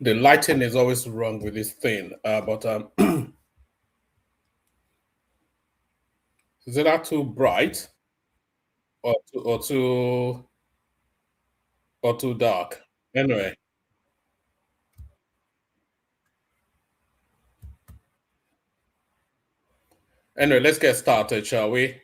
The lighting is always wrong with this thing, but is it not too bright or too dark? Anyway, let's get started, shall we?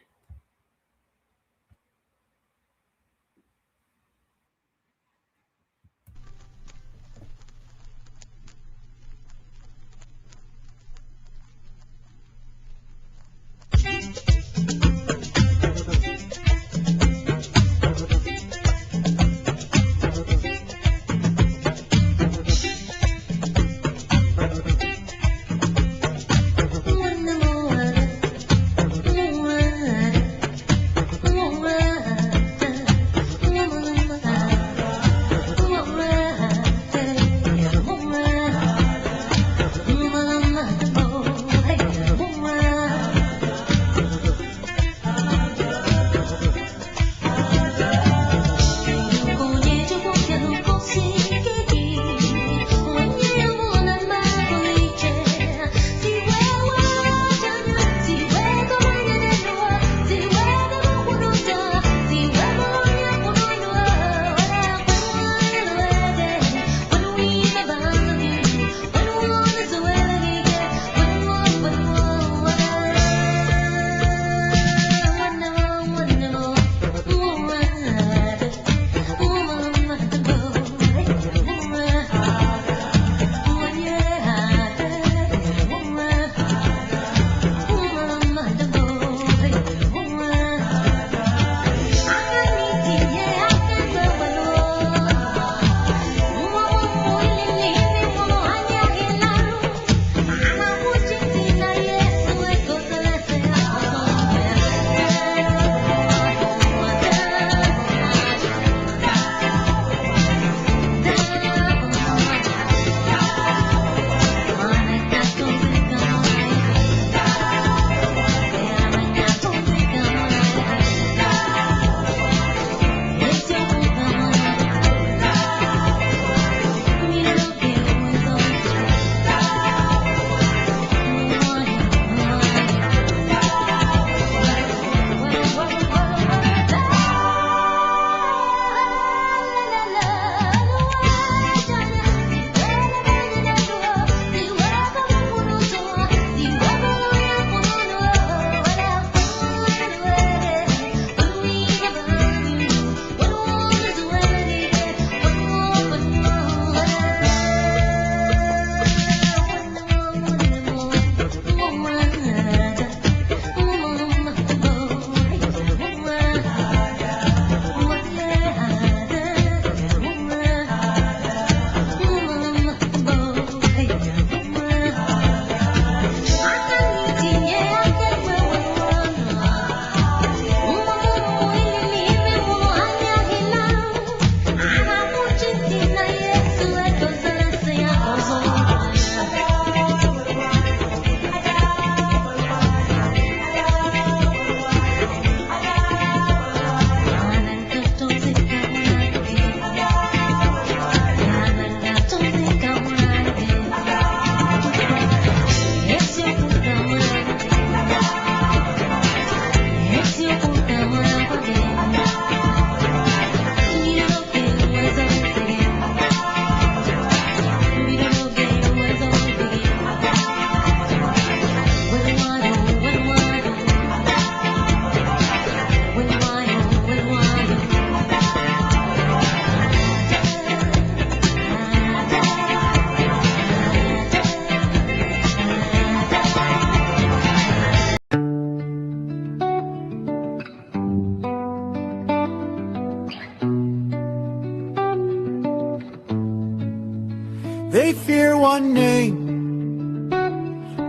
They fear one name,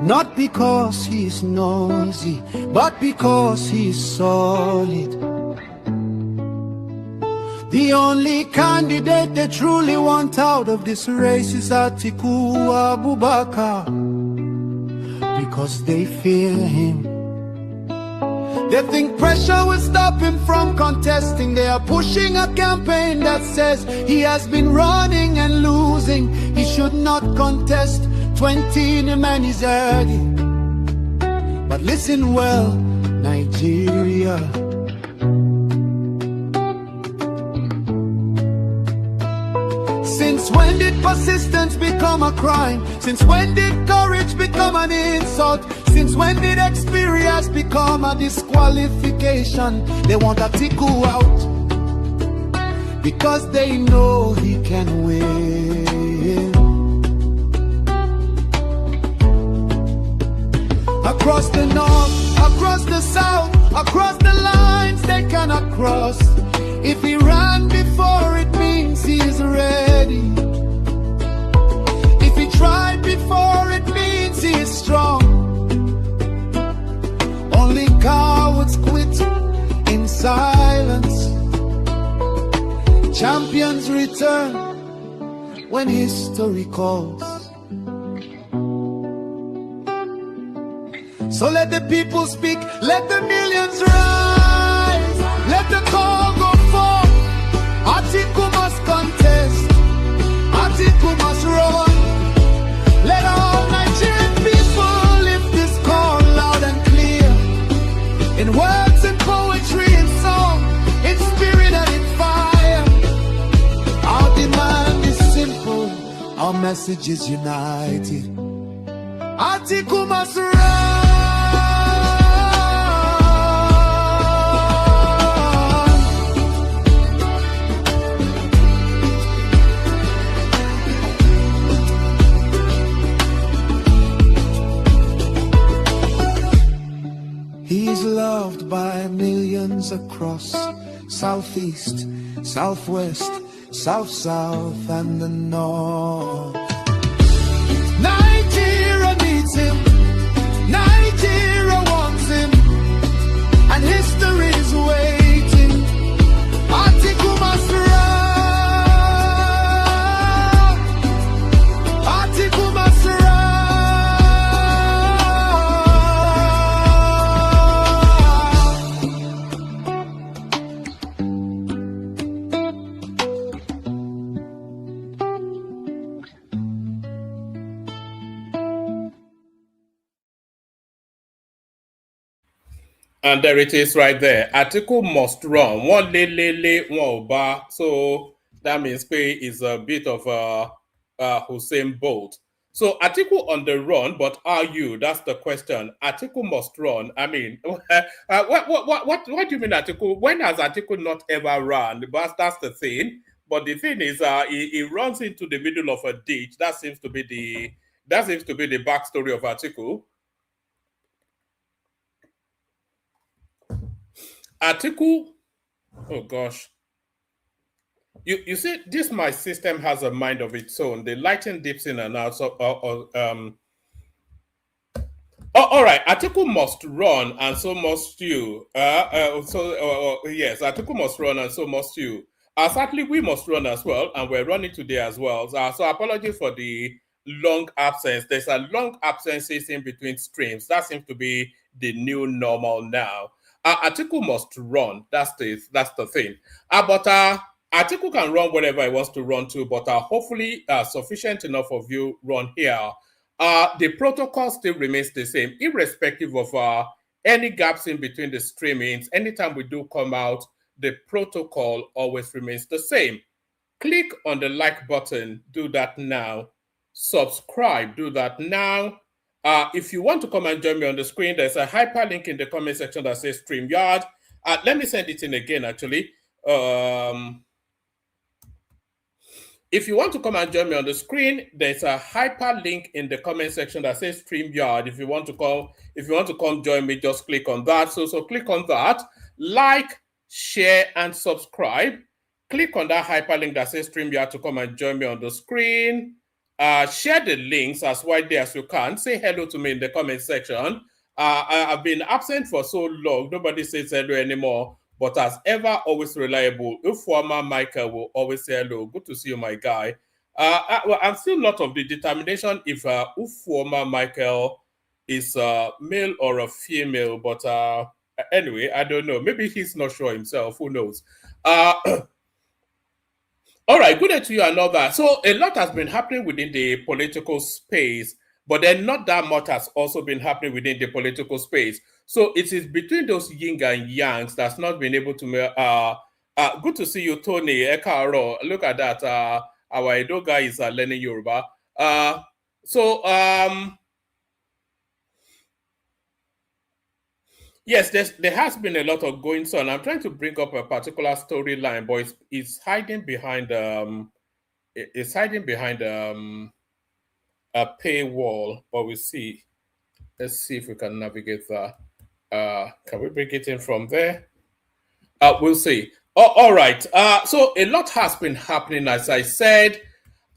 not because he's noisy, but because he's solid. The only candidate they truly want out of this race is Atiku Abubakar, because they fear him. They think pressure will stop him from contesting. They are pushing a campaign that says he has been running and losing. He should not contest. 20, the man is early. But listen well, Nigeria. Since when did persistence become a crime? Since when did courage become an insult? Since when did experience become a disqualification? They want Atiku out because they know he can win. Across the north, across the south, across the lines they cannot cross. If he ran before, it means he is ready. If he tried before, it means he is strong. Only cowards quit in silence. Champions return when history calls. So let the people speak, let the millions rise, let the call go forth. Atiku must contest, Atiku must run. Let all Nigerian people lift this call loud and clear, in words and poetry and song, in spirit and in fire. Our demand is simple, our message is united. Atiku must run. He's loved by millions across Southeast, Southwest, South, and the North. Nigeria needs him, Nigeria wants him, and history is waiting. Atiku must run, Atiku must run. And there it is right there. Atiku must run. One le, one oba. So that means Pay is a bit of Hussein Bolt. So Atiku on the run, but are you? That's the question. Atiku must run. I mean, what do you mean Atiku? When has Atiku not ever run? But that's the thing. But the thing is, he runs into the middle of a ditch. That seems to be the backstory of Atiku. Atiku, oh gosh. You see, my system has a mind of its own. The lighting dips in and out. So, all right. Atiku must run, and so must you. Yes, Atiku must run, and so must you. Sadly, we must run as well, and we're running today as well. So apologies for the long absence. There's a long absences in between streams. That seems to be the new normal now. Atiku must run. That's the thing. But Atiku can run wherever he wants to run to, but hopefully sufficient enough of you run here. The protocol still remains the same, irrespective of any gaps in between the streamings. Anytime we do come out, the protocol always remains the same. Click on the like button. Do that now. Subscribe. Do that now. If you want to come and join me on the screen, there's a hyperlink in the comment section that says StreamYard. Let me send it in again, actually. If you want to come and join me on the screen, there's a hyperlink in the comment section that says StreamYard. If you want to come join me, just click on that. So click on that, like, share, and subscribe. Click on that hyperlink that says StreamYard to come and join me on the screen. Share the links as widely as you can. Say hello to me in the comment section. I've been absent for so long. Nobody says hello anymore. But as ever, always reliable. Ufuoma Michael will always say hello. Good to see you, my guy. I'm still not of the determination if Ufuoma Michael is a male or a female. But Anyway, I don't know. Maybe he's not sure himself. Who knows? All right, good day to you, another. So a lot has been happening within the political space, but then not that much has also been happening within the political space. So it is between those yin and yangs that's not been able to. Good to see you, Tony Ekaro. Look at that. Our Edo guy is learning Yoruba. So yes, there has been a lot of goings on. I'm trying to bring up a particular storyline, but it's hiding behind it's hiding behind a paywall. But we see. Let's see if we can navigate that. Can we bring it in from there? We'll see. Oh, all right. So a lot has been happening, as I said.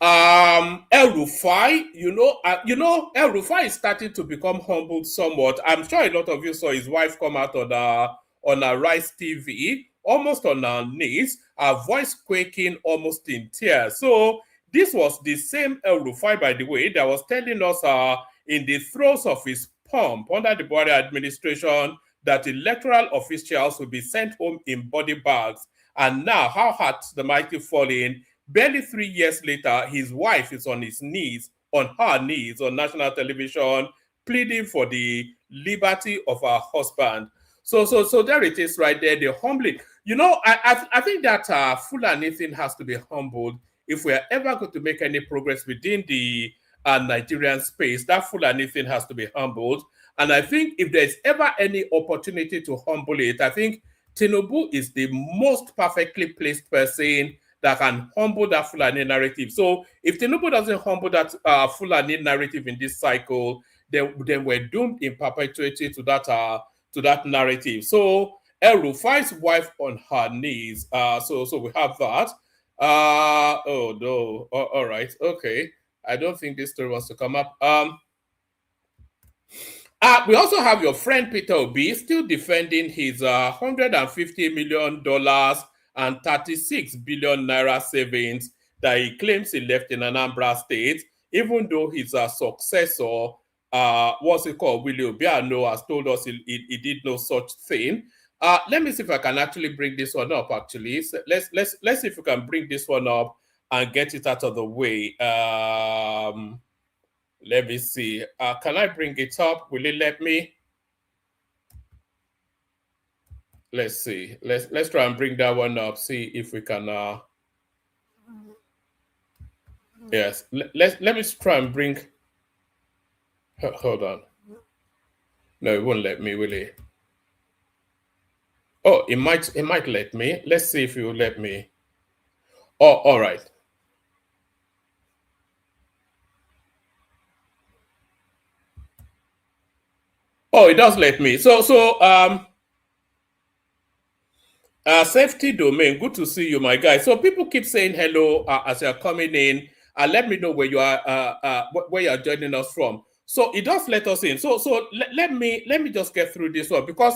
El Rufai, El Rufai is starting to become humbled somewhat. I'm sure a lot of you saw his wife come out on a Rice TV, almost on her knees, her voice quaking, almost in tears. So this was the same El Rufai, by the way, that was telling us in the throes of his pomp under the Buhari administration that electoral officials will be sent home in body bags. And now, how had the mighty fallen? Barely 3 years later, his wife is on her knees on national television, pleading for the liberty of her husband. So there it is right there, the humbling. I think that Fulani thing has to be humbled if we are ever going to make any progress within the Nigerian space. That Fulani thing has to be humbled. And I think if there's ever any opportunity to humble it, I think Tinubu is the most perfectly placed person that can humble that Fulani narrative. So if Tinubu doesn't humble that Fulani narrative in this cycle, then we're doomed in perpetuity to that narrative. So El Rufai's wife on her knees. So we have that. Oh no. All right. Okay. I don't think this story wants to come up. We also have your friend Peter Obi still defending his $150 million and 36 billion naira savings that he claims he left in Anambra State, even though his successor, what's it called, Willie Obiano, has told us he did no such thing. Let me see if I can actually bring this one up. Actually, so let's see if we can bring this one up and get it out of the way. Let me see. Can I bring it up? Will it let me? Let's see. Let's try and bring that one up. See if we can. Yes. Let me try and bring. Hold on. No, it won't let me. Will it? Oh, it might let me. Let's see if it will let me. Oh, all right. Oh, it does let me. So safety domain. Good to see you, my guy. So people keep saying hello as you're coming in. Let me know where you are, where you are joining us from. So it does let us in. So let me just get through this one, because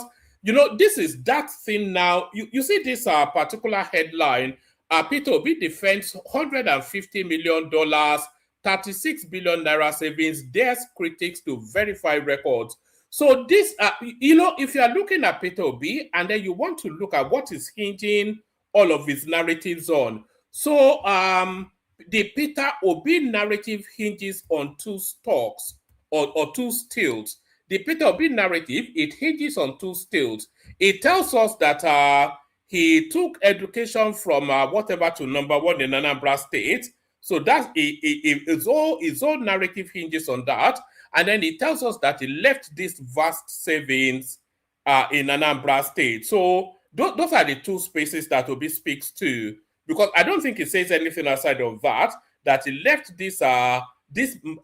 this is that thing now. You see this particular headline. Peter Obi defends $150 million, 36 billion naira savings, dares critics to verify records. So this, if you are looking at Peter Obi and then you want to look at what is hinging all of his narratives on. So the Peter Obi narrative hinges on two stalks or two stilts. The Peter Obi narrative, it hinges on two stilts. It tells us that he took education from whatever to number one in Anambra State. So that's his whole narrative hinges on that. And then it tells us that he left these vast savings in Anambra State. So those are the two spaces that Obi speaks to, because I don't think he says anything outside of that he left these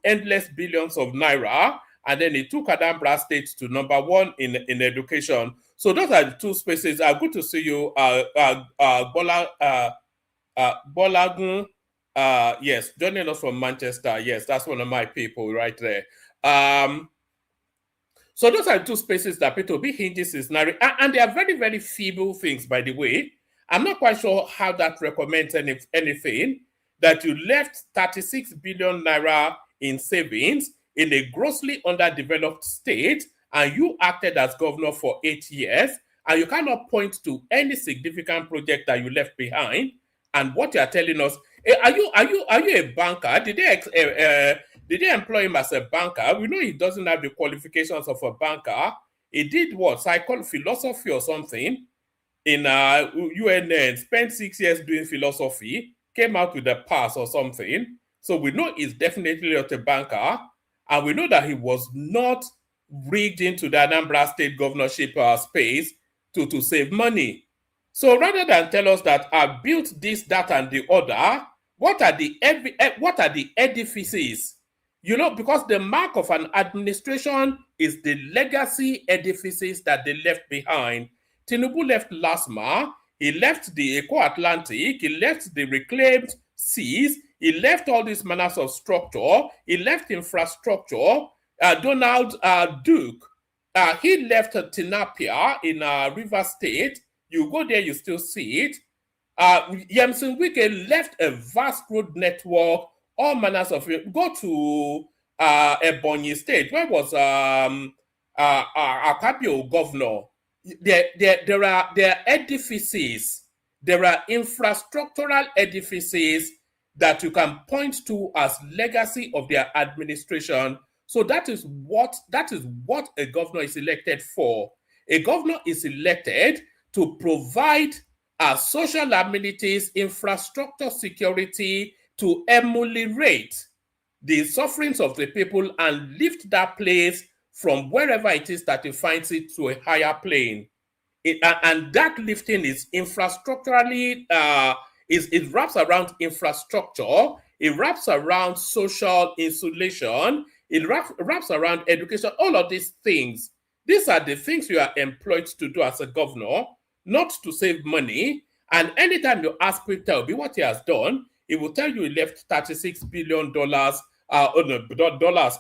endless billions of naira, and then he took Anambra State to number one in education. So those are the two spaces. Good to see you, Balogun. Yes, joining us from Manchester. Yes, that's one of my people right there. So those are two spaces that Peter Obi hinges his narrative, and they are very, very feeble things, by the way. I'm not quite sure how that recommends anything, that you left 36 billion naira in savings in a grossly underdeveloped state, and you acted as governor for 8 years, and you cannot point to any significant project that you left behind. And what you are telling us, are you a banker? Did they employ him as a banker? We know he doesn't have the qualifications of a banker. He did what? Philosophy or something in UNN, spent 6 years doing philosophy, came out with a pass or something. So we know he's definitely not a banker, and we know that he was not rigged into the Anambra State governorship space to save money. So rather than tell us that I built this, that, and the other, what are the edifices? You know, because the mark of an administration is the legacy edifices that they left behind. Tinubu left LASMA, he left the Eco-Atlantic, he left the reclaimed seas, he left all these manners of structure, he left infrastructure. Donald Duke, he left Tinapia in River State. You go there, you still see it. Yemson Wike left a vast road network, all manners of it. Go to Ebonyi State. Where was Akpabio governor? There are edifices, there are infrastructural edifices that you can point to as legacy of their administration. So that is what a governor is elected for. A governor is elected to provide social amenities, infrastructure security, to ameliorate the sufferings of the people and lift that place from wherever it is that it finds it to a higher plane. And that lifting is infrastructurally, it wraps around infrastructure, it wraps around social insulation, it wraps around education, all of these things. These are the things you are employed to do as a governor, not to save money. And anytime you ask Peter Obi what he has done, he will tell you he left $36 billion. Dollars,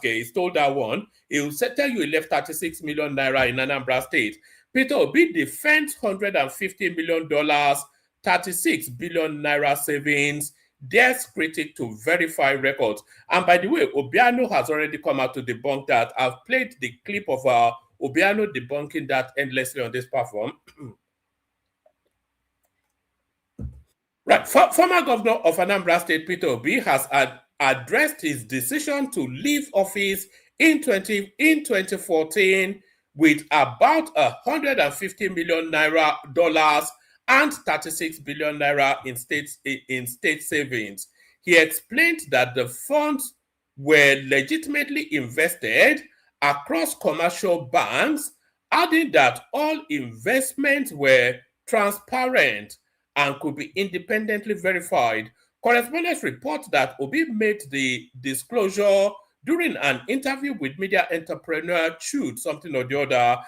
he stole that one. He will tell you he left 36 million naira in Anambra State. Peter Obi defends $150 million, 36 billion naira savings, dares critic to verify records. And by the way, Obiano has already come out to debunk that. I've played the clip of Obiano debunking that endlessly on this platform. Right. Former governor of Anambra State, Peter Obi, has addressed his decision to leave office in 2014 with about 150 million naira dollars and 36 billion naira in state savings. He explained that the funds were legitimately invested across commercial banks, adding that all investments were transparent and could be independently verified. Correspondents report that Obi made the disclosure during an interview with media entrepreneur Chud, something or the other,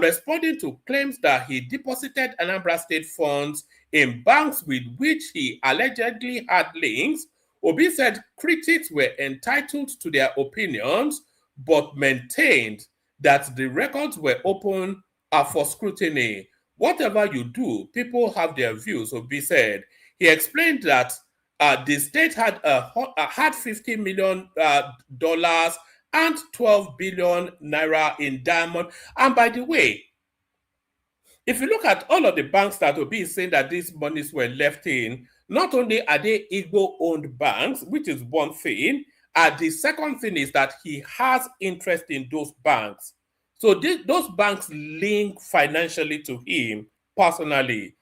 responding to claims that he deposited Anambra State funds in banks with which he allegedly had links. Obi said critics were entitled to their opinions, but maintained that the records were open for scrutiny. Whatever you do, people have their views, Obi said. He explained that the state had $50 million and 12 billion naira in diamond. And by the way, if you look at all of the banks that Obi is saying that these monies were left in, not only are they Igbo-owned banks, which is one thing, the second thing is that he has interest in those banks. So those banks link financially to him personally.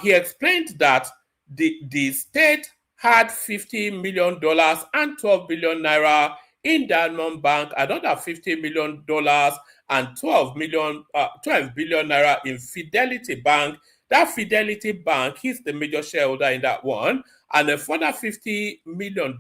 He explained that the state had $50 million and 12 billion naira in Diamond Bank, another $50 million and 12 billion naira in Fidelity Bank. That Fidelity Bank, he's the major shareholder in that one, and a further $50 million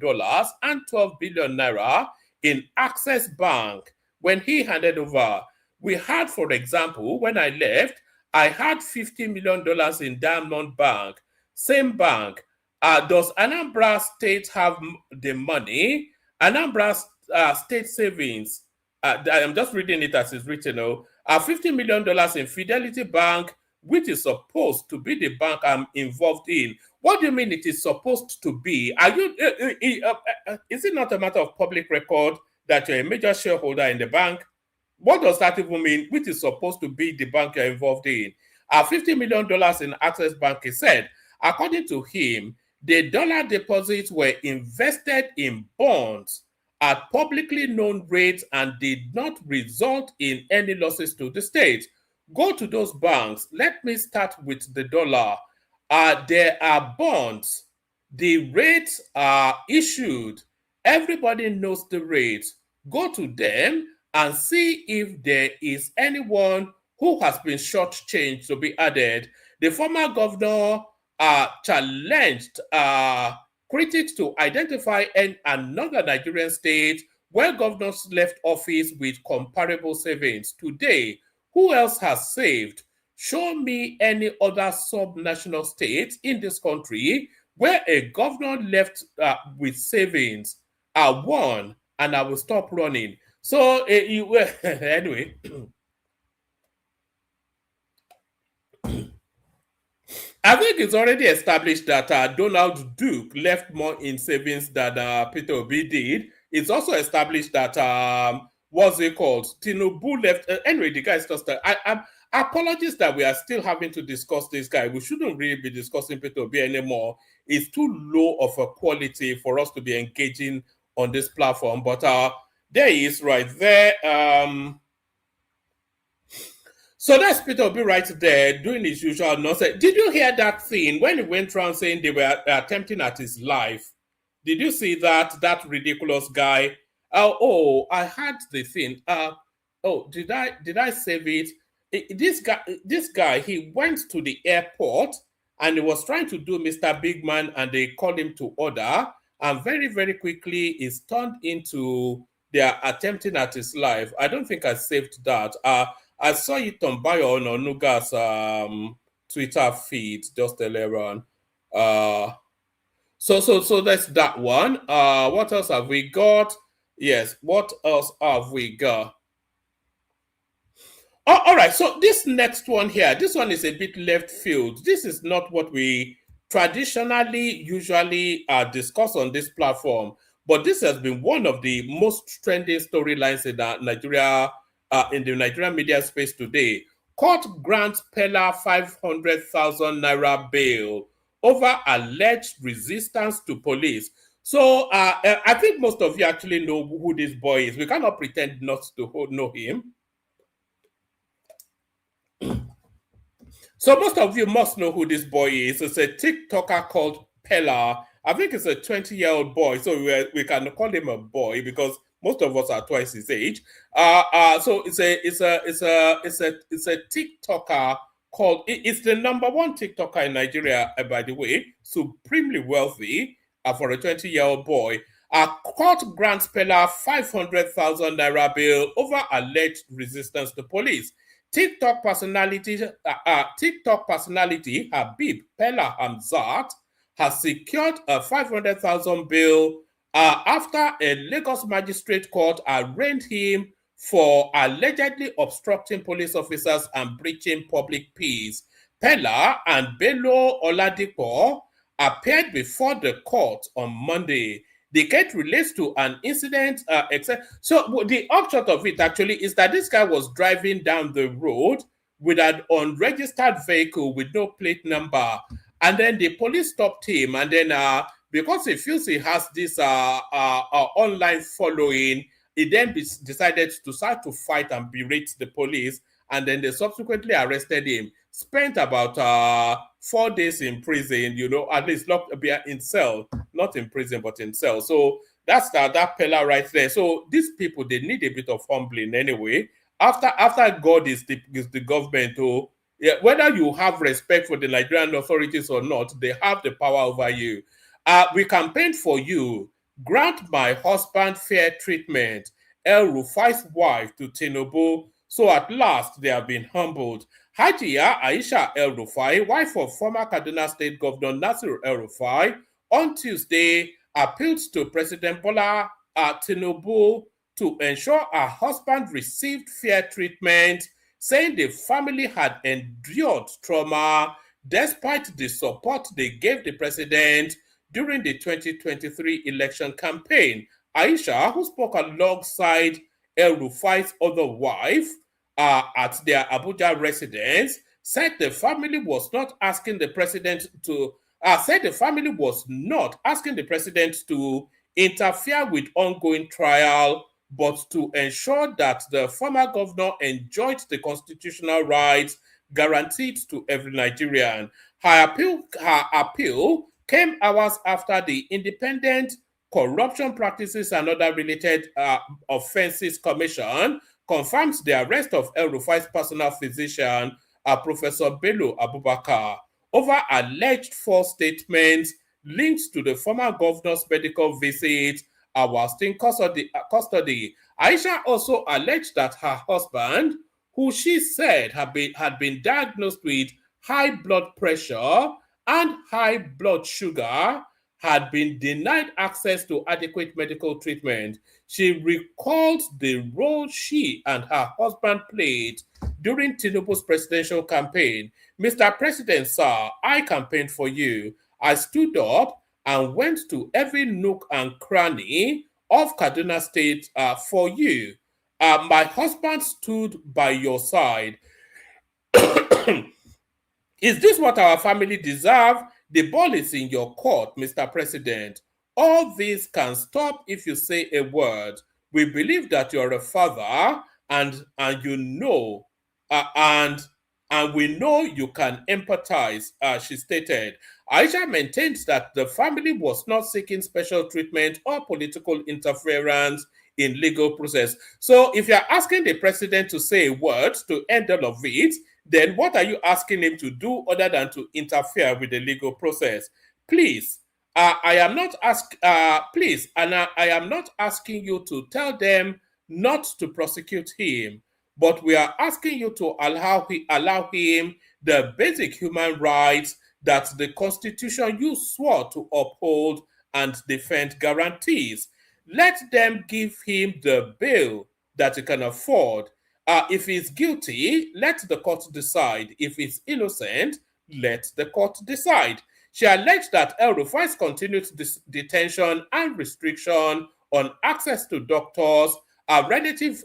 and 12 billion naira in Access Bank when he handed over. We had, for example, when I left, I had $50 million in Diamond Bank. Same bank. Does Anambra State have the money? Anambra State Savings, I'm just reading it as it's written, $50 million in Fidelity Bank, which is supposed to be the bank I'm involved in. What do you mean it is supposed to be? Are you? Is it not a matter of public record that you're a major shareholder in the bank? What does that even mean? Which is supposed to be the bank you're involved in? $50 million in Access Bank, he said. According to him, the dollar deposits were invested in bonds at publicly known rates and did not result in any losses to the state. Go to those banks. Let me start with the dollar. There are bonds. The rates are issued. Everybody knows the rates. Go to them and see if there is anyone who has been shortchanged to be added. The former governor challenged critics to identify another Nigerian state where governors left office with comparable savings. Today, who else has saved? Show me any other sub-national state in this country where a governor left with savings. One, and I will stop running. So, anyway. I think it's already established that Donald Duke left more in savings than Peter Obi did. It's also established that, what's it called? Tinubu left. Anyway, the guy is just... apologies that we are still having to discuss this guy. We shouldn't really be discussing Peter Obi anymore. It's too low of a quality for us to be engaging on this platform. But there he is right there. So that's Peter Obi right there doing his usual nonsense. Did you hear that thing when he went around saying they were attempting at his life? Did you see that ridiculous guy? I had the thing. Did I save it? This guy, he went to the airport and he was trying to do Mr. Big Man, and they called him to order. And very, very quickly, it's turned into they are attempting at his life. I don't think I saved that. I saw it on Bayo on Onuga's Twitter feed just earlier on. So that's that one. What else have we got? Yes, what else have we got? Oh, all right, so this next one here, this one is a bit left field. This is not what we traditionally usually discuss on this platform, but this has been one of the most trending storylines in Nigeria, in the Nigerian media space today. Court grants Pella 500,000 naira bail over alleged resistance to police. So I think most of you actually know who this boy is. We cannot pretend not to know him. So most of you must know who this boy is. It's a TikToker called Pella. I think it's a 20-year-old boy, so we can call him a boy because most of us are twice his age. So it's a TikToker called. It's the #1 TikToker in Nigeria, by the way, supremely wealthy for a 20-year-old boy. Court grants Pella 500,000 naira bail over alleged resistance to police. TikTok personality Habib Pella Hamzat has secured a 500,000 bail after a Lagos magistrate court arraigned him for allegedly obstructing police officers and breaching public peace. Pella and Bello Oladipo appeared before the court on Monday. The case relates to an incident. So the upshot of it actually is that this guy was driving down the road with an unregistered vehicle with no plate number, and then the police stopped him. And then because he feels he has this online following, he then decided to start to fight and berate the police. And then they subsequently arrested him. Spent about 4 days in prison, at least locked in cell, not in prison, but in cell. So that's that Pella right there. So these people, they need a bit of humbling anyway. After God is the government, whether you have respect for the Nigerian authorities or not, they have the power over you. We campaigned for you. Grant my husband fair treatment. El Rufai'S wife to Tinubu. So at last, they have been humbled. Hajiya Aisha El Rufai, wife of former Kaduna State Governor Nasir El Rufai, on Tuesday appealed to President Bola Tinubu to ensure her husband received fair treatment, saying the family had endured trauma despite the support they gave the president during the 2023 election campaign. Aisha, who spoke alongside El-Rufai's other wife at their Abuja residence, said the family was not asking the president to interfere with ongoing trial, but to ensure that the former governor enjoyed the constitutional rights guaranteed to every Nigerian. Her appeal came hours after the Independent Corruption Practices and Other Related Offences Commission confirmed the arrest of El-Rufai's personal physician, Professor Bello Abubakar, over alleged false statements linked to the former governor's medical visit whilst in custody. Aisha also alleged that her husband, who she said had been diagnosed with high blood pressure and high blood sugar, had been denied access to adequate medical treatment. She recalled the role she and her husband played during Tinubu's presidential campaign. Mr. President, sir, I campaigned for you. I stood up and went to every nook and cranny of Kaduna State for you. My husband stood by your side. Is this what our family deserve? The ball is in your court, Mr. President. All this can stop if you say a word. We believe that you're a father, and you know, and we know you can empathize, she stated. Aisha maintains that the family was not seeking special treatment or political interference in legal process. So if you're asking the president to say a word to end all of it, then what are you asking him to do other than to interfere with the legal process? Please, I am not asking you to tell them not to prosecute him, but we are asking you to allow him the basic human rights that the Constitution you swore to uphold and defend guarantees. Let them give him the bail that he can afford. If he's guilty, let the court decide. If he's innocent, let the court decide. She alleged that El-Rufai's continued detention and restriction on access to doctors, relatives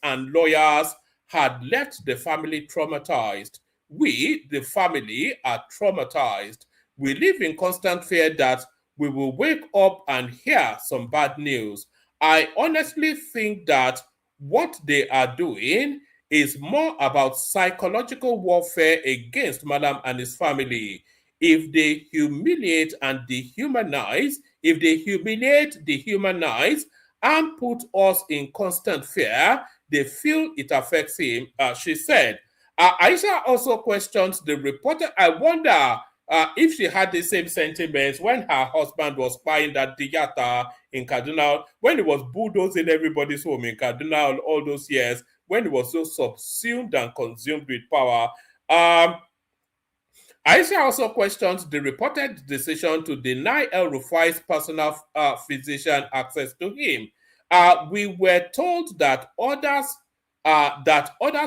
and lawyers had left the family traumatized. We, the family, are traumatized. We live in constant fear that we will wake up and hear some bad news. I honestly think that what they are doing is more about psychological warfare against Madam and his family. If they humiliate and dehumanize, and put us in constant fear, they feel it affects him, she said. Aisha also questions the reporter. I wonder if she had the same sentiments when her husband was spying that Diyata in Kaduna, when he was bulldozing everybody's home in Kaduna all those years, when he was so subsumed and consumed with power. Aisha also questions the reported decision to deny El-Rufai's personal physician access to him. We were told that orders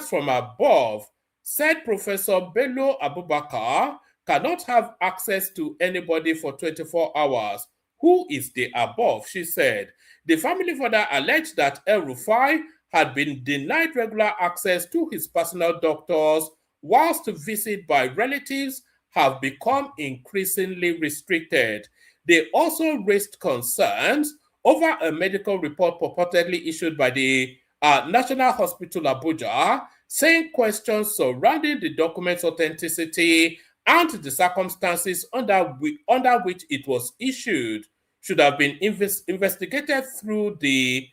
from above said Professor Bello Abubakar cannot have access to anybody for 24 hours. Who is the above? She said. The family further alleged that El-Rufai had been denied regular access to his personal doctors, whilst visits by relatives have become increasingly restricted. They also raised concerns over a medical report purportedly issued by the National Hospital Abuja, saying questions surrounding the document's authenticity and the circumstances under which it was issued should have been investigated through the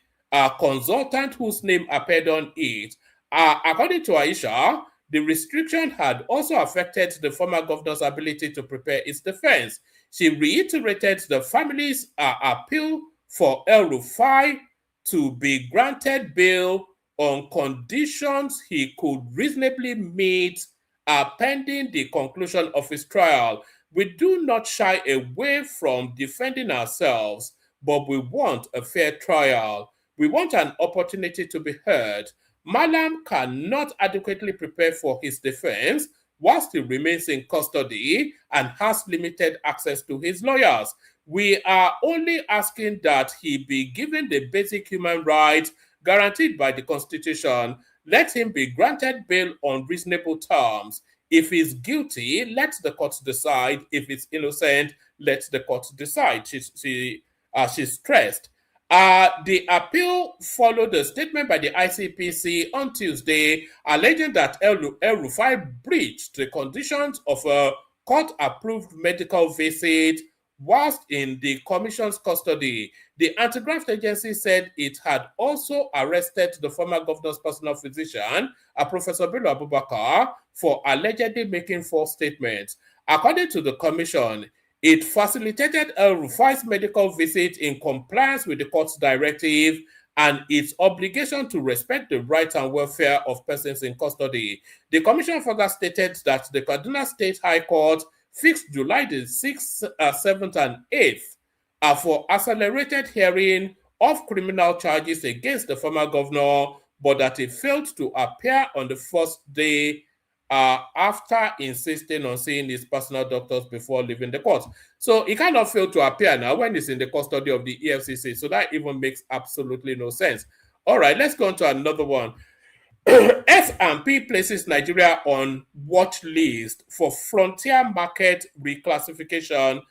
consultant whose name appeared on it. According to Aisha, the restriction had also affected the former governor's ability to prepare its defense. She reiterated the family's appeal for El-Rufai to be granted bail on conditions he could reasonably meet pending the conclusion of his trial. We do not shy away from defending ourselves, but we want a fair trial. We want an opportunity to be heard. Malam cannot adequately prepare for his defense whilst he remains in custody and has limited access to his lawyers. We are only asking that he be given the basic human rights guaranteed by the Constitution. Let him be granted bail on reasonable terms. If he's guilty, let the court decide. If it's innocent, let the court decide. She stressed. The appeal followed a statement by the ICPC on Tuesday, alleging that El Rufai breached the conditions of a court-approved medical visit whilst in the commission's custody. The anti-graft agency said it had also arrested the former governor's personal physician, Professor Bello Abubakar, for allegedly making false statements. According to the commission, it facilitated El Rufai's medical visit in compliance with the court's directive and its obligation to respect the rights and welfare of persons in custody. The commission further stated that the Kaduna State High Court fixed July the 6th, 7th, and 8th for accelerated hearing of criminal charges against the former governor, but that he failed to appear on the first day after insisting on seeing his personal doctors before leaving the court. So he cannot fail to appear now when he's in the custody of the EFCC. So that even makes absolutely no sense. All right, let's go on to another one. S&P places Nigeria on watch list for frontier market reclassification.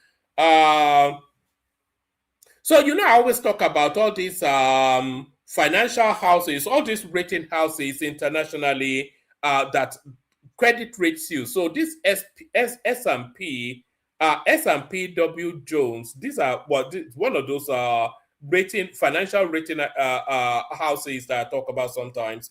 So, I always talk about all these financial houses, all these rating houses internationally that credit rates you. So this S&P, S&P Jones, these are one of those financial rating houses that I talk about sometimes.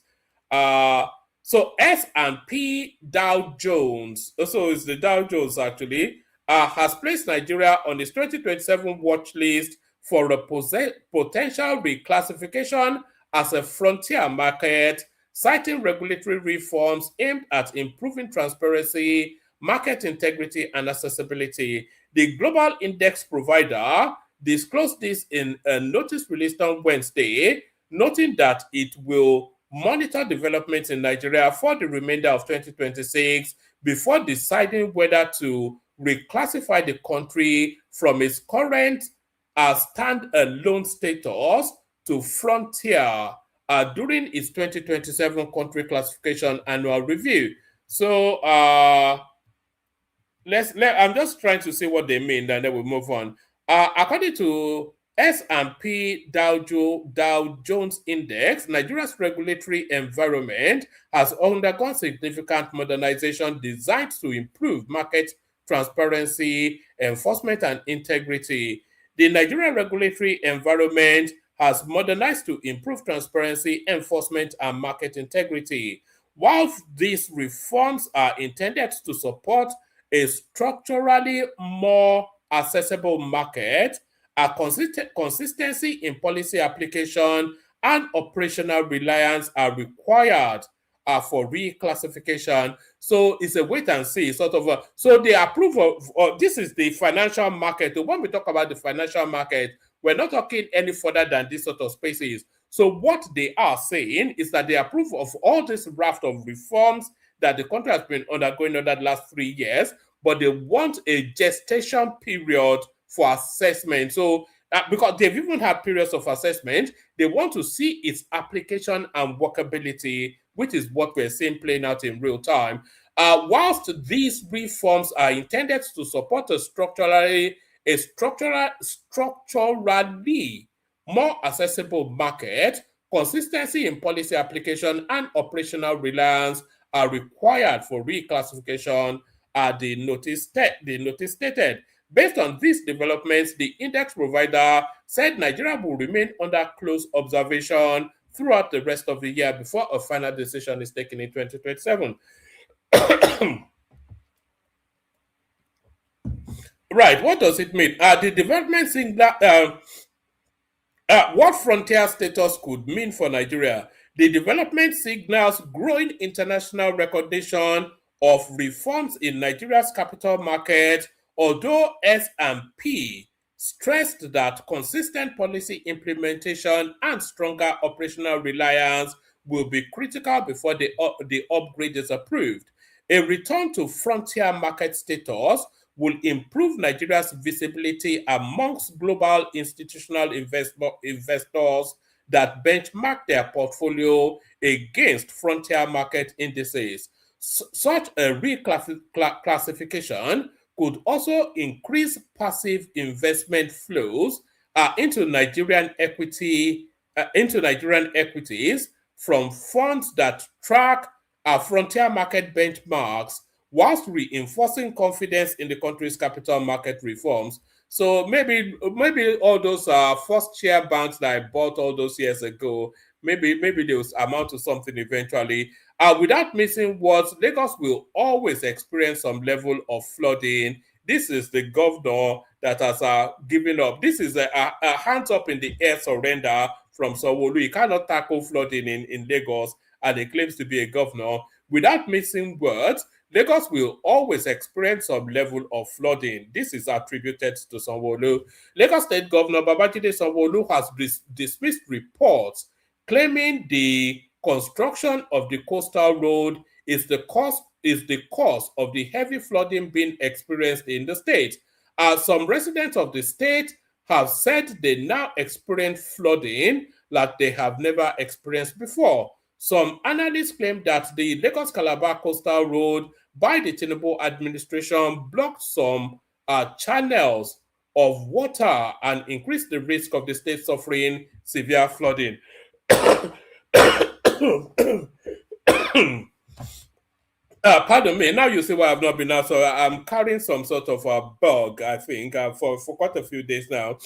So S&P Dow Jones, so it's the Dow Jones actually, has placed Nigeria on its 2027 watch list for a potential reclassification as a frontier market, citing regulatory reforms aimed at improving transparency, market integrity, and accessibility. The global index provider disclosed this in a notice released on Wednesday, noting that it will monitor developments in Nigeria for the remainder of 2026 before deciding whether to reclassify the country from its current stand-alone status to frontier during its 2027 country classification annual review. So I'm just trying to see what they mean, and then we'll move on. According to S&P Dow Jones Index, Nigeria's regulatory environment has undergone significant modernization designed to improve market transparency, enforcement, and integrity. The Nigerian regulatory environment has modernized to improve transparency, enforcement, and market integrity. While these reforms are intended to support a structurally more accessible market, a consistency in policy application and operational reliance are required for reclassification. So it's a wait and see sort of. So the approval of this is the financial market. When we talk about the financial market, we're not talking any further than this sort of spaces. So what they are saying is that they approve of all this raft of reforms that the country has been undergoing over the last 3 years, but they want a gestation period for assessment. So because they've even had periods of assessment, they want to see its application and workability, which is what we're seeing playing out in real time. Whilst these reforms are intended to support a structurally more accessible market, consistency in policy application and operational reliance are required for reclassification, the notice stated. Based on these developments, the index provider said Nigeria will remain under close observation throughout the rest of the year before a final decision is taken in 2027. Right, what does it mean? The development signal, what frontier status could mean for Nigeria? The development signals growing international recognition of reforms in Nigeria's capital market, although S&P stressed that consistent policy implementation and stronger operational reliance will be critical before the upgrade is approved. A return to frontier market status will improve Nigeria's visibility amongst global institutional investors that benchmark their portfolio against frontier market indices. Such a reclassification could also increase passive investment flows into Nigerian equities from funds that track frontier market benchmarks, whilst reinforcing confidence in the country's capital market reforms. So maybe all those first share banks that I bought all those years ago, maybe they will amount to something eventually. Without missing words, Lagos will always experience some level of flooding. This is the governor that has given up. This is a hands up in the air surrender from Sanwo-Olu. He cannot tackle flooding in Lagos, and he claims to be a governor. Without missing words, Lagos will always experience some level of flooding. This is attributed to Sanwo-Olu. Lagos State Governor Babajide Sanwo-Olu has dismissed reports claiming the construction of the coastal road is the cause of the heavy flooding being experienced in the state. Some residents of the state have said they now experience flooding like they have never experienced before. Some analysts claim that the Lagos-Calabar coastal road by the Tinubu administration blocked some channels of water and increased the risk of the state suffering severe flooding. Pardon me. Now you see why I've not been out. So I'm carrying some sort of a bug, I think, for quite a few days now.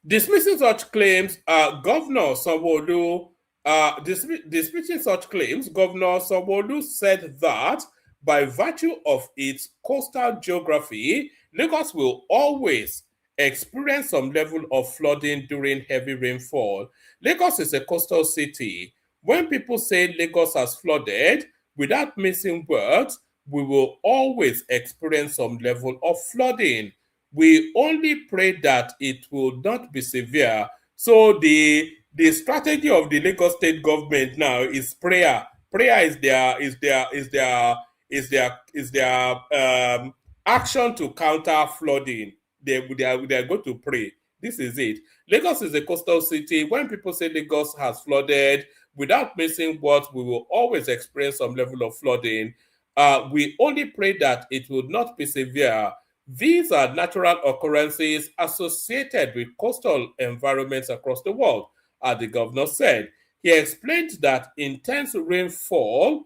Dismissing such claims, Governor Sanwo-Olu, dismissing such claims, Governor Sanwo-Olu said that by virtue of its coastal geography, Lagos will always experience some level of flooding during heavy rainfall. Lagos is a coastal city. When people say Lagos has flooded, without missing words, we will always experience some level of flooding. We only pray that it will not be severe. So the strategy of the Lagos state government now is prayer. Prayer is their action to counter flooding. They are going to pray. This is it. Lagos is a coastal city. When people say Lagos has flooded, without missing words, we will always experience some level of flooding. We only pray that it will not be severe. These are natural occurrences associated with coastal environments across the world, as the governor said. He explained that intense rainfall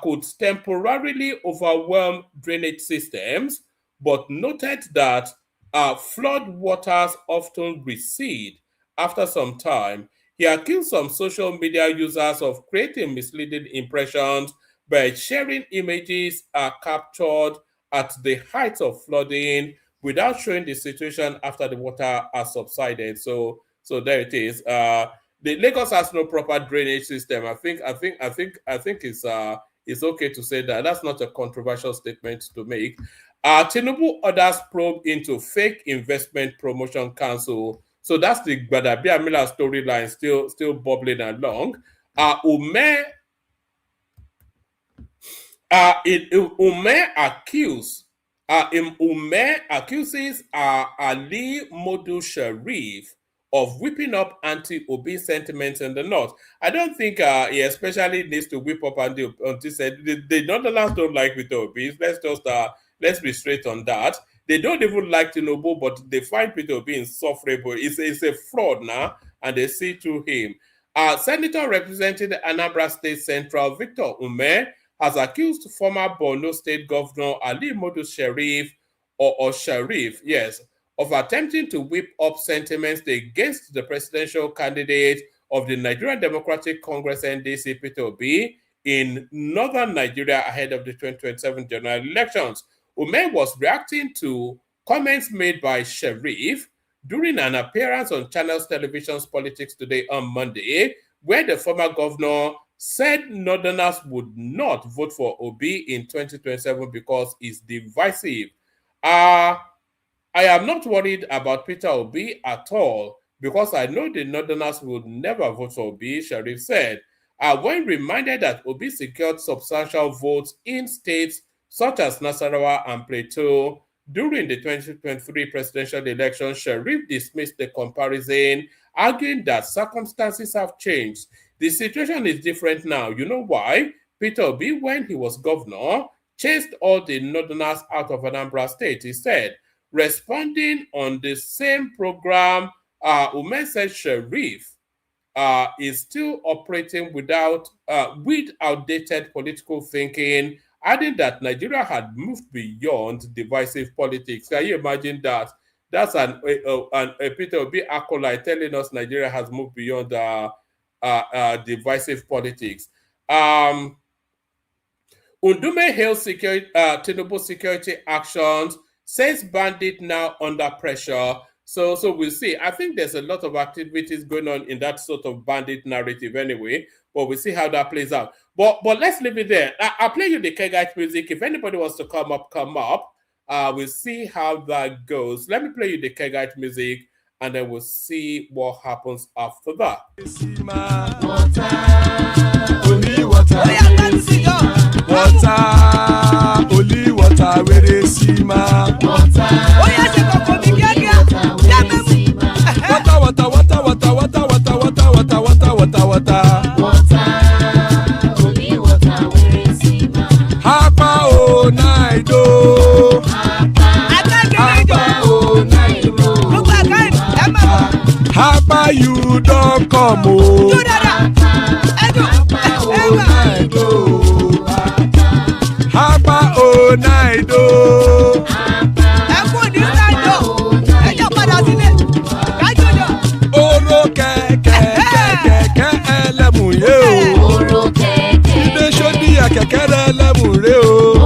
could temporarily overwhelm drainage systems, but noted that flood waters often recede after some time. He accused some social media users of creating misleading impressions by sharing images captured at the height of flooding without showing the situation after the water has subsided. So there it is. The Lagos has no proper drainage system. I think it's okay to say that. That's not a controversial statement to make. Tinubu orders probe into fake investment promotion council. So that's the Gbajabiamila storyline still bubbling along. Ume accuses Ali Modu Sharif of whipping up Anti-Obi sentiments in the north. I don't think he especially needs to whip up Anti-Obi. The Northerners don't like Peter Obi. Let's be straight on that. They don't even like Tinubu, but they find Peter Obi insufferable. It's a fraud now, and they see through him. Senator representing the Anambra State Central, Victor Ume, has accused former Borno State Governor Ali Modu Sharif, or Sharif, yes, of attempting to whip up sentiments against the presidential candidate of the Nigerian Democratic Congress NDC, Peter Obi, in northern Nigeria ahead of the 2027 general elections. Ume was reacting to comments made by Sharif during an appearance on Channels Television's Politics Today on Monday, where the former governor said Northerners would not vote for Obi in 2027 because he's divisive. I am not worried about Peter Obi at all because I know the Northerners would never vote for Obi, Sharif said. When reminded that Obi secured substantial votes in states such as Nasarawa and Plateau during the 2023 presidential election, Sharif dismissed the comparison arguing that circumstances have changed. The situation is different now. You know why? Peter Obi, when he was governor, chased all the northerners out of Anambra State. He said, responding on the same program, Ume Sharif is still operating with outdated political thinking, adding that Nigeria had moved beyond divisive politics. Can you imagine that? That's a Peter Obi acolyte telling us Nigeria has moved beyond divisive politics. Undume hails Tinubu security actions, says bandit now under pressure. So we'll see. I think there's a lot of activities going on in that sort of bandit narrative anyway, but we'll see how that plays out. But let's leave it there. I'll play you the Kegite music. If anybody wants to come up, come up. We'll see how that goes. Let me play you the Kegite music, and then we'll see what happens after that. Water, only water, where they see my water. Oh yes, water, only water, where they see my Hapa oh naido, Hapa oh naido, Hapa you don't come oh. Hapa oh naido. Oro keke elemu ye o. Oro keke. Ide shodi ya keke elemu re o.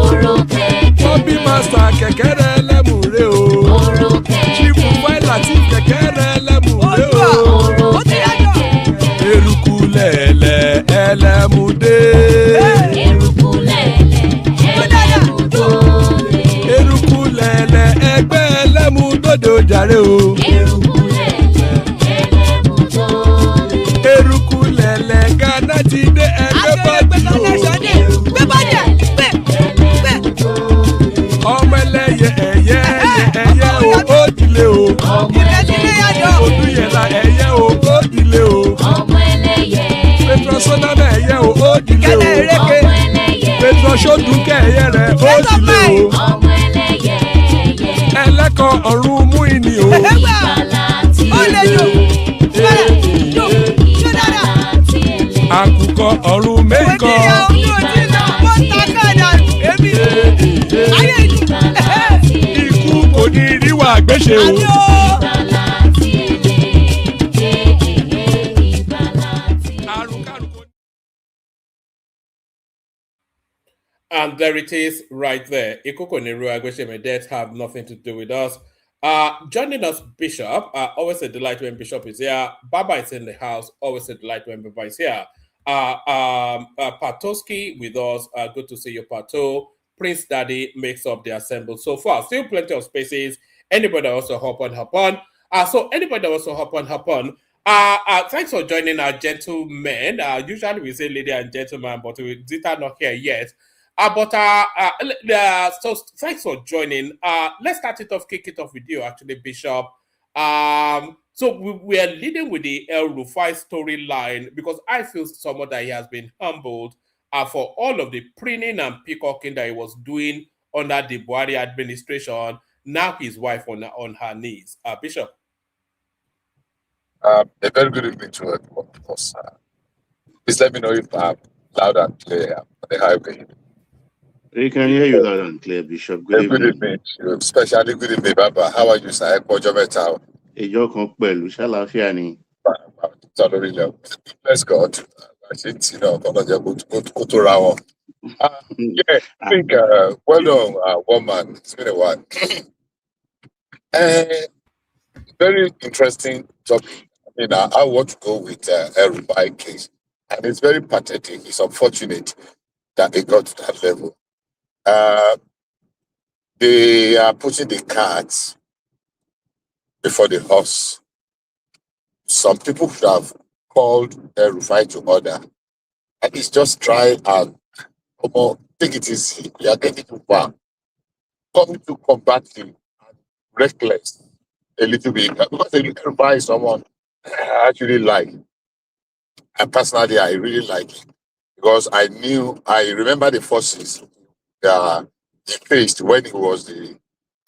Oro keke. Bobby master keke elemu re o. Oro keke. Chifu Faila ti keke elemu re o. Oro keke. Eruku lele elemu de. Eruku lele. Erukulele ẹgbẹ́ ẹlẹ́mu dodo jàre o. Erukulele Ghana ti dé ẹgbẹ́ bọ́ọ̀dì o. Ọmọ ẹlẹ́yẹ ẹyẹ o ó dìlé o. Odúyẹ̀lá ẹyẹ o ó dìlé o. Petrosonama ẹyẹ o ó dìlé o. Petrosodunke ẹyẹ rẹ̀ ó dìlé o. Ẹlẹ́kọ̀ọ́ ọ̀run mú ìní o. Àkùkọ ọ̀run mẹ́kọ̀. Ikú kò ní ríwà gbéṣe o. And there it is right there. Ikoko Niru Agwesheme death have nothing to do with us. Joining us, Bishop. Always a delight when Bishop is here. Baba is in the house. Always a delight when Baba is here. Patoski with us. Good to see you, Pato. Prince Daddy makes up the assemble so far. Still plenty of spaces. Anybody also hop on. So anybody that wants to hop on. Thanks for joining our gentlemen. Usually we say lady and gentleman, but Zita not here yet. So thanks for joining. Let's start it off, kick it off with you, actually, Bishop. So we are leading with the El Rufai storyline because I feel somewhat that he has been humbled for all of the preening and peacocking that he was doing under the Buhari administration. Now his wife on her knees. Bishop. A very good evening to everyone. Please let me know if I'm loud and clear on the highway. We can hear you loud and clear, Bishop. Good evening. Especially good evening, Baba. How are you, sir? Bless God. I think, go to Rawo. Yeah, I think, well done, woman. It's been a while. Very interesting topic. I mean, I want to go with El Rufai case. And it's very pathetic. It's unfortunate that it got to that level. They are putting the carts before the horse. Some people should have called El Rufai to order. And it's just try and take it easy. We are getting too far. Coming to combat him, reckless a little bit. Because El Rufai is someone I actually like. And personally, I really like it because I remember the forces he faced when he was the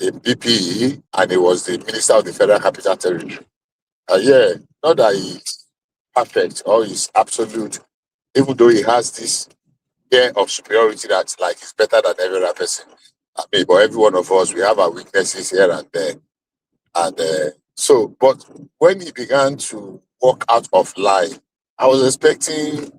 BPE and he was the Minister of the Federal Capital Territory. Yeah, not that he's perfect or he's absolute, even though he has this air of superiority that's like he's better than every other person. I mean, but every one of us, we have our weaknesses here and there. And but when he began to walk out of line, I was expecting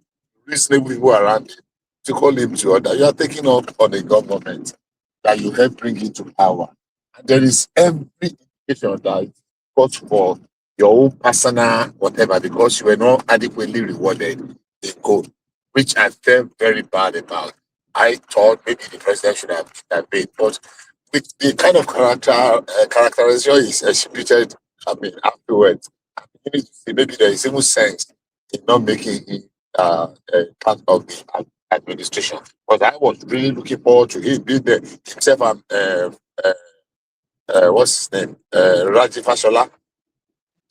reasonable people around him to call him to order. You are taking up on a government that you help bring into power. And there is every indication that got for your own personal whatever because you were not adequately rewarded in gold, which I felt very bad about. I thought maybe the president should have intervened, but with the kind of characterization is exhibited, I mean, afterwards, maybe there is even sense in not making him part of the administration. But I was really looking forward to him being there himself and what's his name? Raji Fashola.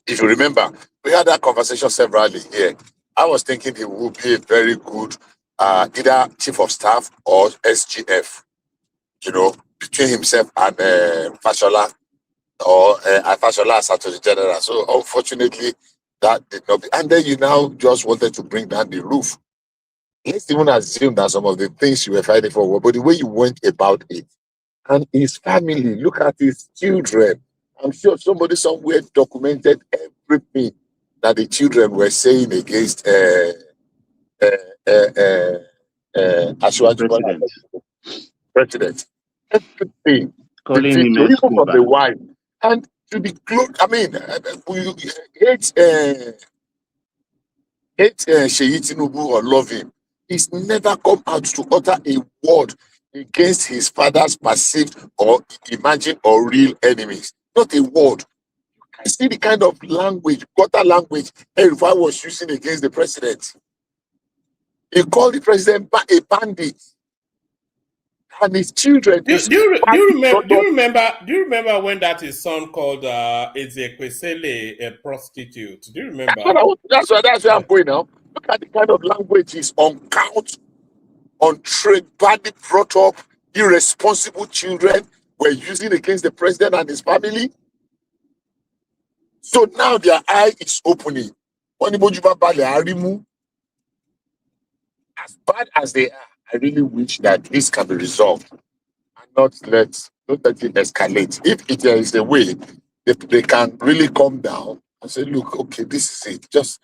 If you remember, we had that conversation severally here. I was thinking he would be a very good either chief of staff or SGF, between himself and Fashola or Fashola as Attorney General. So unfortunately, that did not be. And then you now just wanted to bring down the roof. Let's even assume that some of the things you were fighting for, but the way you went about it, and his family, look at his children. I'm sure somebody somewhere documented everything that the children were saying against president. Everything. Calling The him video, even from the Escobar. wife. And to be close, I mean, we hate Sheyi Tinubu or love him. He's never come out to utter a word against his father's perceived or imagined or real enemies. Not a word. I see the kind of language, gutter language, Rufai was using against the president. He called the president a bandit. And his children. Do you remember when that his son called Ezekwesili a prostitute? Do you remember? That's where I'm going now. Look at the kind of language he's uncouth, untrained, badly brought up, irresponsible children were using against the president and his family. So now their eye is opening. As bad as they are, I really wish that this can be resolved and not let it escalate. If it is a way they can really calm down and say, look, okay, this is it.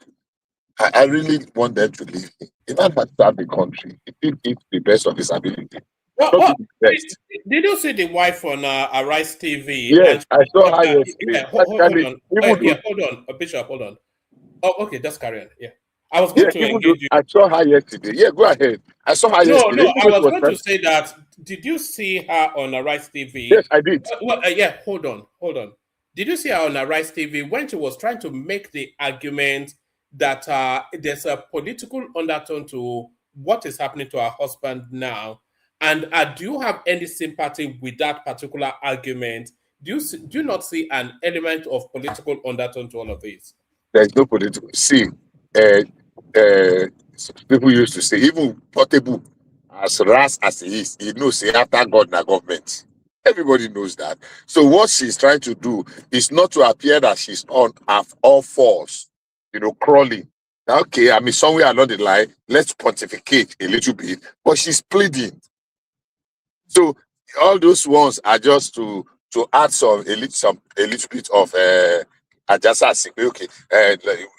I really want them to leave. He might have served the country. He did the best of his ability. Did you see the wife on Arise TV? Yes, I saw her yesterday. Hold on, Bishop, hold on. Oh, okay, just carry on. Yeah. I was going to engage you. I saw her yesterday. Yeah, go ahead. I saw her yesterday. No, I was going to say that. Did you see her on Arise TV? Yes, I did. Yeah, hold on. Did you see her on Arise TV when she was trying to make the argument that there's a political undertone to what is happening to her husband now? And do you have any sympathy with that particular argument? Do you not see an element of political undertone to all of this? There's no political. See, people used to say, even Portable, as rash as he is, he knows after God na government. Everybody knows that. So what she's trying to do is not to appear that she's on all fours, crawling. Okay, I mean, somewhere along the line, let's pontificate a little bit, but she's pleading. So all those ones are just to add a little bit of okay,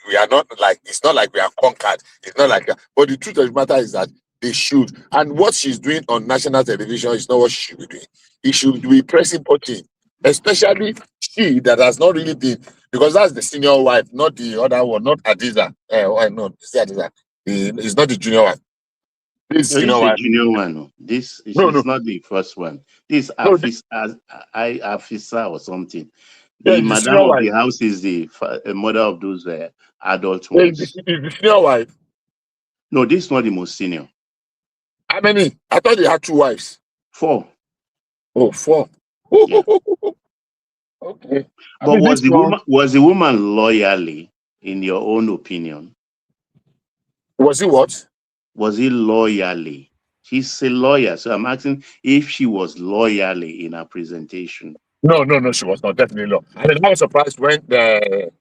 we are not like, it's not like we are conquered. It's not like that. But the truth of the matter is that they should. And what she's doing on national television is not what she should be doing. It should be pressing button, especially she that has not really been, because that's the senior wife, not the other one, not Adiza. No, it's Adiza. It's not the junior wife. This junior one. This is not the first one. This Afisa or something. The madam of the house is the mother of those adult ones. Is the senior wife? No, this is not the most senior. How many? I thought they had 2 wives. 4. Oh, 4. Yeah. Okay. But was the woman loyally in your own opinion? Was he what? Was he loyally? She's a lawyer, so I'm asking if she was loyally in her presentation. No, she was not, definitely not. And I was surprised when the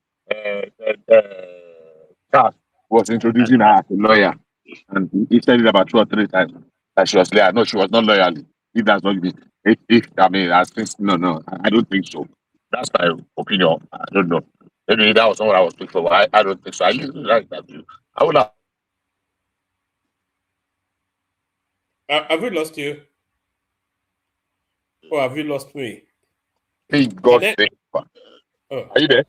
cast was introducing her as a lawyer, and he said it about 2 or 3 times that she was loyal. No, she was not loyally. If that's what you mean, I think no, I don't think so. That's my opinion. I don't know. Maybe that was not what I was looking for. I don't think so. I didn't like that view. I would have. Have we lost you? Or have you lost me? God sake. Oh. Are you there?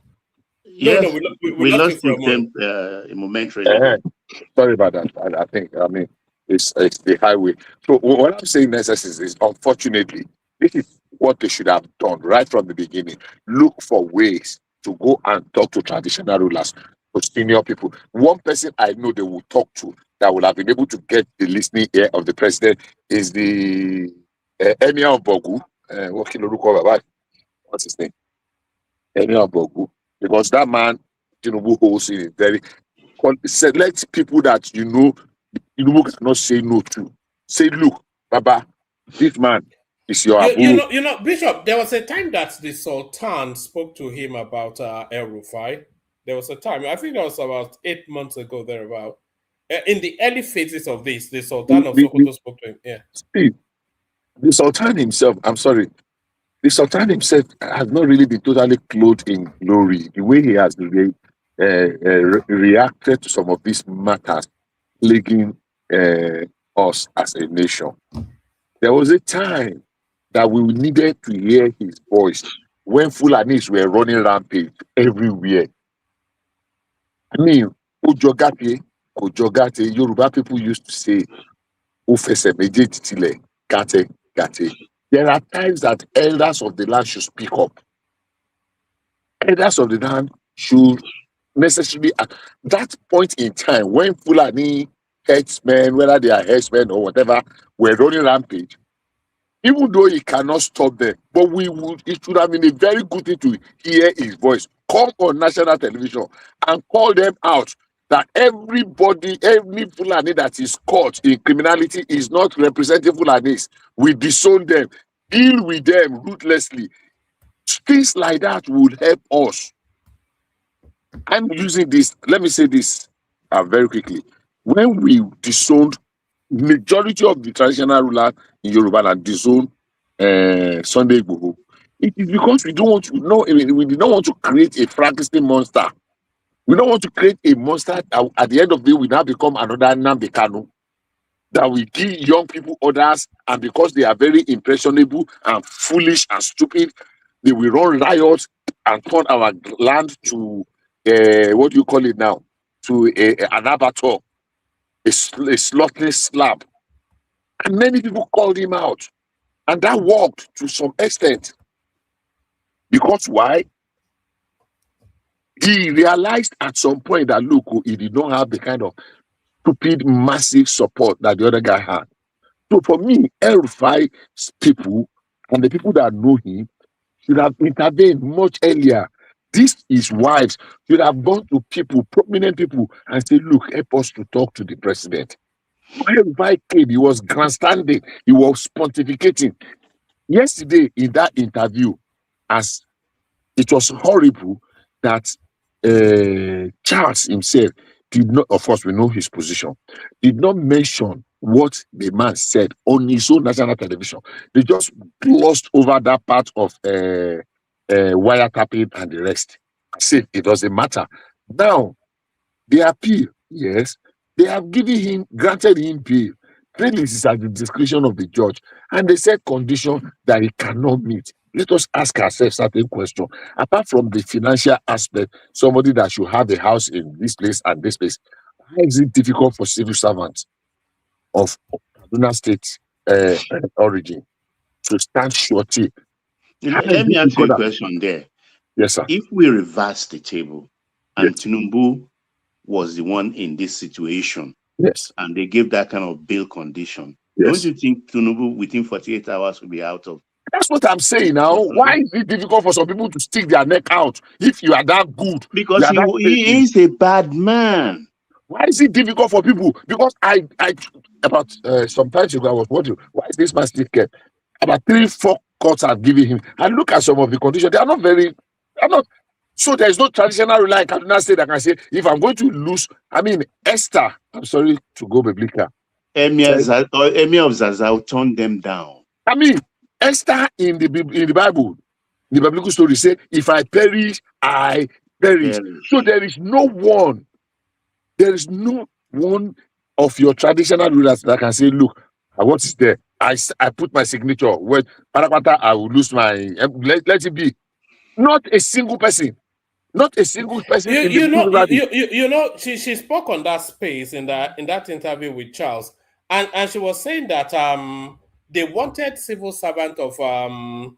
Yes, no, we lost you for a momentarily. Sorry about that. I think, it's the highway. So what I'm saying necessarily is, unfortunately, this is what they should have done right from the beginning. Look for ways to go and talk to traditional rulers, to senior people. One person I know they will talk to that will have been able to get the listening ear of the president is the Emir of Bogu. What's his name? Emir of Bogu. Because that man, Tinubu, holds in very select people that Tinubu cannot say no to. Say, look, Baba, this man is your Abu. You know, Bishop, there was a time that the Sultan spoke to him about El Rufai. There was a time, I think that was about 8 months ago, thereabout. In the early phases of this, the Sultan of Sokoto spoke to him. Yeah. See, the Sultan himself, I'm sorry, the Sultan himself has not really been totally clothed in glory. The way he has reacted to some of these matters plaguing us as a nation. There was a time that we needed to hear his voice when Fulanis were running rampage everywhere. I mean, Ojogate, Yoruba people used to say, Gate. There are times that elders of the land should speak up. Elders of the land should necessarily, at that point in time, when Fulani headsmen, whether they are headsmen or whatever, were running rampage, even though he cannot stop them, but it should have been a very good thing to hear his voice. Come on national television and call them out that everybody, every Fulani that is caught in criminality is not representing Fulanis. We disown them, deal with them ruthlessly. Things like that would help us. I'm using this, let me say this very quickly. When we disowned majority of the traditional rulers in Yoruba and disown Sunday Igboho, it is because we don't want to know. We do not want to create a Frankenstein monster. We don't want to create a monster that at the end of the day we now become another Nnamdi Kanu, that we give young people orders, and because they are very impressionable and foolish and stupid, they will run riots and turn our land to what do you call it now? To an abattoir, a slaughtering slab. And many people called him out. And that worked to some extent. Because why? He realized at some point that, look, he did not have the kind of stupid, massive support that the other guy had. So for me, El Rufai's people and the people that know him should have intervened much earlier. His wives should have gone to people, prominent people, and say, look, help us to talk to the president. When El Rufai came, he was grandstanding, he was pontificating. Yesterday, in that interview, as it was horrible that Charles himself did not, of course, we know his position, did not mention what the man said on his own national television. They just glossed over that part of wiretapping and the rest. I said it doesn't matter. Now, the appeal, yes, they have granted him bail. Bail is at the discretion of the judge, and they said condition that he cannot meet. Let us ask ourselves certain question. Apart from the financial aspect, somebody that should have a house in this place and this place, why is it difficult for civil servants of Kaduna State origin to stand shorty? Let me ask you a question there. Yes, sir. If we reverse the table and Tinubu was the one in this situation, yes, and they gave that kind of bail condition, yes, don't you think Tinubu within 48 hours will be out of That's what I'm saying now. Why is it difficult for some people to stick their neck out if you are that good? Because you are that he is a bad man. Why is it difficult for people? Because I about some time ago I was wondering, why is this man still care? About 3-4 courts I've given him. And look at some of the conditions. They are not very. They are not. So there is no traditional ruler in Kaduna State that can say, if I'm going to lose, I mean, Esther. I'm sorry to go biblical. Emir of Zazau turned them down. I mean, Esther in the Bible, the biblical story say, if I perish, I perish. So there is no one of your traditional rulers that can say, look, what is there? I put my signature. When I will lose my. Let it be. Not a single person. Not a single person. You know, she spoke on that space in that interview with Charles, and she was saying that they wanted civil servant of a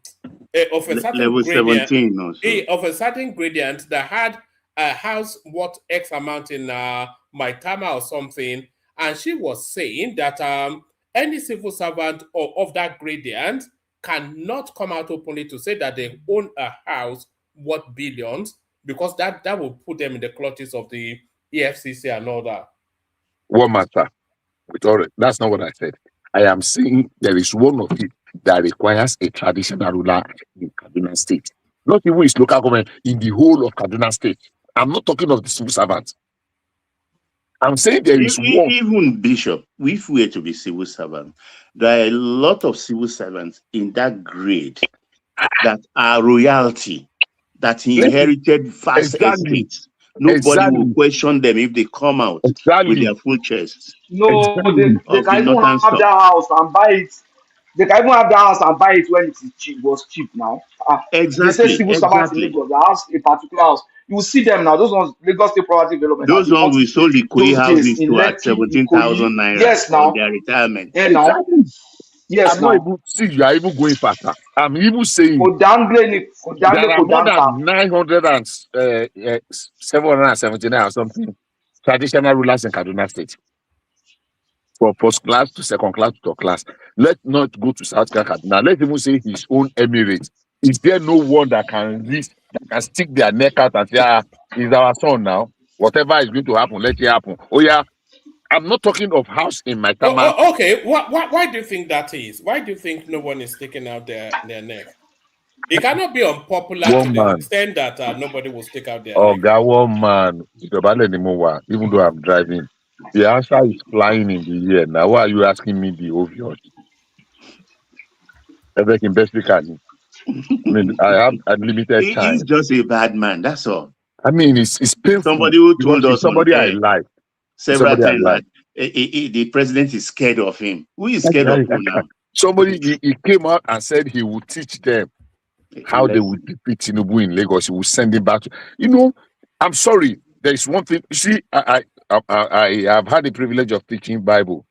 certain level gradient, 17 also. of a certain gradient that had a house worth X amount in Maitama or something, and she was saying that any civil servant of that gradient cannot come out openly to say that they own a house worth billions, because that will put them in the clutches of the EFCC and all that. What matter? That's not what I said. I am saying there is one of it that requires a traditional ruler in Kaduna State. Not even its local government, in the whole of Kaduna State. I'm not talking of the civil servants. I'm saying there is one. Even Bishop, if we were to be civil servants, there are a lot of civil servants in that grade that are royalty, that inherited vast estates. Nobody will question them if they come out with their full chests. No, they can even have their house and buy it. They can even have their house and buy it when it is cheap. Was cheap now. Exactly. They say civil servants in Lagos, the house, a particular house. You will see them now. Those ones, Lagos State Property Development. Those ones we sold the Ikoyi houses to at 17,000 naira. Yes, now their retirement. Yeah, now. Yes, I'm not even see you are even going faster. I'm even saying there are more than 779 or something traditional rulers in Kaduna State. From first class to second class to third class. Let's not go to South Kaduna. Let's even say his own emirate. Is there no one that can stick their neck out and say, he's our son now? Whatever is going to happen, let it happen. Oh yeah. I'm not talking of house in my town. Okay, why do you think that is? Why do you think no one is sticking out their neck? It cannot be unpopular to the extent that nobody will stick out their neck. One man, even though I'm driving, the answer is flying in the air. Now, why are you asking me the obvious? Everything best we can. I mean, I have unlimited time. He's just a bad man, that's all. I mean, it's painful. Somebody who told us somebody I like. Several times that the president is scared of him. Who is scared of him now? Somebody he came out and said he would teach them how they would defeat Tinubu in Lagos. He would send him back. I'm sorry. There is one thing. You see, I have had the privilege of teaching Bible,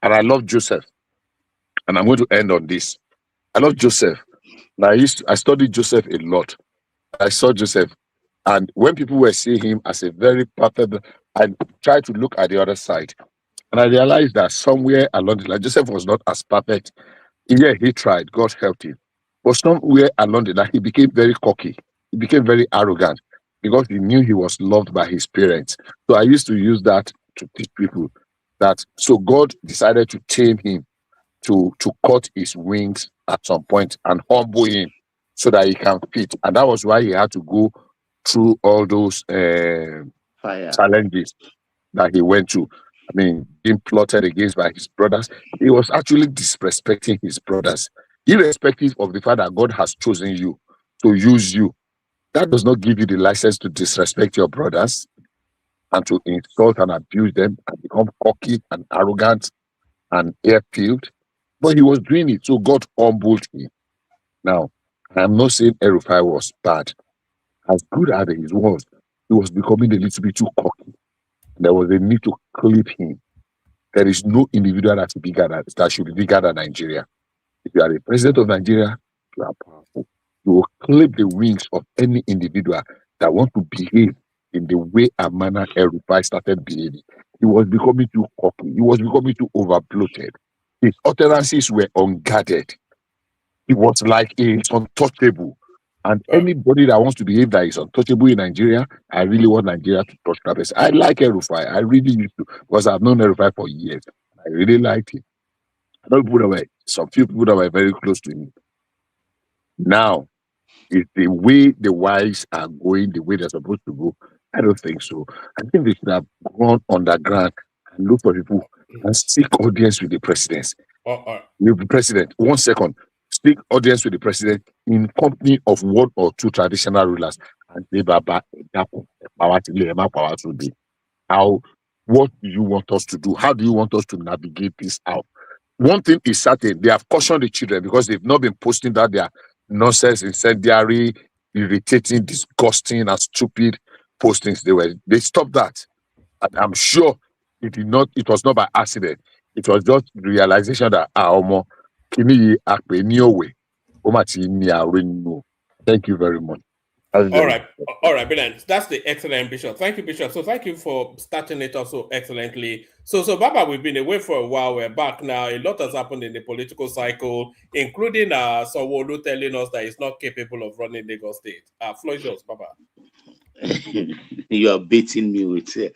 and I love Joseph. And I'm going to end on this. I love Joseph. I studied Joseph a lot. I saw Joseph, and when people were seeing him as a very perfect, I tried to look at the other side, and I realized that somewhere along the line, Joseph was not as perfect. Yeah, he tried. God helped him. But somewhere along the line, he became very cocky. He became very arrogant because he knew he was loved by his parents. So I used to use that to teach people that. So God decided to tame him, to cut his wings at some point and humble him so that he can fit. And that was why he had to go through all those challenges that he went through. I mean, being plotted against by his brothers. He was actually disrespecting his brothers, irrespective of the fact that God has chosen you to use you. That does not give you the license to disrespect your brothers and to insult and abuse them and become cocky and arrogant and air-filled. But he was doing it, so God humbled him. Now, I'm not saying Rufai was bad. As good as he was becoming a little bit too cocky. There was a need to clip him. There is no individual that should be bigger than Nigeria. If you are the president of Nigeria, you are powerful. You will clip the wings of any individual that want to behave in the way and manner Rufai started behaving. He was becoming too cocky. He was becoming too overbloated. His utterances were unguarded. He was like it's untouchable. And anybody that wants to behave that is untouchable in Nigeria, I really want Nigeria to touch that person. I like Rufai. I really used to, because I've known Rufai for years. I really liked him. I don't put away some few people that were very close to him. Now, is the way the wives are going the way they're supposed to go? I don't think so. I think they should have gone underground and look for people and seek audience with the president. The president, 1 second, seek audience with the president in company of 1 or 2 traditional rulers. And they how, what do you want us to do? How do you want us to navigate this out? One thing is certain, they have cautioned the children because they've not been posting that their nonsense, incendiary, irritating, disgusting, and stupid postings. They stopped that. And I'm sure it was not by accident. It was just the realization that thank you very much. All right, brilliant. That's the excellent Bishop. Thank you, Bishop. So thank you for starting it also excellently. So Baba, we've been away for a while. We're back now. A lot has happened in the political cycle, including Sanwo-Olu telling us that he's not capable of running Lagos State. Floor is yours, Baba. You are baiting me with the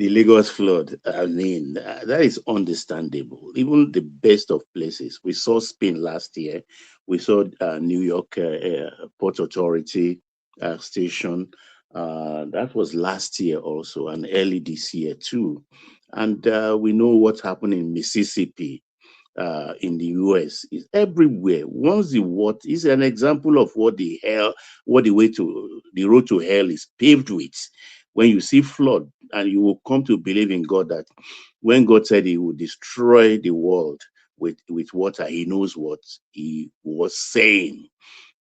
Lagos flood. I mean, that is understandable. Even the best of places. We saw Spain last year. We saw New York Port Authority station. That was last year also, and early this year too. And we know what happened in Mississippi. In the US is everywhere. Once the what is an example of what the road to hell is paved with. When you see flood, and you will come to believe in God that when God said he would destroy the world with water, he knows what he was saying.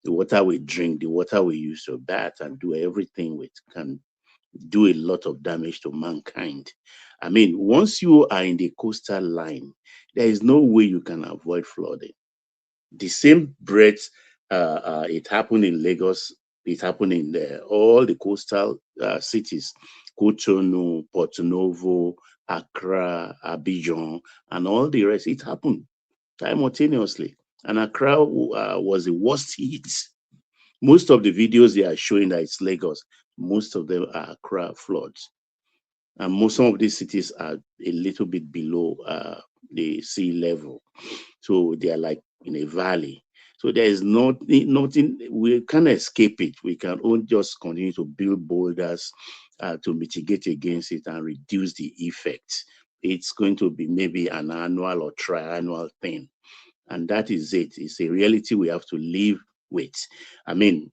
The water we drink, the water we use to bath and do everything with can do a lot of damage to mankind. I mean, once you are in the coastal line, there is no way you can avoid flooding. The same breath, it happened in Lagos, it happened in all the coastal cities, Cotonou, Porto Novo, Accra, Abidjan, and all the rest. It happened simultaneously. And Accra was the worst hit. Most of the videos they are showing that it's Lagos, most of them are Accra floods. And some of these cities are a little bit below the sea level. So they are like in a valley. So there is nothing, we can't escape it. We can only just continue to build boulders to mitigate against it and reduce the effects. It's going to be maybe an annual or triannual thing. And that is it. It's a reality we have to live with. I mean,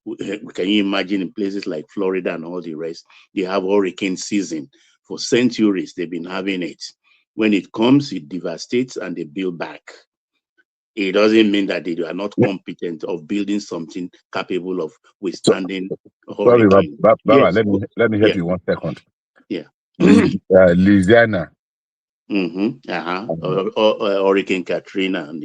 can you imagine in places like Florida and all the rest, they have hurricane season. For centuries, they've been having it. When it comes, it devastates and they build back. It doesn't mean that they are not competent of building something capable of withstanding hurricane. Sorry, yes. let me help you 1 second. Yeah. Louisiana. Hurricane Katrina. And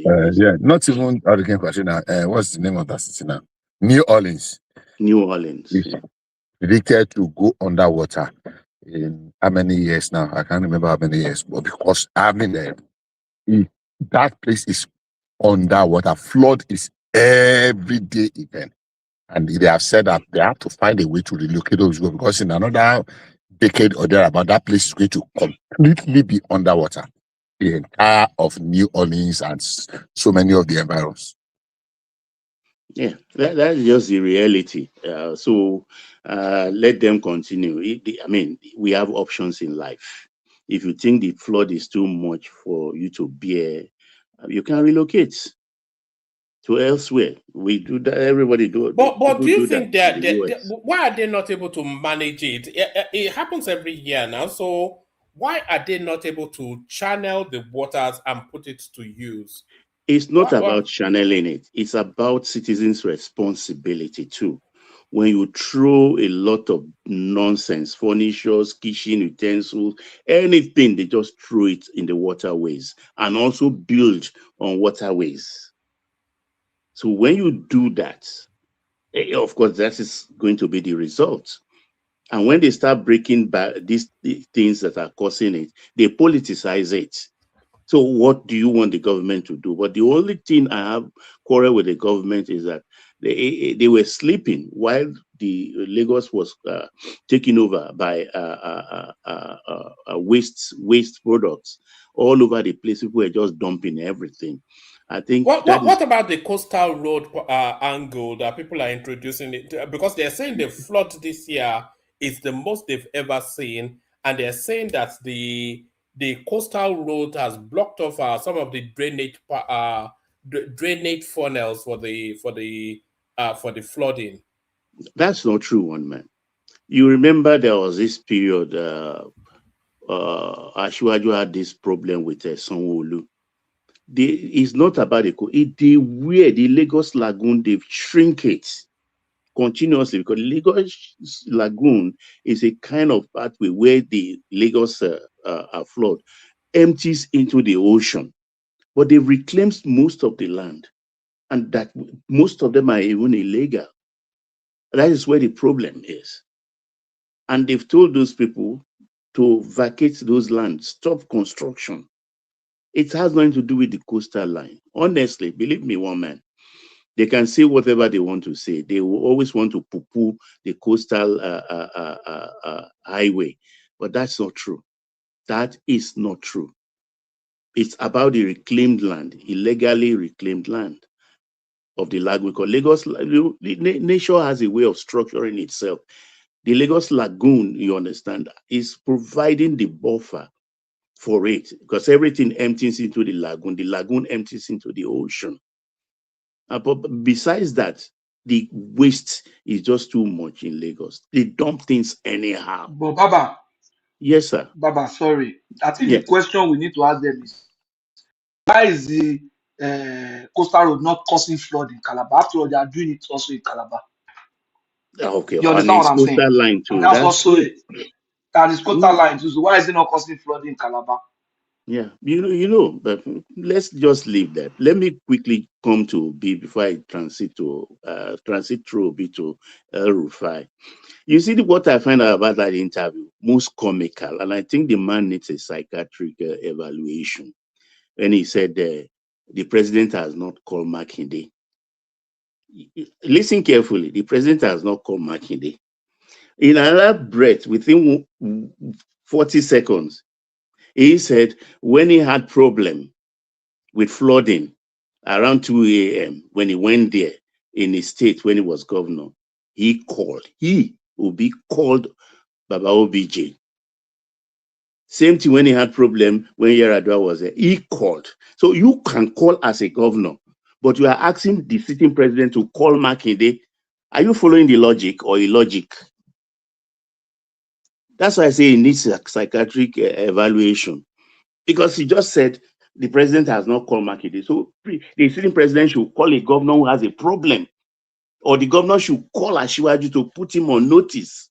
not even Hurricane Katrina. What's the name of that city now? New Orleans. New Orleans. It's predicted to go underwater in how many years now? I can't remember how many years, but because I've been there, that place is underwater. Flood is everyday event. And they have said that they have to find a way to relocate those people because in another decade or thereabout, that place is going to completely be underwater. The entire of New Orleans and so many of the environs. Yeah, that's just the reality. So let them continue. I mean, we have options in life. If you think the flood is too much for you to bear, you can relocate to elsewhere. We do that. Everybody do. But do you think that why are they not able to manage it? It happens every year now. So why are they not able to channel the waters and put it to use? It's not about channeling it. It's about citizens' responsibility too. When you throw a lot of nonsense, furniture, kitchen utensils, anything, they just throw it in the waterways and also build on waterways. So when you do that, of course, that is going to be the result. And when they start breaking back these things that are causing it, they politicize it. So what do you want the government to do? But the only thing I have quarrel with the government is that they were sleeping while the Lagos was taken over by waste products all over the place. People were just dumping everything. I think what about the coastal road angle that people are introducing it, because they're saying the flood this year is the most they've ever seen, and they're saying that the coastal road has blocked off some of the drainage funnels for the flooding. That's not true, one man. You remember there was this period Ashwaju had this problem with Sanwo-Olu. It's not about the Lagos Lagoon, they've shrink it continuously, because Lagos Lagoon is a kind of pathway where the Lagos flood empties into the ocean, but they've reclaimed most of the land, and that most of them are even illegal. That is where the problem is. And they've told those people to vacate those lands, stop construction. It has nothing to do with the coastal line. Honestly, believe me, one man, they can say whatever they want to say. They will always want to poo-poo the coastal highway, but that's not true. That is not true. It's about the reclaimed land, illegally reclaimed land of the lagoon. Because Lagos, nature has a way of structuring itself. The Lagos Lagoon, you understand, is providing the buffer for it, because everything empties into the lagoon empties into the ocean. But besides that, the waste is just too much in Lagos. They dump things anyhow. But Baba, yes, sir. Baba, sorry. I think Yes. the question we need to ask them is, why is the coastal road not causing flood in Calabar? After all, they are doing it also in Calabar. Okay, You and understand it's what I'm saying? coastal line too. And that's That's also true. that is coastal line too. So why is it not causing flood in Calabar? Yeah, but let's just leave that. Let me quickly come to B before I transit through B to Rufai. You see, what I find out about that interview, most comical, and I think the man needs a psychiatric evaluation. When he said the president has not called Makinde. Listen carefully. The president has not called Makinde. In another breath, within 40 seconds, he said when he had problem with flooding around 2 a.m. when he went there in his state when he was governor, he will be called Baba OBJ. Same thing when he had problem when Yaradua was there, he called. So you can call as a governor, but you are asking the sitting president to call Makinde. Are you following the logic or illogic? That's why I say he needs a psychiatric evaluation, because he just said the president has not called Makinde. So the sitting president should call a governor who has a problem, or the governor should call Asiwaju to put him on notice.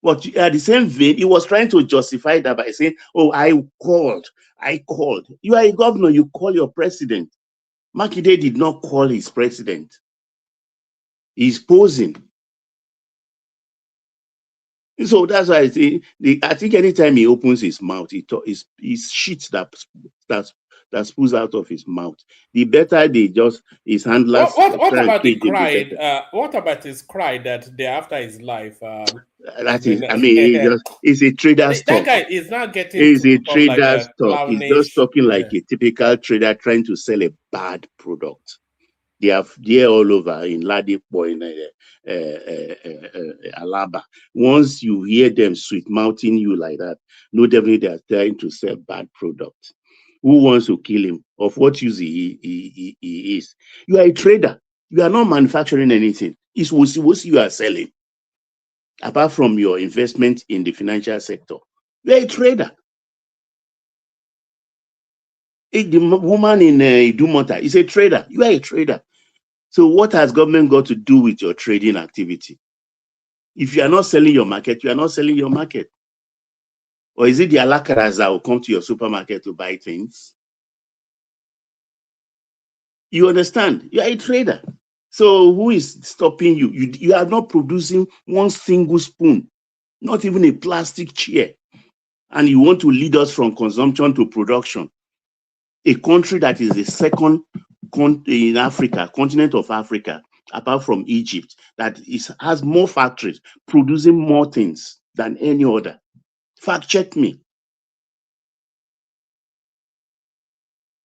But at the same vein, he was trying to justify that by saying, oh, I called. You are a governor, you call your president. Makinde did not call his president. He's posing. So that's why I say, I think anytime he opens his mouth, it's shit that spills out of his mouth. The better his handlers What try and about the cage him, the cry? better. What about his cry that they're after his life? That is, it's a trader's that talk. guy is not getting It's to a become like trader's a talk. He's just clownish. talking like a typical trader trying to sell a bad product. They're all over in Ladipo, in Alaba. Once you hear them sweet mouthing you like that, no, definitely they are trying to sell bad product. Who wants to kill him? Of what use he is? You are a trader. You are not manufacturing anything. It's what you are selling. Apart from your investment in the financial sector, you are a trader. The woman in Idumota is a trader. You are a trader. So what has government got to do with your trading activity? If you are not selling your market, you are not selling your market. Or is it the alakaras that will come to your supermarket to buy things? You understand? You are a trader. So who is stopping you? You are not producing one single spoon, not even a plastic chair. And you want to lead us from consumption to production. a country that is the second in Africa, continent of Africa, apart from Egypt, that has more factories producing more things than any other. Fact check me.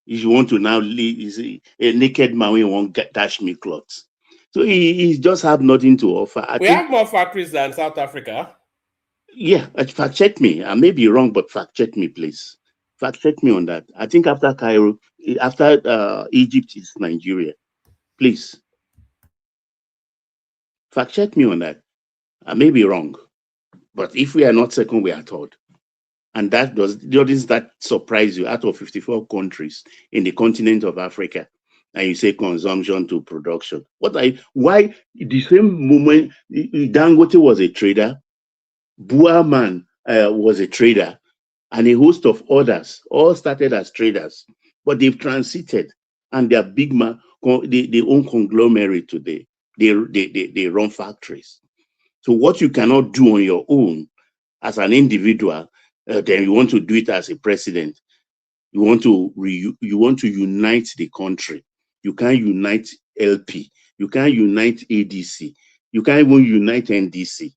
If you want to now leave, a naked man when won't dash me clothes. So he just have nothing to offer. We have more factories than South Africa. Yeah, fact check me. I may be wrong, but fact check me, please. Fact check me on that. I think after Cairo, after Egypt is Nigeria. Please. Fact check me on that. I may be wrong, but if we are not second, we are third. And doesn't that surprise you? Out of 54 countries in the continent of Africa, and you say consumption to production. Why the same moment Dangote was a trader, Buaman was a trader, and a host of others all started as traders, but they've transited and they're big man. They own conglomerate today. They run factories. So what you cannot do on your own as an individual, then you want to do it as a president. You want to unite the country. You can't unite LP. You can't unite ADC. You can't even unite NDC.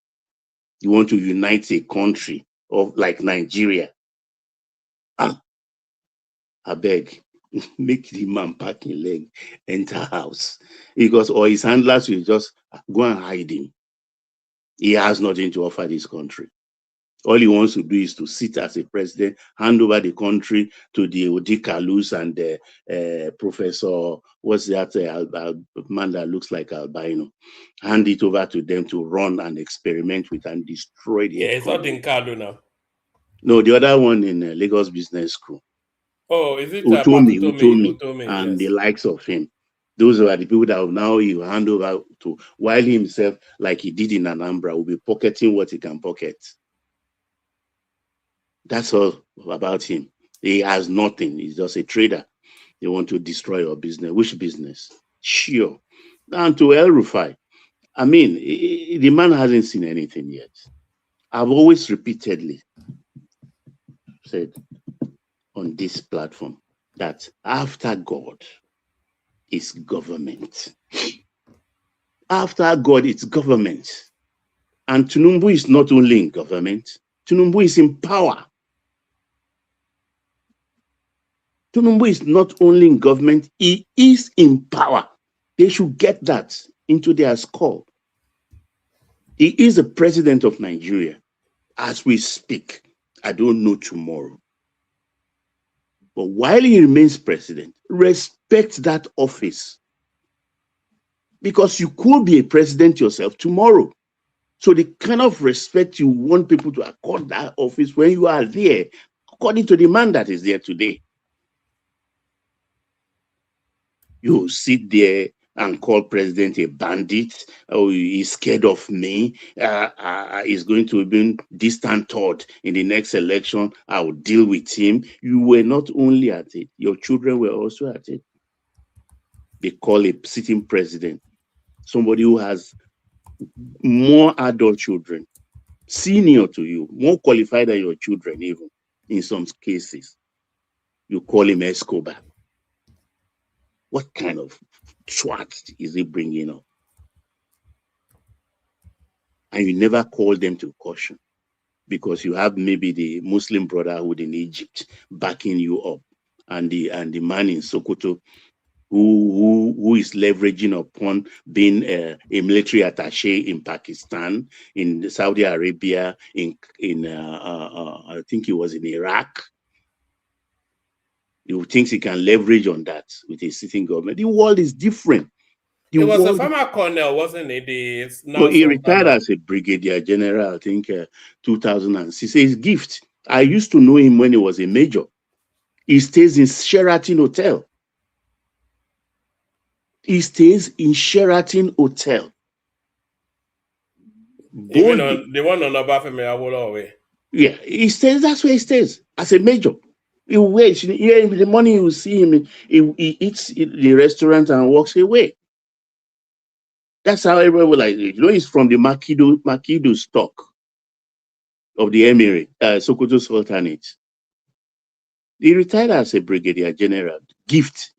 You want to unite a country of like Nigeria. I beg, make the man pack his leg, enter house, because or his handlers will just go and hide him. He has nothing to offer this country. All he wants to do is to sit as a president, hand over the country to the Odikalus and the Professor, what's that man that looks like albino, hand it over to them to run and experiment with and destroy the economy. It's not in Kalu now. No, the other one in Lagos Business School. Oh, is it Utomi and yes, the likes of him? Those are the people that now he will hand over to, while he himself, like he did in Anambra, will be pocketing what he can pocket. That's all about him. He has nothing. He's just a trader. They want to destroy your business. Which business? Sure. And to El Rufai, I mean, the man hasn't seen anything yet. I've always repeatedly said on this platform that after God is government. After God, it's government. And Tinubu is not only in government, Tinubu is in power. Tinubu is not only in government, he is in power. They should get that into their skull. He is the president of Nigeria. As we speak, I don't know tomorrow. But while he remains president, respect that office. Because you could be a president yourself tomorrow. So the kind of respect you want people to accord that office when you are there, according to the man that is there today. You sit there and call president a bandit. Oh, he's scared of me. He's going to be distant third in the next election. I will deal with him. You were not only at it, your children were also at it. They call a sitting president somebody who has more adult children, senior to you, more qualified than your children even, in some cases. You call him Escobar. What kind of twat is he bringing up? And you never call them to caution because you have maybe the Muslim Brotherhood in Egypt backing you up, and the man in Sokoto who is leveraging upon being a military attaché in Pakistan, in Saudi Arabia, in I think he was in Iraq. He thinks he can leverage on that with a sitting government. The world is different. He was a former colonel, wasn't he? No, he retired as a brigadier general, I think 2006. His gift. I used to know him when he was a major. He stays in Sheraton Hotel. He stays in Sheraton Hotel. Even on the one on Obafemi Awolowo. Yeah, he stays. That's where he stays as a major. He waits. The morning you see him, he eats in the restaurant and walks away. That's how everyone will like it. You know, he's from the Makido stock of the Emirate, Sokoto Sultanate. He retired as a brigadier general.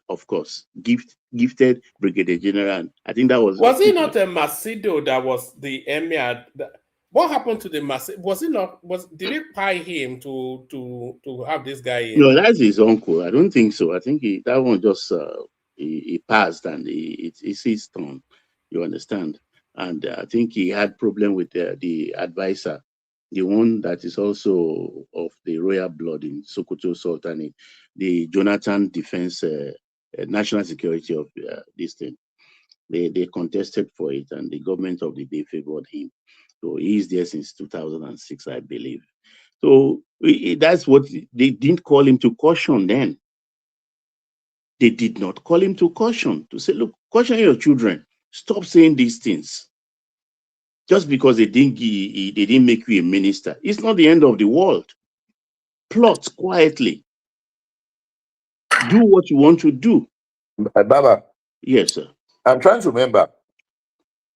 Of course, gifted brigadier general. I think that was Was he not a Macedo that was the emir? What happened to the Macedo? Was he not? Did they pay him to have this guy in? No, that's his uncle. I don't think so. I think that one just he passed and it's his turn. You understand? And I think he had problem with the advisor, the one that is also of the royal blood in Sokoto Sultanate, the Jonathan Defense National Security of this thing. They contested for it, and the government of the day favored him. So he's there since 2006, I believe. So that's what they didn't call him to caution then. They did not call him to caution, to say, look, caution your children. Stop saying these things. Just because they didn't make you a minister. It's not the end of the world. Plot quietly. Do what you want to do. Baba, Yes, sir. I'm trying to remember.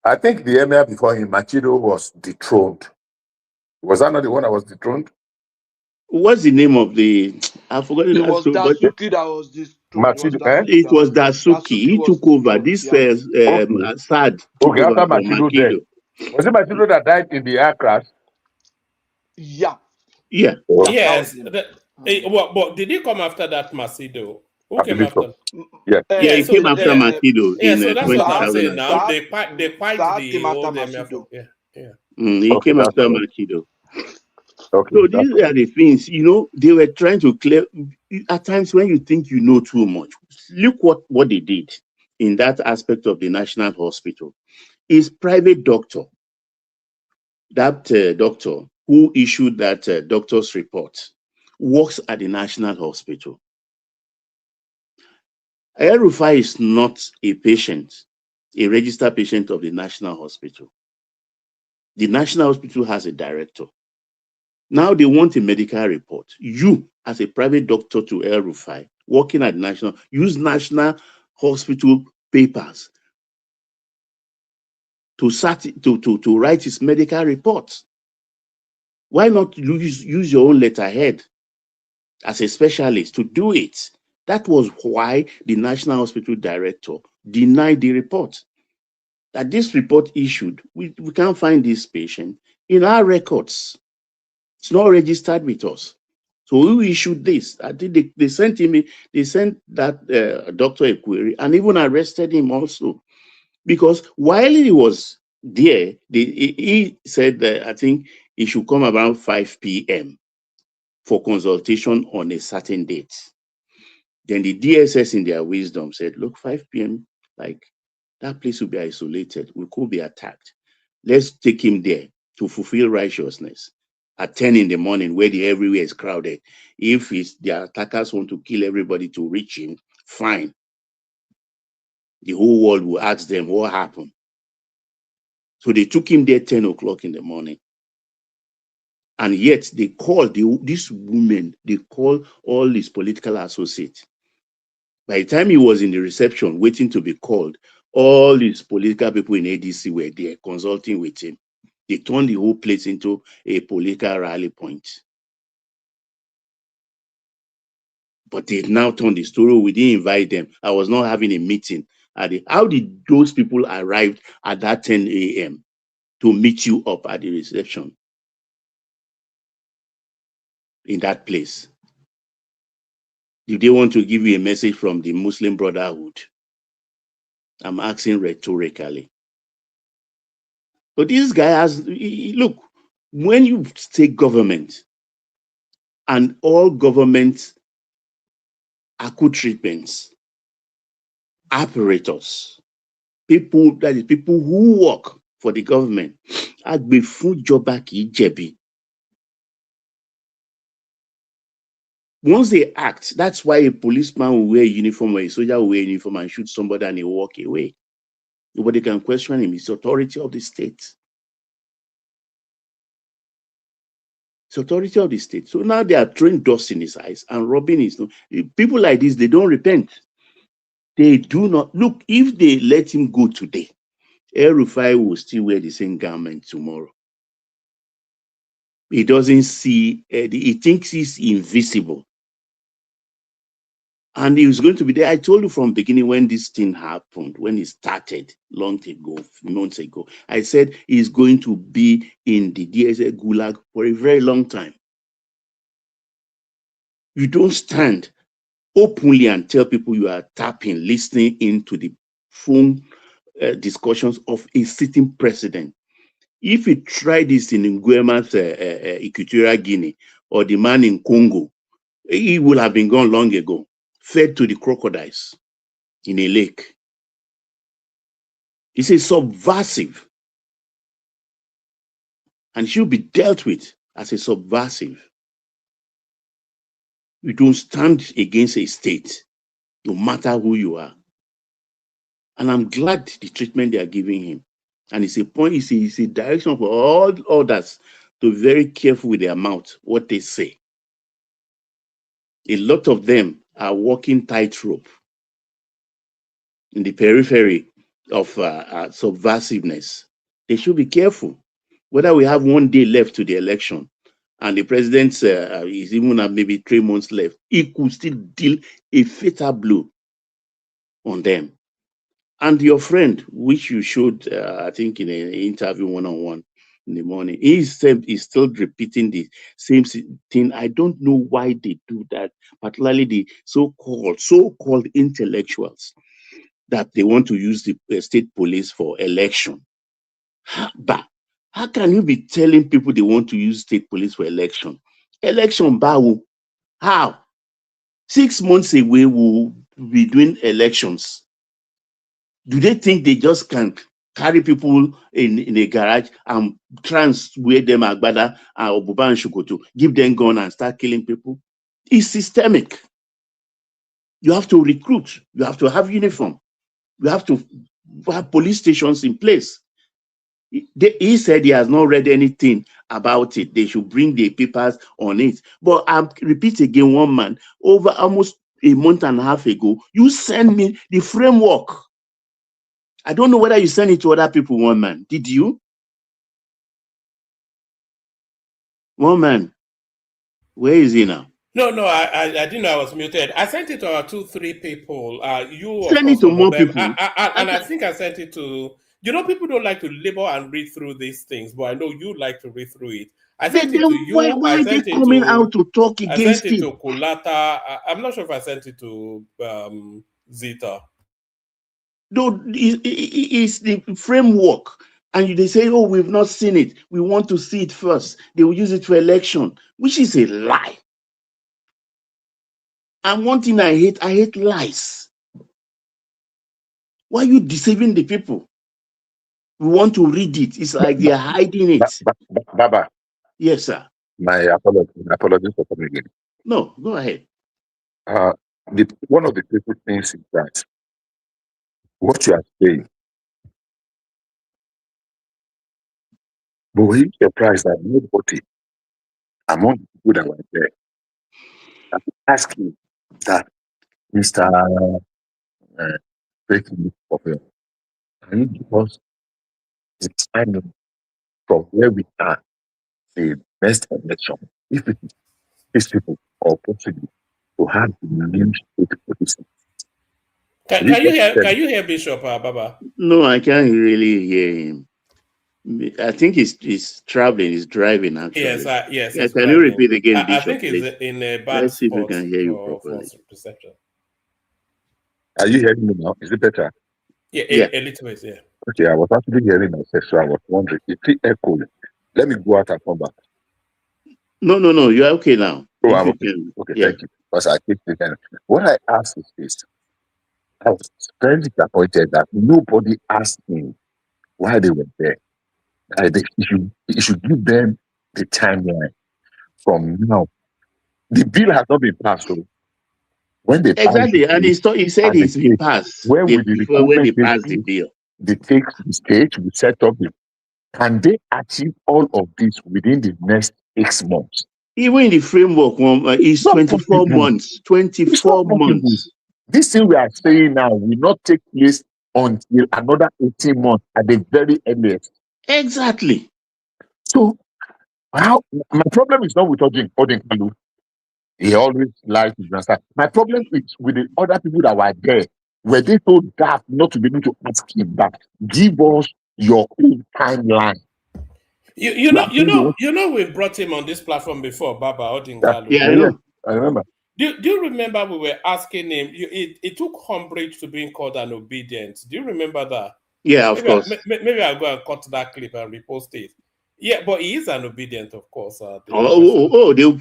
I think the emir before him, Machido, was dethroned. Was that not the one that was dethroned? What's the name of the? I forgot It that. was Dasuki that was this. Machido, eh? It was Dasuki. He took over. This Okay. Assad took Okay, over after from Machido Makido. dead. Was it Machido that died in the air crash? Yeah. Yeah. Yes. But did he come after that Macedo? Who came after? Yeah. Yeah, he came after Makido Yeah, in so that's what I'm saying 2006. now. They fight the old Macedo. Yeah. He Okay, came that's after right. Makido. Okay, So these are the things, they were trying to clear. At times when you think you know too much, look what they did in that aspect of the national hospital. Is private doctor, that doctor who issued that doctor's report, works at the national hospital. Rufai is not a patient, a registered patient of the national hospital. The national hospital has a director. Now they want a medical report. You, as a private doctor to El Rufai, working at national, use national hospital papers to write his medical report. Why not use your own letterhead as a specialist to do it? That was why the national hospital director denied the report. That this report issued, we can't find this patient in our records. It's not registered with us. So who issued this? I think they sent that doctor a query and even arrested him also. Because while he was there, he said that I think he should come around 5 p.m. for consultation on a certain date. Then the DSS in their wisdom said, look, 5 p.m., like that place will be isolated. We could be attacked. Let's take him there to fulfill righteousness. At 10 in the morning, where everywhere is crowded. If the attackers want to kill everybody to reach him, fine. The whole world will ask them what happened. So they took him there 10 o'clock in the morning. And yet they called this woman, they called all his political associates. By the time he was in the reception waiting to be called, all his political people in ADC were there consulting with him. They turned the whole place into a political rally point. But they now turned the story. We didn't invite them. I was not having a meeting. How did those people arrive at that 10 a.m. to meet you up at the reception in that place? Did they want to give you a message from the Muslim Brotherhood? I'm asking rhetorically. But this guy has, look, when you take government and all government accoutrements, apparatus, people who work for the government, once they act, that's why a policeman will wear a uniform or a soldier will wear a uniform and shoot somebody and he walk away. Nobody can question him. It's the authority of the state. It's authority of the state. So now they are throwing dust in his eyes and rubbing his nose. People like this, they don't repent. They do not. Look, if they let him go today, El Rufai will still wear the same garment tomorrow. He doesn't see, he thinks he's invisible. And he was going to be there. I told you from the beginning when this thing happened, when it started long ago, months ago, I said he's going to be in the DSA gulag for a very long time. You don't stand openly and tell people you are tapping, listening into the phone discussions of a sitting president. If you try this in Nguema's Equatorial Guinea or the man in Congo, he will have been gone long ago, fed to the crocodiles in a lake. It's a subversive and should be dealt with as a subversive. You don't stand against a state, no matter who you are. And I'm glad the treatment they are giving him. And it's a point, it's a direction for all others to be very careful with their mouth, what they say. A lot of them are walking tightrope in the periphery of subversiveness. They should be careful. Whether we have 1 day left to the election and the president is even have maybe 3 months left, he could still deal a fatal blow on them. And your friend, which you showed, I think, in an interview one-on-one in the morning, he's still repeating the same thing. I don't know why they do that, particularly the so-called intellectuals, that they want to use the state police for election. But how can you be telling people they want to use state police for election? Election, Bawu. How? 6 months away, we'll be doing elections. Do they think they just can carry people in a garage and wear them agbada or buba and shukoto, give them gun and start killing people? It's systemic. You have to recruit. You have to have uniform. You have to have police stations in place. He said he has not read anything about it. They should bring the papers on it. But I repeat again, one man, over almost a month and a half ago, you sent me the framework. I don't know whether you sent it to other people, one man. Did you? One man. Where is he now? No, I didn't know I was muted. I sent it to 2-3 people. You send it to more people. And I think I sent it to, people don't like to label and read through these things, but I know you like to read through it. I sent it to you. Why are they coming out to talk against it? I sent it to Kulata. I'm not sure if I sent it to Zita. No, it's the framework. And they say, oh, we've not seen it. We want to see it first. They will use it for election, which is a lie. And one thing I hate lies. Why are you deceiving the people? We want to read it. It's like they're hiding it. Baba. Yes, sir. My apologies for coming in. No, go ahead. One of the people things is that what you are saying, but we're surprised that nobody among the people that were there asking that Mr. Breaking Popular, can you give us the timing from where we are the next election, if it is feasible or possible to have the new state police? Can you hear Bishop Baba? No, I can't really hear him. I think he's traveling, he's driving actually. Yes. Yeah, can you repeat again, Bishop? I think he's in a bad Let's see if we spot can hear you properly. Reception. Are you hearing me now? Is it better? Yeah, a little bit, yeah. Okay, I was actually hearing myself, so I was wondering. It's echoing. Let me go out and come back. No, you're okay now. Oh, I'm okay. Okay, yeah. Thank you. Because I keep thinking. What I asked is this. I was very disappointed that nobody asked me why they were there. You should give them the timeline from now. The bill has not been passed, so when they exactly, and he said it's been passed. When they passed the bill, they take the stage, we set up it. Can they achieve all of this within the next 6 months? Even in the framework, it's 24 months. 24 months. This thing we are saying now will not take place until another 18 months at the very earliest. Exactly. So, my problem is not with Odin Kalu. He always lies to transfer. My problem is with the other people that were there. Were they so daft not to be able to ask him that? Give us your own timeline. You know, we've brought him on this platform before, Baba Odingalu. Yeah, I know. I remember. Do you remember we were asking him? It took umbrage to being called an obedient. Do you remember that? Yeah, of course. Maybe I'll go and cut that clip and repost it. Yeah, but he is an obedient, of course. They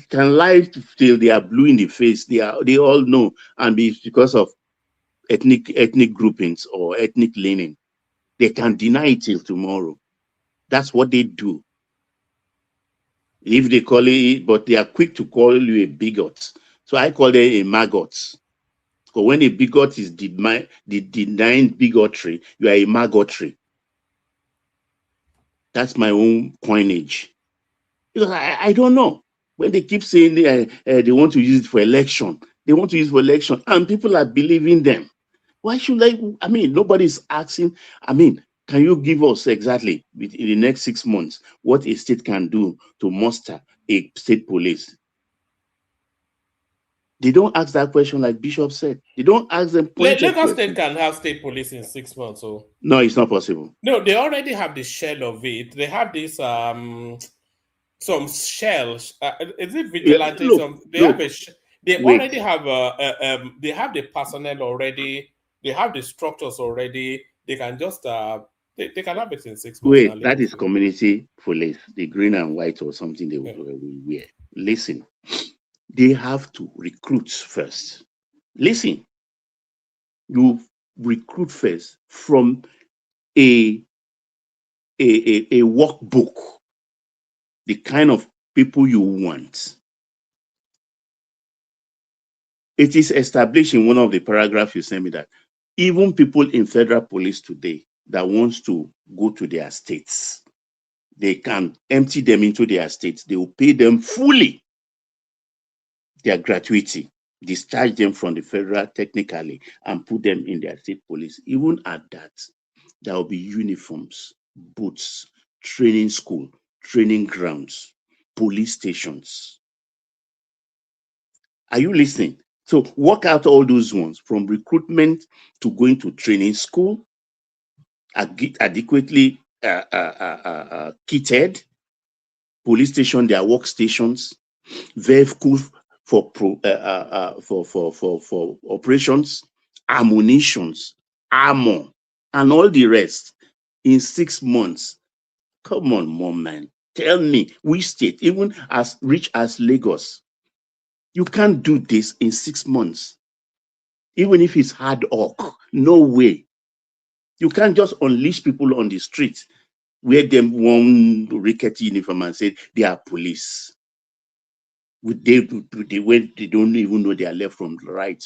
can lie till they are blue in the face. They all know, and because of ethnic groupings or ethnic leaning, they can deny it till tomorrow. That's what they do. If they call it, but they are quick to call you a bigot. So I call them a maggot. Because when a bigot is denying bigotry, you are a maggotry. That's my own coinage. Because I don't know. When they keep saying they want to use it for election, and people are believing them. Why should I mean, nobody's asking. I mean, can you give us exactly in the next 6 months what a state can do to muster a state police? They don't ask that question like Bishop said. They don't ask them. Lagos State can have state police in 6 months. So no, it's not possible. No, they already have the shell of it. They have this some shells. Is it vigilante? They already have they have the personnel already. They have the structures already. They can just they can have it in 6 months. Wait, that is community police, the green and white or something they will wear. Listen, they have to recruit first. Listen, you recruit first from a workbook, the kind of people you want. It is established in one of the paragraphs you sent me that even people in federal police today that wants to go to their states, they can empty them into their states. They will pay them fully their gratuity, discharge them from the federal technically, and put them in their state police. Even at that, there will be uniforms, boots, training school, training grounds, police stations. Are you listening? So work out all those ones from recruitment to going to training school, adequately kitted, police station, their workstations, vehicles for operations, ammunitions, armor, and all the rest in 6 months. Come on, mom, man. Tell me, which state, even as rich as Lagos, you can't do this in 6 months. Even if it's hard work, no way. You can't just unleash people on the street, wear them one rickety uniform and say they are police. They don't even know their left from right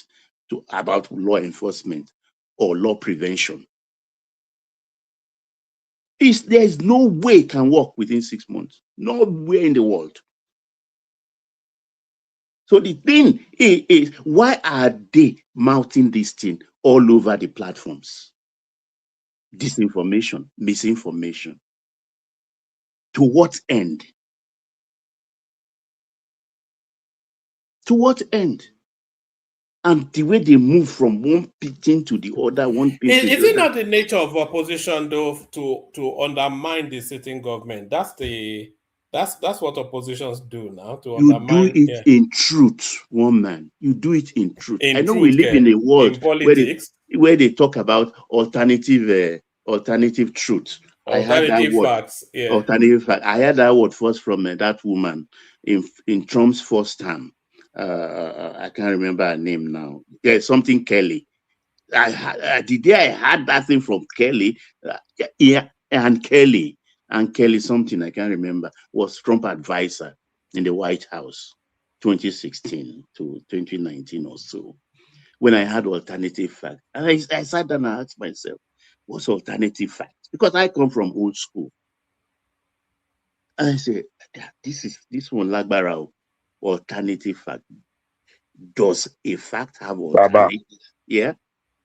about law enforcement or law prevention. There's no way it can work within 6 months. Nowhere in the world. So the thing is, why are they mounting this thing all over the platforms? Disinformation, misinformation. To what end? To what end? And the way they move from one thing to the other, Is it not the nature of opposition, though, to undermine the sitting government? That's what oppositions do now. To undermine. You do it in truth, one man. You do it in truth. I know we live in a world where they talk about alternative truth. Alternative facts. Yeah. Alternative fact. I heard that word first from that woman in Trump's first term. I can't remember her name now. There's something Kelly. The day I had that thing from Kelly, and Kelly something I can't remember, was Trump advisor in the White House, 2016 to 2019 or so. When I had alternative fact, and I sat down and asked myself, what's alternative fact? Because I come from old school. And I said, this one Lagbara, alternative fact. Does a fact have alternative? Yeah.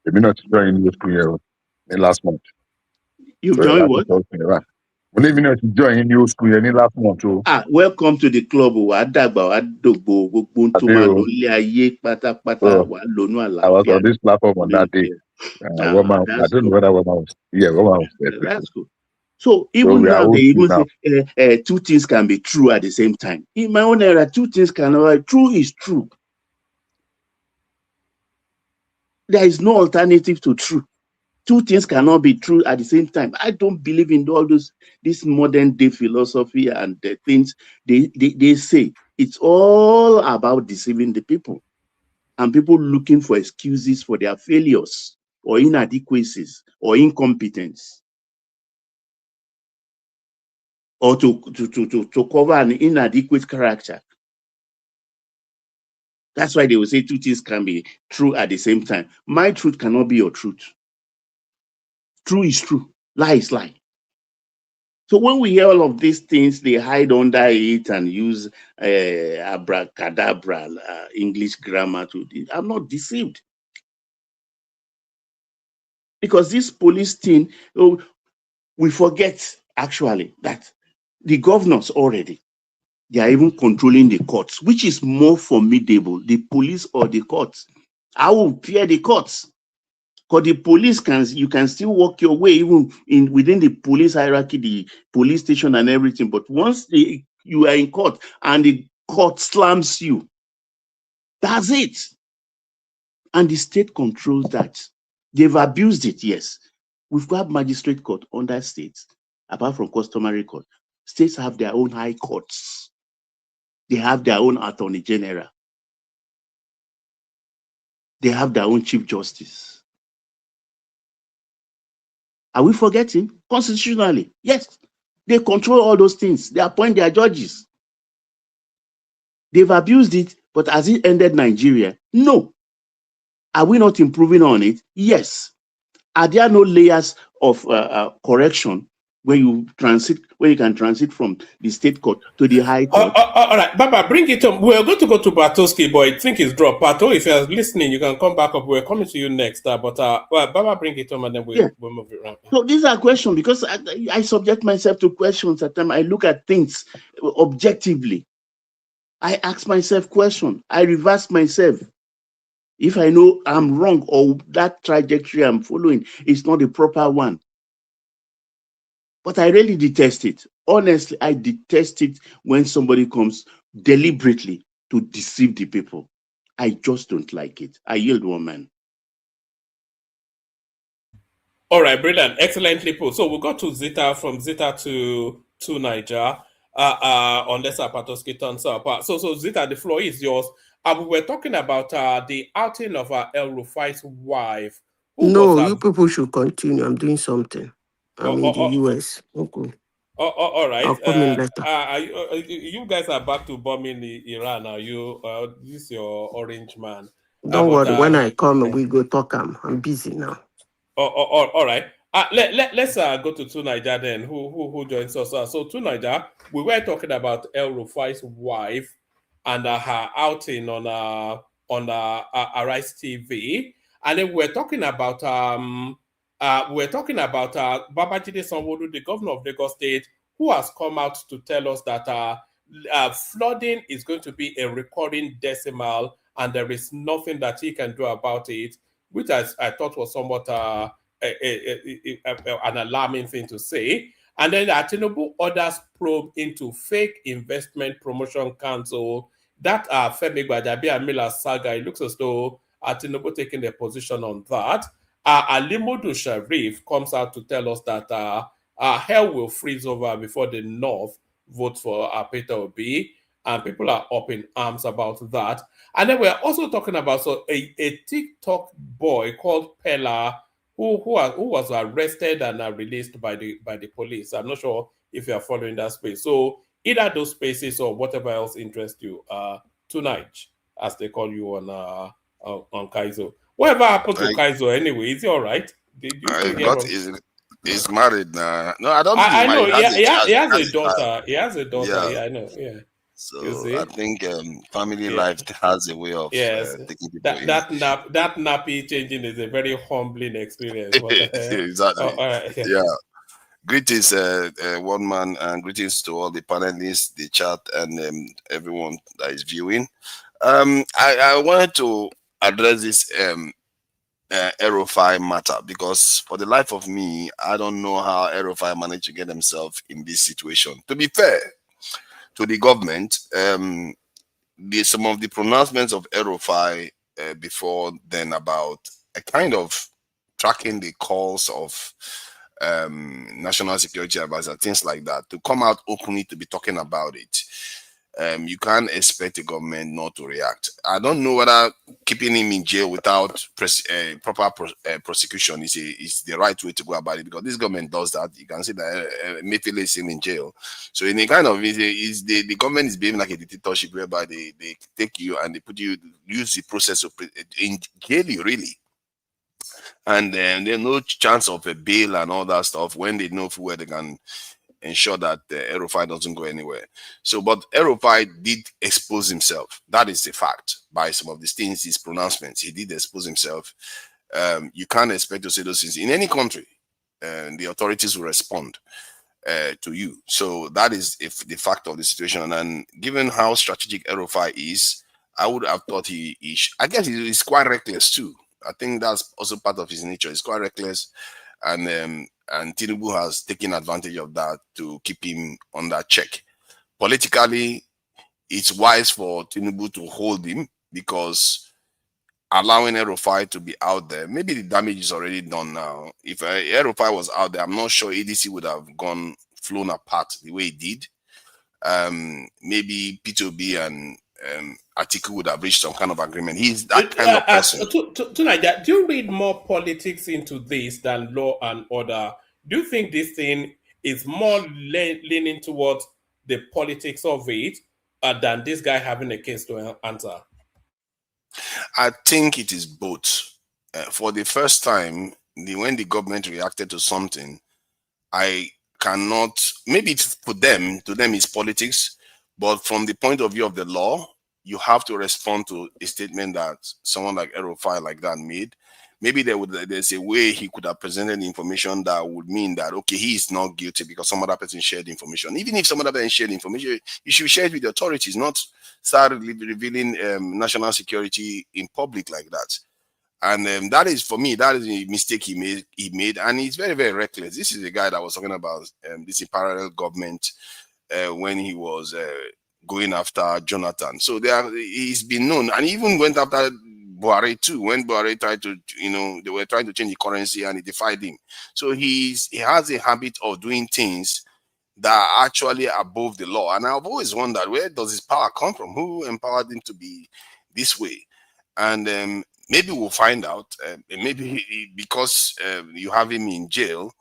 Maybe not joining this year in last month. You joined what? We even know to join in new school any last month too. Welcome to the club. I was on this platform on that day. Woman, I don't know whether woman was. Yeah, woman was there. That's good. So even now they even say 2 things can be true at the same time. In my own era, 2 things cannot. True is true. There is no alternative to true. 2 things cannot be true at the same time. I don't believe in all this modern day philosophy and the things they say. It's all about deceiving the people and people looking for excuses for their failures or inadequacies or incompetence, or to cover an inadequate character. That's why they will say 2 things can be true at the same time. My truth cannot be your truth. True is true. Lie is lie. So when we hear all of these things, they hide under it and use abracadabra, English grammar to this. I'm not deceived. Because this police thing, we forget actually that the governors already, they are even controlling the courts, which is more formidable, the police or the courts. I will fear the courts. Because the police you can still walk your way even within the police hierarchy, the police station and everything. But once you are in court and the court slams you, that's it. And the state controls that. They've abused it, yes. We've got magistrate court under states, apart from customary court. States have their own high courts. They have their own attorney general. They have their own chief justice. Are we forgetting? Constitutionally, yes, they control all those things. They appoint their judges. They've abused it, but has it ended Nigeria? No. Are we not improving on it? Yes. Are there no layers of correction when you can transit from the state court to the high court? All right, Baba, bring it on. We're going to go to Bartoski, but I think he's dropped. Pato, if you're listening, you can come back up. We're coming to you next. Baba, bring it on, and then we'll move it around. So these are questions, because I subject myself to questions at times. I look at things objectively. I ask myself questions. I reverse myself. If I know I'm wrong or that trajectory I'm following is not the proper one. But I really detest it. Honestly, I detest it when somebody comes deliberately to deceive the people. I just don't like it. I yield, woman. All right, brilliant. Excellently put. So we'll go to Zita, from Zita to Niger, unless Patoski turns up. So Zita, the floor is yours. We were talking about the outing of El Rufai's wife. No, you people should continue. I'm doing something. I'm in the US. Okay. All right. I'll come in later. You guys are back to bombing Iran. Are you? This is your orange man. Don't worry. When I come, we go talk. I'm busy now. All right. Let's go to Tunaija then. Who joins us? So Tunaija, we were talking about El Rufai's wife and her outing on Arise TV, and then we're talking about Babajide Sanwo-Olu, the governor of Lagos State, who has come out to tell us that flooding is going to be a recurring decimal, and there is nothing that he can do about it, which I thought was somewhat an alarming thing to say. And then Tinubu orders probe into fake investment promotion council. That Femi Gbajabiamila saga, it looks as though Tinubu taking a position on that. Modu Sharif comes out to tell us that hell will freeze over before the North votes for Peter-Obi, and people are up in arms about that. And then we're also talking about a TikTok boy called Pella, who was arrested and released by the police. I'm not sure if you are following that space. So either those spaces or whatever else interests you, tonight, as they call you on Kaizo. Whatever happened to Kaizo anyway? Is he all right? He's married now. No, I don't think I know. He has a daughter. Child. He has a daughter. Yeah, I know. Yeah. So I think family life has a way of taking people that nappy changing is a very humbling experience. But, exactly. all right. Yeah. Greetings, one man, and greetings to all the panelists, the chat, and everyone that is viewing. I wanted to address this Rufai matter because, for the life of me, I don't know how Rufai managed to get himself in this situation. To be fair to the government, some of the pronouncements of Rufai before then about a kind of tracking the calls of national security advisor, things like that, to come out openly to be talking about it. You can't expect the government not to react. I don't know whether keeping him in jail without proper prosecution is the right way to go about it, because this government does that. You can see that Emefiele is still in jail. So in a kind of, the government is behaving like a dictatorship, whereby they take you and they put you, use the process of in jail you really. And there's no chance of a bail and all that stuff when they know where they can ensure that Rufai doesn't go anywhere. So, but Rufai did expose himself. That is the fact. By some of these things, his pronouncements, he did expose himself. You can't expect to say those things in any country, and the authorities will respond to you. So that is the fact of the situation. And given how strategic Rufai is, I would have thought I guess he's quite reckless too. I think that's also part of his nature. He's quite reckless, and Tinubu has taken advantage of that to keep him under check. Politically, it's wise for Tinubu to hold him, because allowing Rufai to be out there, maybe the damage is already done now. If Rufai was out there, I'm not sure ADC would have flown apart the way it did. Maybe P2B and Atiku would have reached some kind of agreement. He's that kind of person. Tonight, do you read more politics into this than law and order? Do you think this thing is more leaning towards the politics of it than this guy having a case to answer? I think it is both. For the first time, when the government reacted to something, I cannot, maybe to them it's politics, but from the point of view of the law, you have to respond to a statement that someone like Rufai like that made. Maybe there's a way he could have presented information that would mean that, okay, he is not guilty because some other person shared information. Even if some other person shared information, you should share it with the authorities, not start revealing national security in public like that. And that is, for me, that is a mistake he made, and he's very, very reckless. This is the guy that was talking about this parallel government when he was going after Jonathan. So he's been known, and he even went after Buhari too, when Buhari tried to, they were trying to change the currency and he defied him. So he has a habit of doing things that are actually above the law. And I've always wondered, where does his power come from? Who empowered him to be this way? And maybe we'll find out. Maybe because you have him in jail,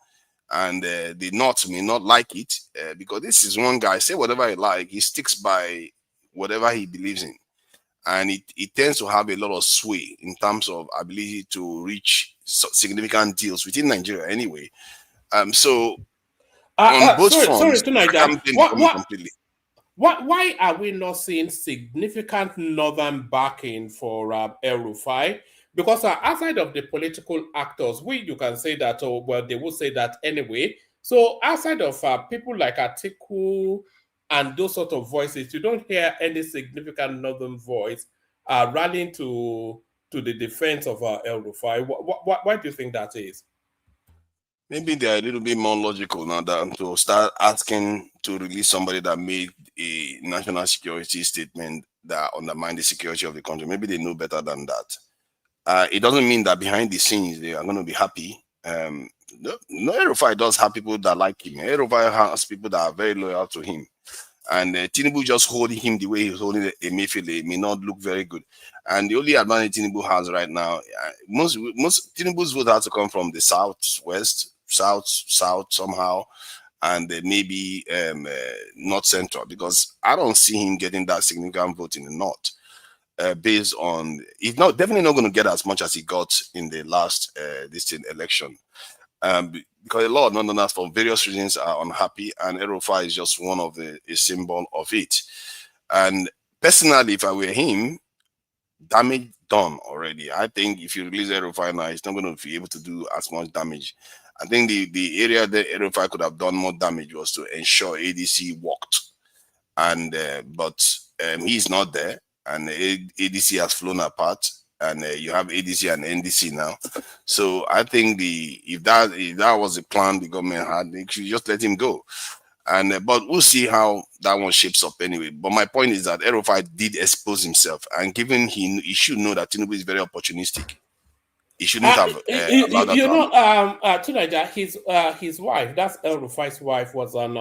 and the North may not like it, because this is one guy, say whatever he like, he sticks by whatever he believes in. And it tends to have a lot of sway in terms of ability to reach significant deals within Nigeria anyway. So on both fronts, completely. Why are we not seeing significant northern backing for El-Rufai? Because outside of the political actors, you can say that, they will say that anyway. So outside of people like Atiku and those sort of voices, you don't hear any significant northern voice rallying to the defense of El-Rufai. Why do you think that is? Maybe they're a little bit more logical now than to start asking to release somebody that made a national security statement that undermined the security of the country. Maybe they know better than that. It doesn't mean that behind the scenes they are going to be happy. No, Rufai does have people that like him. Rufai has people that are very loyal to him. And Tinubu just holding him the way he's holding Emefiele may not look very good. And the only advantage Tinubu has right now, most Tinubu's vote has to come from the southwest, south somehow, and maybe north central, because I don't see him getting that significant vote in the north. Based on, he's definitely not going to get as much as he got in the last election. Because a lot of Northerners, for various reasons, are unhappy, and Rufai is just one of a symbol of it. And personally, if I were him, damage done already. I think if you release Rufai now, he's not going to be able to do as much damage I think the area that Rufai could have done more damage was to ensure ADC worked, and but he's not there, and ADC has flown apart, and you have ADC and NDC now. So I think if that was the plan the government had, they should just let him go. And but we'll see how that one shapes up anyway. But my point is that Rufai did expose himself, and given he should know that Tinubu is very opportunistic. He shouldn't have allowed that to Tinaja, his wife, that's El Rufai's wife, was on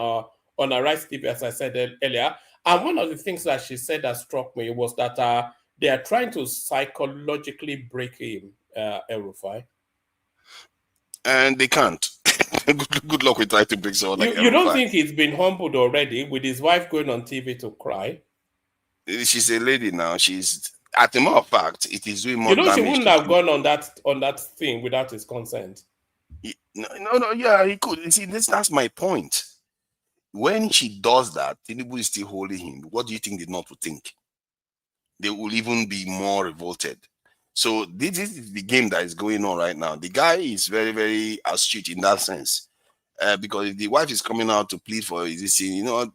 Arise TV, as I said earlier. And one of the things that she said that struck me was that they are trying to psychologically break him, El Rufai. And they can't. Good luck with trying to break someone like You don't think he's been humbled already with his wife going on TV to cry? She's a lady now. She's, at the matter of fact, it is doing more damage. She wouldn't have gone on that thing without his consent. No, yeah, he could. You see, that's my point. When she does that, Tinubu is still holding him. What do you think the North would think? They will even be more revolted. So this is the game that is going on right now. The guy is very, very astute in that sense. Because if the wife is coming out to plead for this,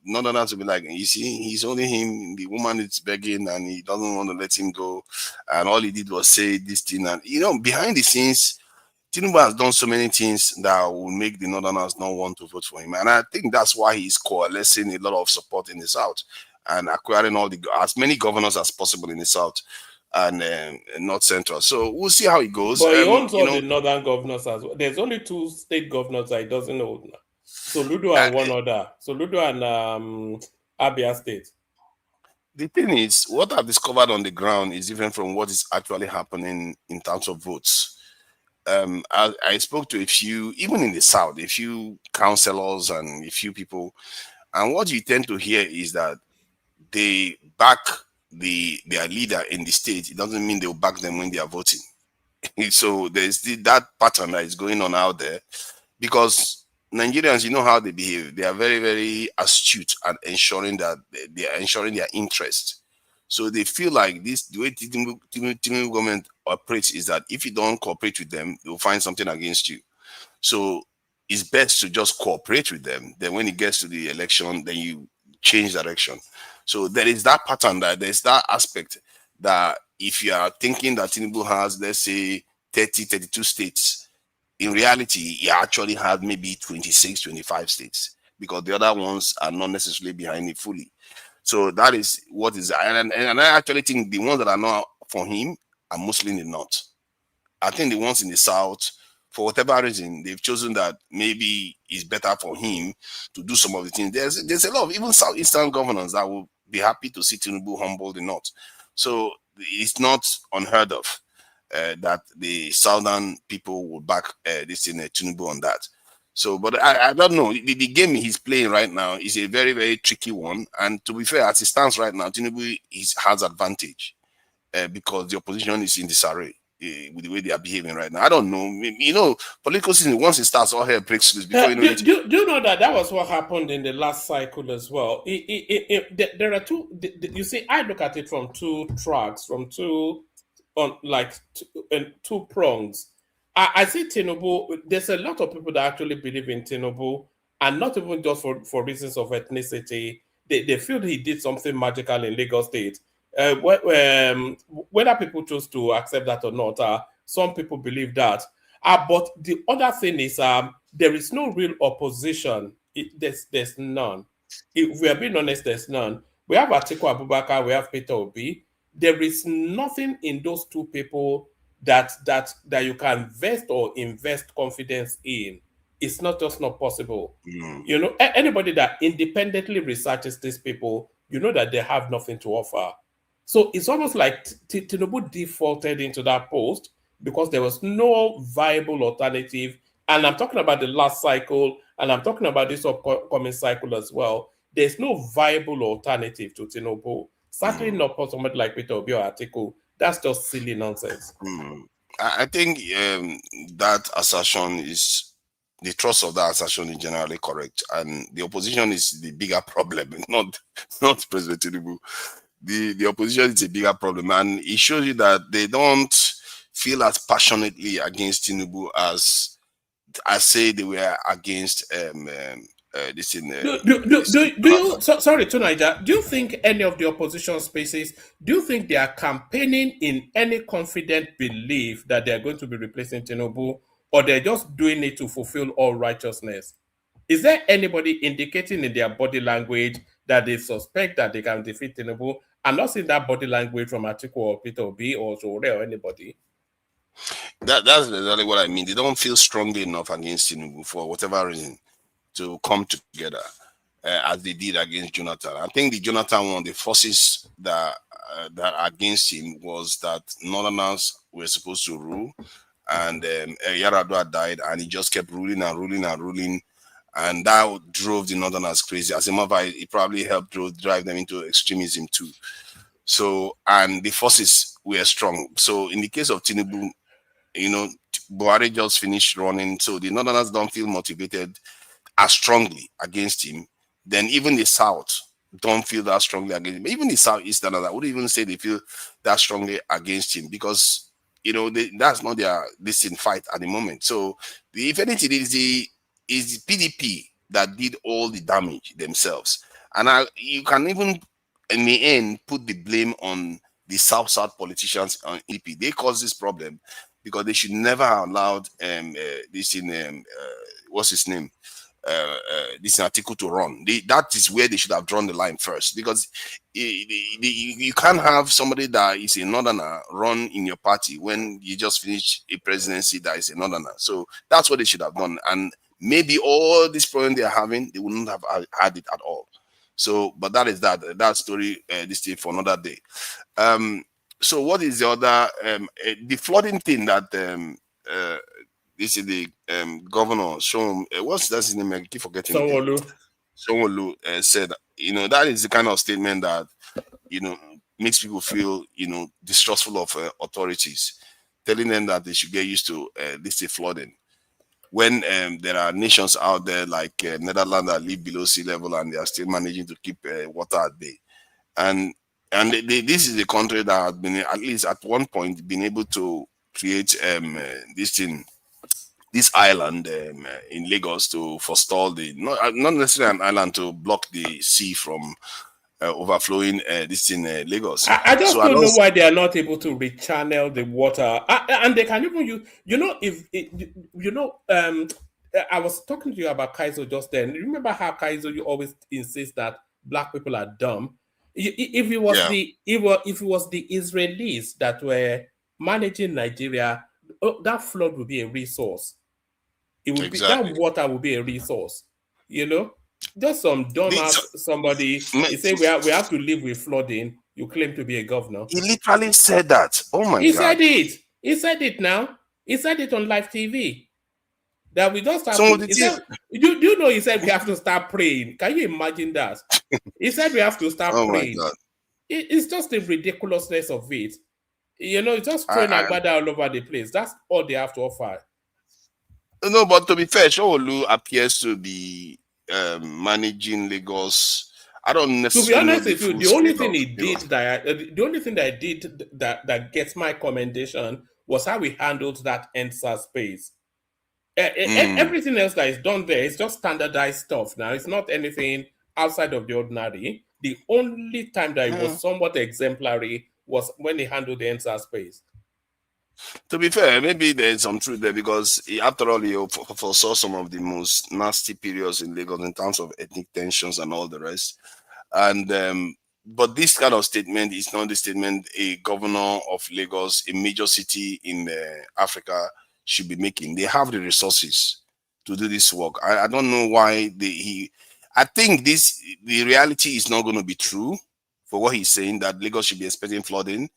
not enough to be like, you see, he's only him, the woman is begging and he doesn't want to let him go. And all he did was say this thing. And, behind the scenes, Tinubu has done so many things that will make the Northerners not want to vote for him. And I think that's why he's coalescing a lot of support in the South and acquiring as many governors as possible in the South and North Central. So we'll see how it goes. But he owns all the northern governors as well. There's only 2 state governors that he doesn't own. Soludo and one other. Soludo and Abia State. The thing is, what I've discovered on the ground is different from what is actually happening in terms of votes. I spoke to a few, even in the South, a few councillors and a few people. And what you tend to hear is that they back their leader in the state. It doesn't mean they'll back them when they are voting. So there's that pattern that is going on out there, because Nigerians, you know how they behave. They are very, very astute at ensuring that they are ensuring their interest. So they feel like the way Tinubu government operates is that if you don't cooperate with them, they'll find something against you. So it's best to just cooperate with them. Then when it gets to the election, then you change direction. So there is that pattern, that there's that aspect that if you are thinking that Tinubu has, let's say, 32 states, in reality, he actually had maybe 26, 25 states, because the other ones are not necessarily behind it fully. So that is what is, and I actually think the ones that are not for him are mostly in the North. I think the ones in the South, for whatever reason, they've chosen that maybe it's better for him to do some of the things. There's a lot of even Southeastern governors that will be happy to see Tinubu humble the North. So it's not unheard of that the Southern people will back this in Tinubu on that. So, but I don't know. The game he's playing right now is a very, very tricky one. And to be fair, as it stands right now, Tinubu has advantage because the opposition is in disarray with the way they are behaving right now. I don't know. Political season, once it starts, all hell breaks loose. Before do you know that was what happened in the last cycle as well? There are two. You see, I look at it from 2 tracks, from two prongs. I see Tinubu. There's a lot of people that actually believe in Tinubu, and not even just for reasons of ethnicity. They feel he did something magical in Lagos State. Whether people choose to accept that or not, some people believe that. But the other thing is, there is no real opposition. There's none. If we are being honest, there's none. We have Atiku Abubakar, we have Peter Obi. There is nothing in those 2 people that you can vest or invest confidence in. It's not possible. Anybody that independently researches these people, that they have nothing to offer. So it's almost like Tinubu defaulted into that post because there was no viable alternative. And I'm talking about the last cycle, and I'm talking about this upcoming cycle as well. There's no viable alternative to Tinubu. Certainly not for somebody like Peter Obi or Atiku. That's just silly nonsense. I think that assertion is, the trust of that assertion is generally correct. And the opposition is the bigger problem, not President Tinubu. The opposition is a bigger problem, and it shows you that they don't feel as passionately against Tinubu as I say they were against this in sorry, Tunaija, do you think any of the opposition spaces, do you think they are campaigning in any confident belief that they are going to be replacing Tinubu, or they're just doing it to fulfill all righteousness? Is there anybody indicating in their body language that they suspect that they can defeat Tinubu? I'm not seeing that body language from Atiku or Peter Obi or Sore or anybody. That's exactly what I mean. They don't feel strongly enough against Tinubu for whatever reason to come together as they did against Jonathan. I think the Jonathan one, the forces that against him was that Northerners were supposed to rule, and Yaradua died, and he just kept ruling and ruling and ruling, and that drove the Northerners crazy. As a matter of fact, it probably helped drive them into extremism too. So, and the forces were strong. So, in the case of Tinubu, you know, Buhari just finished running, so the Northerners don't feel motivated as strongly against him. Then even the South don't feel that strongly against him. Even the Southeasterners, I would even say they feel that strongly against him because, you know, that's not their distinct fight at the moment. So, if anything, it is the PDP that did all the damage themselves. And you can even, in the end, put the blame on the South politicians on EP. They caused this problem because they should never have allowed this in what's his name, this Atiku to run. That is where they should have drawn the line first, because you can't have somebody that is a Northerner run in your party when you just finished a presidency that is a Northerner. So that's what they should have done, and maybe all this problem they are having, they wouldn't have had it at all. So, but that is that story. This thing for another day. So what is the other the flooding thing that this is the governor what's that his name? I keep forgetting. Sanwo-Olu said, you know, that is the kind of statement that, you know, makes people feel, you know, distrustful of authorities, telling them that they should get used to this flooding. When there are nations out there like Netherlands that live below sea level and they are still managing to keep water at bay, and this is a country that has been, at least at one point, been able to create this island in Lagos to forestall not necessarily an island, to block the sea from overflowing this in Lagos. I just don't know why they are not able to rechannel the water, and they can even use, you know, I was talking to you about Kaizo just then. Remember how Kaizo, you always insist that black people are dumb. If it was the Israelis that were managing Nigeria, that flood would be a resource. It would be, that water would be a resource. You know, just some dumbass somebody. He said we have to live with flooding. You claim to be a governor. He literally said that. Oh my God! He said it. He said it now. He said it on live TV. That we just have to. Do you know? He said we have to start praying. Can you imagine that? He said we have to start praying. My God. It's just the ridiculousness of it. You know, it's just throwing agbada all over the place. That's all they have to offer. No, but to be fair, Sanwo-Olu appears to be managing Lagos. I don't necessarily. To be honest with you, the only thing he did that gets my commendation was how we handled that EndSARS space. Everything else that is done there is just standardized stuff now. It's not anything outside of the ordinary. The only time that it was somewhat exemplary was when he handled the EndSARS space. To be fair, maybe there's some truth there, because after all, he foresaw some of the most nasty periods in Lagos in terms of ethnic tensions and all the rest. And but this kind of statement is not the statement a governor of Lagos, a major city in Africa, should be making. They have the resources to do this work. I don't know why I think the reality is not going to be true for what he's saying, that Lagos should be expecting flooding,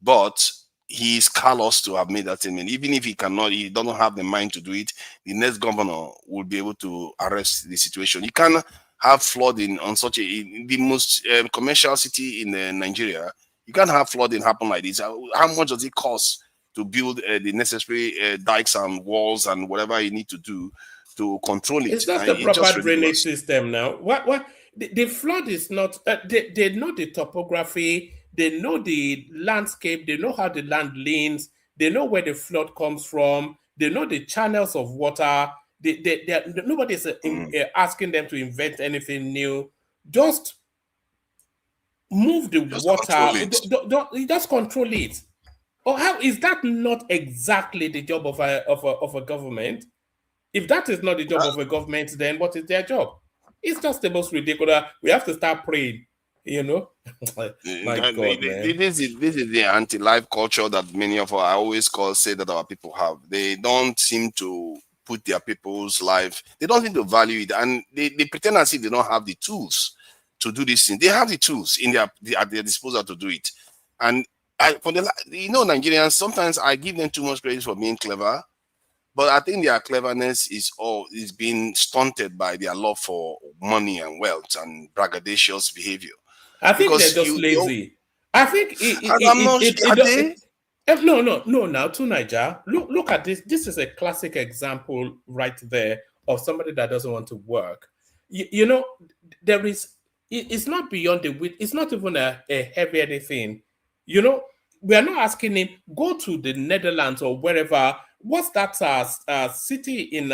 but he is callous to have made that statement. Even if he doesn't have the mind to do it, the next governor will be able to arrest the situation. You can't have flooding on the most commercial city in Nigeria. You can't have flooding happen like this. How much does it cost to build the necessary dikes and walls and whatever you need to do to control it? It's not the proper drainage system now. What the flood is not. They know the topography. They know the landscape. They know how the land leans. They know where the flood comes from. They know the channels of water. Nobody's asking them to invent anything new. Just move the Just water. control it. Just control it. Or how is that not exactly the job of a government? If that is not the job of a government, then what is their job? It's just the most ridiculous. We have to start praying, you know. My God, man. This is the anti-life culture that many of us always say that our people have. They don't seem to put their people's life. They don't seem to value it, and they pretend as if they don't have the tools to do this thing. They have the tools at their disposal to do it, and Nigerians, sometimes I give them too much credit for being clever, but I think their cleverness is being stunted by their love for money and wealth and braggadocious behavior. I think they're just lazy. I think now to Niger. Look at this. This is a classic example right there of somebody that doesn't want to work. There is. It's not beyond the width. It's not even a heavy anything. We are not asking him go to the Netherlands or wherever. What's that city in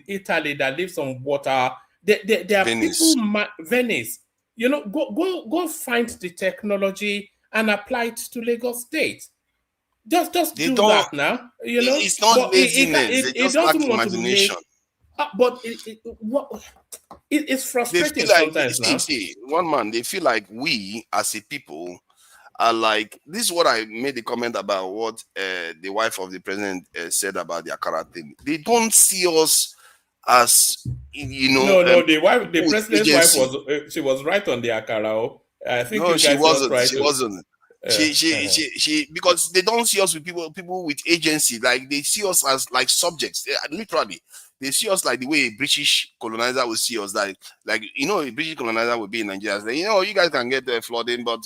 Italy that lives on water? There are Venice. people. Venice. Go find the technology and apply it to Lagos State. Just do that now. It's not laziness. They just lack imagination. But it's frustrating sometimes now. See, one man, they feel like we as a people are like, this is what I made the comment about what the wife of the president said about the Akara thing. They don't see us as, the president's wife she was right on the Akara. I think she wasn't. She because they don't see us with people with agency. Like they see us as like subjects. Literally, they see us like the way a British colonizer would see us. Like a British colonizer would be in Nigeria. Say, you guys can get the flooding, but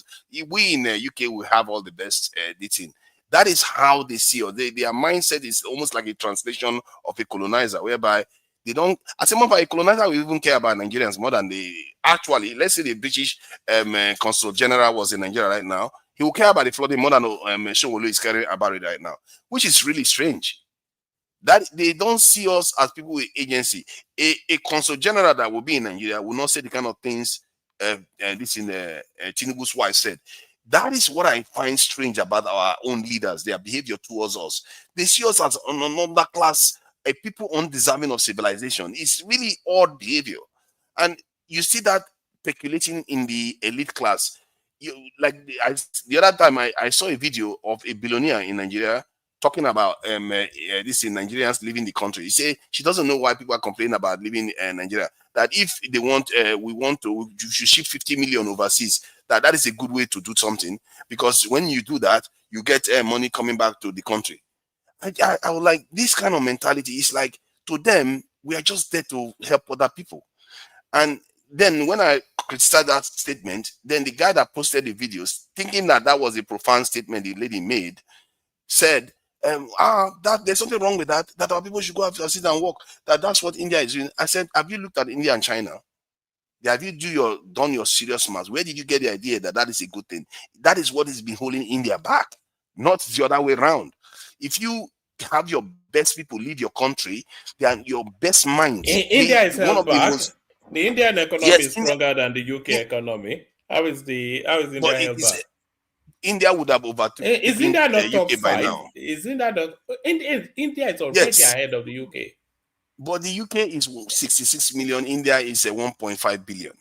we in the UK will have all the best dating. That is how they see us. Their mindset is almost like a translation of a colonizer, whereby they don't. As a matter of fact, a colonizer will even care about Nigerians more than actually. Let's say the British consul general was in Nigeria right now. He will care about the flooding more than Showolu is caring about it right now, which is really strange. That they don't see us as people with agency. A consul general that will be in Nigeria will not say the kind of things Tinubu's wife said. That is what I find strange about our own leaders, their behavior towards us. They see us as another class, a people undeserving of civilization. It's really odd behavior. And you see that speculating in the elite class. The other time I saw a video of a billionaire in Nigeria talking about this in Nigerians leaving the country. He said she doesn't know why people are complaining about leaving Nigeria. That if they want, you should ship 50 million overseas. That is a good way to do something, because when you do that, you get money coming back to the country. I would like this kind of mentality. Is like, to them, we are just there to help other people. And then when I criticized that statement, then the guy that posted the videos, thinking that was a profound statement the lady made, said, that there's something wrong with that our people should go out and sit and work, that's what India is doing. I said, have you looked at India and China? Have you done your serious maths? Where did you get the idea that is a good thing? That is what has been holding India back, not the other way around. If you have your best people leave your country, they are your best minds. India is held back. The Indian economy is stronger than the UK economy. How is India held back? India would have overtaken is India not top UK 5? By now. Is India not? India is already ahead of the UK. But the UK is 66 million. India is 1.5 billion.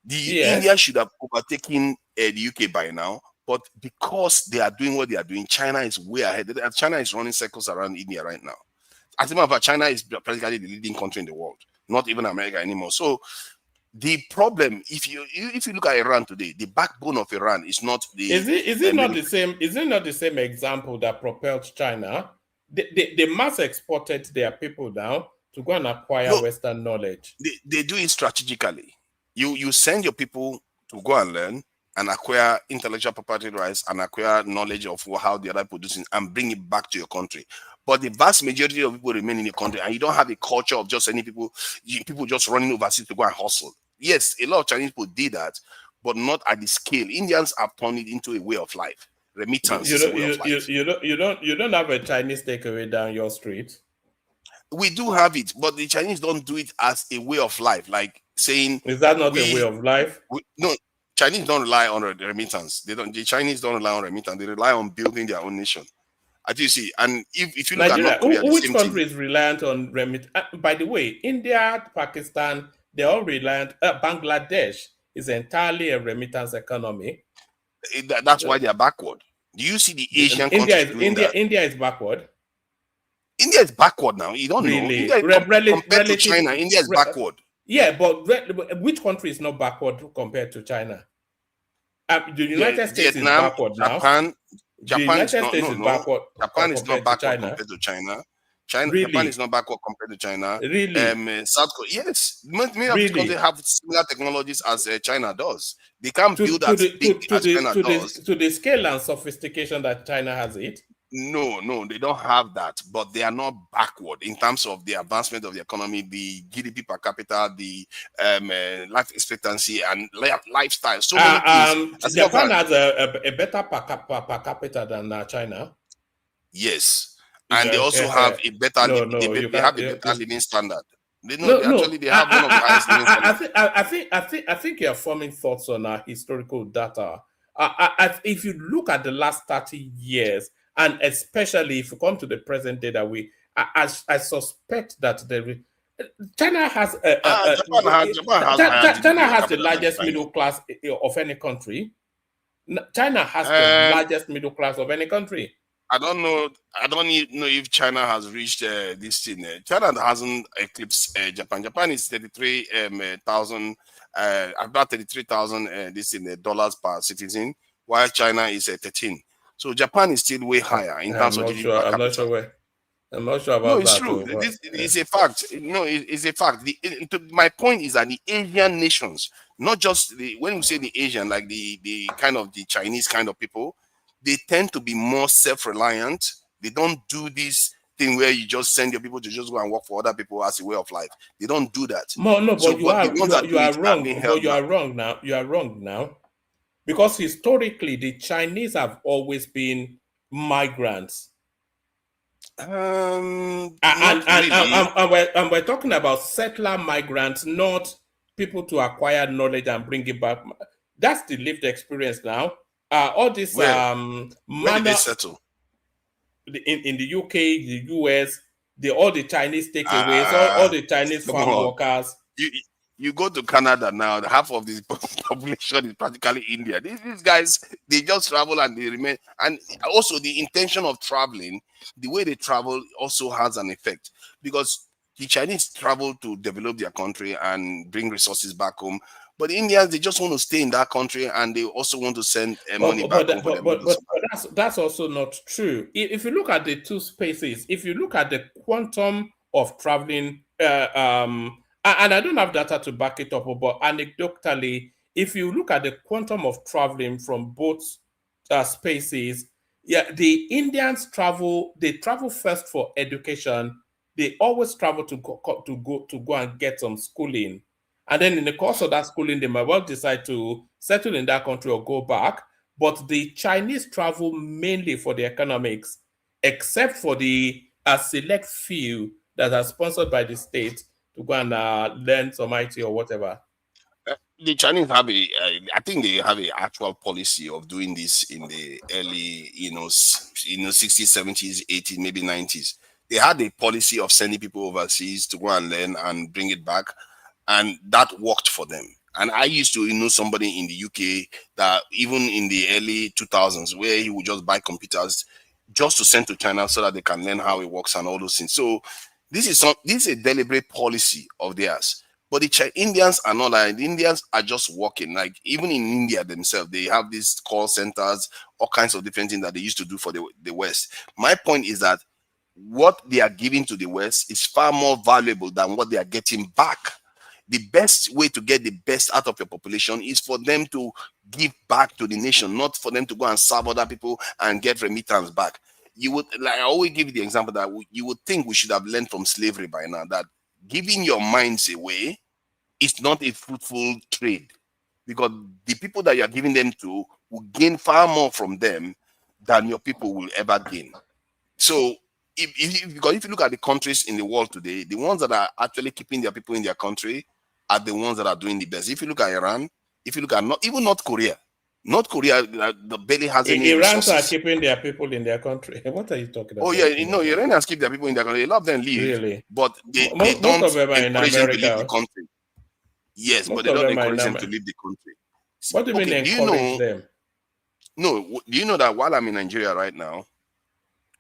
India should have overtaken the UK by now. But because they are doing what they are doing, China is way ahead. China is running circles around India right now. As a matter of fact, China is practically the leading country in the world, not even America anymore. So the problem, if you look at Iran today, the backbone of Iran is not the. Is it not the same? Is it not the same example that propelled China? They mass exported their people down to go and acquire Western knowledge. They do it strategically. You send your people to go and learn and acquire intellectual property rights and acquire knowledge of how the other producing and bring it back to your country. But the vast majority of people remain in the country, and you don't have a culture of just any people just running overseas to go and hustle. Yes, a lot of Chinese people did that, but not at the scale. Indians have turned it into a way of life. Remittance is a way of life. You don't have a Chinese takeaway down your street. We do have it, but the Chinese don't do it as a way of life, like saying Is that not a way of life? no. Chinese don't rely on remittance. The Chinese don't rely on remittance. They rely on building their own nation. I do see. And if you look at Nigeria, North Korea, the which same country thing. is reliant on remittance? By the way, India, Pakistan, they're all reliant. Bangladesh is entirely a remittance economy. That's why they are backward. Do you see the Asian countries doing that? India is backward. India is backward now. You don't know. India compared to China, India is backward. Yeah, but which country is not backward compared to China? The United States is backward now. Japan is not backward. Japan is not backward compared to China. Really? Japan is not backward compared to China. Really? South Korea, yes. Many of these countries have similar technologies as China does. They can't build as big as China does. To the scale and sophistication that China has it. No, they don't have that, but they are not backward in terms of the advancement of the economy, the GDP per capita, the life expectancy, and lifestyle. So many things. Japan has a better per capita than China. Yes, and they also have a better. They have a better living standard. They have one of the highest living standards. I think you're forming thoughts on historical data. If you look at the last 30 years. And especially if you come to the present day that I suspect that China has the largest middle class of any country. China has the largest middle class of any country. I don't know if China has reached this thing. China hasn't eclipsed Japan. Japan is 33,000, about 33,000 dollars per citizen, while China is 13. So Japan is still way higher in terms of GDP per capita. I'm not sure about that. It's true. It's a fact. It's a fact. My point is that the Asian nations, not just when we say the Asian, like the kind of the Chinese kind of people, they tend to be more self-reliant. They don't do this thing where you just send your people to just go and work for other people as a way of life. They don't do that. You are wrong. But you are wrong now. You are wrong now. Because historically, the Chinese have always been migrants. And we're talking about settler migrants, not people to acquire knowledge and bring it back. That's the lived experience now. All this where did they settle? In the UK, the US, all the Chinese takeaways, all the Chinese farm workers. You go to Canada now, half of the population is practically India. These guys, they just travel and they remain. And also the intention of traveling, the way they travel also has an effect. Because the Chinese travel to develop their country and bring resources back home. But the Indians, they just want to stay in that country and they also want to send money back home. But that's also not true. If you look at the two spaces, if you look at the quantum of traveling, and I don't have data to back it up, but anecdotally, if you look at the quantum of traveling from both spaces, the Indians travel. They travel first for education. They always travel to go and get some schooling, and then in the course of that schooling, they might well decide to settle in that country or go back. But the Chinese travel mainly for the economics, except for the select few that are sponsored by the state to go and learn some IT or whatever. The Chinese have I think they have an actual policy of doing this in the early, 60s, 70s, 80s, maybe 90s. They had a policy of sending people overseas to go and learn and bring it back, and that worked for them. And I used to know somebody in the UK that even in the early 2000s, where he would just buy computers just to send to China so that they can learn how it works and all those things. So this is a deliberate policy of theirs. But the Indians are not like the Indians are just working. Like even in India themselves, they have these call centers, all kinds of different things that they used to do for the West. My point is that what they are giving to the West is far more valuable than what they are getting back. The best way to get the best out of your population is for them to give back to the nation, not for them to go and serve other people and get remittance back. You would, like I always give you the example that you would think we should have learned from slavery by now, that giving your minds away is not a fruitful trade, because the people that you are giving them to will gain far more from them than your people will ever gain. So Because if you look at the countries in the world today, the ones that are actually keeping their people in their country are the ones that are doing the best. If you look at Iran, if you look at even North Korea, North Korea barely has any Iranians are resources. keeping their people in their country. What are you talking about? Oh yeah, Iranians keep their people in their country. A lot of them leave, Really? but they Most don't of them are in encourage them to leave the America. country. Yes, but Most they of don't them are in encourage them to America. leave the country. What do you mean encourage them? No, do you know that while I'm in Nigeria right now,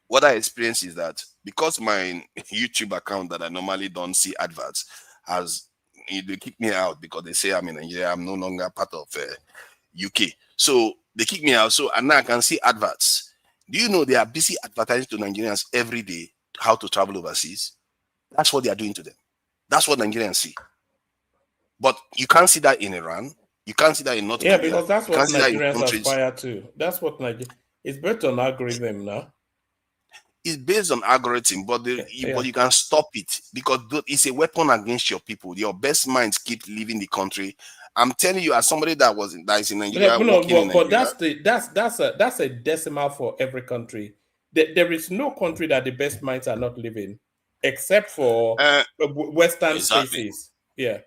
what I experience is that because my YouTube account that I normally don't see adverts they kick me out because they say I'm in Nigeria, I'm no longer part of UK. So they kick me out. So and now I can see adverts. Do you know they are busy advertising to Nigerians every day how to travel overseas? That's what they are doing to them. That's what Nigerians see. But you can't see that in Iran. You can't see that in North Korea. Yeah, because that's what Nigerians aspire to. That's what it's based on algorithm now. It's based on algorithm, but but you can stop it because it's a weapon against your people. Your best minds keep leaving the country. I'm telling you, as somebody that is in Nigeria, in Nigeria. But that's a decimal for every country. There is no country that the best minds are not living, except for Western spaces. Yeah.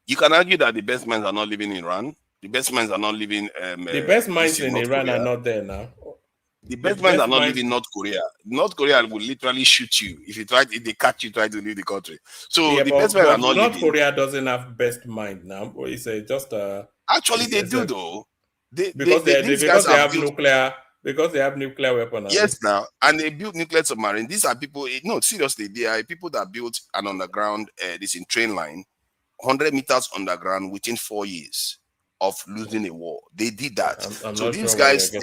You can argue that the best minds are not living in Iran. The best minds are not living. The best minds in Iran are not there now. The best minds are not living North Korea. North Korea will literally shoot you if they catch you trying to leave the country. So the best minds are not North living. Korea doesn't have best mind now. It's actually they do though. Because they have nuclear weapons. Yes, now, and they built nuclear submarine. These are people. No, seriously, they are people that built an underground. This in train line, 100 meters underground within 4 years of losing a war. They did that. So these guys, the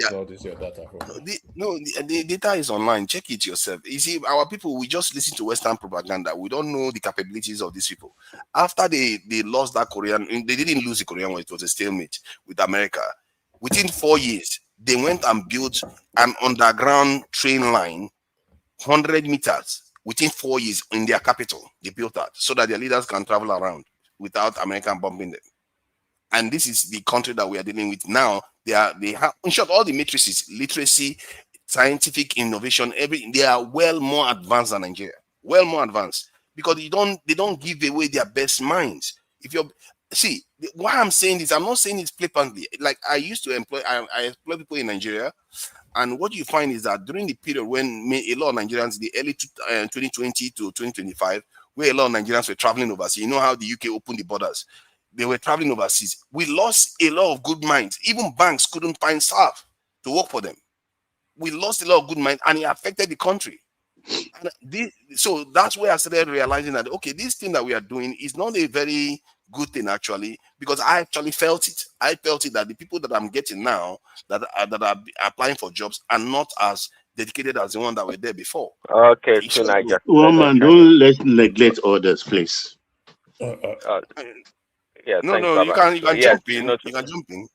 data is online. Check it yourself. You see, our people, we just listen to Western propaganda. We don't know the capabilities of these people. After they lost that Korean, they didn't lose the Korean War. It was a stalemate with America. Within 4 years, they went and built an underground train line, 100 meters within 4 years in their capital. They built that so that their leaders can travel around without American bombing them. And this is the country that we are dealing with now. They have, in short, all the matrices, literacy, scientific innovation, they are well more advanced than Nigeria. Well more advanced. Because they don't give away their best minds. Why I'm saying this, I'm not saying it flippantly. Like I used to employ people in Nigeria. And what you find is that during the period when a lot of Nigerians, the early 2020 to 2025, where a lot of Nigerians were traveling overseas, you know how the UK opened the borders. They were traveling overseas. We lost a lot of good minds. Even banks couldn't find staff to work for them. We lost a lot of good minds, and it affected the country. So that's where I started realizing that, okay, this thing that we are doing is not a very good thing, actually, because I actually felt it. I felt it that the people that I'm getting now that are applying for jobs are not as dedicated as the one that were there before. Okay, tonight. Woman, don't neglect others, please. Yeah, no, you can jump in. You can jump in.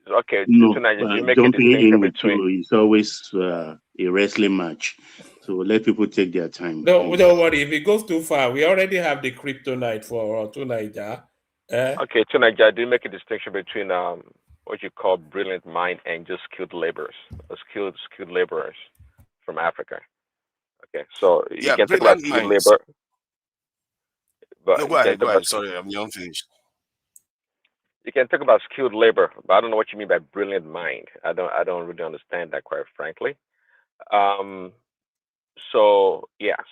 Okay, no, tonight you make jumping a distinction in between. it's always a wrestling match, so let people take their time. Don't worry. If it goes too far, we already have the crypto night for tonight. Okay, tonight, do you make a distinction between what you call brilliant mind and just skilled laborers, skilled laborers from Africa? Okay, so you can talk about skilled labor. But no, go ahead. Sorry, I'm unfinished. You can talk about skilled labor, but I don't know what you mean by brilliant mind. I don't really understand that, quite frankly. So yes,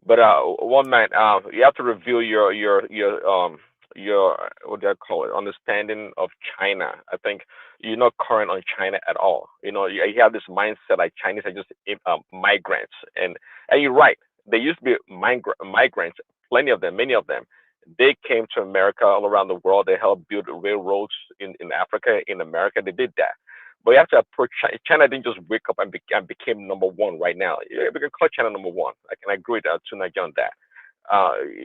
but one man, you have to review your what do I call it, understanding of China. I think you're not current on China at all. You have this mindset like Chinese are just migrants, and you're right. They used to be migrants. Plenty of them, many of them. They came to America, all around the world. They helped build railroads in Africa, in America. They did that. But you have to approach China. China didn't just wake up and became number one right now. Yeah, we can call China number one. I can agree with Nnaji on that.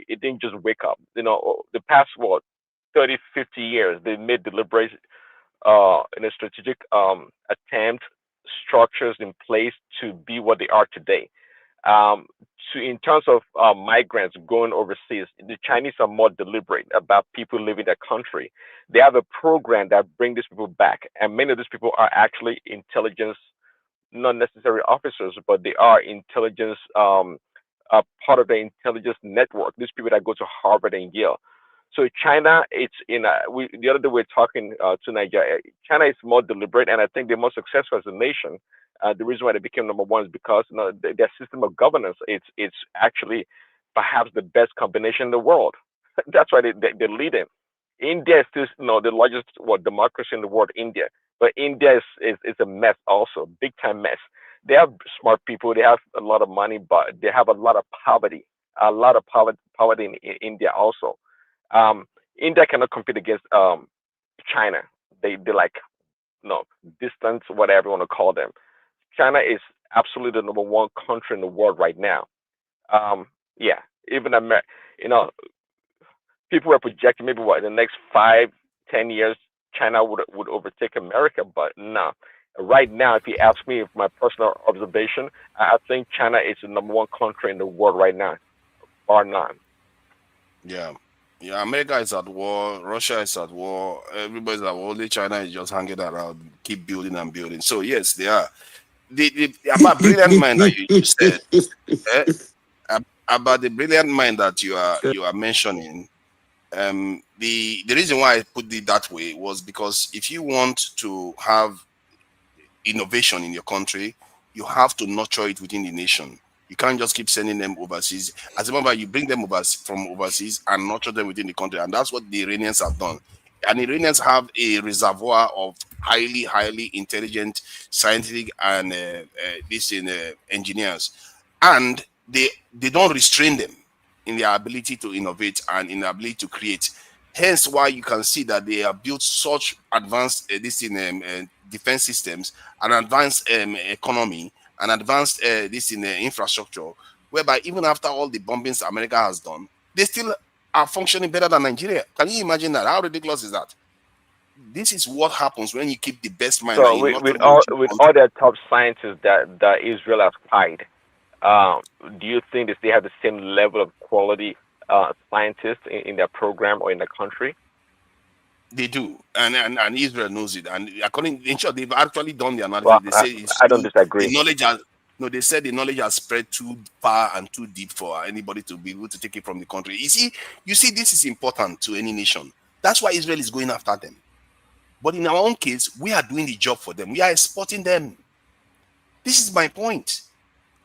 It didn't just wake up. The past, 30, 50 years, they made deliberate in a strategic attempt, structures in place to be what they are today. In terms of migrants going overseas, the Chinese are more deliberate about people leaving their country. They have a program that brings these people back, and many of these people are actually intelligence not necessarily officers, but they are intelligence, part of the intelligence network. These people that go to Harvard and Yale. So China, it's in the other day we were talking to Nigeria. China is more deliberate, and I think they're more successful as a nation. The reason why they became number one is because their system of governance, it's actually perhaps the best combination in the world. That's why they're leading. India is still the largest democracy in the world, India. But India is a mess also, big time mess. They have smart people, they have a lot of money, but they have a lot of poverty, poverty in India also. India cannot compete against China. They're like distance, whatever you want to call them. China is absolutely the number one country in the world right now. Yeah, even America, people are projecting maybe in the next 5-10 years, China would overtake America, but no. Right now, if you ask me, if my personal observation, I think China is the number one country in the world right now, bar none. Yeah. Yeah, America is at war, Russia is at war, everybody's at war, only China is just hanging around, keep building and building. So yes, they are. About brilliant mind that you said, about the brilliant mind that you are mentioning, the reason why I put it that way was because if you want to have innovation in your country, you have to nurture it within the nation. You can't just keep sending them overseas. As a matter of fact, you bring them from overseas and nurture them within the country, and that's what the Iranians have done. And Iranians have a reservoir of highly intelligent scientific and engineers, and they don't restrain them in their ability to innovate and in their ability to create. Hence why you can see that they have built such advanced defense systems, an advanced economy, an advanced infrastructure, whereby even after all the bombings America has done, they still are functioning better than Nigeria. Can you imagine that? How ridiculous is that? This is what happens when you keep the best mind. So with all their top scientists that Israel has hired, do you think that they have the same level of quality scientists in their program or in the country? They do, and Israel knows it. And in short, they've actually done the analysis. Well, they say I don't disagree. The knowledge they said the knowledge has spread too far and too deep for anybody to be able to take it from the country. You see, this is important to any nation. That's why Israel is going after them. But in our own case, we are doing the job for them. We are exporting them. This is my point.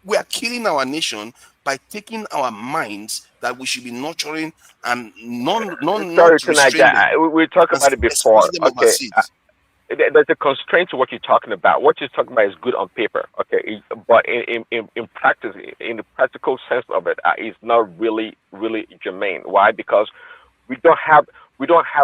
We are killing our nation by taking our minds that we should be nurturing and not restraining. We talked about it before. Okay, there's a constraint to what you're talking about. What you're talking about is good on paper, okay, but in practice, in the practical sense of it, it's not really germane. Why? Because we don't have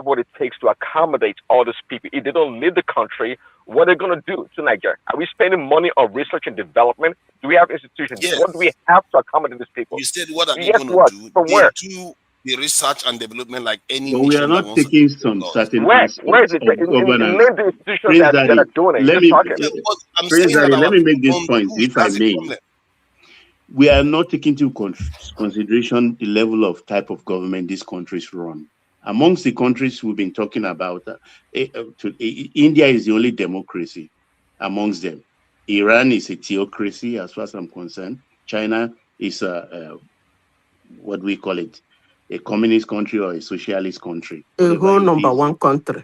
what it takes to accommodate all these people. If they don't leave the country, what are they going to do to Nigeria? Are we spending money on research and development? Do we have institutions? Yes. What do we have to accommodate these people? You said, what are they going to do? They do the research and development like any nation. We are not taking some certain aspects where is it? of governance. Name the institutions that are doing it. Let me make this point, if I may. We are not taking into consideration the level of type of government these countries run. Amongst the countries we've been talking about, India is the only democracy amongst them. Iran is a theocracy, as far as I'm concerned. China is what we call it, a communist country or a socialist country. A whole number one country.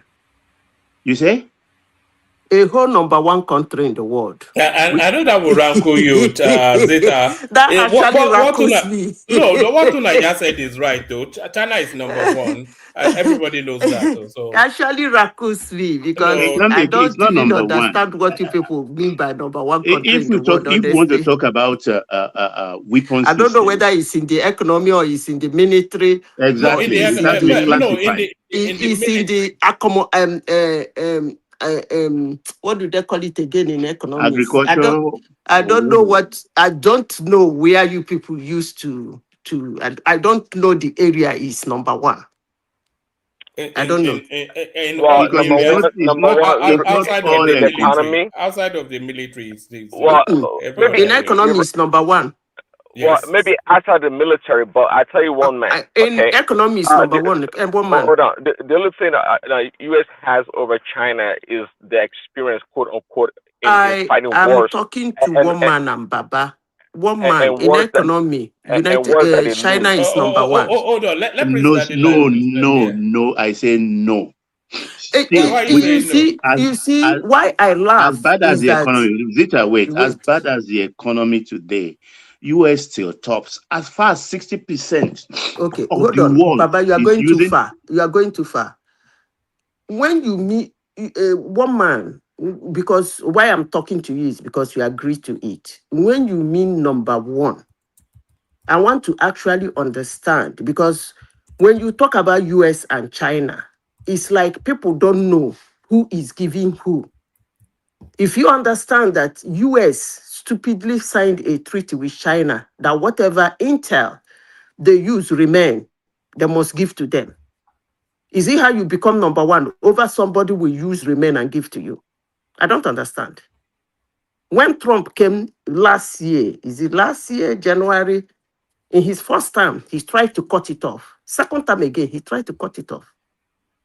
You say? A whole number one country in the world. And I know that will rankle you, Zeta. That actually rankles me. No, what Nnaji said is right, though. China is number one. Everybody knows that. So. Actually rankles me because I don't even understand what you people mean by number one country if in the world. If you want to talk about weapons, I don't know whether it's in the economy or it's in the military. Exactly. It's in the what do they call it again in economics? Agriculture. I don't know what. I don't know where you people used to. I don't know the area is number one. I don't know. Outside of the military, in economy is number one. Yes. Well, maybe outside the military, but I tell you one man. In economy is number one. One man. Hold on. The only thing the U.S. has over China is the experience, quote unquote, in fighting am wars talking to and one man and Baba. One and, man and in wars that economy. and wars that they China lose. is number one. Hold on. Let Prince No, Daddy no, here. no. I say no. Why are you saying no? You see, why I laugh as bad as is the that economy, as bad as the economy today, US still tops as far as 60% okay, of hold the on, world Baba, you are is going too using. far. You are going too far. When you meet one man, because why I'm talking to you is because you agree to it. When you mean number one, I want to actually understand, because when you talk about US and China, it's like people don't know who is giving who. If you understand that US stupidly signed a treaty with China that whatever intel they use remain, they must give to them. Is it how you become number one over somebody will use remain and give to you? I don't understand. When Trump came last year, is it last year, January, in his first term, he tried to cut it off. Second time again, he tried to cut it off.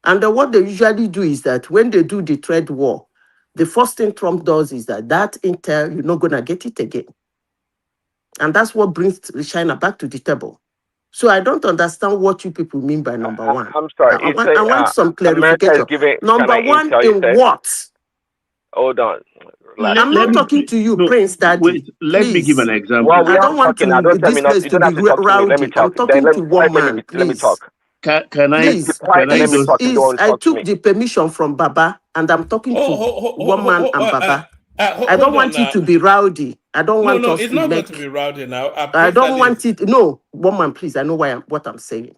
And then what they usually do is that when they do the trade war, the first thing Trump does is that intel, you're not going to get it again. And that's what brings China back to the table. So I don't understand what you people mean by number one. I'm sorry. I want some America is clarification. giving Number China one intel. You in said. what? Hold on. I'm not talking to you, Prince Daddy. Wait, let me give an Please. example. Well, we I are don't want talking now. Don't tell this me not. place You to don't be have to talk to me. Let me rowdy. I'm talk. Then talking to one man, let me please. talk. Can I? Please, Keep quiet and let me talk. You don't want to I talk to took me. the permission from Baba, and I'm talking to one man and Baba. I don't want you to be rowdy. I don't want us it's to not make. going to be rowdy now. I don't want it. No, one man, please. I know what I'm saying.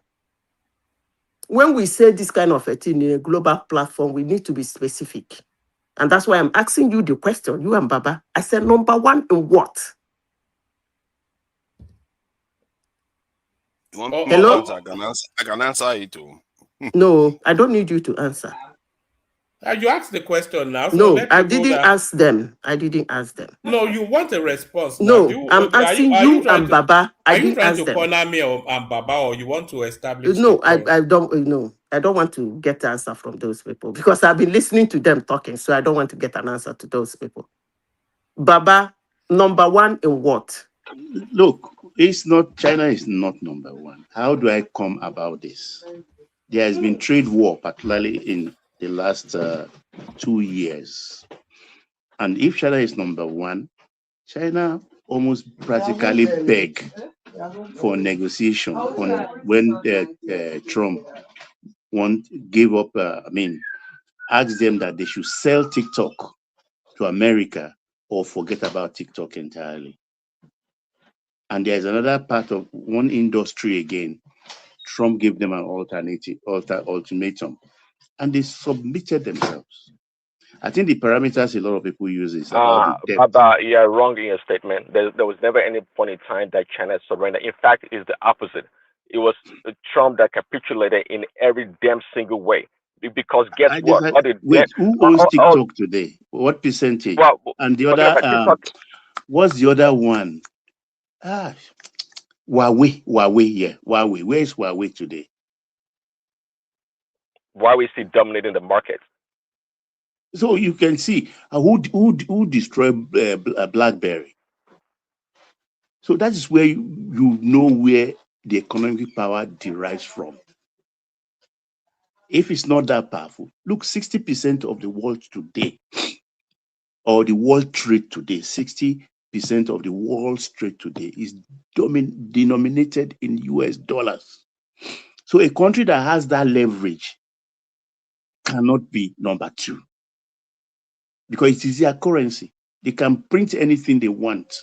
When we say this kind of a thing in a global platform, we need to be specific. And that's why I'm asking you the question, you and Baba. I said, number one in what? You want me Hello? to answer? I can answer it too. No, I don't need you to answer. You asked the question now. So No, I didn't ask them. I didn't ask them. No, you want a response now. No, I'm asking you and Baba. Are you trying to corner me and Baba, or you want to establish? No, I don't know. I don't want to get an answer from those people because I've been listening to them talking, so I don't want to get an answer to those people. Baba, number one in what? Look, China is not number one. How do I come about this? There has been trade war, particularly in the last 2 years. And if China is number one, China almost practically beg for negotiation when Trump asked them that they should sell TikTok to America or forget about TikTok entirely. And there's another part of one industry again. Trump gave them an ultimatum, and they submitted themselves. I think the parameters a lot of people use is about the debt. Baba, you're wrong in your statement. There was never any point in time that China surrendered. In fact, it's the opposite. It was Trump that capitulated in every damn single way. Because guess what? Who owns TikTok today? What percentage? Well, and the other, what's the other one? Huawei. Yeah, Huawei. Where is Huawei today? Huawei is still dominating the market. So you can see who destroyed BlackBerry. So that is where you know where the economic power derives from. If it's not that powerful, look, 60% of the world today, or the world trade today, 60% of the world's trade today is denominated in US dollars. So a country that has that leverage cannot be number two because it is their currency. They can print anything they want.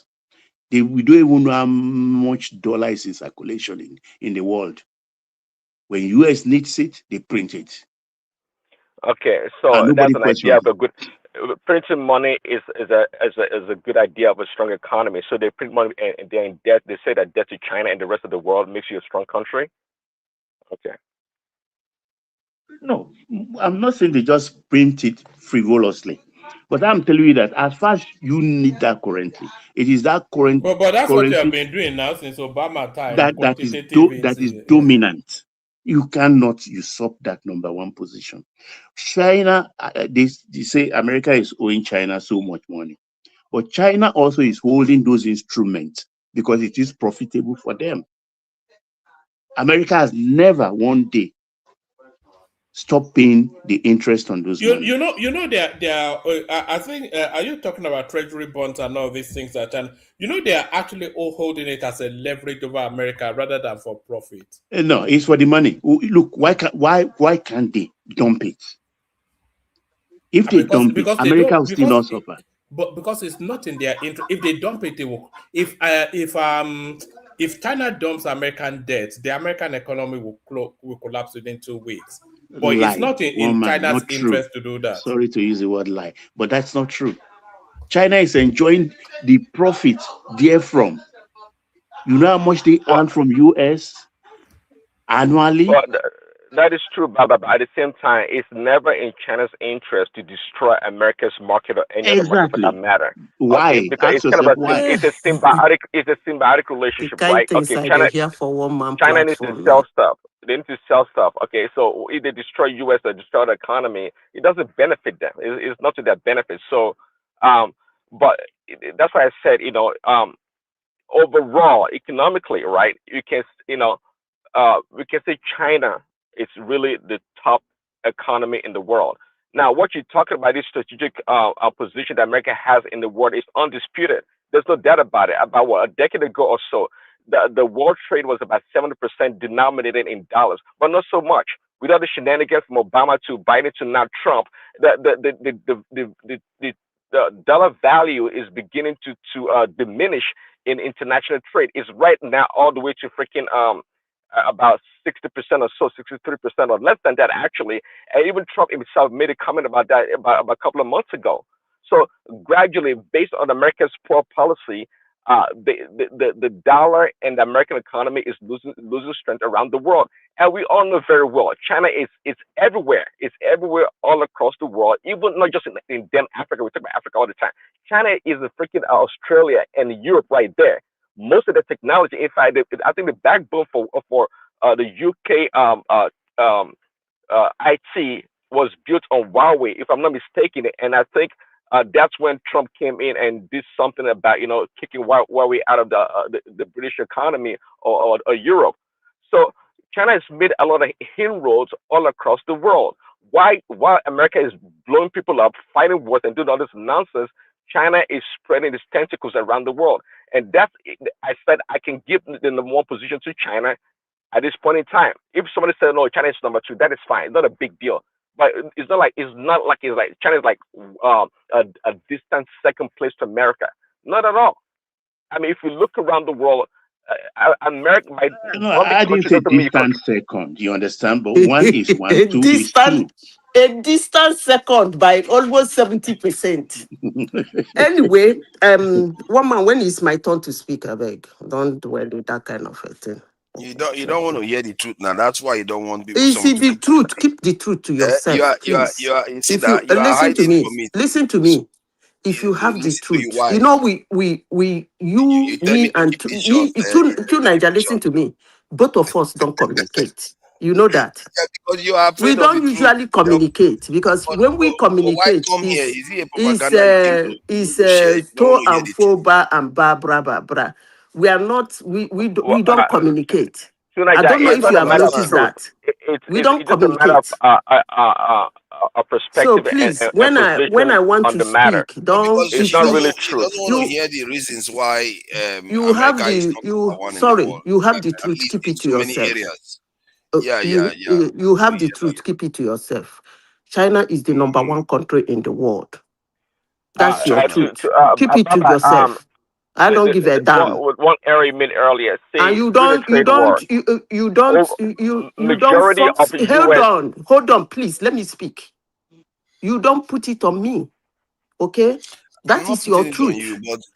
We don't even know how much dollar is in circulation in the world. When US needs it, they print it. Okay, so that's an idea of a good printing money is a good idea of a strong economy. So they print money and they're in debt. They say that debt to China and the rest of the world makes you a strong country. Okay. No, I'm not saying they just print it frivolously. But I'm telling you that as far as you need that currently, it is that current. But that's what you have been doing now since Obama time. That is dominant. You cannot usurp that number one position. China, they say America is owing China so much money. But China also is holding those instruments because it is profitable for them. America has never one day stopped paying the interest on those money. You know, they are. I think. Are you talking about treasury bonds and all these things that? And you know, they are actually all holding it as a leverage over America rather than for profit. No, it's for the money. Look, why can't they dump it? If they dump it, America will still not suffer. But because it's not in their interest. If they dump it, they will. If China dumps American debt, the American economy will collapse within 2 weeks. But it's not in China's interest to do that. Sorry to use the word lie, but that's not true. China is enjoying the profit therefrom. You know how much they earn from US annually? Well, that is true, but at the same time, it's never in China's interest to destroy America's market or any other market for that matter. Why? Okay, because it's kind of it's a symbiotic relationship, right? Okay, China needs to sell stuff. They need to sell stuff. Okay, so if they destroy US or destroy the economy, it doesn't benefit them. It's not to their benefit. So, but that's why I said, overall, economically, right? You can, we can say China is really the top economy in the world. Now, what you're talking about, this strategic position that America has in the world is undisputed. There's no doubt about it. About a decade ago or so, the world trade was about 70% denominated in dollars, but not so much. Without the shenanigans from Obama to Biden to now Trump, the dollar value is beginning to diminish in international trade. It's right now all the way to freaking about 60% or so, 63% or less than that actually. And even Trump himself made a comment about that about a couple of months ago. So gradually, based on America's poor policy, the dollar and the American economy is losing strength around the world. And we all know very well, China is everywhere. It's everywhere all across the world, even not just in damn Africa. We talk about Africa all the time. China is a freaking Australia and Europe right there. Most of the technology, in fact, I think the backbone for the UK IT was built on Huawei, if I'm not mistaken. And I think that's when Trump came in and did something about kicking Huawei out of the British economy or Europe. So China has made a lot of inroads all across the world. While America is blowing people up, fighting wars, and doing all this nonsense, China is spreading its tentacles around the world. And that's, I said, I can give the number one position to China at this point in time. If somebody said, no, China is number two, that is fine. It's not a big deal. But it's not like China is like a distant second place to America. Not at all. I mean, if you look around the world, America. I didn't say distant second. You understand? But one is one, two is two. A distant second by almost 70%. Anyway, one man, when it's my turn to speak, I beg, don't dwell with that kind of a thing. You don't want to hear the truth now. That's why you don't want people. You see the truth. Keep the truth to yourself. Listen to me. Listen to me. If you have the truth, me and two Niger, listen to me. Both of us don't communicate. You know that. Because you are we don't usually communicate because when we communicate, it's to and fro, ba and ba bra bra bra. We are not. We don't communicate. I don't know if you have noticed that. We don't communicate. A perspective. So please, when I want to speak, don't. It's not really true. You don't hear the reasons why. You have you have the truth. Keep it to yourself. You have the truth. Keep it to yourself. China is the number one country in the world. That's your truth. Keep it to yourself. I don't give a damn. One area you made earlier. And you don't. Hold on, please. Let me speak. You don't put it on me, okay? That is your truth.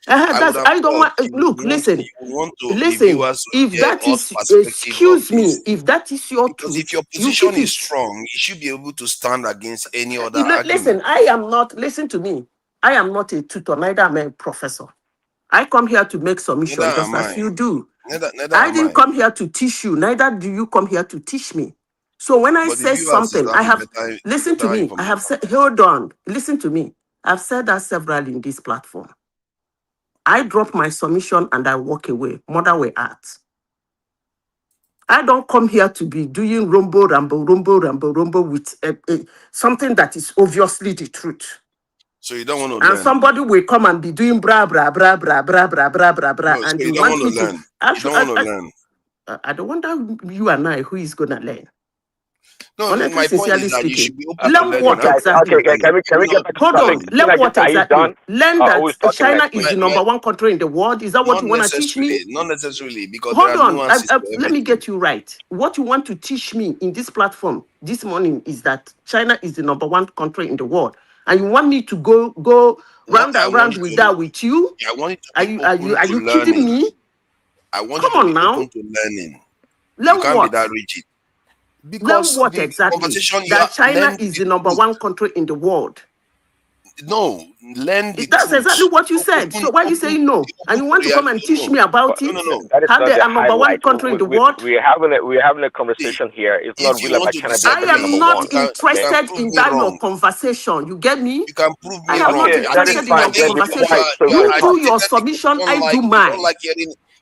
I don't want. Look, listen. If that is, excuse me, if that is your truth, if your position is strong, you should be able to stand against any other. Listen, I am not. Listen to me. I am not a tutor. Neither am I a professor. I come here to make submissions just as you do. I didn't come here to teach you. Neither do you come here to teach me. So when I But the say viewers is something, I having have, better, listen to me, I information. have said, hold on, listen to me. I've said that several in this platform. I drop my submission and I walk away. Mother way at. I don't come here to be doing rumble with something that is obviously the truth. So you don't want to And learn. somebody will come and be doing bra, No, and so you you don't want want me to to. learn. You don't want to learn. I don't wonder you and I who is gonna learn. No, Honestly, my point sincerely is that you speaking, should be open to learn learning. what And Guys, exactly? okay, can we get back to Hold topic? on, learn what Are you exactly? done? Learn Who is that talking China next, is please? the number one country in the world. Is that what not you want to teach me? necessarily, not necessarily, because there Hold are on, nuances to let me everything. get you right. What you want to teach me in this platform this morning is that China is the number one country in the world, and you want me to go What round I and want round you with to, that with you? I want you to Are be you open to kidding learning. me? I want Come you to on be now. open to learning. You Learn can't be what? that rigid. Learn Because what the exactly? conversation you That have, China learn is the the number truth. one country in the world. No, learn the That's truth. exactly what you said. So why are you Open, saying no? the And open you to want to come and reality. teach me about No, it? no, no. That is How not they the are number one highlight. country in the world? We're having a conversation here. It's not If you really want about to China being I disagree, number am not one. you can interested prove in me that your wrong. conversation. You get me? You can prove I me am wrong. not Okay, I that is think interested in I your fine. think Then be you conversation. quiet are so you are You do everyone. your agitated because submission, I do mine.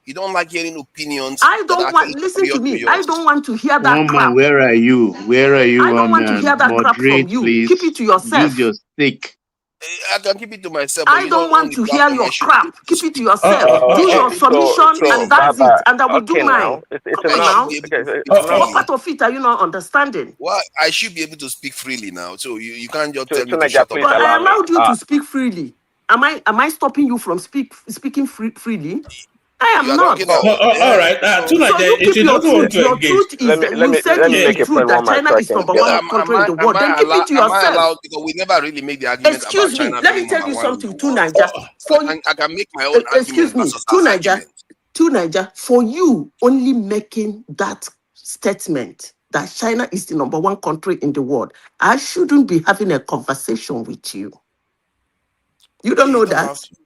you don't like hearing opinions I that are don't want, actually listen superior to to me. I don't yours. want to hear that One man, crap. where are you? Where are I you don't on want to hear that crap from moderate, you. please? Keep it to Use yourself. your stick. I can keep it to myself, but I you don't don't own want the to hear platform. your I should be crap. able to Keep it to speak yourself. Do your So submission and that's Baba, it. And I will do okay mine. now. It's Come on I enough. should now. be able Okay, to speak What freely. part of it are you not understanding? Well, I should be able to speak freely now. So you can't just tell to me to Nigeria, shut up please But and let I allow me. me. allowed you to speak freely. Am I stopping you from speaking freely? I You am are talking not. now. All right. So Tonight, So you if keep she your doesn't want truth. to Your engage, truth is that you said let it me is the make a truth point that one more China is second. number one country in the world. Then keep it to am I yourself. allowed, because we never really make the argument about Excuse me. China Let being me tell number you one in the something, to world. Niger. For I can make my own excuse argument me, versus to her Niger, argument. for you only making that statement that China is the number one country in the world, I shouldn't be having a conversation with you. You don't You know don't have that? to.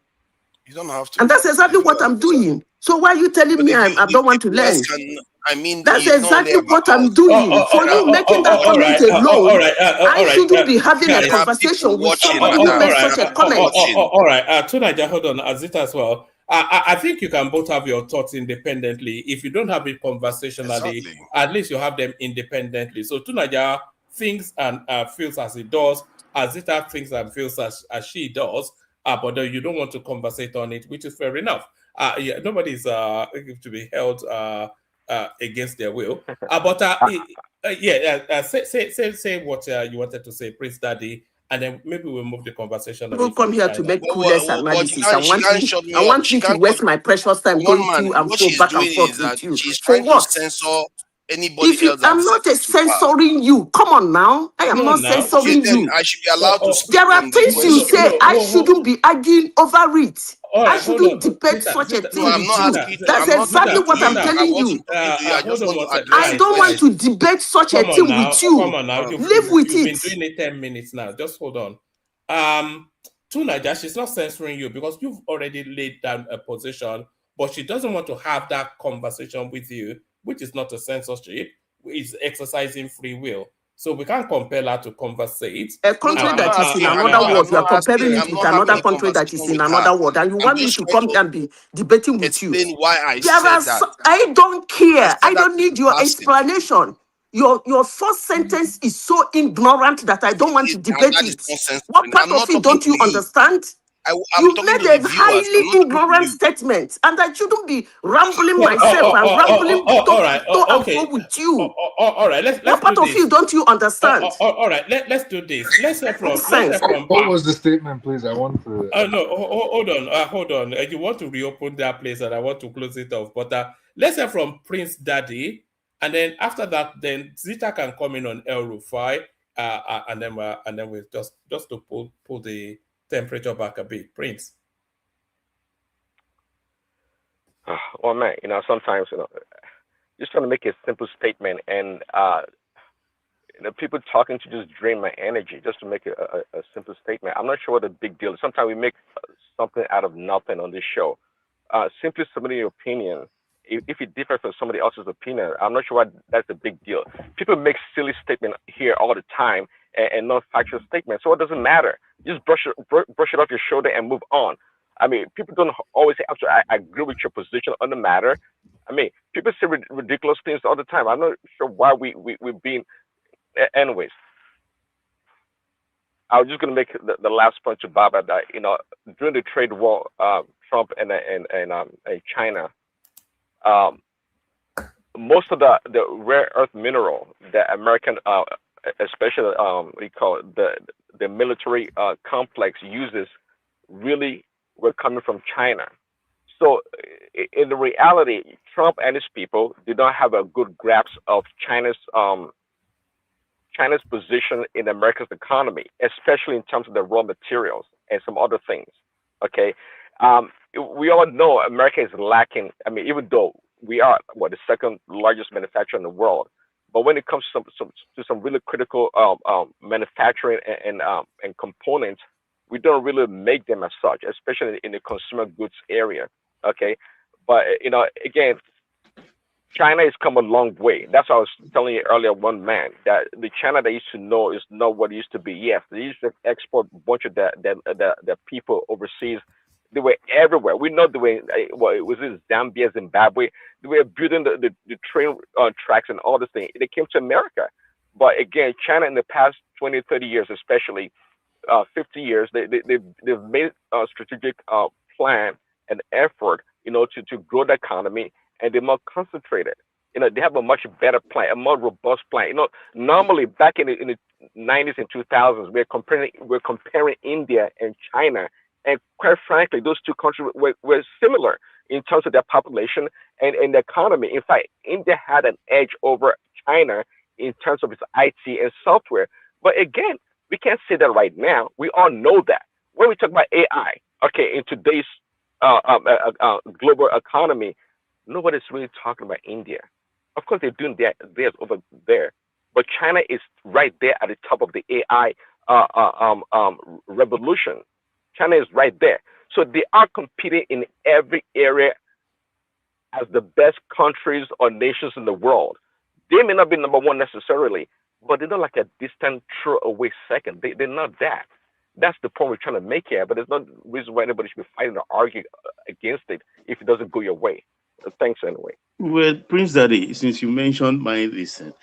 You don't have And to. that's exactly It's not what like I'm this. doing. So why are you telling But me I don't the want to viewers learn? can. I mean, That's it's not only exactly about what I'm us. doing. For you making that all comment right, alone, I all right, shouldn't be having a guys. There are people conversation with watching, somebody who madam. made All There right, such are a people comment. watching. all right. Tunaja, hold on, Azita as well. I think you can both have your thoughts independently. If you don't have it conversationally, Exactly. at least you have them independently. So Tunaja thinks and feels as he does. Azita thinks and feels as she does. But you don't want to conversate on it, which is fair enough. Yeah, nobody's to be held against their will. Say what you wanted to say, Prince Daddy, and then maybe we'll move the conversation away People come from here to China. make coolest But analysis and she can't shut me up. want She me to can't. waste my precious time One going man, to and what fro she's back and doing forth is that with you. she's For trying to what? censor anybody If you, else that I'm not steps into her. censoring you. Come on now. I am No, not now Okay, censoring then you. I should be allowed to speak There are on the things you question. say I shouldn't be arguing over it. all I right, hold shouldn't on. debate such a No, thing I'm with not you. asking you to. That's I'm not exactly talking to what I'm you. I telling wasn't you. talking to you. I Hold just on want one to second. address I the don't want Guys, question. to debate such a come on thing now. with Come you. on now. Live with You've been it. doing it 10 minutes now. Just hold on. Tunaja, she's not censoring you because you've already laid down a position, but she doesn't want to have that conversation with you, which is not a censorship, it's exercising free will. So we can't compel her to conversate. A No, no, country I'm that not is in asking. another I'm world, you are not comparing asking. it I'm with not having another a country that conversation is in with her. another world, and you I'm want me just to trying come to and be debating with you. explain why I There are said that. I don't I care. said I that don't in need your passing. explanation. Your first sentence is so ignorant that I don't want to And debate that is it. not What censoring. part I'm of not it talking don't to you you. understand? I'm You've talking to made the a viewers. I'm highly not talking to ignorant you. statement, and I shouldn't be rambling myself and rambling All right. to and fro Okay. with you. All right. What Let's do part of this. it don't you understand? All right. Let's do this. Let's hear Nonsense. from What was the statement, please? I want to. no, hold on, hold on. You want to reopen that place, and I want to close it off. But let's hear from Prince Daddy, and then after that, then Zita can come in on El Rufai, and then we just to pull the temperature back a bit. Prince. Well, man, sometimes just trying to make a simple statement, and people talking to just drain my energy just to make a simple statement. I'm not sure what the big deal is. Sometimes we make something out of nothing on this show. Simply submitting your opinion if it differs from somebody else's opinion, I'm not sure why that's a big deal. People make silly statements here all the time and not factual statements, so it doesn't matter. Just brush it off your shoulder and move on. I mean, people don't always have to agree with your position on the matter. I mean, people say ridiculous things all the time. I'm not sure why we're being. Anyways, I was just going to make the last point to Baba that during the trade war, Trump and China, most of the rare earth mineral that American, especially we call it the military complex uses, really were coming from China. So in the reality, Trump and his people did not have a good grasp of China's position in America's economy, especially in terms of the raw materials and some other things. Okay, we all know America is lacking. I mean, even though we are the second largest manufacturer in the world, but when it comes to some really critical manufacturing and components, we don't really make them as such, especially in the consumer goods area. Okay, but again, China has come a long way. That's what I was telling you earlier, one man, that the China that used to know is not what it used to be. Yes, they used to export a bunch of the people overseas. They were everywhere. We know they were, it was in Zambia, Zimbabwe. They were building the train tracks and all this thing. They came to America. But again, China in the past 20, 30 years, especially 50 years, they've made a strategic plan and effort, to grow the economy, and they're more concentrated. They have a much better plan, a more robust plan. Normally back in the 90s and 2000s, we're comparing India and China, and quite frankly, those two countries were similar in terms of their population and the economy. In fact, India had an edge over China in terms of its IT and software. But again, we can't say that right now. We all know that. When we talk about AI, okay, in today's global economy, nobody's really talking about India. Of course, they're doing theirs over there, but China is right there at the top of the AI revolution. China is right there. So they are competing in every area as the best countries or nations in the world. They may not be number one necessarily, but they're not like a distant throwaway second. They're not that. That's the point we're trying to make here, but there's no reason why anybody should be fighting or arguing against it if it doesn't go your way. Thanks anyway. Well, Prince Daddy, since you mentioned my listen,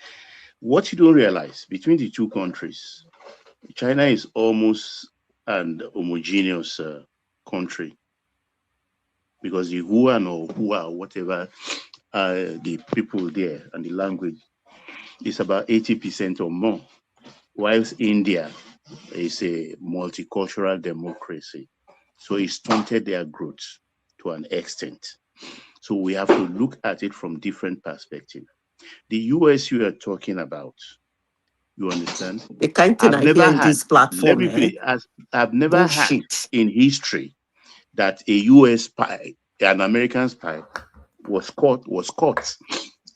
what you don't realize between the two countries, China is almost an homogeneous country, because the Huan or Hua, whatever the people there and the language is about 80% or more, whilst India is a multicultural democracy. So it stunted their growth to an extent. So we have to look at it from different perspectives. The US you are talking about, you understand? The kind thing I've I never hear in had, this platform, I've never had bullshit. in history that a US spy, an American spy, was caught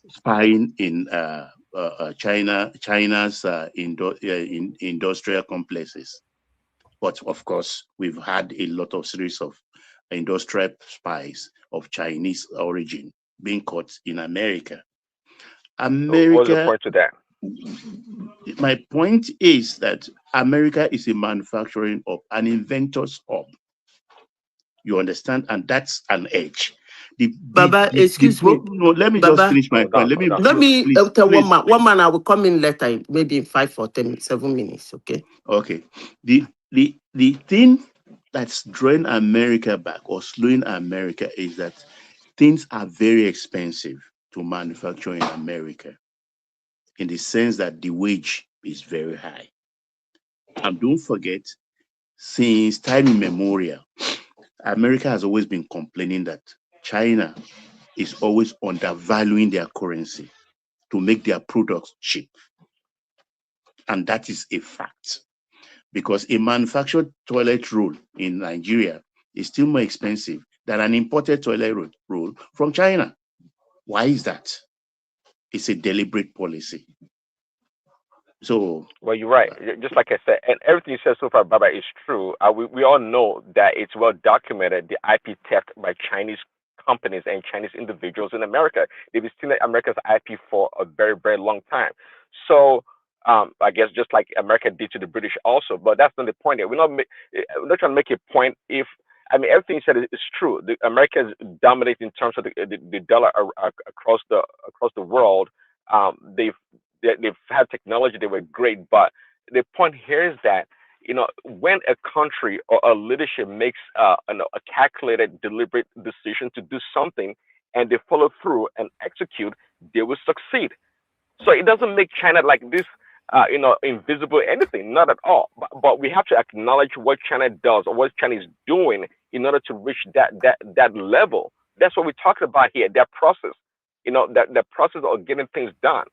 spying in China's industrial complexes. But of course, we've had a lot of series of industrial spies of Chinese origin being caught in America. What's the point to that? My point is that America is a manufacturing hub, an inventor's hub. You understand? And that's an edge. Baba, excuse me. No, let me Baba, just finish my point. Let me tell please. one man. I will come in later, maybe in 5 or 7 minutes. Okay. Okay. The thing that's drawing America back or slowing America is that things are very expensive to manufacture in America, in the sense that the wage is very high. And don't forget, since time immemorial, America has always been complaining that China is always undervaluing their currency to make their products cheap. And that is a fact, because a manufactured toilet roll in Nigeria is still more expensive than an imported toilet roll from China. Why is that? It's a deliberate policy. So, well, you're right. Just like I said, and everything you said so far, Baba, is true. We all know that it's well documented, the IP theft by Chinese companies and Chinese individuals in America. They've been stealing America's IP for a very, very long time. So I guess just like America did to the British also, but that's not the point here. We're not trying to make a point. If I mean everything you said is true. America is dominating in terms of the dollar across the world. They've had technology. They were great, but the point here is that when a country or a leadership makes a calculated, deliberate decision to do something, and they follow through and execute, they will succeed. So it doesn't make China like this, invisible anything, not at all. But we have to acknowledge what China does or what China is doing in order to reach that level. That's what we're talking about here. That process, that process of getting things done.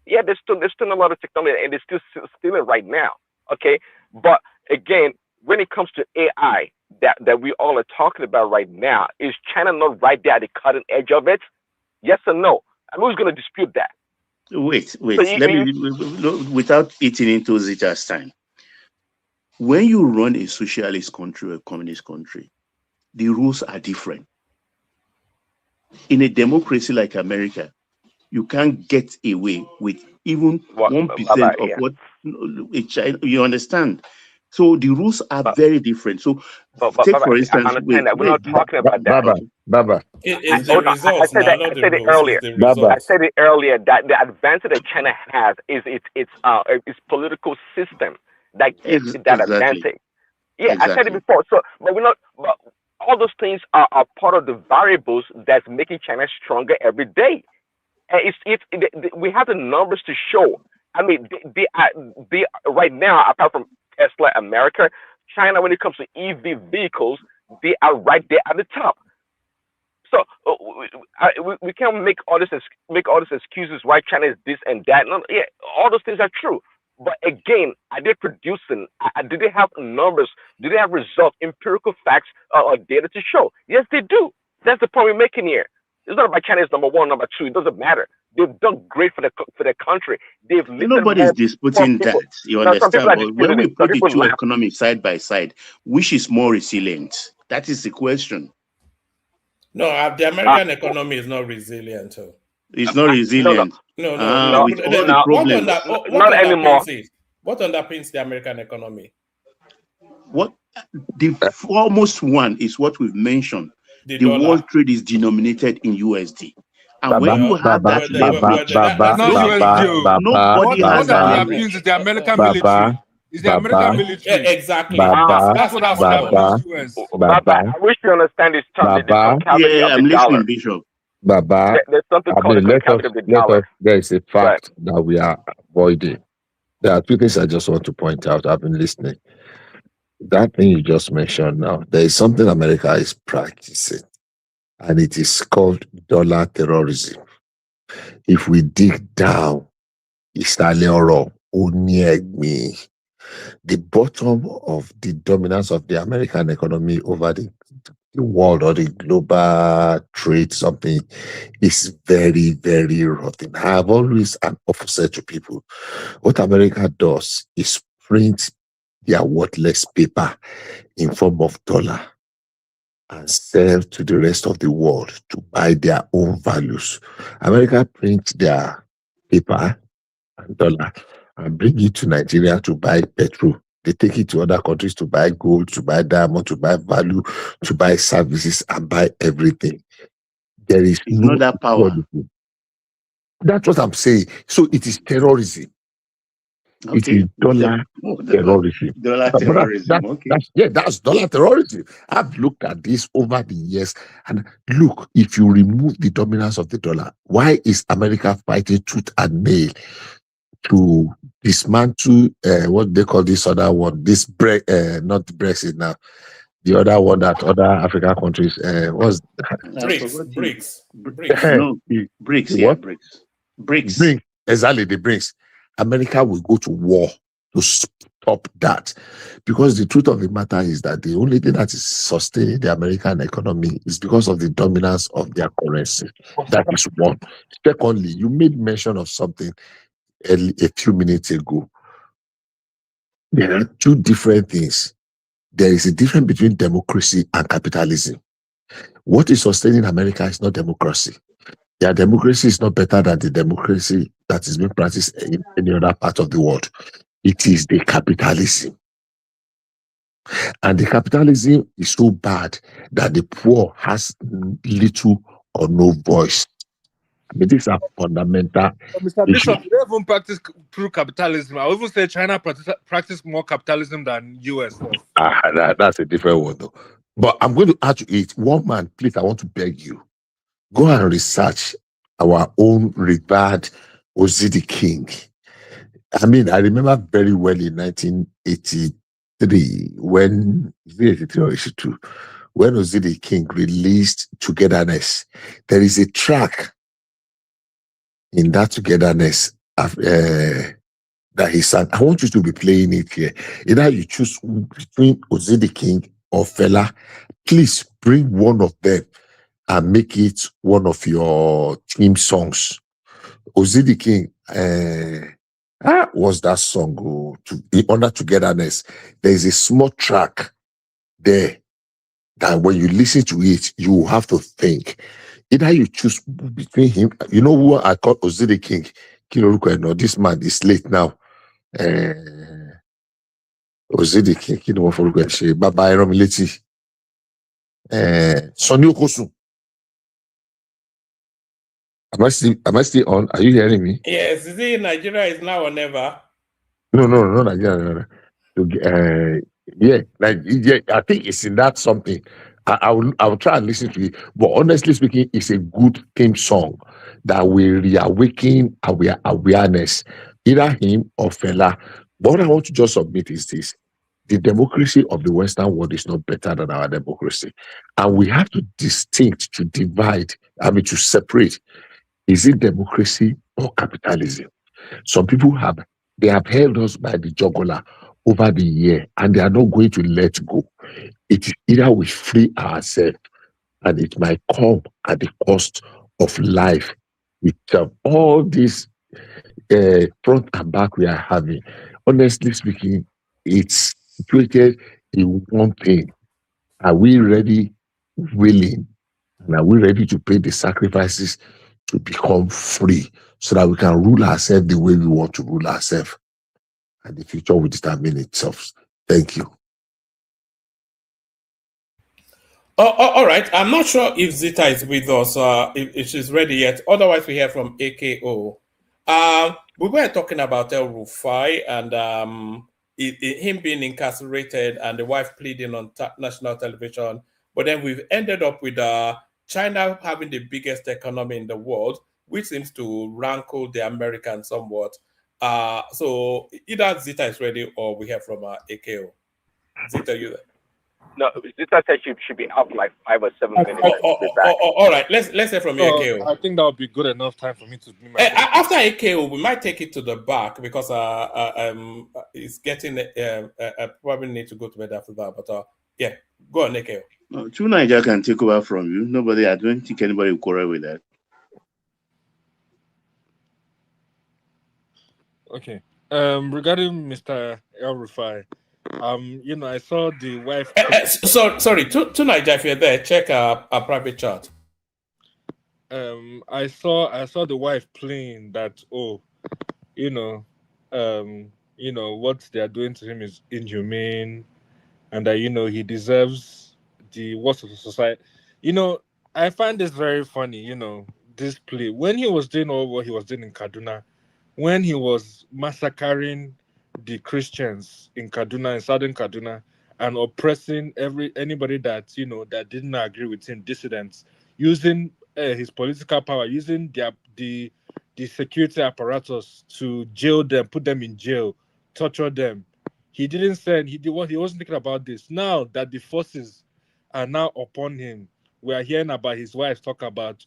Yeah, there's still a lot of technology, and they're still stealing right now. Okay, but again, when it comes to AI that we all are talking about right now, is China not right there at the cutting edge of it? Yes or no? And who's going to dispute that? Wait. So Let me, without eating into Zita's time. When you run a socialist country or a communist country, the rules are different. In a democracy like America, you can't get away with even 1% of what a China, you understand? So the rules are very different. So take for instance, I understand that. We're not talking about that. Baba. It's the results. I said it earlier. I said it earlier that the advantage that China has is its political system that gives it that advantage. Yeah, exactly. I said it before. So, but we're not. But all those things are part of the variables that's making China stronger every day. And we have the numbers to show. I mean, they right now, apart from Tesla, America, China, when it comes to EV vehicles, they are right there at the top. So we can't make all these excuses why China is this and that. No, yeah, all those things are true. But again, are they producing? Do they have numbers? Do they have results, empirical facts, or data to show? Yes, they do. That's the point we're making here. It's not about China is number one, number two. It doesn't matter. They've done great for the country. They've nobody's disputing that. You understand? But when we put the two economies side by side, which is more resilient? That is the question. No, the American economy is not resilient. Too. It's not resilient. No. Not anymore. What underpins the American economy? What the foremost one is what we've mentioned. The world trade is denominated in USD. And when you have that leverage, nobody has that leverage. The American military. Is the American military. Yeah, exactly. That's what US. I wish you understand this term. Yeah, I'm listening, Bishop. Baba, there's something called there is a fact that we are avoiding. There are two things I just want to point out. I've been listening. That thing you just mentioned now, there is something America is practicing, and it is called dollar terrorism. If we dig down, the bottom of the dominance of the American economy over the world or the global trade, something is very, very rotten. I have always an offer to people. What America does is print their worthless paper in form of dollar and sell to the rest of the world to buy their own values. America prints their paper and dollar and bring it to Nigeria to buy petrol. They take it to other countries to buy gold, to buy diamond, to buy value, to buy services, and buy everything. There is no that power. That's what I'm saying. So it is terrorism. Okay. It is dollar terrorism. Dollar terrorism. That's dollar terrorism. I've looked at this over the years, and look, if you remove the dominance of the dollar, why is America fighting tooth and nail to dismantle what they call this other one? This not Brexit now. The other one that other African countries was BRICS. No, BRICS. Yeah, BRICS. Exactly, the BRICS. America will go to war to stop that, because the truth of the matter is that the only thing that is sustaining the American economy is because of the dominance of their currency. That is one. Secondly, you made mention of something a few minutes ago. There are two different things. There is a difference between democracy and capitalism. What is sustaining America is not democracy. Their democracy is not better than the democracy that is being practiced in any other part of the world. It is the capitalism. And the capitalism is so bad that the poor has little or no voice. I mean, these are fundamental Mr. issues. Bishop, you don't even practice through capitalism. I would even say China practice more capitalism than US. That's a different one, though. But I'm going to add to it. One man, please, I want to beg you. Go and research our own revered Ozidi King. I mean, I remember very well in 1983 when 83 or 82, when Ozidi King released Togetherness. There is a track in that Togetherness that he sang. I want you to be playing it here. Either you choose between Ozidi King or Fela. Please bring one of them and make it one of your theme songs. Ozidi King was that song under Togetherness. There is a small track there that when you listen to it, you have to think. Either you choose between him, you know who I call Ozidi King. No, this man is late now. Ozidi King, Baba Eromileti. Sonny Okosun. Am I still on? Are you hearing me? Yes, is it Nigeria is now or never? No, Nigeria. Yeah, I think it's in that something. I will try and listen to it. But honestly speaking, it's a good theme song that will reawaken our awareness, either him or Fela. But what I want to just submit is this: the democracy of the Western world is not better than our democracy, and we have to divide. To separate. Is it democracy or capitalism? Some people have held us by the jugular over the year, and they are not going to let go. It is either we free ourselves, and it might come at the cost of life. With all this front and back we are having, honestly speaking, it's situated in one thing: are we ready, willing, and are we ready to pay the sacrifices to become free so that we can rule ourselves the way we want to rule ourselves? And the future will determine itself. Thank you. All right. I'm not sure if Zita is with us, if she's ready yet. Otherwise, we hear from AKO. We were talking about El Rufai and him being incarcerated and the wife pleading on national television. But then we've ended up with China having the biggest economy in the world, which seems to rankle the Americans somewhat. So either Zita is ready or we hear from AKO. Zita, you there? No, Zita said she should be out like 5 or 7 minutes. All right, let's hear from AKO. I think that would be good enough time for me to do my after AKO, we might take it to the back because it's getting I probably need to go to bed after that. But yeah, go on, AKO. No, True Niger can take over from you. I don't think anybody will quarrel with that. Okay. Regarding Mr. El Rufai, I saw the wife. Sorry, to Niger, if you're there, check our private chat. I saw the wife playing that. What they are doing to him is inhumane, and that he deserves the worst of the society. I find this very funny. This play when he was doing all what he was doing in Kaduna, when he was massacring the Christians in Kaduna, in southern Kaduna, and oppressing anybody that that didn't agree with him, dissidents, using his political power, using the security apparatus to jail them, put them in jail, torture them. He didn't say he wasn't thinking about this. Now that the forces are now upon him, we are hearing about his wife talk about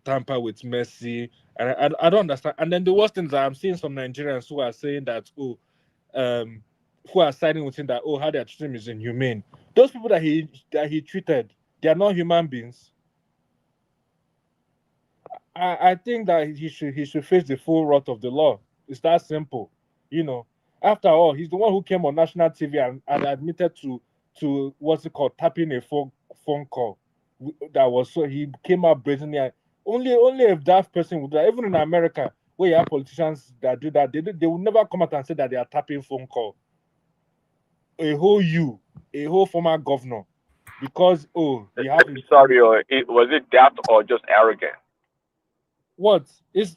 tamper with mercy, and I don't understand. And then the worst thing is that I'm seeing some Nigerians who are saying that who are siding with him that how they are treating him is inhumane. Those people that he treated, they are not human beings. I think that he should face the full wrath of the law. It's that simple. After all, he's the one who came on national TV and admitted to what's it called, tapping a phone call. that was so he came out brazenly. Only if that person would do that. Even in America, where you have politicians that do that, they will never come out and say that they are tapping phone call. A whole former governor, because you have Sorry, or was it doubt or just arrogant? what? It's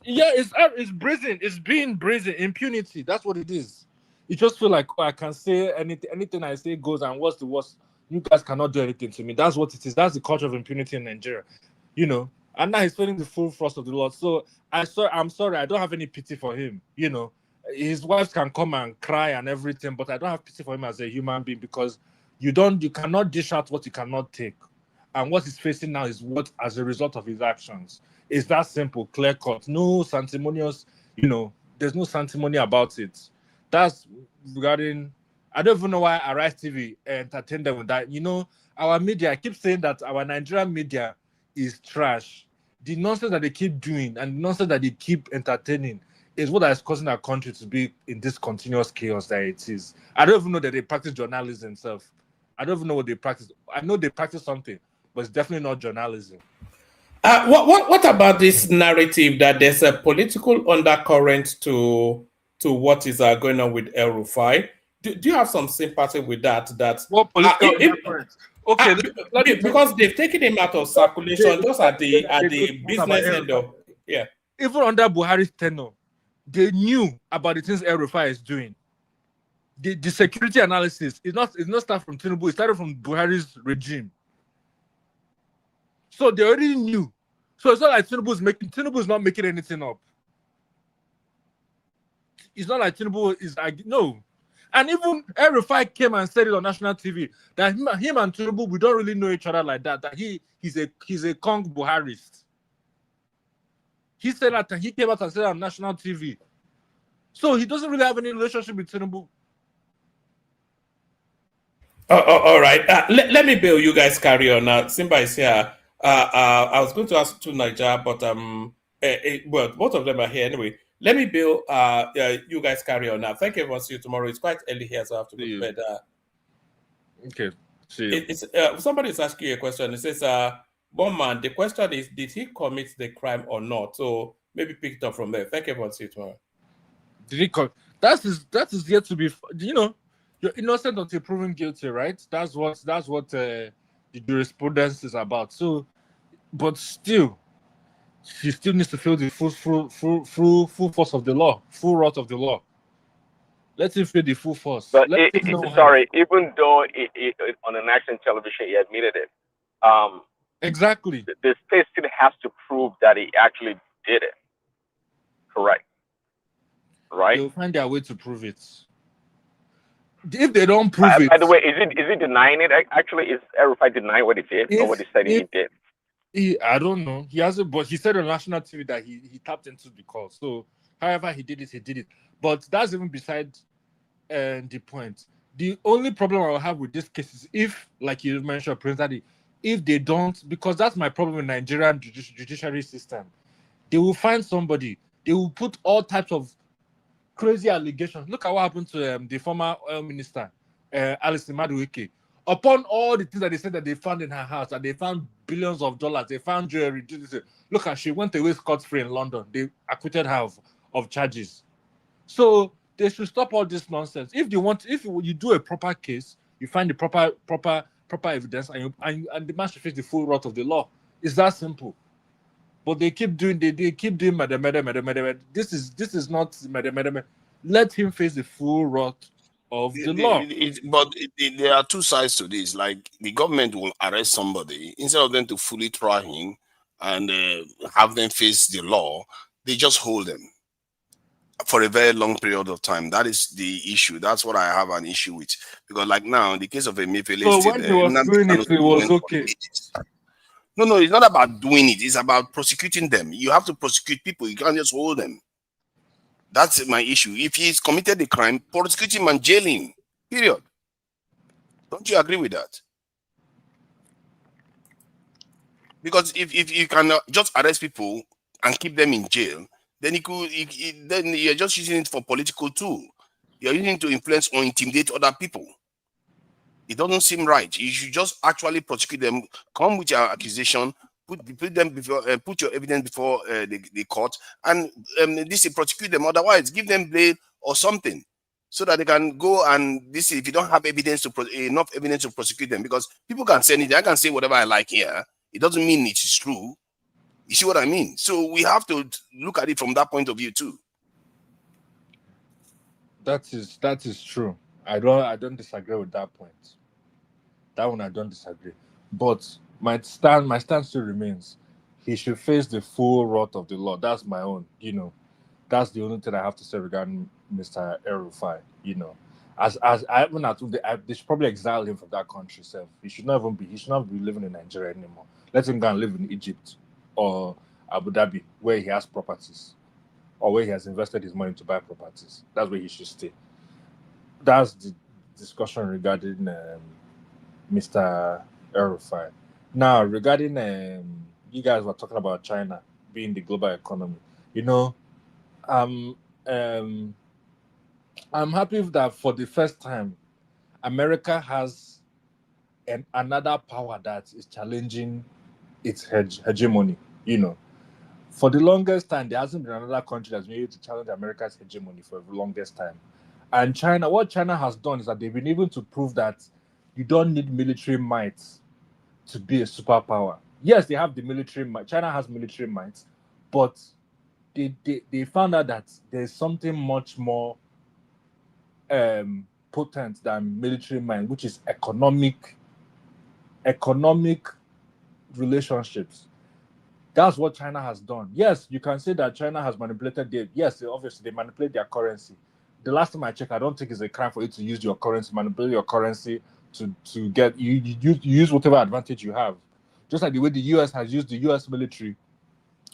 brazen. It's being brazen. Impunity. That's what it is. You just feel like, I can say anything I say goes, and what's the worst? You guys cannot do anything to me. That's what it is. That's the culture of impunity in Nigeria. And now he's feeling the full thrust of the law. So I'm sorry, I don't have any pity for him. His wives can come and cry and everything, but I don't have pity for him as a human being, because you cannot dish out what you cannot take. And what he's facing now is what as a result of his actions. It's that simple, clear cut. No sanctimonious, there's no sanctimony about it. That's regarding, I don't even know why Arise TV entertained them with that. Our media, I keep saying that our Nigerian media is trash. The nonsense that they keep doing and the nonsense that they keep entertaining is what is causing our country to be in this continuous chaos that it is. I don't even know that they practice journalism themselves. I don't even know what they practice. I know they practice something, but it's definitely not journalism. What about this narrative that there's a political undercurrent to what is going on with El Rufai? Do you have some sympathy with that? What political undercurrent? Okay, because they've taken him out of circulation just at the business end of Even under Buhari's tenure, they knew about the things El Rufai is doing. The security analysis is not start from Tinubu. It started from Buhari's regime. So they already knew. So it's not like Tinubu is not making anything up. It's not like Tinubu is no. And even El Rufai came and said it on national TV that him and Tinubu, we don't really know each other like that. That he's a Kong Buharist. He said that, and he came out and said it on national TV. So he doesn't really have any relationship with Tinubu. All right. Let me bail you guys carry on now. Simba is here. I was going to ask to Niger, but well, both of them are here anyway. Let me bail you guys carry on now. Thank you, everyone. See you tomorrow. It's quite early here, so I have to go to bed. Okay. See you. Somebody's asking you a question. It says, one man, the question is, did he commit the crime or not? So maybe pick it up from there. Thank you, everyone. See you tomorrow. Did he that is yet to be, you're innocent until proven guilty, right? That's what the jurisprudence is about. So, but still, she still needs to feel the full force of the law, full wrath of the law. Let him feel the full force. But even though on a national television he admitted it, exactly, the state still has to prove that he actually did it. Correct. Right? They'll find their way to prove it. If they don't prove it. By the way, is it denying it? Actually, is El Rufai denying what he did or what he said he did? I don't know. He hasn't, but he said on national TV that he tapped into the call. So, however he did it. But that's even beside the point. The only problem I will have with this case is if, like you mentioned, Prince Daddy, if they don't, because that's my problem with Nigerian judiciary system. They will find somebody. They will put all types of crazy allegations. Look at what happened to the former oil minister, Alice Madueke. Upon all the things that they said that they found in her house, that they found billions of dollars, they found jewelry. Look at, she went away scot-free in London. They acquitted her of charges. So they should stop all this nonsense. If you do a proper case, you find the proper evidence, and the man should face the full wrath of the law. It's that simple. But they keep doing murder. This is not murder. Let him face the full wrath of the law. But there are two sides to this. Like, the government will arrest somebody instead of them to fully try him and have them face the law. They just hold them for a very long period of time. That is the issue. That's what I have an issue with. Because like now, in the case of Emefiele, so when he was doing it was okay. No, it's not about doing it. It's about prosecuting them. You have to prosecute people. You can't just hold them. That's my issue. If he's committed a crime, prosecute him and jail him. Period. Don't you agree with that? Because if you can just arrest people and keep them in jail, then then you're just using it for political tool. You're using it to influence or intimidate other people. It doesn't seem right. You should just actually prosecute them, come with your accusation, put them before, put your evidence before the court, and prosecute them. Otherwise, give them bail or something, so that they can go and if you don't have evidence enough evidence to prosecute them, because people can say anything. I can say whatever I like here. It doesn't mean it is true. You see what I mean? So we have to look at it from that point of view too. That is true. I don't disagree with that point. That one I don't disagree. But my stand still remains. He should face the full wrath of the law. That's my own, That's the only thing I have to say regarding Mr. El-Rufai, As I even they should probably exile him from that country itself. He should not be living in Nigeria anymore. Let him go and live in Egypt or Abu Dhabi, where he has properties, or where he has invested his money to buy properties. That's where he should stay. That's the discussion regarding Mr. El-Rufai. Now, regarding you guys were talking about China being the global economy. I'm happy that for the first time, America has another power that is challenging its hegemony. For the longest time, there hasn't been another country that's been able to challenge America's hegemony for the longest time. And China, what China has done is that they've been able to prove that you don't need military might to be a superpower. Yes, they have the military might. China has military might, but they found out that there's something much more potent than military might, which is economic relationships. That's what China has done. Yes, you can say that China has manipulated obviously they manipulate their currency. The last time I checked, I don't think it's a crime for you to use your currency, manipulate your currency to get you use whatever advantage you have. Just like the way the US has used the US military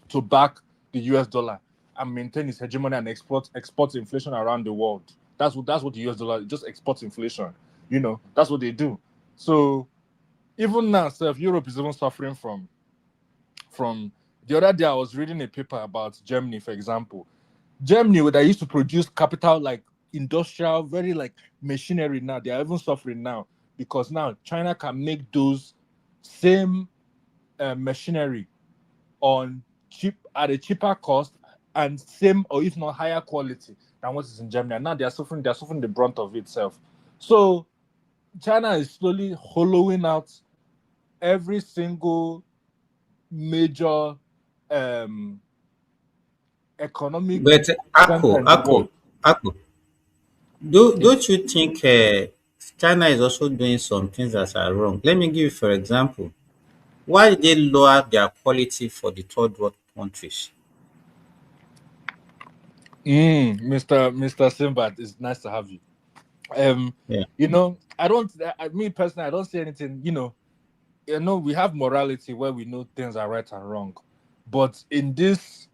to back the US dollar and maintain its hegemony and export inflation around the world. That's what the US dollar just exports inflation. That's what they do. So even now, Europe is even suffering from the other day. I was reading a paper about Germany, for example. Germany, where they used to produce capital like industrial, very like machinery, now they are even suffering now because now China can make those same machinery at a cheaper cost and same or if not higher quality than what is in Germany. And now they are suffering the brunt of itself. So China is slowly hollowing out every single major economic. But Ako, don't you think China is also doing some things that are wrong? Let me give you, for example, why did they lower their quality for the third world countries? Mr. Simbat, it's nice to have you. Yeah. Me personally, I don't see anything. We have morality where we know things are right and wrong, but in this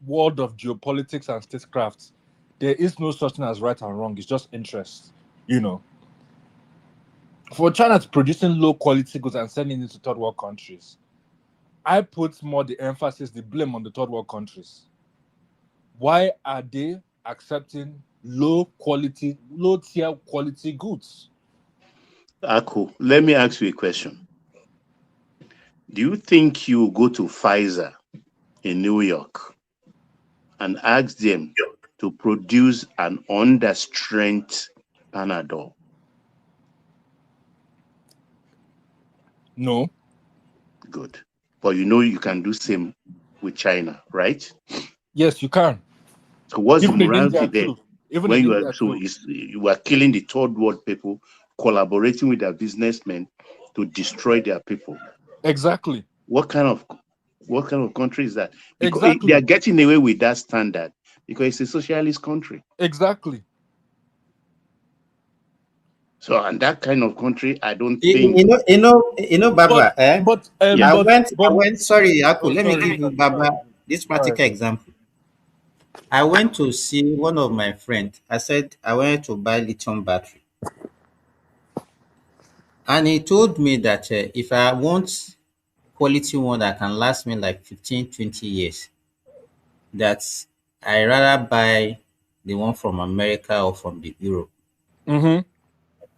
world of geopolitics and statecraft, there is no such thing as right and wrong. It's just interest. For China to producing low quality goods and sending it to third world countries, I put more the blame on the third world countries. Why are they accepting low tier quality goods? Aku, let me ask you a question. Do you think you go to Pfizer in New York and ask them to produce an understrength Panadol? No. Good. But you can do same with China, right? Yes, you can. So what's Even the morality there? When you are killing the third world people, collaborating with their businessmen to destroy their people. Exactly. What kind of country is that? Because exactly. They are getting away with that standard because it's a socialist country. Exactly. So, and that kind of country, I don't think. Baba. Sorry, Aku, let me give you, Baba, this practical example. I went to see one of my friends. I said I wanted to buy lithium battery. And he told me that if I want quality one that can last me like 15, 20 years, that I rather buy the one from America or from the Europe. Mm-hmm.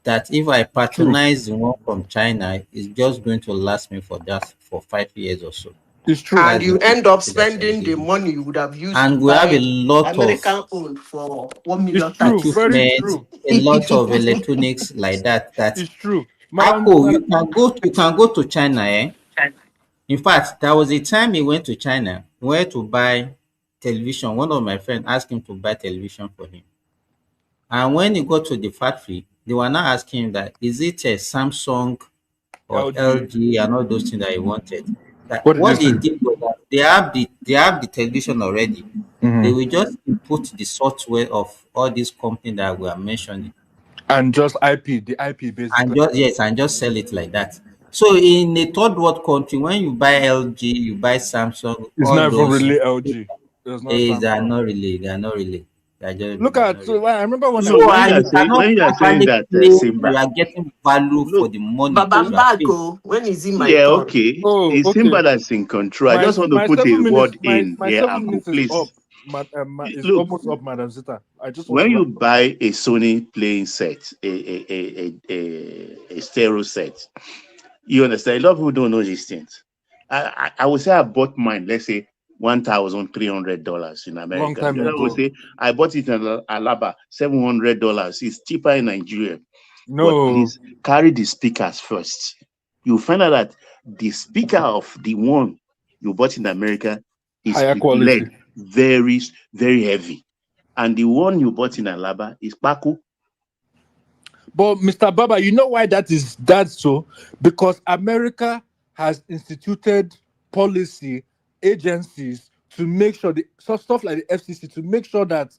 that if I patronize the one from China, it's just going to last me for 5 years or so. It's true. And That's you the end up that I spending the give you. money you would have used to And we have a buy lot of American owned for 1 It's million true. times. Very equipment, true. a lot of electronics like that. That It's true. Apple, Madam, you can go to China, eh? In fact, there was a time he went to China, where to buy television. One of my friends asked him to buy television for him. And when he got to the factory, they were now asking him that is it a Samsung or LG. LG and all those things that he wanted. That What did what they they say? did was that they have the television already. They will just input the software of all these companies that we are mentioning, And just the IP and basically. just sell it like that. So in a third world country, when you buy LG, you buy Samsung, It's all not even those really LG. It's not they are Samsung. not really, Look they are at, not so really. I remember when I So So was when and you are you saying cannot properly that claim Simba, you are getting value for look, the money Baba you are paying. Mbago, when is it my yeah, turn? okay, oh, it's okay. Simba that's in control. I My just want to my put a 7 minutes word my in my here, 7 minutes Aku, is please. up. Is Look, almost up, Madam Zita. I just want to when you wrap up. buy a Sony playing set, a stereo set, you understand. A lot of people don't know these things. I would say I bought mine, let's say $1,300 in Long America. time The other would ago. say I bought it in Alaba, $700. It's cheaper in Nigeria. But No, please carry the speakers first. You find out that the speaker of the one you bought in America is higher with lead, quality. very, very heavy. And the one you bought in Alaba is Paco. But Mr. Baba, you know why that's so? Because America has instituted policy agencies to make sure so stuff like the FCC to make sure that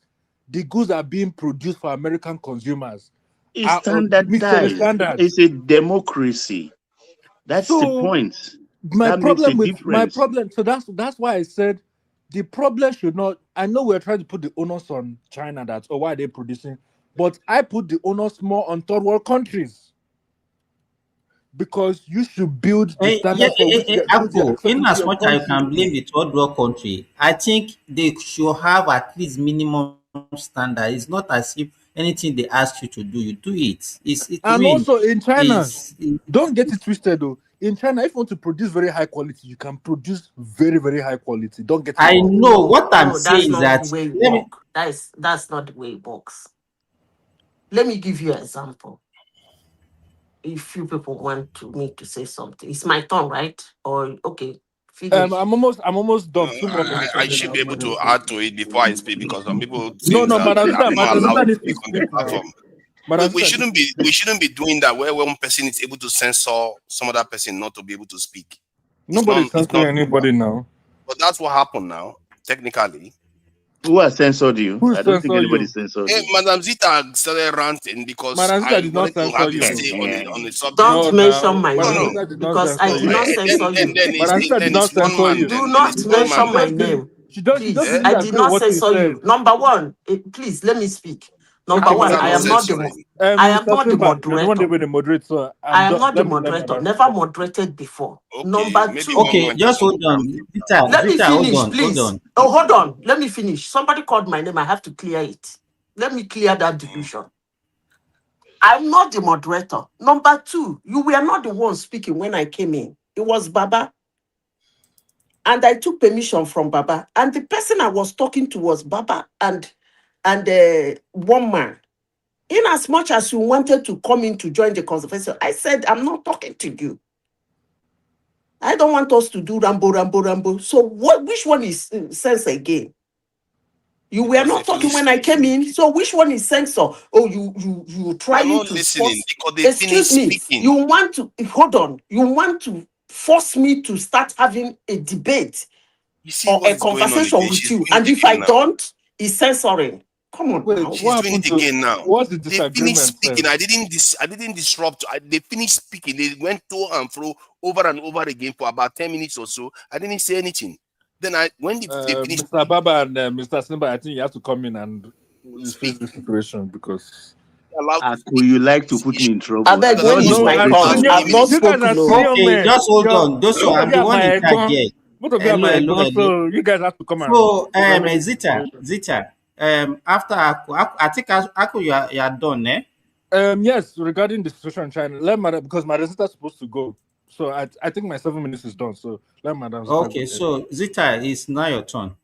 the goods are being produced for American consumers It's are meet certain standardized. standards. It's a democracy. That's the So point. That makes a my difference. problem, so that's why I said the problem should not. I know we're trying to put the onus on China that why are they producing, but I put the onus more on third world countries because you should build the Yeah, standards for which you're Apple, in exporting to as your much as you country. can blame the third world country, I think they should have at least minimum standard. It's not as if anything they ask you to do, you do it. I And mean, also in China, is don't get it twisted though. In China, if you want to produce very high quality, you can produce very, very high quality. Don't get it I wrong. know No, what I'm no, that's saying is not that the way it let me works. That's not the way it works. Let me give you an example. If you people want me to say something, it's my turn, right? Or okay, finish. I'm almost No, done. 2 more minutes I and then should be I'll able end to it. add to it before I speak because some people No, think no, that I'm not Madam allowed Zita to needs to speak on the speak now. platform. Madam We Zita needs shouldn't to be speak. doing that where one person is able to censor some other person not to be able to speak. Nobody's It's not censoring normal. anybody now. But that's what happened now, technically. Who has censored you? Who I don't think censor anybody you? censored you. Madam Zita started ranting because Madam Zita I did not wanted to censor have a you. say No, on the Don't subject. no, mention now my No, Madam no. name Zita did not because I censor did you. not censor Then you. Madam Zita did not it's one censor man. you. Do Then it's not one mention man my now. name, She just please. didn't I Eh? did agree with not what you censor you. said. Number one, please let me speak. Number Okay, How is one, Madam that I not am Zita. not censoring? I am Mr. not the Simba, you're the one moderator. that will moderate, so I am not the let me let moderator. Madam Never Zita. moderated before. Okay, Number maybe two, one okay, man just just want to hold on. calm things down. let me Zita, finish, hold please. on. Oh, hold on. Let me finish. Somebody called my name. I have to clear it. Let me clear that Mm. delusion. I'm not the moderator. Number two, you were not the one speaking when I came in. It was Baba. And I took permission from Baba. And the person I was talking to was Baba and one man. In as much as you wanted to come in to join the conversation, I said, I'm not talking to you. I don't want us to do rambo, rambo, rambo. So which one is sense again? You were Because they not talking finished when I came speaking. in. So which one is censor? Oh, you You are trying not to listening force. because they Excuse finished me. speaking. You want to hold on. You want to force me to start having a debate You see or what a is going on conversation again? with She's you. doing And it if again I now. don't, it's censoring. Come on Wait, now. She's what doing happened it to again now. what's the They finished disagreement, speaking. Seth? I didn't disrupt. They finished speaking. They went to and fro over and over again for about 10 minutes or so. I didn't say anything. Then when they finished Mr. Baba and Mr. Simba, I think you have to come in and face the speaking, situation because allowed to Aku, speak you on like to this put issue me in I trouble. beg, I'm because I when not the is know no, my I I turn? have moderator. I've 20 not you minutes. guys are spoken. Oh. senior Okay, men. just hold on. Those who Both of I'm you the are one my in charge ego. here. Both of you are Hello, my hello, ego. hello. So you guys have to come and So, remedy the Zita, situation. I think Aku, you are done, eh? Yes, regarding the situation in China, let Madam, because my sister's supposed to go. So I think my 7 minutes is done. So let Madam Zita go Okay, ahead. so Zita, it's now your turn.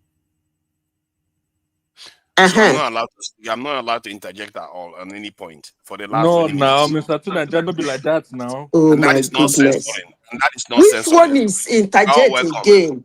So I'm Uh-huh. not allowed to. I'm not allowed to interject at all on any point for the last No, 20 now, minutes, Mr. Tunaja, don't be like that now. Oh and that my is not goodness. censoring. And that is not Which one censoring. is You're interject welcome. again?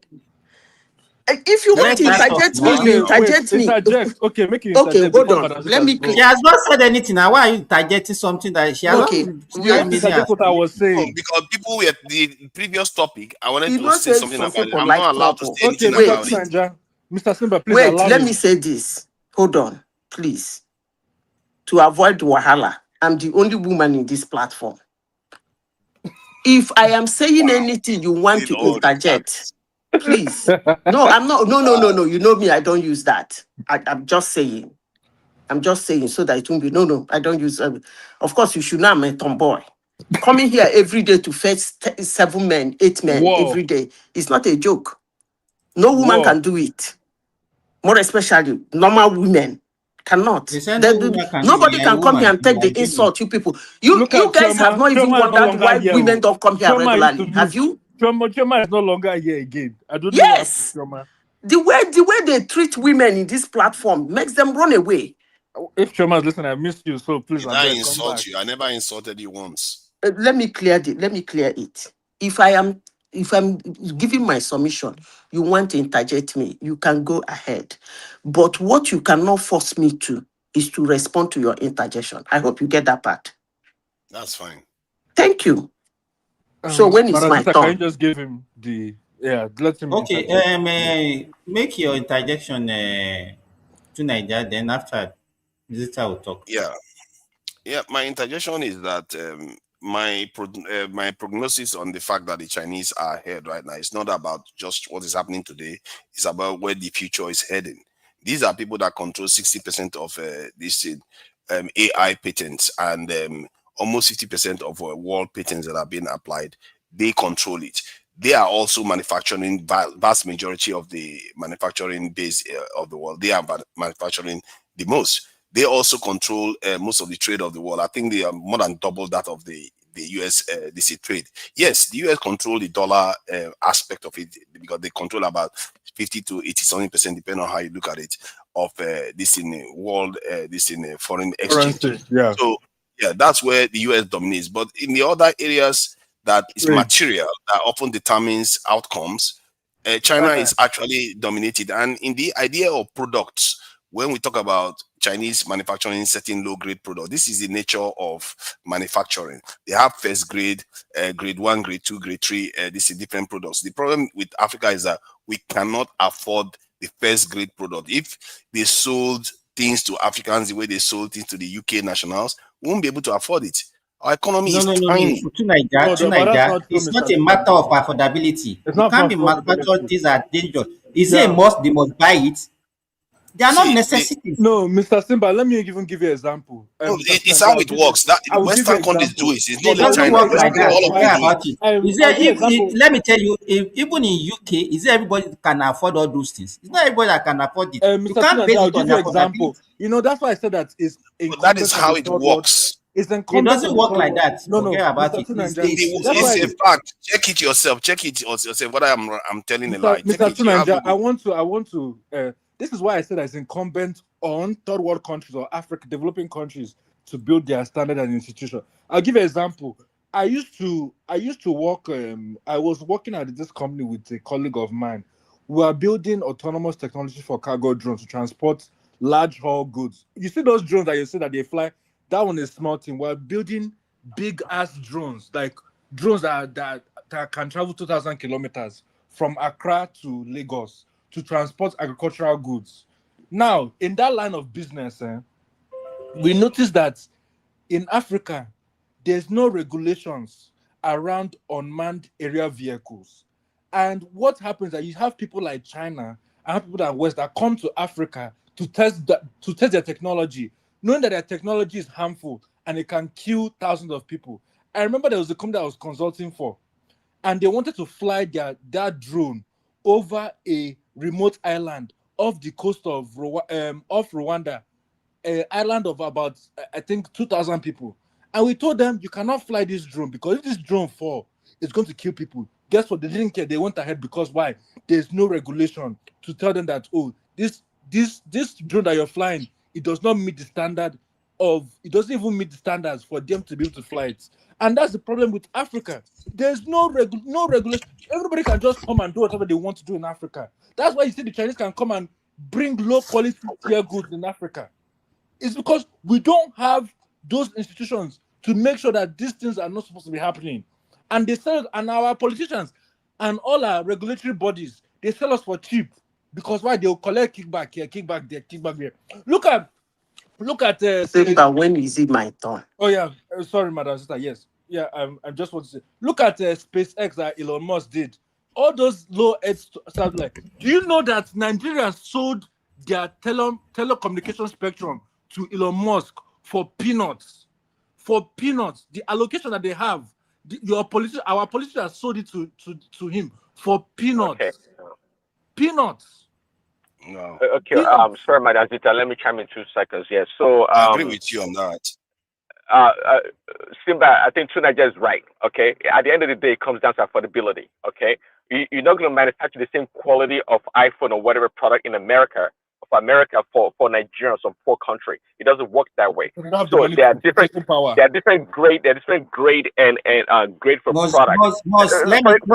If you want Let to her talk interject me, now. you Okay, wait, interject me. interject. Okay, make you Okay, interject hold before on. Madam Let Zita me She go. has not said anything. Now, why are you targeting something that she has not Okay, Let said me anything? interject what I was No, saying. because people were the previous topic. I wanted you to know, say say something some about it. people I'm like not allowed to trouble. say Okay, anything Mr. about Wait, it. Tunanja. Mr. Simba, please wait, allow let me him. say this. Hold on, please. To avoid wahala, I'm the only woman in this platform. If I am saying Wow. anything you want With to all interject, respect. please. No, I'm not. No, no, no, Wow. no. You know me, I don't use that. I'm just saying. I'm just saying so that it won't be. No, no, I don't use. Of course, you should know I'm a tomboy. Coming here every day to fetch 7 men, 8 men every Whoa, day is not a joke. No woman whoa. can do it. More especially normal women cannot. They said no woman can do it. Nobody You are a can come here woman. and You take are the a human. insult. You people, you Look you at guys have Choma. not even Choma is no wondered longer why here. women Oh. don't come here Choma used to regularly. Have live. you? Choma is no longer here again. I don't know what happened Yes. to Choma. The way they treat women in this platform makes them run away. If Choma is listening, I missed you. So please, Did I I beg, come insult back. you? I never insulted you once. Let me clear it. Let me clear it. If I'm giving my submission, you want to interject me, you can go ahead. But what you cannot force me to is to respond to your interjection. I hope you get that part. That's fine. Thank you. So when it's Madam my Zita, can you turn, just give him the let him Okay, interject. make your interjection to Nigeria. Then after, Zita will talk. Yeah. Yeah, my interjection is that my prognosis on the fact that the Chinese are ahead right now is not about just what is happening today. It's about where the future is heading. These are people that control 60% of this AI patents and almost 50% of world patents that are being applied. They control it. They are also manufacturing vast majority of the manufacturing base of the world. They are manufacturing the most. They also control most of the trade of the world. I think they are more than double that of the US DC trade. Yes, the US control the dollar aspect of it because they control about 50 to 80 something percent, depending on how you look at it, of this in world, this in foreign exchange. Currency, yeah. So yeah, that's where the US dominates. But in the other areas that is Trade. material that often determines outcomes, China is actually dominated. And in the idea of products, when we talk about Chinese manufacturing certain low grade products, this is the nature of manufacturing. They have first grade, grade 1, grade 2, grade 3. These are different products. The problem with Africa is that we cannot afford the first grade product. If they sold things to Africans the way they sold things to the UK nationals, we won't be able to afford it. Our economy No, is no, no, no. tiny. To Nigeria, No, to but that's Nigeria, not true, it's not Mr. a matter of Simba. affordability. It's You not can't for be manufacturing affordability. things that are dangerous. Is it a Yeah. must? They must buy it. They are not See, necessities. No, Mr. Simba, let me even give you an example. no, Mr. it's Tunanja, how it works. That I will give you Western countries do example. it. It's not It No, only I will doesn't give China. you work like Western, that. example. all of them Forget do it. about it. Is I'll there give you if example. let me tell you, if, even in UK, is there everybody can afford all those things? It's not everybody that can afford it. You Mr. can't Tunanja, base I'll it on give you example. affordability. You know, that's why I said that it's But that is incumbent on how the it third world. works. It's It incumbent doesn't on the work third like world. that. No, no, Forget about Mr. it. It's Tunanja. That's It's why a fact. Check it yourself. Check it yourself. What I'm telling a lie. Check Mr. it. You have Tunanja, Google. I want to. This is why I said it's incumbent on third world countries or Africa developing countries to build their standard and institution. I'll give you an example. I used to work. I was working at this company with a colleague of mine. We are building autonomous technology for cargo drones to transport large haul goods. You see those drones that you see that they fly. That one is small thing. We're building big ass drones, like drones that can travel 2,000 kilometers from Accra to Lagos to transport agricultural goods. Now, in that line of business, we noticed that in Africa, there's no regulations around unmanned aerial vehicles. And what happens is that you have people like China and people that West that come to Africa to test their technology, knowing that their technology is harmful and it can kill thousands of people. I remember there was a company that I was consulting for, and they wanted to fly that drone over a remote island off the coast of off Rwanda. an island of about, I think, 2,000 people. And we told them, you cannot fly this drone because if this drone fall, it's going to kill people. Guess what? They didn't care. They went ahead because why? There's no regulation to tell them that, oh, this drone that you're flying, it does not meet the standard of, it doesn't even meet the standards for them to be able to fly it. And that's the problem with Africa. There's no regulation. Everybody can just come and do whatever they want to do in Africa. That's why you see the Chinese can come and bring low quality tier goods in Africa. It's because we don't have those institutions to make sure that these things are not supposed to be happening. And they sell, and our politicians and all our regulatory bodies, they sell us for cheap. Because why? They'll collect kickback here, kickback there, kickback there. Look at Simba, when is it my turn? oh yeah, sorry, madam sister. Yes, yeah. I just want to say, look at SpaceX that Elon Musk did. All those low Earth satellites. Do you know that Nigeria sold their telecommunication spectrum to Elon Musk for peanuts? For peanuts, the allocation that they have, our politicians sold it to him for peanuts. Okay. Peanuts. No. Okay. Peanuts. Sorry, Madam Zita. Let me chime in 2 seconds. Yes. So I agree with you on that. Simba, I think Tsunaja is right. Okay. At the end of the day, it comes down to affordability. Okay. You're not going to manufacture the same quality of iPhone or whatever product in America for Nigeria or some poor country. It doesn't work that way. They don't have the So money there are to different. purchasing power. There are different grade. There are different grade and grade for product. Let For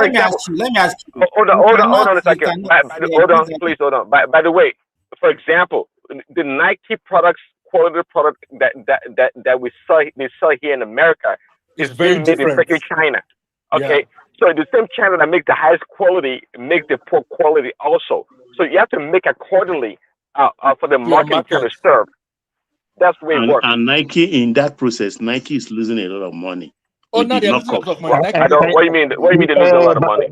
me example, ask you. hold on a second. Hold on, please hold on. By the way, for example, the Nike quality product that we sell here in America It's is very being made in different. freaking China. Okay, Yeah. so the same China that makes the highest quality makes the poor quality also. So you have to make accordingly for the To your market you're trying to market. serve. That's the way it works. And Nike, in that process, Nike is losing a lot of money Oh, with now the they're losing a lot knockoffs. of money. Nike I don't. What do you mean? What do you mean they're losing a lot of money?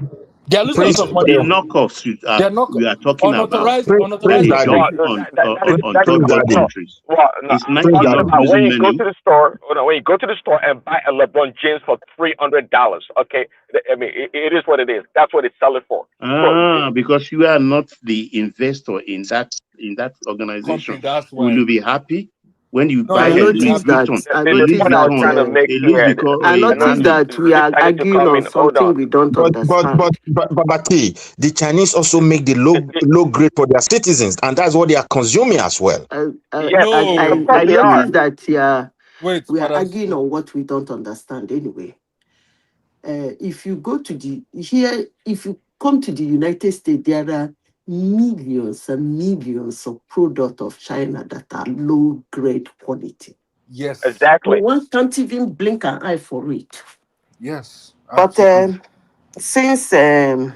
They're losing a Prince, lot of money. The Oh. knockoffs They're not we are talking about, Prince unauthorized they Daddy, jump purchases. on That is Prince third world Daddy, no. countries. Well, no, Is I'm Prince Nike talking not Daddy. about when losing you go money? to the store. Hold on, when you go to the store and buy a LeBron James for $300. Okay, I mean it is what it is. That's what it's selling for. So Because you are not the investor in that Company, organization. that's Will why. you be happy when you No, buy they're I not a going to be Louis noticed happy. that. Vuitton? I the Louis point noticed I was that. trying to Vuitton, make a Louis here, Vuitton, I a noticed handbag. that we are decided to arguing come on in. Hold on. something we don't understand. But the Chinese also make the low grade for their citizens, and that's what they are consuming as well. Yes, of No, course I they are. noticed that wait, we are madam. arguing on what we don't understand anyway. If you go to if you come to the United States, there are millions and millions of products of China that are low grade quality. Yes. But Exactly. one can't even blink an eye for it. Yes. But Absolutely. since So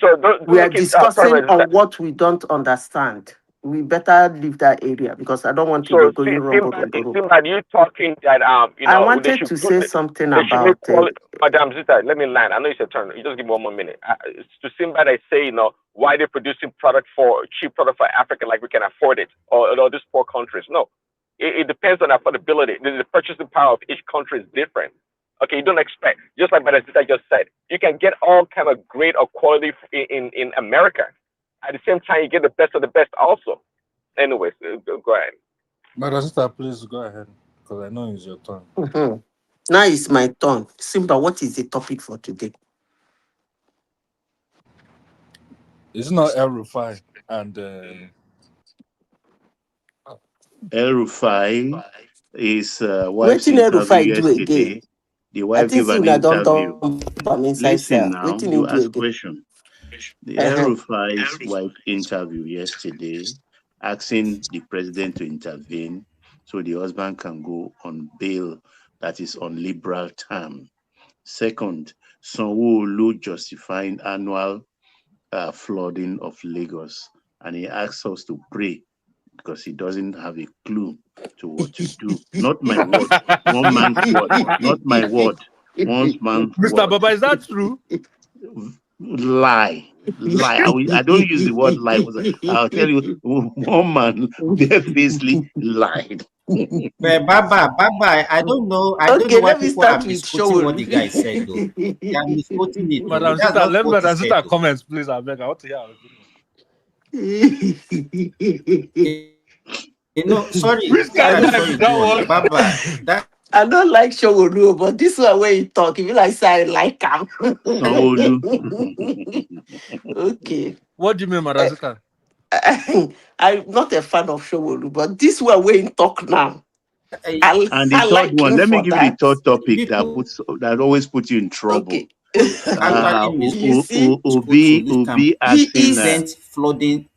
don't we are make it. Sorry, discussing my sister. on what we don't understand, we better leave that area because I don't want to be So going rumble. Simba, you talking that I they wanted should to say something they should make about quality. Madam Zita, let me land. I know it's your turn. You just give me 1 more minute. To Simba, I say why they're producing cheap product for Africa like we can afford it or these poor countries. No, it depends on affordability. The purchasing power of each country is different. Okay, you don't expect, just like Madam Zita just said, you can get all kind of great or quality in America. At the same time, you get the best of the best also. Anyways, go ahead. Madam sister, please go ahead because I know it's your turn. Mhm. Now it's my turn. Simba, what is the topic for today? It's not El-Rufai and El Rufai is wife's Waiting interview Rufai do again. yesterday. The I wife think gave see an una don't interview. am inside Listen cell. now, Waiting you him do ask again. question. The El Uh-huh. Rufai's wife interview yesterday, asking the president to intervene so the husband can go on bail that is on liberal term. Second, Sanwo-Olu justifying annual flooding of Lagos, and he asks us to pray because he doesn't have a clue to what to do. Not my word, one man's word, not my word, one man's Mr. word. Baba, is that true? Lie. I don't use the word lie. I'll tell you, one man barefacedly lied. But Baba, I don't know. I don't know Okay, why let me people are start with misquoting what Show. the guy said, though. They are misquoting it, though. Madam That's sister, not let what he Madam said, sister though. comments, please. I beg. I want to hear our opinion. You know, sorry, Which kind yeah, life sorry, is that go on. one? Baba, that I don't like Showolu, but this one where you talk, if you like say I like him. Sanwo-Olu. Okay. What do you mean, Madazika? I'm not a fan of Showolu, but this one where you talk now. I, And the I third like one, him let me for give you the that. third topic people that always puts you in trouble. Okay. actually You see, school to use camp Obi he asking is, prevent flooding.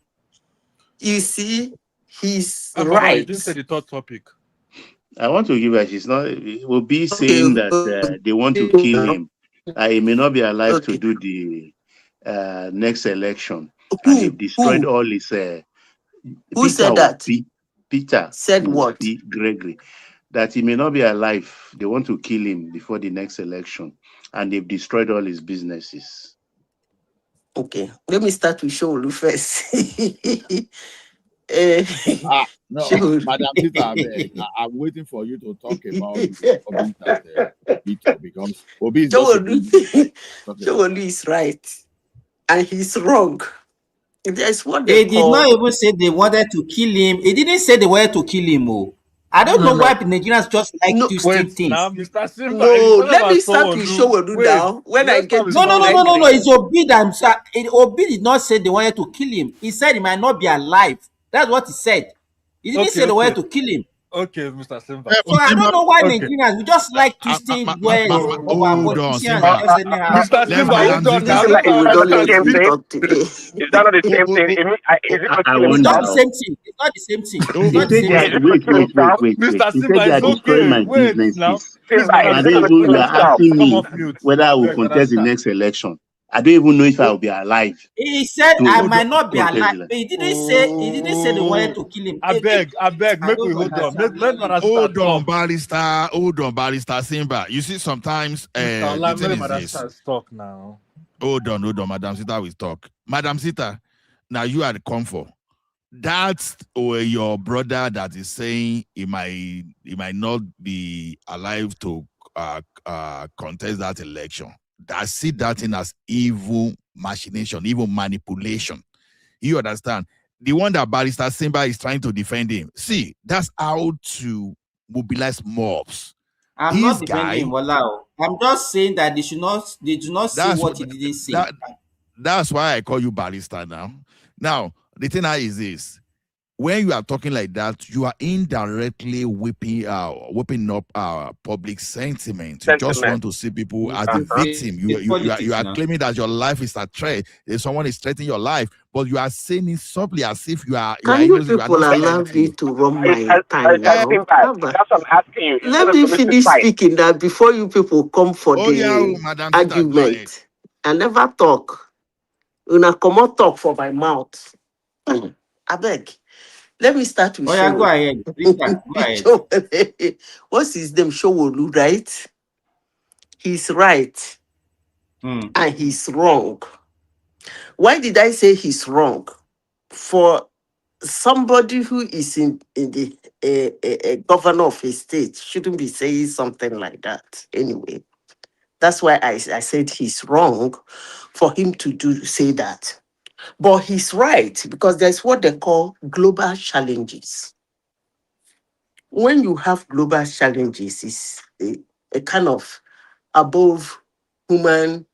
you see, he's Baba, you didn't right. say the third topic. I want to give her, she's not, Obi Okay. saying that they want to kill him. He may not be alive to Okay. do the next election. And they've Who? destroyed Who? all his, Who Peter said that? Obi, Peter Said what? Obi Gregory, that he may not be alive. They want to kill him before the next election. And they've destroyed all his businesses. Okay. Let me start with Showolu first. Eh, No, Showolu. Madam Peter, I beg. I'm waiting for you to talk about the Obi that Peter, because Obi is just a Showolu baby. Talk about. Showolu is right. And he's wrong. There's what they They did not call even say they wanted to kill him. He didn't say they wanted to kill him. Oh, I don't know why Nigerians just like no. twisting Wait, things. now, Mr. Simba, it's No, not let about me start with Showolu. Showolu Wait, now. When I let's start get with to No, no, no, Showolu. no, no, no. Gregory. It's Obi that Obi did not say they wanted to kill him. He said he might not be alive. That's what he said. He didn't Okay, say they wanted okay. to kill him. Okay, Mr. Simba. Eh, So I don't Simba, know why Okay. Nigerians we just like twisting words of our hold on, politicians Simba. just anyhow. Mr. Let Simba, Madam hold on Zita. now. This Make life our will don't understand let me speak. talk today. Is that not the same thing? Is it not I killing It's wonder. not the himself? same thing. It's not the same thing. Oh, It's They not the say same they Is are, thing. it not killing himself? Mr. They say Simba, they are it's destroying okay. my Wait now. businesses. Please, Simba, Mr. is I it Simba, don't not even, please, you killing are himself? asking come me off mute. whether I I will beg, contest the Madazika. next election. I don't even know if I will be alive He said I to might not be contest alive. it. But he didn't say they wanted Oh, to kill him. I beg, I make we don't hold on. understand. Let Madazika talk. Hold on, barrister Simba. You see, sometimes Mr. the Ola, thing let is this. Madazika talk now. Hold on, Madam Zita will talk. Madam Zita, now you are the comfort. That's your brother that is saying he might not be alive to contest that election. I see that thing as evil machination, evil manipulation. You understand? The one that Barrister Simba is trying to defend him. See, that's how to mobilize mobs. I'm His not defending guy, him, Walao. I'm just saying that they do not say that's what he didn't say. that's why I call you Barrister now. Now, the thing now is this. When you are talking like that, you are indirectly whipping up our public sentiment. You just Sentiment. want to see people as the Uh-huh. victim. It's You politics are now. claiming that your life is at threat. If someone is threatening your life, but you are saying it softly as if you are Can you innocent. You are people not saying allow me anything. to run It's, my time now? Simba, Haba. that's what I'm asking you. Is that Let a me domestic finish fight? speaking now before you people come for Oh yeah, the Madam Zita, go ahead. argument. I never talk. Una come out talk for my mouth. I beg. Let me start with Oh yeah, go Showolu. ahead. Rita, go ahead. What's his name? Showolu, right? He's right Hmm. and he's wrong. Why did I say he's wrong? For somebody who is in the a governor of a state shouldn't be saying something like that. Anyway, that's why I said he's wrong for him to say that. But he's right because there's what they call global challenges. When you have global challenges, it's a kind of above human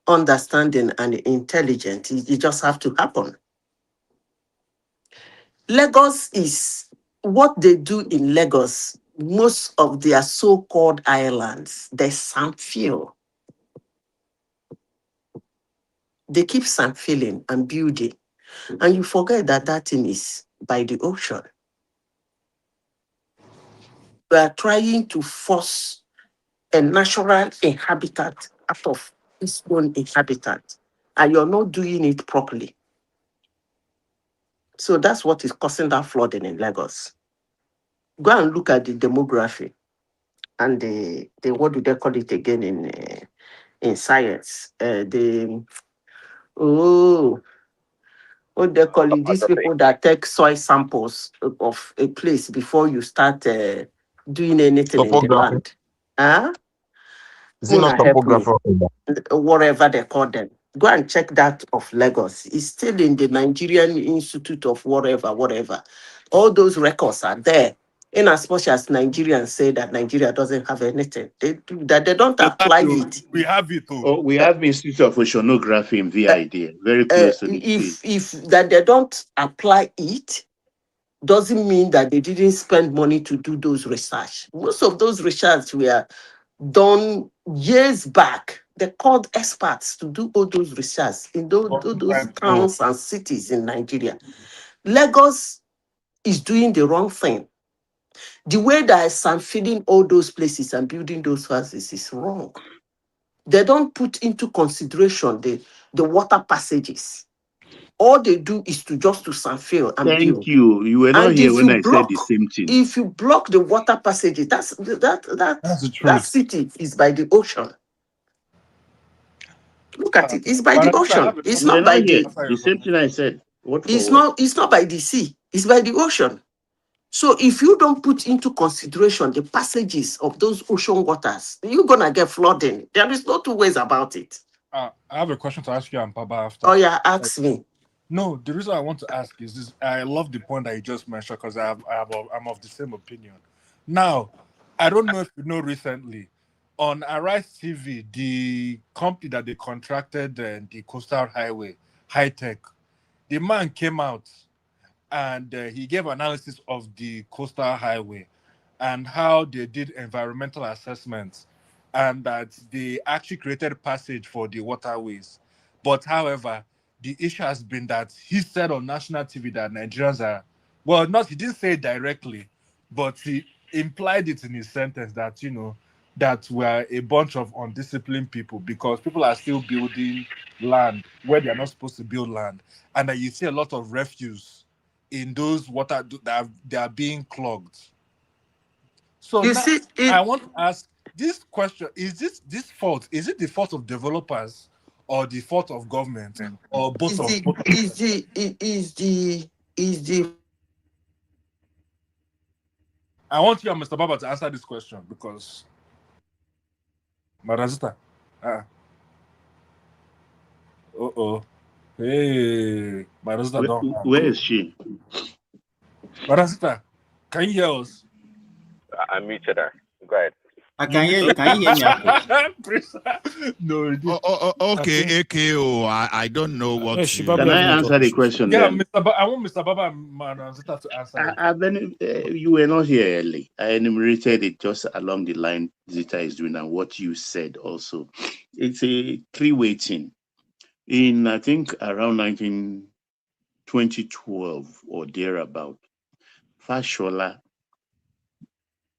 understanding and intelligence. It just have to happen. Lagos is what they do in Lagos. Most of their so-called islands, they sandfill. They keep sandfilling and building, and you forget that that thing is by the ocean. We are trying to force a natural inhabitant out of its own inhabitant, and you're not doing it properly. So that's what is causing that flooding in Lagos. Go and look at the demography and the what do they call it again in science? Oh, what they call it? These Topography. people that take soil samples of a place before you start doing anything in the Topography. land. Huh? Is it not Muna help me. topographer? Whatever they call them. Go and check that of Lagos. It's still in the Nigerian Institute of whatever. All those records are there. In as much as Nigerians say that Nigeria doesn't have anything, that they don't apply it. We have it too. Oh, we have Institute of Oceanography in VID, very close to the sea. If that they don't apply it, doesn't mean that they didn't spend money to do those research. Most of those research were done years back. They called experts to do all those research in those towns and cities in Nigeria. Lagos is doing the wrong thing. The way that I'm feeding all those places and building those houses is wrong. They don't put into consideration the water passages. All they do is to sanfill and build. Thank you. You were not And here if when you I said block, the same thing. if you block the water passages, That's the that truth. city is by the ocean. Look at it. It's by the ocean. It's You were not by not here. the. The same thing I said. What for It's what? not by the sea. It's by the ocean. So if you don't put into consideration the passages of those ocean waters, you're gonna get flooding. There is no two ways about it. I have a question to ask you and Papa after. Oh yeah, ask me. No, the reason I want to ask is this. I love the point that you just mentioned because I'm of the same opinion. Now, I don't know if you know recently on Arise TV, the company that they contracted the coastal highway, High Tech, the man came out and he gave analysis of the coastal highway and how they did environmental assessments and that they actually created passage for the waterways. But however, the issue has been that he said on national TV that Nigerians are, well, not, he didn't say it directly, but he implied it in his sentence that, that we're a bunch of undisciplined people because people are still building land where they're not supposed to build land. And that you see a lot of refuse in those water that they are being clogged. So You now see, I want to ask this question: is this fault? Is it the fault of developers or the fault of government or both of both? is the I want you and Mr. Baba to answer this question because Marazita. Hey, Marazita don't. Where is she? Marazita, can you hear us? I muted her. Go ahead. I can hear you. Can you hear me, Apple? No. Okay, AKO. I don't know what Yeah, to... Can I answer the question Yeah, then? I want Mr. Baba and Marazita to answer. You were not here early. I enumerated it just along the line Zita is doing and what you said also. It's a three-way thing. In, I think, around 2012 or thereabout, Fashola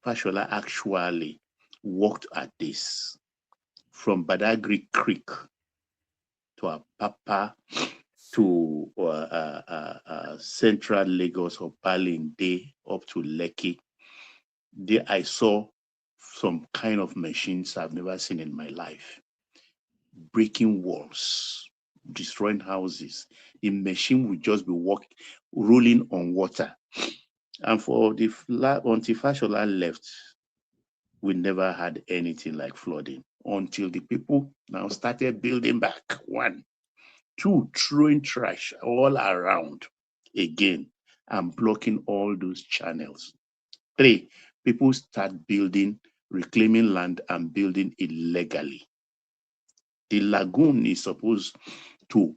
actually worked at this from Badagry Creek to Apapa to central Lagos or Balinde up to Lekki. There I saw some kind of machines I've never seen in my life. Breaking walls, destroying houses. The machine would just be rolling on water. And for until Fashola left, we never had anything like flooding until the people now started building back. 1, 2, throwing trash all around again and blocking all those channels. 3, people start building, reclaiming land and building illegally. The lagoon is supposed to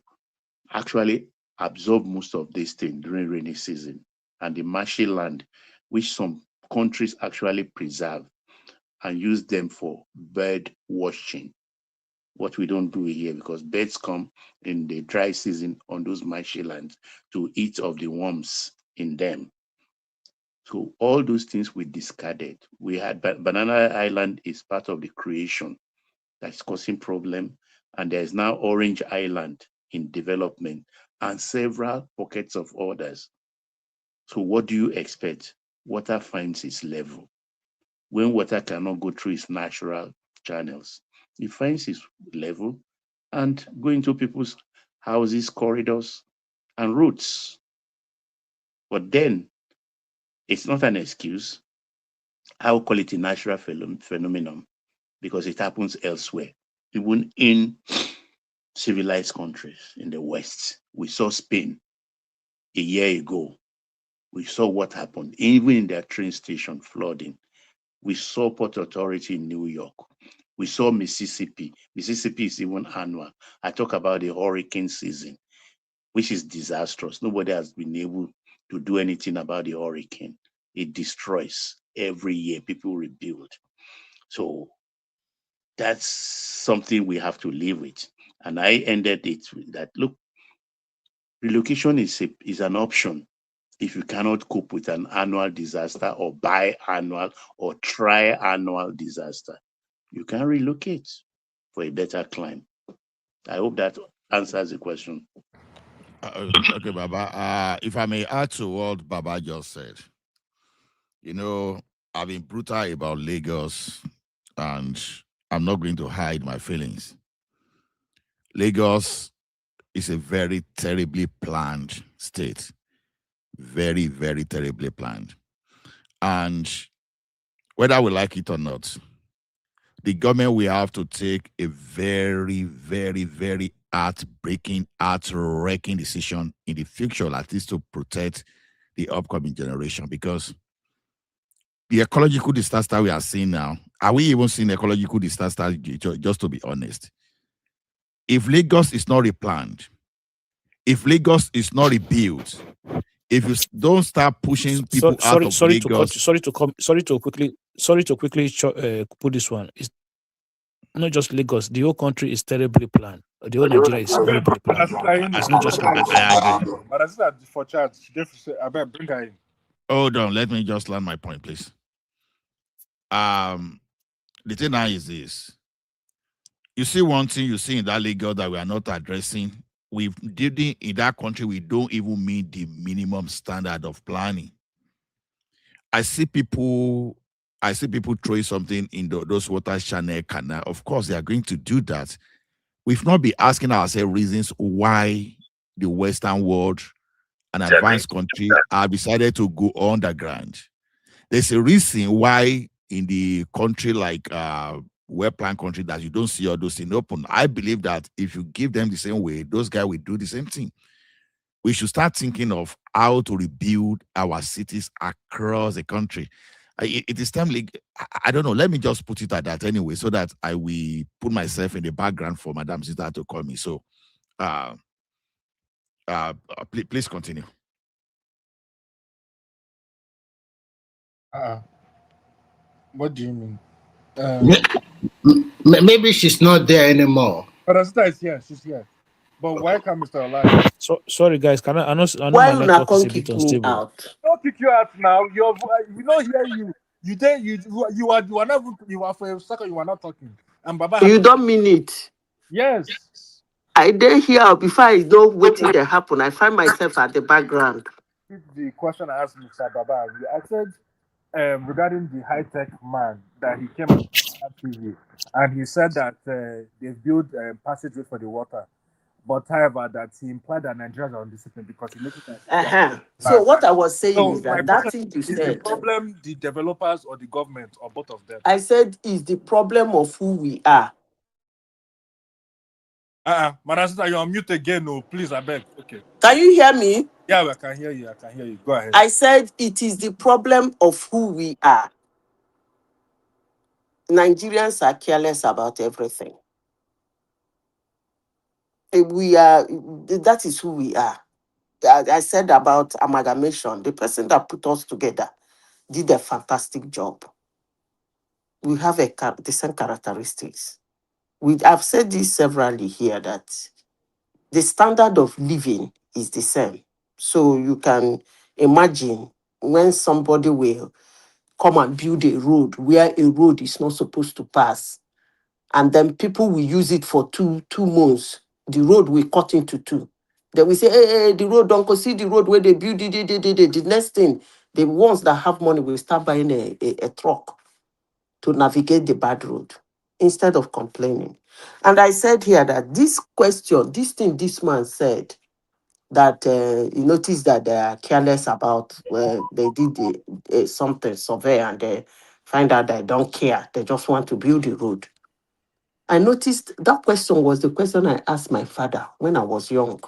actually absorb most of this thing during rainy season, and the marshy land, which some countries actually preserve and use them for bird watching. What we don't do here because birds come in the dry season on those marshy lands to eat of the worms in them. So all those things we discarded. We had Banana Island is part of the creation that's causing problem, and there's now Orange Island in development and several pockets of others. So what do you expect? Water finds its level. When water cannot go through its natural channels, it finds its level and go into people's houses, corridors, and routes. But then it's not an excuse. I will call it a natural phenomenon because it happens elsewhere. Even in civilized countries in the West, we saw Spain a year ago We saw what happened, even in their train station flooding. We saw Port Authority in New York. We saw Mississippi. Mississippi is even annual. I talk about the hurricane season, which is disastrous. Nobody has been able to do anything about the hurricane. It destroys every year. People rebuild. So that's something we have to live with. And I ended it with that. Look, relocation is an option if you cannot cope with an annual disaster or biannual or triannual disaster. You can relocate for a better climb. I hope that answers the question. Okay, Baba. If I may add to what Baba just said, I've been brutal about Lagos, and I'm not going to hide my feelings. Lagos is a very terribly planned state. Very, very terribly planned. And whether we like it or not, the government will have to take a very, very, very heartbreaking, heart-wrecking decision in the future, at least to protect the upcoming generation. Because the ecological disaster we are seeing now, are we even seeing ecological disaster, just to be honest? If Lagos is not replanned, if Lagos is not rebuilt, if you don't start pushing people out of Lagos, sorry to quickly put this one. It's not just Lagos. The whole country is terribly planned. The whole Nigeria is terribly planned. It's not just Lagos. I agree. But I said for chat, she definitely said, I better bring her in. Hold on, let me just land my point, please. The thing now is this. You see one thing you see in that Lagos that we are not addressing. We did in that country, we don't even meet the minimum standard of planning. I see people throwing something in those water channel canal. Of course, they are going to do that. We've not been asking ourselves reasons why the Western world, an advanced country, have decided to go underground. There's a reason why in the country like well-planned country that you don't see all those things open. I believe that if you give them the same way, those guys will do the same thing. We should start thinking of how to rebuild our cities across the country. It is time, I don't know, let me just put it at that anyway, so that I will put myself in the background for Madam Sister to call me. So please continue. What do you mean? Maybe she's not there anymore. But Asita is here. She's here. But why can't Mr. Olari? So sorry, guys. Can I know Why my you network not is a kick bit me unstable. out? Don't kick you out now. We don't hear you. You are not. You are for a second. You are not talking. And Baba. You don't mean it. Yes. I didn't hear before I know what did happen. I find myself at the background. The question I asked Mr. Baba, I said regarding the high-tech man that he came on TV, and he said that they built passageways for the water, but however that he implied that Nigerians are undisciplined because he makes it. So what I was saying So is my that question thing you is the said. problem the developers or the government or both of them? I said is the problem of who we are. Manasita, you're on mute again. No, please, I beg. Okay. Can you hear me? Yeah, I can hear you. Go ahead. I said it is the problem of who we are. Nigerians are careless about everything. That is who we are. I said about amalgamation. The person that put us together did a fantastic job. We have the same characteristics. I've said this severally here that the standard of living is the same. So you can imagine when somebody will come and build a road where a road is not supposed to pass, and then people will use it for two months. The road will cut into two. Then we say, hey, the road, don't go see the road where they build it. The next thing, the ones that have money will start buying a truck to navigate the bad road instead of complaining. And I said here that this thing this man said, that you notice that they are careless about they did something survey and they find out they don't care. They just want to build the road. I noticed that question was the question I asked my father when I was young.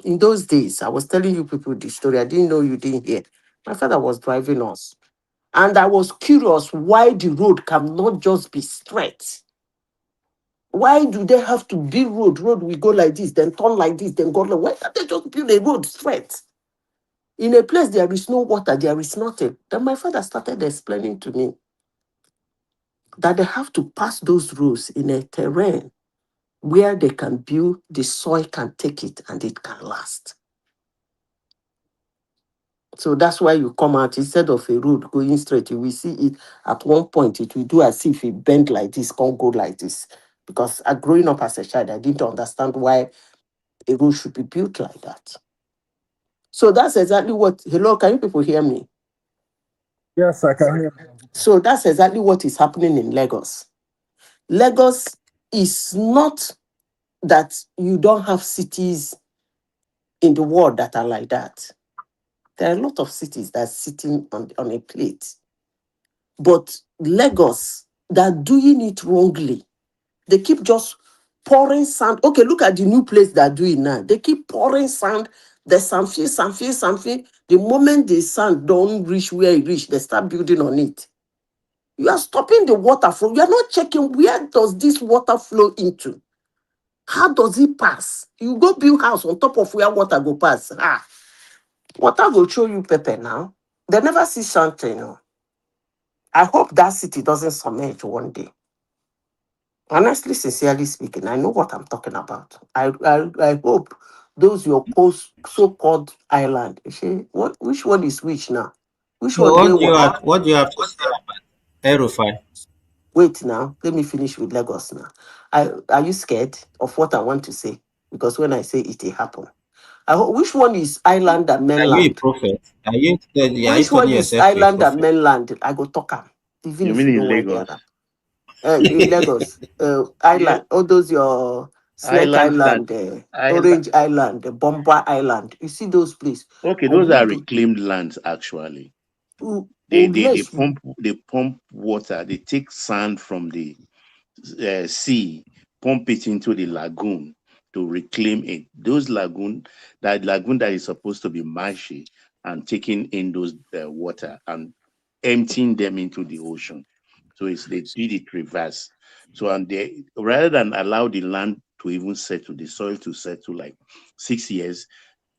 In those days, I was telling you people the story. I didn't know you didn't hear. My father was driving us. And I was curious why the road cannot just be straight. Why do they have to build road? Road we go like this, then turn like this, then go like, why can't they just build a road straight? In a place there is no water, there is nothing. Then my father started explaining to me that they have to pass those roads in a terrain where they can build, the soil can take it and it can last. So that's why you come out, instead of a road going straight, you will see it at one point, it will do as if it bend like this, can't go like this. Because growing up as a child, I didn't understand why a road should be built like that. So that's exactly what, hello, can you people hear me? Yes, I can hear. So that's exactly what is happening in Lagos. Lagos is not that you don't have cities in the world that are like that. There are a lot of cities that are sitting on a plate. But Lagos, they're doing it wrongly. They keep just pouring sand. Okay, look at the new place they're doing now. They keep pouring sand. There's something. The moment the sand don't reach where it reach, they start building on it. You are stopping the water flow. You are not checking where does this water flow into. How does it pass? You go build house on top of where water go pass. Water go show you pepper now. They never see something. No. I hope that city doesn't submerge one day. Honestly, sincerely speaking, I know what I'm talking about. I hope those your so-called island. Which one is which now? Which So one where water? what do you have to say about El-Rufai? Wait now, let me finish with Lagos now. Are you scared of what I want to say? Because when I say it, it happen. Which one is island and Are you a mainland? prophet? Are you Which one calling is yourself a island and prophet? mainland? I go talk am, even You if mean you in don't want to hear Lagos? am. In Lagos, Yeah, island, all those your Snake islands that Island, island. Orange Island, Bomba Island. You see those places. Okay, I those are want to. reclaimed lands actually. They Yes, pump water. They take sand from the sea, pump it into the lagoon to reclaim it. That lagoon that is supposed to be marshy and taking in those water and emptying them into the ocean. So they did it reverse. So and they rather than allow the land to even settle, the soil to settle like 6 years,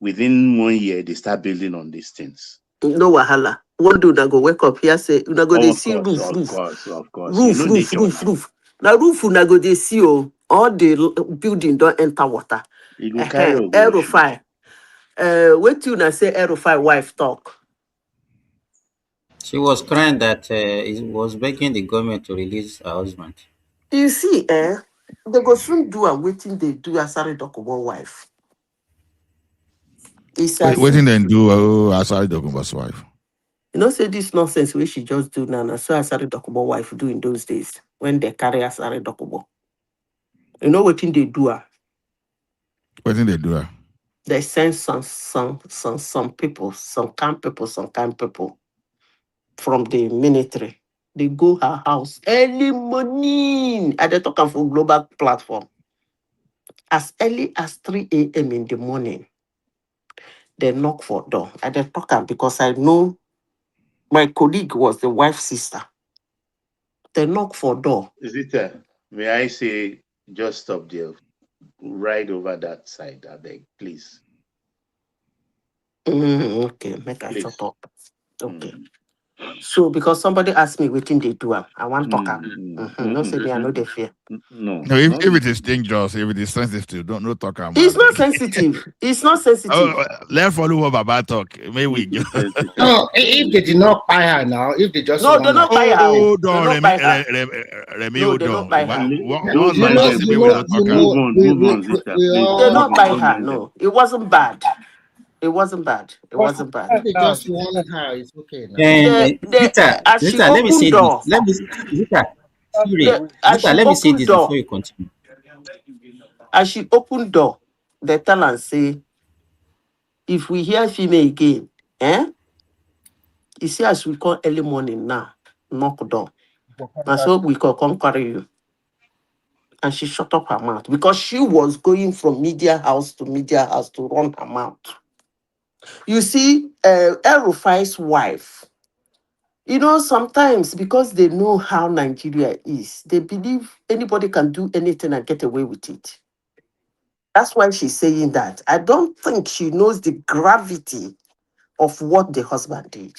within 1 year they start building on these things. no wahala. One dude that go wake up here say, "Una go dey Of see course, roof, of roof, course, of course. You roof, know roof, nature roof, now. roof." Now roof una go dey see oh, all the building don't enter water. It will carry go issue. Aerofy. Wait till I say Aerofy wife talk. She was crying that he was begging the government to release her husband. You see, they go soon do and waiting they do as a document wife. It's as Waiting if then do aside Dokumba's wife. you know say this nonsense we she just do now. So Asari Dokubo wife do in those days when they carry Asari Dokubo. You know what thing they do? Waiting they do. They send some people, some kind people from the military. They go her house early morning. And they talk for global platform. As early as 3 a.m. in the morning, they knock for door. And they talk because I know my colleague was the wife's sister. They knock for door. Is it may I say just stop there, right over that side, I beg, please. Okay, make I shut Please. up. Okay. So because somebody asked me what thing they do, I want to talk. No say me, I know they fear. No, No, if not it is dangerous, if it is sensitive, don't talk It's about not it. sensitive. It's not sensitive. Let's follow what Baba talk. May we it is just sensitive. No, if they did not buy her now, if they just No, they want her. not buy her. hold They on, not buy her. Remy, No, hold they not on. buy her. Those One You man know, just say Nigerians, me you we know, don't you talk move am. know, on, move on, sister, we please. They all not Don't buy know. her. mind them. No, it wasn't bad. It wasn't bad. It But wasn't bad. If they now, just want her, it's okay now. They as she Zita, let me opened say this. door, Zita, sorry, as Zita, she let me say opened this before door, you continue. as she opened door, they tell and say, if we hear female again, you see as we call early morning now, knock door. And so we call come carry you. And she shut up her mouth because she was going from media house to run her mouth. You see, El Rufai's wife, you know, sometimes because they know how Nigeria is, they believe anybody can do anything and get away with it. That's why she's saying that. I don't think she knows the gravity of what the husband did.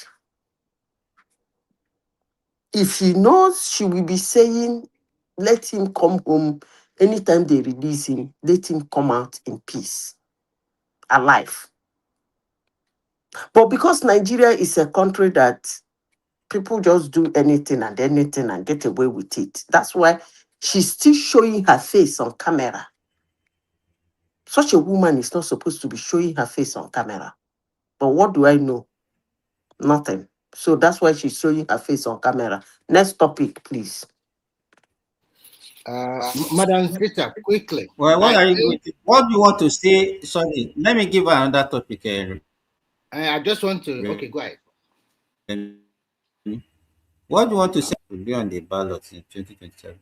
If she knows, she will be saying, let him come home anytime they release him, let him come out in peace, alive. But because Nigeria is a country that people just do anything and get away with it, that's why she's still showing her face on camera. Such a woman is not supposed to be showing her face on camera. But what do I know? Nothing. So that's why she's showing her face on camera. Next topic, please. Madam Peter, quickly. Well, what I are you think going to, what do you want to say? Sorry, let me give her another topic. I just want to. Okay, go ahead. What do you want to say to be on the ballot in 2027?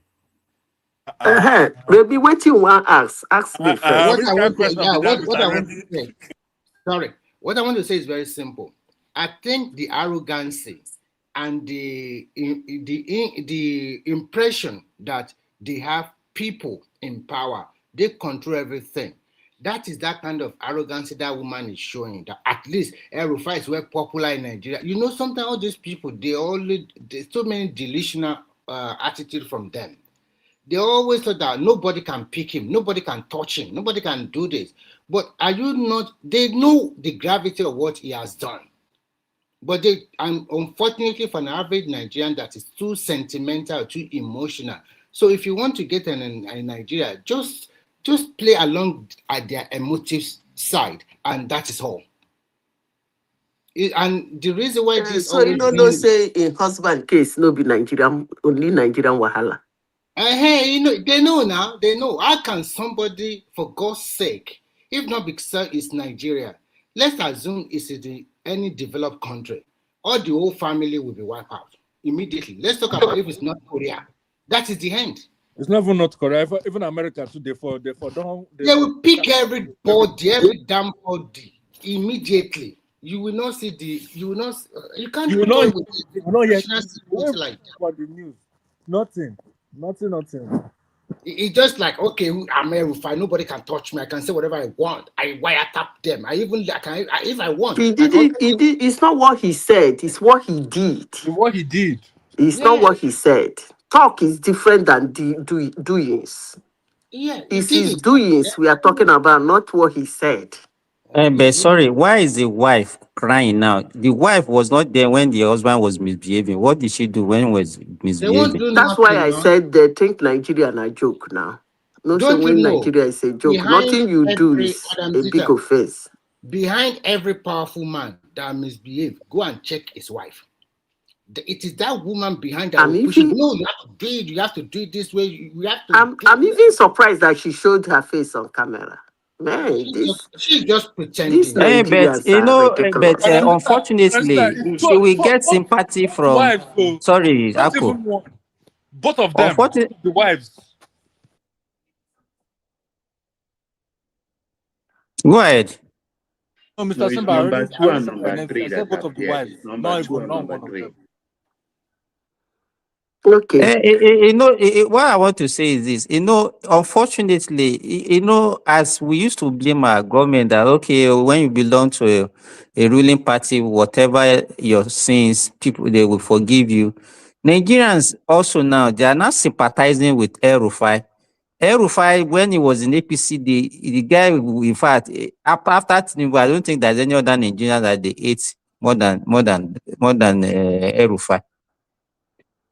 Maybe what you want to ask me first. What I want to, question be that, what I Mr. want to Reddy? say. Sorry, what I want to say is very simple. I think the arrogancy and the impression that they have people in power, they control everything. That is that kind of arrogancy that woman is showing. That at least Rufai'S were popular in Nigeria. You know, sometimes all these people, there's so many delusional attitude from them. They always thought that nobody can pick him, nobody can touch him, nobody can do this. But are you not? They know the gravity of what he has done. But they, and unfortunately, for an average Nigerian, that is too sentimental, too emotional. So if you want to get in Nigeria, just play along at their emotive side, and that is all. And the reason why this So you always know, no being say in husband case, no be Nigerian, only Nigerian wahala. Hey, you know, they know now. They know. How can somebody, for God's sake, if not because it's Nigeria, let's assume it's any developed country, all the whole family will be wiped out immediately. Let's talk about if it's not Korea. That is the end. It's not even North Korea, even America too. They They will pick every damn body immediately. You will not see you can't You will toy not. with You will not hear national security like that. about the news. Nothing. It's just like, okay, I'm a Rufai, nobody can touch me. I can say whatever I want. I wiretap them. If I want, He I can. didn't. He did. It's not what he said. It's what he did. What he did. It's not Yeah, what he said. Talk is different than doings. yeah, he It's did his it. doings we are talking about, not what he said. But sorry, why is the wife crying now? The wife was not there when the husband was misbehaving. What did she do when he was They won't misbehaving? do That's why nothing I now. said they think Nigeria a joke now. No, say Don't you when know? Nigeria is a joke, Behind nothing you do every is Madam a big Peter, offense. behind every powerful man that misbehave, go and check his wife. It is that woman behind that I'm will push it. even No, you have to do it. You have to do it this way. You have to I'm do I'm it. even surprised that she showed her face on camera. Man, She's just these pretending. But Nigerians you are know, ridiculous. unfortunately, she will get sympathy Two from. wives, so Sorry, not Ako. even one. Both of them. Unfortunately, The wives. go ahead. No, No, Mr. it's Simba, number I two already and said my number next. I three said that both of the appeared. wives. It's number Not two even and not number one of three. them. Okay. You know, what I want to say is this. You know, unfortunately, you know, as we used to blame our government that, okay, when you belong to a ruling party, whatever your sins, people, they will forgive you. Nigerians also now, they are not sympathizing with El Rufai. El Rufai, when he was in APC, the guy, in fact, after Tinubu, I don't think there's any other Nigerian that they hate more than El Rufai.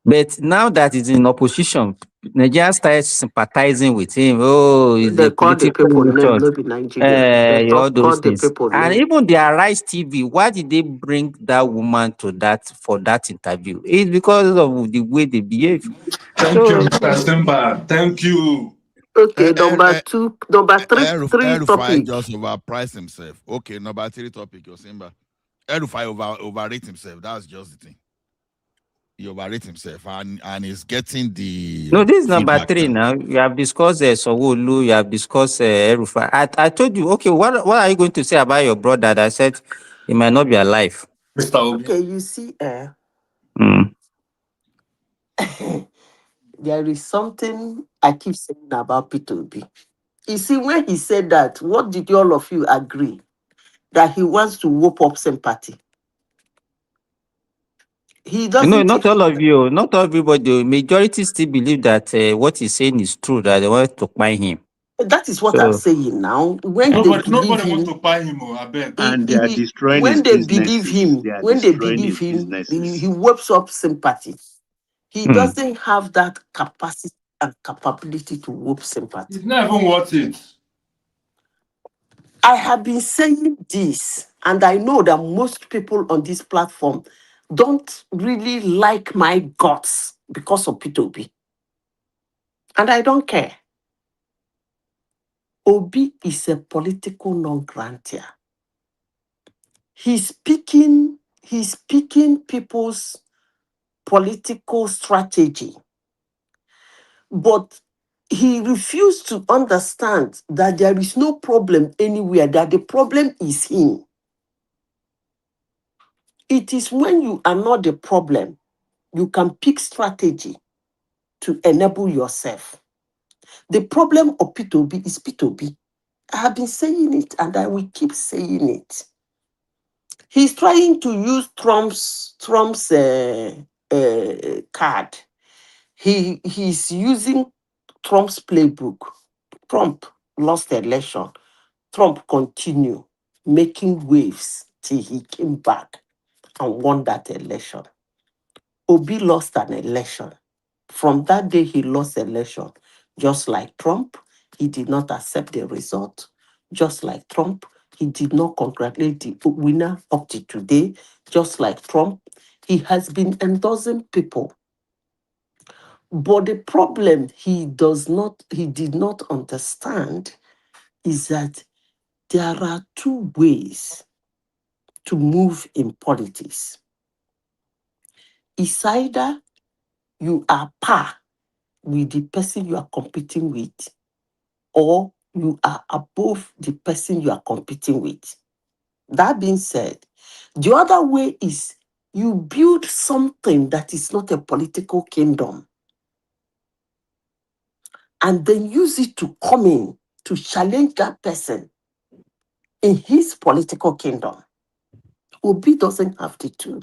But now that he's in opposition, Nigeria started sympathizing with him. Oh, he's a They call the political people name, method. no be Nigeria. They All talk those call the things. people And name. even their Rise TV, why did they bring that woman to that for that interview? It's because of the way they behave. Thank you, So Mr. Simba. Thank you. Okay, number three Erufai topic. just overpriced himself. Okay, number three topic, Yosimba. Erufai overrate himself. That's just the thing. he overrates himself and he's getting the No, this is number feedback 3 now. You have discussed Sowolu, you have discussed Rufai. I told you, okay, what are you going to say about your brother that said he might not be alive? Mr. Obi. Okay, you see, Mm. there is something I keep saying about P2B. You see, when he said that, what did all of you agree? That he wants to whoop up sympathy. He You know, doesn't. not all of you, not everybody, majority still believe that what he's saying is true, that they want to find him. That is what I'm So, saying now. When they Nobody believe wants him, to buy him, I beg. And they are destroying his when they believe businesses. him, They are destroying his he businesses. whips up sympathy. He hmm. doesn't have that capacity and capability to whoop sympathy. It's not even worth it. I have been saying this, and I know that most people on this platform don't really like my guts because of P2B. And I don't care. Obi is a political non-grantor. He's picking people's political strategy, but he refused to understand that there is no problem anywhere, that the problem is him. It is when you are not the problem, you can pick strategy to enable yourself. The problem of P2B is P2B. I have been saying it and I will keep saying it. He's trying to use Trump's card. He's using Trump's playbook. Trump lost the election. Trump continued making waves till he came back and won that election. Obi lost an election. From that day he lost the election, just like Trump, he did not accept the result. Just like Trump, he did not congratulate the winner up to today. Just like Trump, he has been endorsing people. But the problem he did not understand is that there are two ways to move in politics. It's either you are par with the person you are competing with, or you are above the person you are competing with. That being said, the other way is you build something that is not a political kingdom and then use it to come in to challenge that person in his political kingdom. Obi doesn't have the two.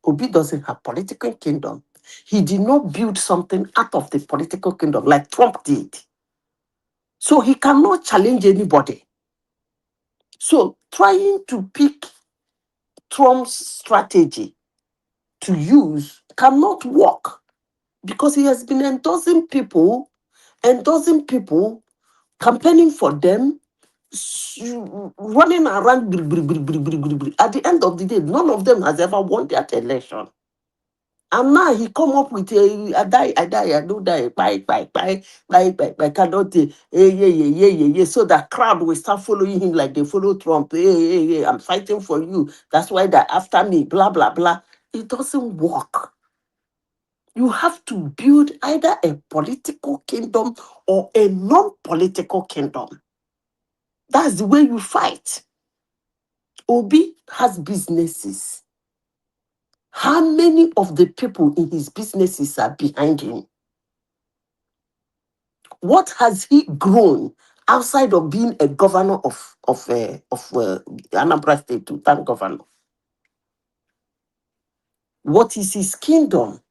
Obi doesn't have political kingdom. He did not build something out of the political kingdom like Trump did. So he cannot challenge anybody. So trying to pick Trump's strategy to use cannot work because he has been endorsing people, campaigning for them, running around. At the end of the day, none of them has ever won that election. And now he come up with I die, I don't die, bye, cannot, yeah. So the crowd will start following him like they follow Trump. Hey, I'm fighting for you. That's why they're after me, blah, blah, blah. It doesn't work. You have to build either a political kingdom or a non-political kingdom. That's the way you fight. Obi has businesses. How many of the people in his businesses are behind him? What has he grown outside of being a governor of Anambra State, to thank governor? What is his kingdom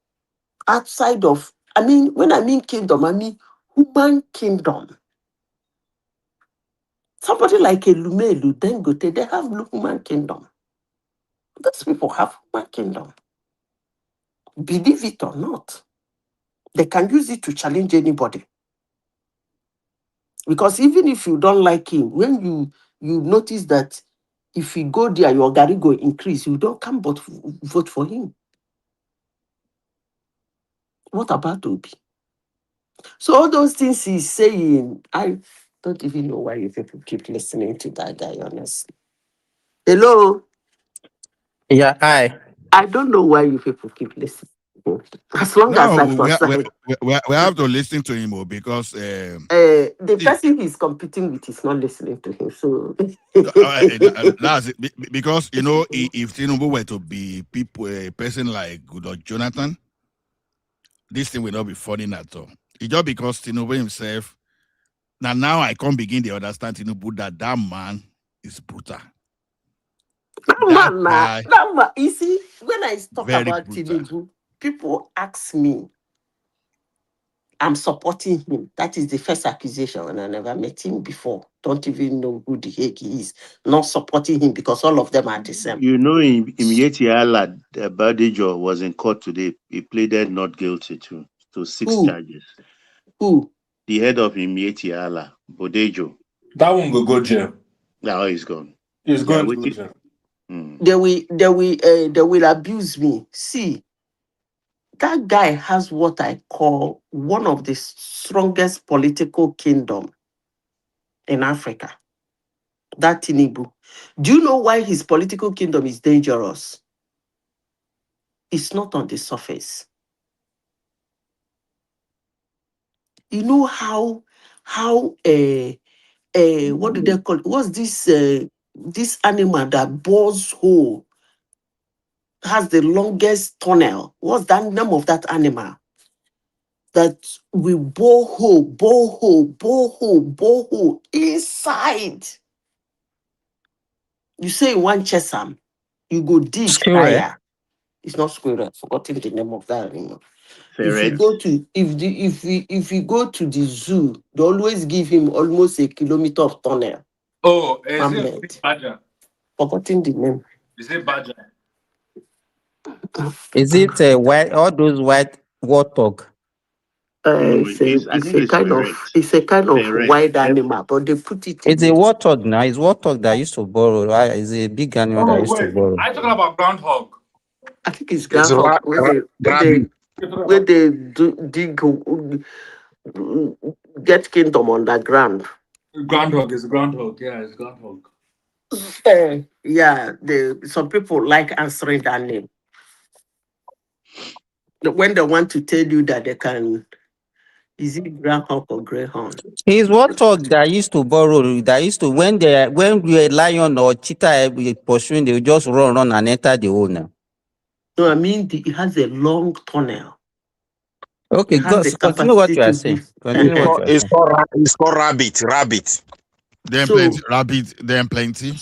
outside of? When I mean kingdom, I mean human kingdom. Somebody like Elumelu, Dangote, they have human kingdom. Those people have human kingdom. Believe it or not, they can use it to challenge anybody. Because even if you don't like him, when you notice that if you go there, your gari go increase, you don't come but vote for him. What about Obi? So all those things he's saying, I don't even know why you people keep listening to that guy, honestly. Hello? Yeah, hi. I don't know why you people keep listening. As long as I No, proceed. we have to listen to him because The see, person he's competing with is not listening to him. So that's it. Because you know, if Tinubu were to be a person like Goodluck Jonathan, this thing will not be funny at all. It's just because Tinubu himself. Now I can't begin to understand Tinubu that man is brutal. That guy, that man, you see, when I talk very about brutal. Tinubu, people ask me, I'm supporting him. That is the first accusation, and I never met him before. Don't even know who the heck he is. Not supporting him because all of them are the same. You know, in Yetiala, Badejo was in court today. He pleaded not guilty to 6 Who? charges. Who? The head of Yetiala, Bodejo. That one go jail. Now he's gone. He's going to go jail. They will abuse me. See, that guy has what I call one of the strongest political kingdom in Africa. That Tinubu. Do you know why his political kingdom is dangerous? It's not on the surface. You know how what do they call it? What's this animal that bores hole, has the longest tunnel? What's that name of that animal? That we bore hole inside. You say one chesam, you go dig Squirrel. higher. It's not squirrel. I've forgotten the name of that animal. If you Ferret. go to if you go to the zoo, they always give him almost a kilometer of tunnel. Oh, is Man it made. Badger? Forgotten the name. Is it Badger? Is it white? All those white warthog? No, It's I think it's a kind of ferret. wild animal, but they put it It's in a it. warthog now. It's warthog that used to borrow. Right? It's a big animal that Oh, used to wait. borrow. I'm talking about groundhog. I think it's It's groundhog where rabbit. they dig get kingdom underground. Groundhog is groundhog. Yeah, it's groundhog. Yeah, some people like answering that name. When they want to tell you that they can, is it groundhog or greyhound? It's warthog that used to borrow. That used to when a lion or cheetah pursuing, they will just run and enter the hole now. No, I mean it has a long tunnel. Okay, It has the continue what capacity you are to saying. give. Continue what you are saying. It's called rabbit. Then So- plenty rabbit, then plenty.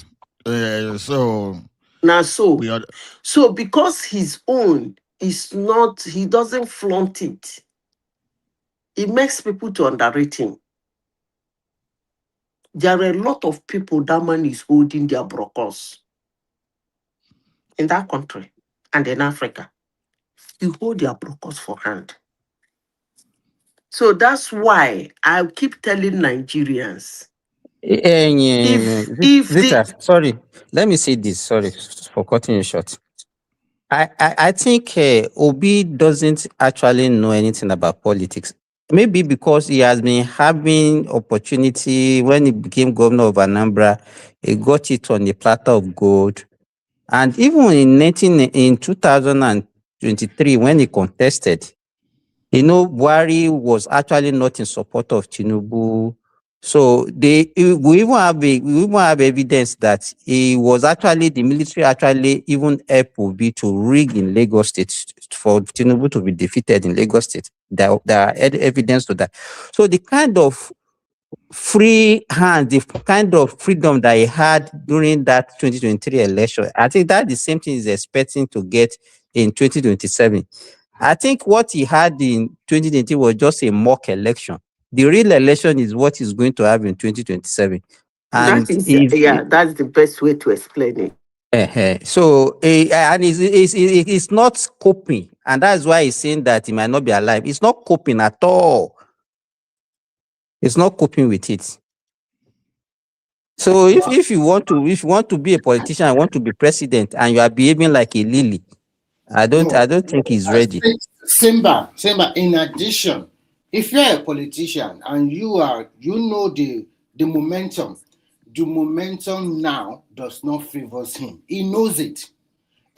So Now, we are so because his own is not, he doesn't flaunt it. It makes people to underrate him. There are a lot of people that man is holding their brokers in that country and in Africa. You hold their brokers for hand. So that's why I keep telling Nigerians, Victor, sorry, let me say this. Sorry for cutting you short. I think Obi doesn't actually know anything about politics. Maybe because he has been having opportunity when he became governor of Anambra, he got it on a platter of gold. And even in 2023, when he contested, Buhari was actually not in support of Tinubu. So we even have evidence that he was actually, the military actually even helped Obi to rig in Lagos State for Tinubu to be defeated in Lagos State. There are evidence to that. So the kind of free hand, the kind of freedom that he had during that 2023 election, I think that the same thing is expecting to get in 2027. I think what he had in 2020 was just a mock election. The real election is what he's going to have in 2027. And that's the best way to explain it. So, and it's not coping. And that's why he's saying that he might not be alive. It's not coping at all. It's not coping with it. So if you want to be a politician, I want to be president, and you are behaving like a lily, I don't think he's ready. Simba, in addition, if you're a politician and you know the momentum now does not favor him. He knows it.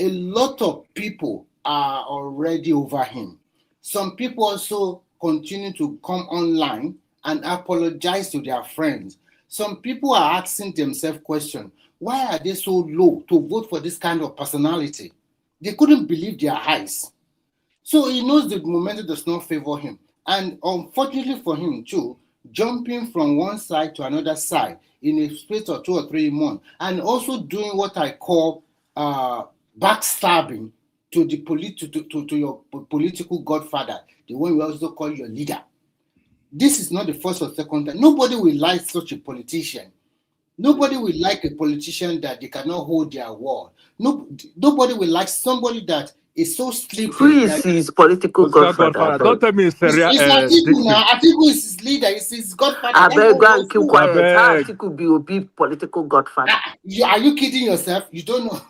A lot of people are already over him. Some people also continue to come online and apologize to their friends. Some people are asking themselves questions. Why are they so low to vote for this kind of personality? They couldn't believe their eyes. So he knows the momentum does not favor him. And unfortunately for him too, jumping from one side to another side in a space of 2 or 3 months, and also doing what I call backstabbing to the to your political godfather, the one we also call your leader. This is not the first or second time. Nobody will like such a politician. Nobody will like a politician that they cannot hold their word. Nobody will like somebody that is so Who slippery is that his political godfather? Don't tell me it's it's Atiku now. Atiku is his leader. It's his godfather. I That's beg what go we and keep also. quiet. How beg. Atiku be Obi political godfather? Are you kidding yourself? You don't know.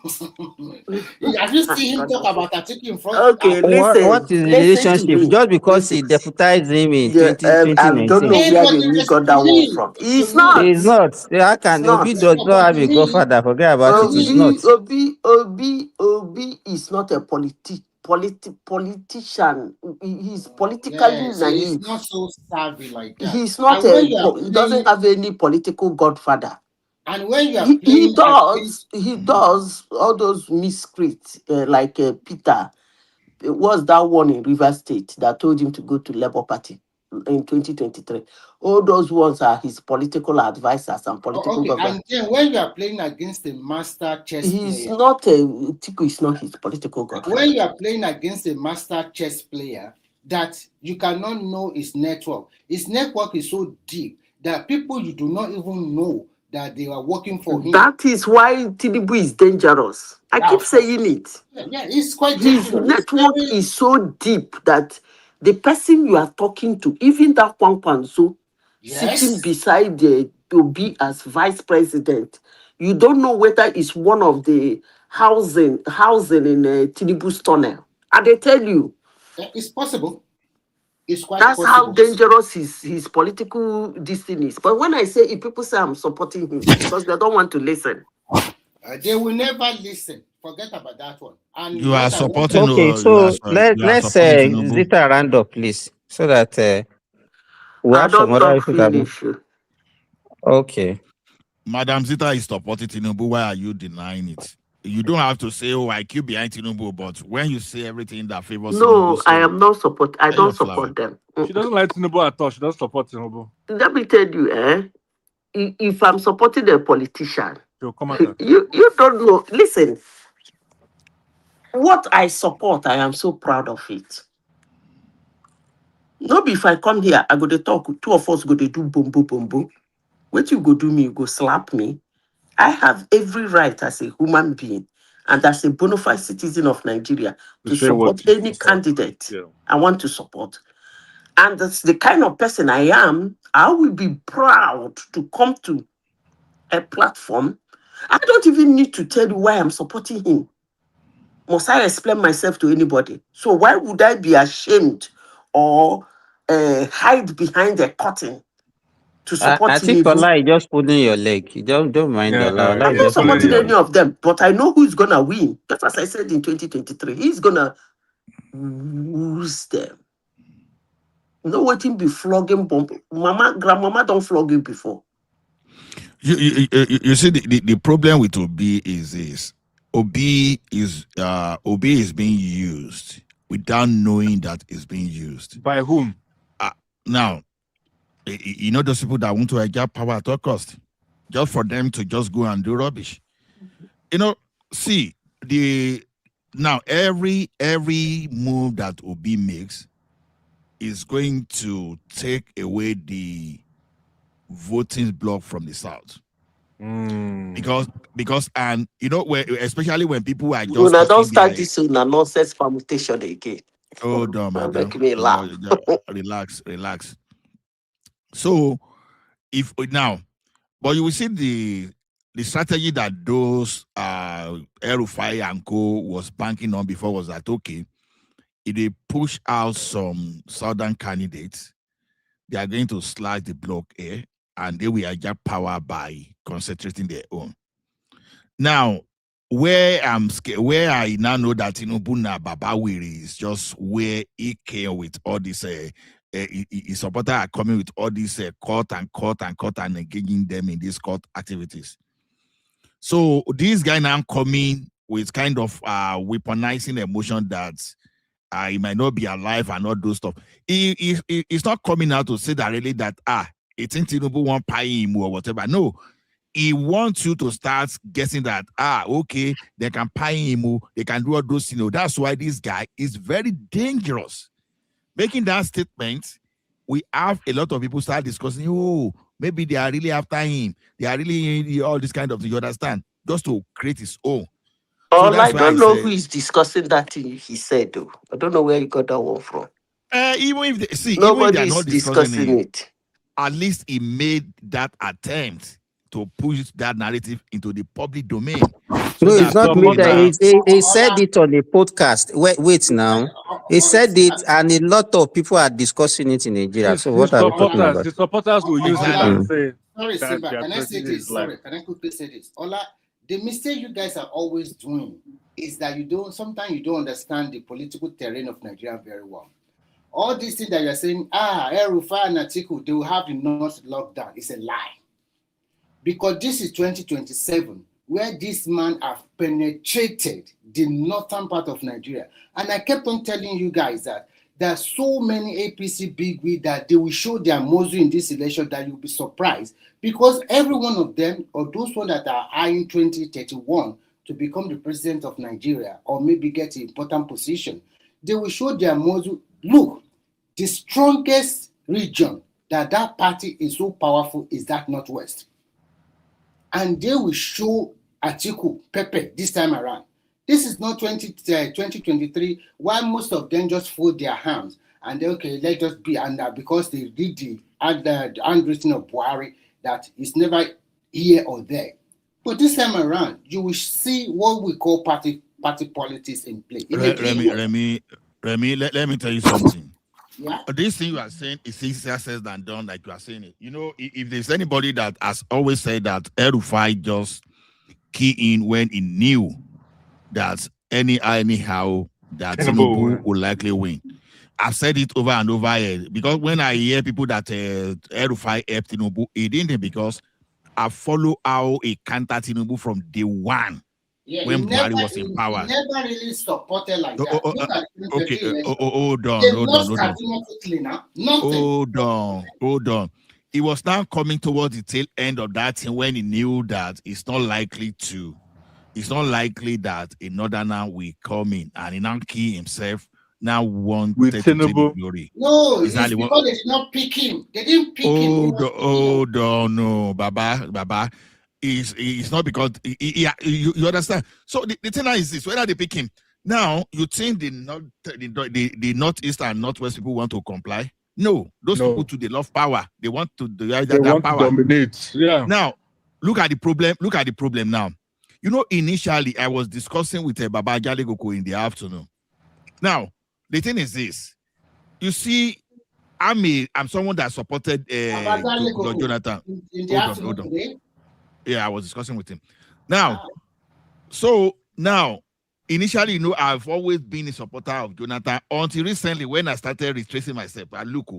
Have you seen him talk about Atiku in front? Okay, What listen is the to relationship? me. Just because he Listen. deputized him in Yeah, I don't 2019. know where But they it really was got to that one me. from. To It's me. not. It's not. How It's can not. Obi does not have To a me. godfather? Forget about To it. It's not. me. Obi is not a politician. He's politically Yes, he's naive. not so savvy like that. He's not And when you are he doesn't playing, have any political godfather. and when you are He playing does. against, He does all those miscreants like Peter. Was that one in River State that told him to go to Labour Party in 2023? All those ones are his political advisors and political okay, governors. and then when you are playing against a master chess He's player, not a Tiku is not his political godfather. when you are playing against a master chess player that you cannot know his network is so deep that people you do not even know that they are working for him. That is why Tinubu is dangerous. I Yeah, keep of course. saying it. Yeah, it's quite His dangerous. It's network very, is so deep that the person you are talking to, even that Kwankwanso sitting yes. beside the Obi as vice president, you don't know whether it's one of the housing in Tinubu's tunnel. And they tell you, It's possible. It's quite that's how possible. dangerous his political destiny is. But when I say if people say I'm supporting him, it's because they don't want to listen. They will never listen. Forget about that one. And You are what I want to supporting, Okay, so you are let's supporting Tinubu. Zita round up, please, so that we I have some don't other talk issues. finish. Okay. Madam Zita is supporting Tinubu. Why are you denying it? You don't have to say, "Oh, I keep behind Tinubu," but when you say everything that favors Tinubu, No, I so am not support. I say your don't flower. support them. She doesn't like Tinubu at all. She doesn't support Tinubu. Let me tell you, if I'm supporting a politician, She'll come at her. you don't know. Listen, what I support, I am so proud of it. No, be if I come here, I go to talk. Two of us go to do boom boom boom boom. What you go do me? You go slap me. I have every right as a human being and as a bona fide citizen of Nigeria to Say what support any candidate Yeah. I want to support. And that's the kind of person I am. I will be proud to come to a platform. I don't even need to tell you why I'm supporting him. Must I explain myself to anybody? So why would I be ashamed or hide behind a curtain to support I think Tinubu? Ola is just pulling your leg. You don't mind Ola. Ola Yeah, I'm is not just pulling supporting your any leg. of them, but I know who's gonna win. Just as I said in 2023, he's gonna lose them. No waiting be flogging bomb. Mama, grandmama don't flog you before. You see, the problem with Obi is this: Obi is being used without knowing that it's being used. by whom? Now, you know those people that want to get power at all cost, just for them to just go and do rubbish. You know, see now every move that Obi makes is going to take away the voting block from the south. Because and you know especially when people are just When I don't talking start their this nonsense permutation again. hold on, Make madam. me laugh. Relax. So if now, but you will see the strategy that those Rufai and Co was banking on before was that okay, if they push out some southern candidates, they are going to slash the block here and they will get power by concentrating their own. Now, where I'm scared, where I now know that Tinubu na Baba Wiri is just where he came with all this. His supporters are coming with all these court and engaging them in these court activities. So this guy now coming with kind of weaponizing emotion that he might not be alive and all those stuff. He's not coming out to say that really that it's in Tinubu won't pay him or whatever. No, he wants you to start guessing that okay, they can pay him, they can do all those, That's why this guy is very dangerous. Making that statement, we have a lot of people start discussing, maybe they are really after him. They are really all this kind of thing, you understand? Just to create his own. So I don't know who is discussing that thing he said, though. I don't know where you got that one from. Even if they, Nobody even if is discussing it. At least he made that attempt to push that narrative into the public domain. So no, it's not me that he said it on the podcast. Wait now. He said it, and a lot of people are discussing it in Nigeria. So what are we talking about? The supporters will use it and say. Sorry, Simba, can I say this? Sorry, can I quickly say this? Ola, the mistake you guys are always doing is that sometimes you don't understand the political terrain of Nigeria very well. All these things that you're saying, Rufai and Atiku, they will have the North lockdown. It's a lie. Because this is 2027, where this man have penetrated the northern part of Nigeria. And I kept on telling you guys that there are so many APC bigwigs that they will show their Modu in this election that you'll be surprised. Because every one of them, or those ones that are eyeing 2031 to become the president of Nigeria, or maybe get an important position, they will show their Modu. Look, the strongest region that party is so powerful is that Northwest. And they will show Atiku, Pepe this time around. This is not 2023, while most of them just fold their hands and they, okay, let us be under, because they did the handwritten of Buhari that is never here or there. But this time around, you will see what we call party politics in play. Remy, let me tell you something. Yeah. This thing you are saying is easier said than done, like you are saying it. If there's anybody that has always said that Rufai just key in when he knew that anyhow that Tinubu will likely win. I've said it over and over here, because when I hear people that Rufai helped Tinubu, it didn't, because I follow how he counter Tinubu from day one. Yeah, when Buhari was in power. He never really supported like that. Okay, hold on. Hold on. He was now coming towards the tail end of that thing when he knew that it's not likely that a northerner will come in, and he now key himself now wanted to take the glory. No, it's because they did not pick him. They didn't pick him. Hold on, no, Baba. It's not because you understand. So the thing is this: whether they pick him now, you think the northeast and northwest people want to comply? No, those people too, they love power. They want to power. Dominate. Yeah. Now, look at the problem now. Initially I was discussing with Baba Jalegoko in the afternoon. Now, the thing is this: you see, I'm someone that supported Jonathan. Hold on. Yeah, I was discussing with him. Now, initially, I've always been a supporter of Jonathan until recently when I started retracing myself. And look,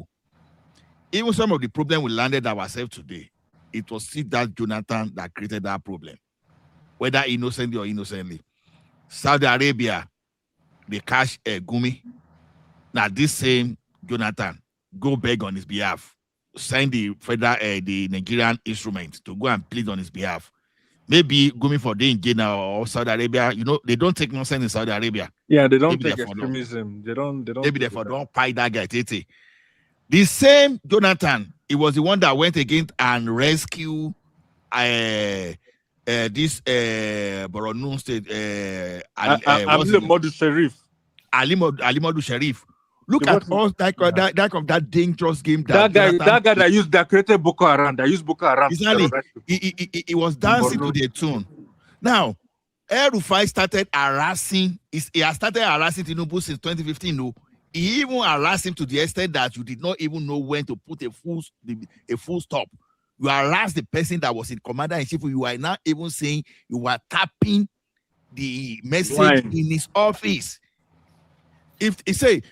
even some of the problem we landed ourselves today, it was still that Jonathan that created that problem. Whether innocently or innocently. Saudi Arabia, they cash Gumi. Now, this same Jonathan go beg on his behalf. Sign the federal, the Nigerian instrument to go and plead on his behalf. Maybe going for the Ghana or Saudi Arabia, they don't take nonsense in Saudi Arabia. Yeah, they don't take extremism. They don't. Maybe therefore don't fight that guy. Tete. The same Jonathan, he was the one that went against and rescued this Borno State. Modu Sharif. Ali Modu Sharif. Look at all that dangerous game. That guy that created Boko Haram. That used Boko Haram. Exactly. He was dancing to the tune. Now, Rufai started harassing. He has started harassing Tinubu since 2015. No, he even harassed him to the extent that you did not even know when to put a full stop. You harassed the person that was in commander in chief. You are now even saying you are tapping the message Blind. in his office. If say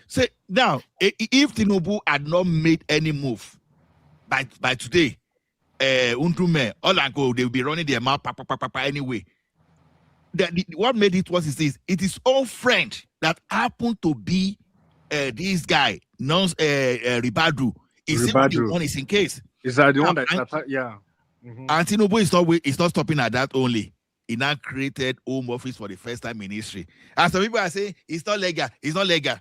now, if Tinubu had not made any move by today, Undume, all I go, they will be running their mouth anyway. What made it worse is it is all friend that happened to be this guy, Ribadu. Is even the one is in case. Is that the one that yeah. And Tinubu is not stopping at that only. He now created home office for the first time in history. And some people are saying it's not legal. It's not legal.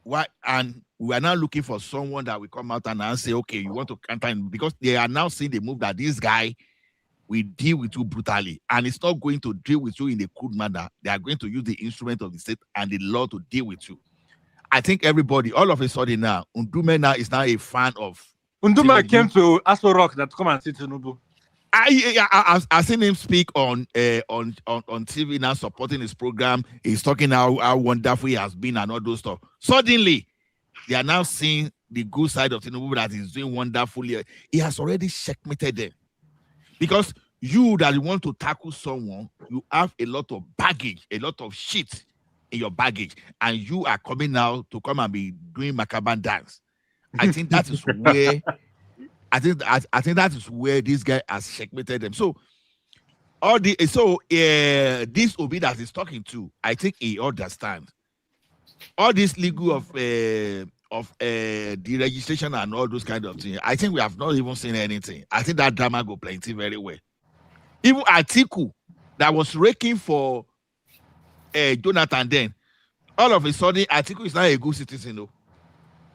Why? And we are now looking for someone that will come out and say, okay, you want to counter him, because they are now seeing the move that this guy will deal with you brutally, and it's not going to deal with you in a good manner. They are going to use the instrument of the state and the law to deal with you. I think everybody, all of a sudden now, Undume now is now a fan of. Undume came to Aso Rock that come and see Tinubu. I've seen him speak on TV now, supporting his program. He's talking how wonderful he has been and all those stuff. Suddenly, they are now seeing the good side of Tinubu, that he's doing wonderfully. He has already checkmated them. Because you that want to tackle someone, you have a lot of baggage, a lot of shit in your baggage, and you are coming now to come and be doing Macaban dance. I think that is where I think that is where this guy has checkmated them. So this Obi that he's talking to, I think he understands all this legal of the registration and all those kind of things. I think we have not even seen anything. I think that drama go plenty very well. Even Atiku that was raking for Jonathan, then all of a sudden Atiku is not a good citizen. No.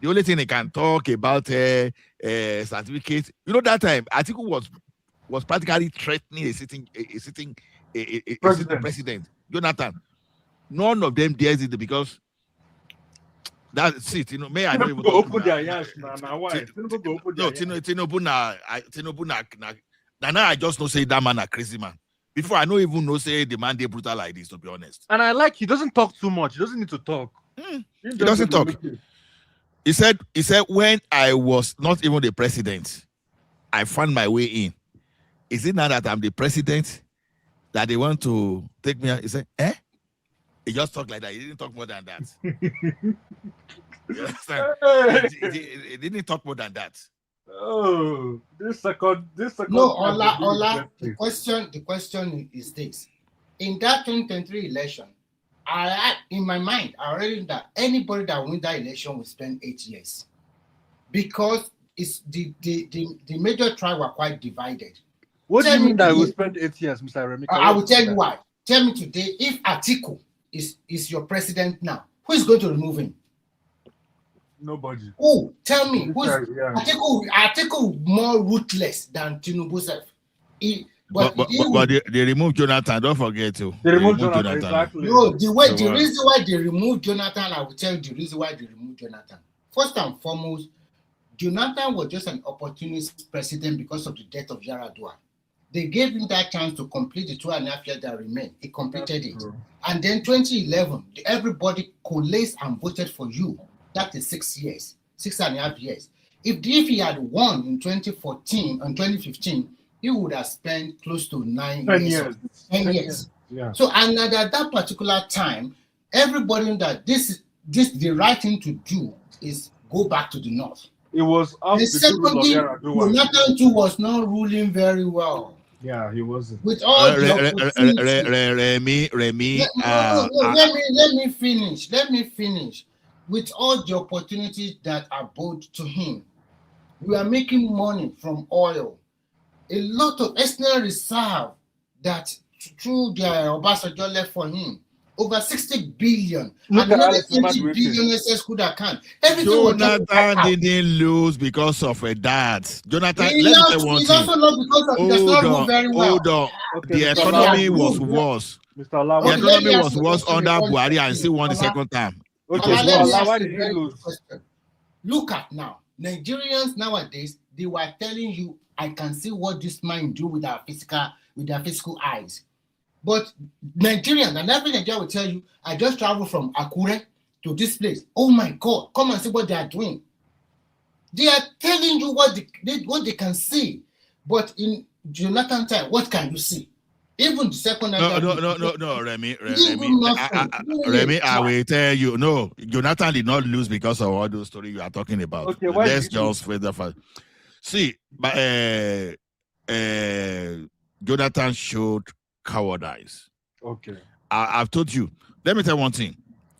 The only thing he can talk about certificate. You know, that time Atiku was practically threatening a sitting president. Jonathan. None of them dares it, because that's it. You know, may I know even open their ears now. Why? Tinubu now I just know say that man a crazy man. Before I know even know say the man they brutal like this, to be honest. And I like he doesn't talk too much. He doesn't need to talk. He doesn't talk. He said when I was not even the president, I found my way in. Is it now that I'm the president that they want to take me out? He said, eh? He just talked like that. He didn't talk more than that. You understand? He didn't talk more than that. Oh, this second. No, Ola. The question is this: in that 2023 election, in my mind, I already know that anybody that wins that election will spend 8 years, because it's the major tribe were quite divided. What do you mean that will spend 8 years, Mr. Remi? I will tell you why. Tell me today, if Atiku is your president now, who is going to remove him? Nobody. Who? Tell me. Who's Atiku more ruthless than Tinubu self? But they removed Jonathan. Don't forget to. They removed Jonathan. Exactly. No, the reason why they removed Jonathan, I will tell you the reason why they removed Jonathan. First and foremost, Jonathan was just an opportunist president because of the death of Yaradua. They gave him that chance to complete the 2.5 years that remained. He completed it. And then 2011, everybody coalesced and voted for you. That is 6 years, 6.5 years. If he had won in 2014 and 2015, he would have spent close to 9 years. 10 years. Yeah. So, and at that particular time, everybody knew that the right thing to do is go back to the north. It was the secondly, Jonathan too was not ruling very well. Yeah, he wasn't. With all the Remy. Let me finish. With all the opportunities that are brought to him, we are making money from oil. A lot of external reserve that through the Obasanjo left for him. Over 60 billion. Look and another 20 billion SS could account. Jonathan didn't lose because of a dad. Jonathan, he's also not because of it. Not move very well. Hold on. Okay, the economy was worse. The economy was worse under Buhari and still won the second time. Why did he lose? Look at now. Nigerians nowadays, they were telling you, I can see what this man do with their physical eyes. But Nigerians, and every Nigerian will tell you, I just traveled from Akure to this place. Oh my God, come and see what they are doing. They are telling you what they can see. But in Jonathan time, what can you see? Even the second No, Remy, Wait, I will tell you. No, Jonathan did not lose because of all those stories you are talking about. okay, why Let's did you just further first. See, but Jonathan showed cowardice. Okay. I've told you. Let me tell you one thing.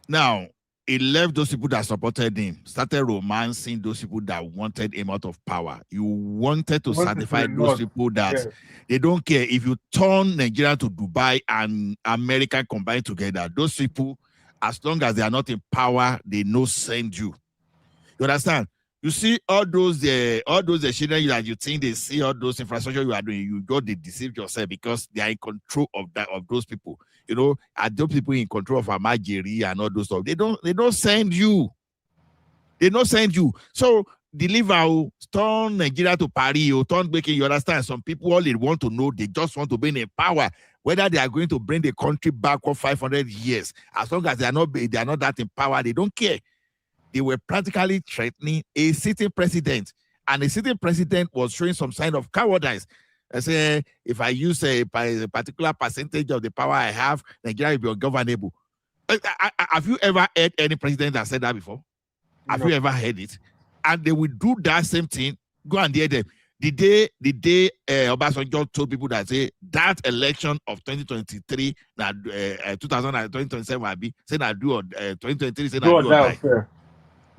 Now, he left those people that supported him, started romancing those people that wanted him out of power. You wanted to satisfy those people that they don't care. If you turn Nigeria to Dubai and America combined together, those people, as long as they are not in power, they no send you. You understand? You see all those children that you think they see all those infrastructure you are doing, you go they deceive yourself because they are in control of those people. You know, are those people in control of Amajiri and all those stuff? They don't send you. They don't send you. So deliver, turn Nigeria to Paris, or turn baking. You understand? Some people, all they want to know, they just want to be in power. Whether they are going to bring the country back for 500 years, as long as they are not that in power, they don't care. They were practically threatening a sitting president, and the sitting president was showing some sign of cowardice. I say, if I use a particular percentage of the power I have, Nigeria will be ungovernable. Have you ever heard any president that said that before? No. Have you ever heard it? And they will do that same thing. Go and hear them. The day Obasanjo told people that say that election of 2023, that 2027 will be, say that do 2023, say that do or die.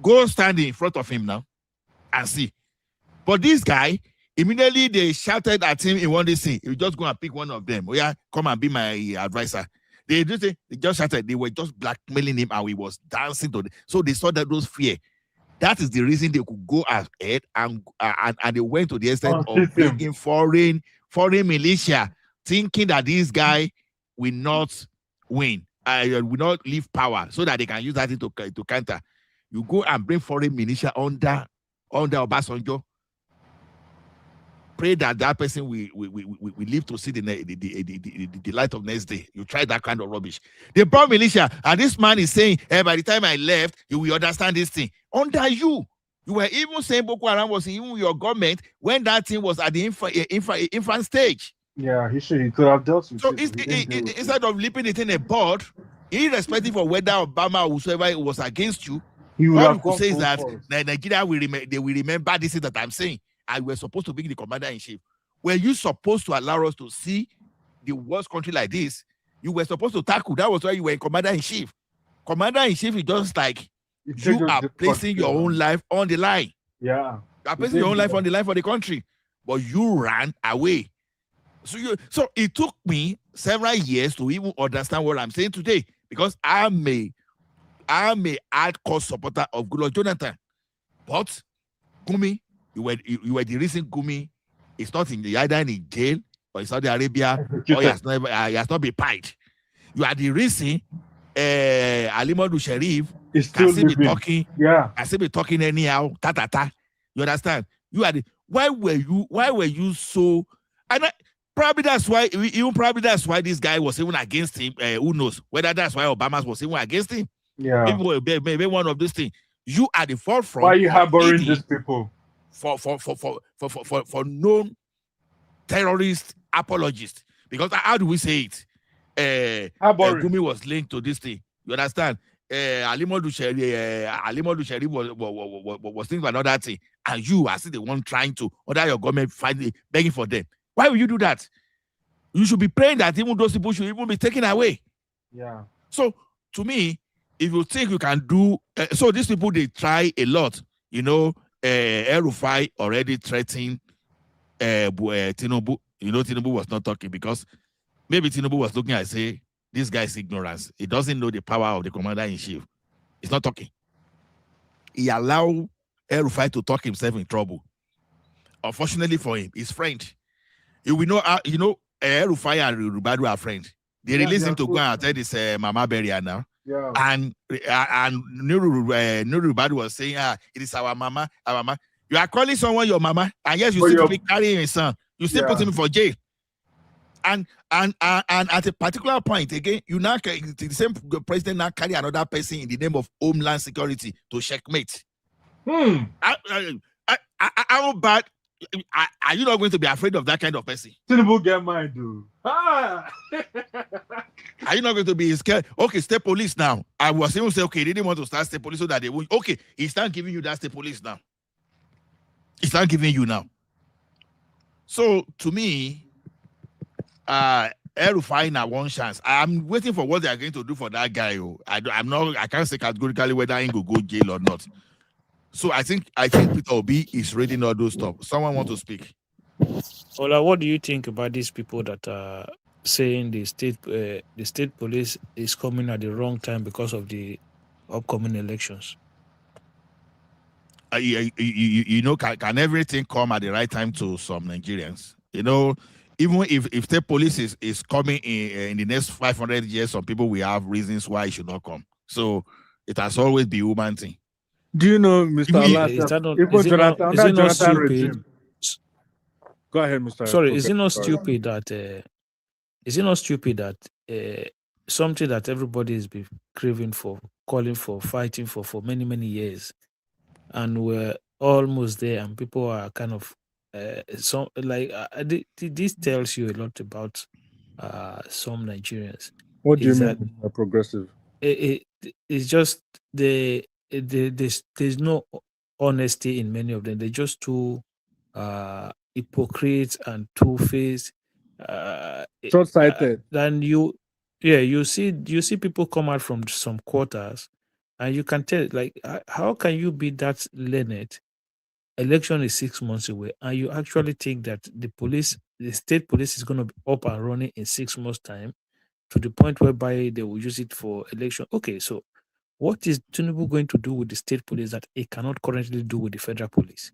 Go stand in front of him now and see. But this guy, immediately they shouted at him in one day thing. He just go and pick one of them. Oh yeah, come and be my advisor. They just shouted. They were just blackmailing him, and he was dancing to them. So they saw that those fear. That is the reason they could go ahead and they went to the extent of bringing foreign militia, thinking that this guy will not win, will not leave power, so that they can use that to counter. You go and bring foreign militia under Obasanjo. Pray that person will live to see the light of next day. You try that kind of rubbish. They brought militia, and this man is saying, hey, by the time I left, you will understand this thing. Under you. You were even saying Boko Haram was in your government when that thing was at the infant stage. Yeah, he could have dealt with it. So instead of leaping it in a board, irrespective of whether Obama or whoever was against you, he would have say that Nigeria will remember this thing that I'm saying. And we're supposed to be the commander-in-chief. Were you supposed to allow us to see the worst country like this? You were supposed to tackle. That was why you were commander-in-chief. Commander-in-chief is just like you are placing your own life on the line. Yeah. You are placing your own life on the line for the country. But you ran away. So it took me several years to even understand what I'm saying today. Because I'm a hardcore supporter of Goodluck Jonathan. But Gumi, you were the reason Gumi is not either in jail or in Saudi Arabia or he has not been paid. You are the reason Ali Modu Sharif can still be talking. Yeah, can still be talking anyhow. You understand? You are the why were you so? And probably that's why this guy was even against him. Who knows whether that's why Obama was even against him? Yeah, maybe one of these things. You are the forefront. Why are you harboring these people? For known terrorist apologists, because how do we say it? Gumi was linked to this thing. You understand? Ali Modu Sharif was thinking about another thing, and you are still the one trying to order your government begging for them. Why will you do that? You should be praying that even those people should even be taken away. Yeah. So to me, if you think you can do so, these people they try a lot. You know. Rufai already threatened Tinubu. You know, Tinubu was not talking because maybe Tinubu was looking and say, this guy's ignorance. He doesn't know the power of the commander-in-chief. He's not talking. He allowed Rufai to talk himself in trouble. Unfortunately for him, his friend. We know, Rufai and Rubadu are friends. They released him to go and attend this mama burial now. Yeah. And Nurubadu was saying, it is our mama. You are calling someone your mama, and yes, you still carrying his son. You still put him for jail. And at a particular point, again, you now the same president now carry another person in the name of Homeland Security to checkmate. How bad Are you not going to be afraid of that kind of person? Tinubu get mine, dude. Ah! Are you not going to be scared? Okay, state police now. I was even say, okay, they didn't want to start state police so that they won't. Okay, he's not giving you that state police now. He's not giving you now. So to me, Rufai now one chance. I'm waiting for what they are going to do for that guy. I can't say categorically whether he will go jail or not. So I think Peter Obi is reading all those stuff. Someone want to speak? Ola, what do you think about these people that are saying the state police is coming at the wrong time because of the upcoming elections? You know, can everything come at the right time to some Nigerians? You know, even if state police is coming in the next 500 years, some people will have reasons why it should not come. So it has always been human thing. Do you know, Mr. Jonathan regime? Go ahead, Mr. Sorry, is it not stupid that something that everybody has been craving for, calling for, fighting for many, many years, and we're almost there, and people are kind of this tells you a lot about some Nigerians. What do you mean by progressive? It's just there's no honesty in many of them. They're just too hypocrites and two-faced. Short-sighted. Then you see people come out from some quarters, and you can tell, like, how can you be that learned? Election is 6 months away, and you actually think that the state police is going to be up and running in 6 months' time, to the point whereby they will use it for election. Okay, so what is Tinubu going to do with the state police that he cannot currently do with the federal police?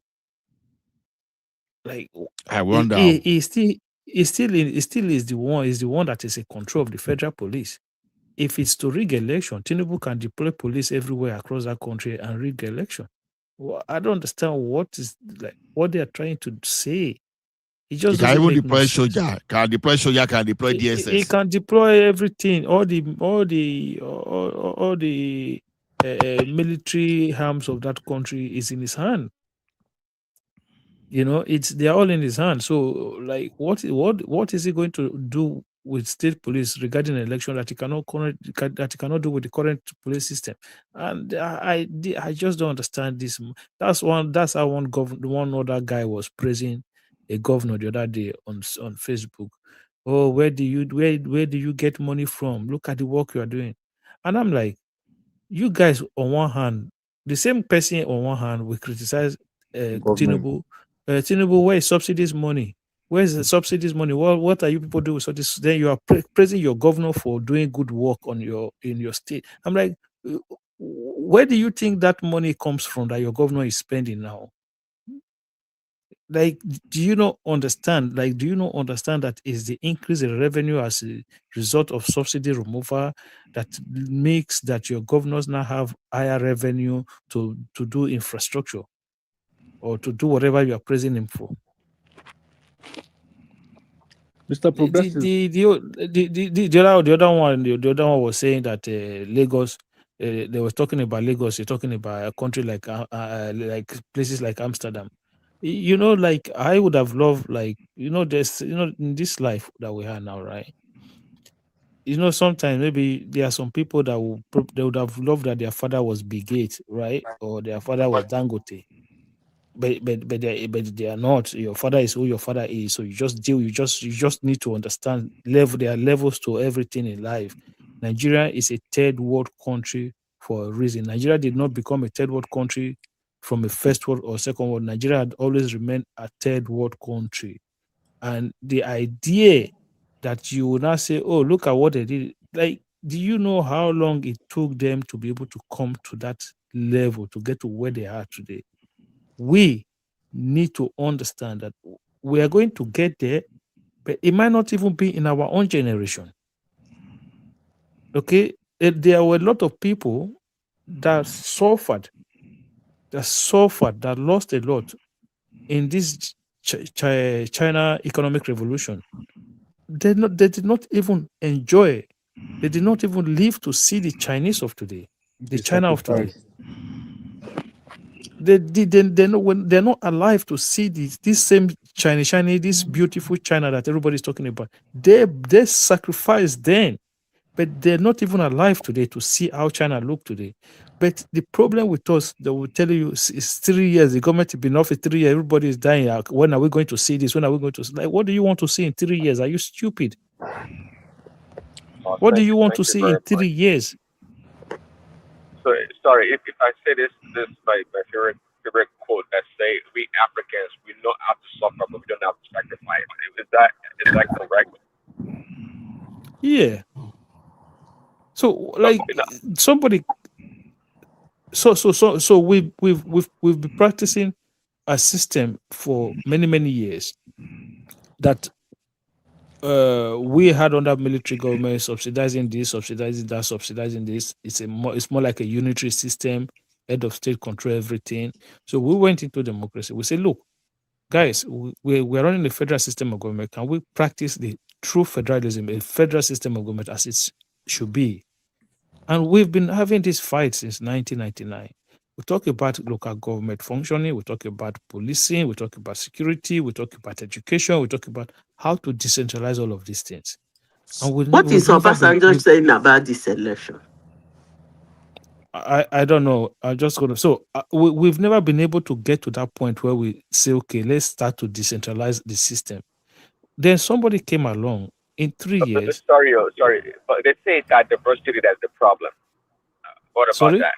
Like, I wonder. He still is the one that is in control of the federal police. If it's to rig election, Tinubu can deploy police everywhere across that country and rig election. Well, I don't understand what they are trying to say. It just can even deploy soldier, can deploy DSS. He can deploy everything, all the military arms of that country is in his hand. You know, they're all in his hand. So, like, what is he going to do with state police regarding an election that he cannot do with the current police system? And I just don't understand this. That's how one other guy was praising a governor the other day on Facebook. Oh, where do you get money from? Look at the work you are doing. And I'm like, you guys, on one hand, the same person on one hand will criticize Tinubu. Tinubu, where is subsidies money? Where is the subsidies money? What are you people doing? So then you are praising your governor for doing good work in your state. I'm like, where do you think that money comes from that your governor is spending now? Like, do you not understand? Like, do you not understand that is the increase in revenue as a result of subsidy removal that makes that your governors now have higher revenue to do infrastructure or to do whatever you are praising him for? Mr. Progressive. The other one was saying that Lagos. They were talking about Lagos. You're talking about a country like places like Amsterdam. You know, like, I would have loved, like, there's, in this life that we have now, right? Sometimes maybe there are some people that they would have loved that their father was Bill Gates, right? Or their father was Dangote. But they are not. Your father is who your father is. So you just need to understand there are levels to everything in life. Nigeria is a third world country for a reason. Nigeria did not become a third world country from a first world or second world. Nigeria had always remained a third world country. And the idea that you will now say, oh, look at what they did. Like, do you know how long it took them to be able to come to that level, to get to where they are today? We need to understand that we are going to get there, but it might not even be in our own generation. Okay? There were a lot of people that suffered, that lost a lot in this China economic revolution. They did not even enjoy. They did not even live to see the Chinese of today, the China of today. they're not, when they're not alive to see this same China, this beautiful China that everybody's talking about. They sacrificed then, but they're not even alive today to see how China look today. But the problem with us, they will tell you it's 3 years. The government has been off for 3 years. Everybody is dying. When are we going to see this? When are we going to see? Like, what do you want to see in 3 years? Are you stupid? What do you want to Thank you see in very 3 much. years? So sorry if I say this my favorite quote that say we Africans we know how to suffer but we don't have to sacrifice. Is that correct? Yeah. So like somebody. So we've been practicing a system for many years that we had under military government subsidizing this, subsidizing that, subsidizing this. It's more like a unitary system, head of state control everything. So we went into democracy. We said, look, guys, we're running a federal system of government. Can we practice the true federalism, a federal system of government as it should be? And we've been having this fight since 1999. We talk about local government functioning, we talk about policing, we talk about security, we talk about education, we talk about how to decentralize all of these things. And What is Obasanjo saying about this election? I don't know. I'm just going to. So we've never been able to get to that point where we say, okay, let's start to decentralize the system. Then somebody came along in 3 years. Sorry, but they say that diversity that's the problem. What about Sorry? that?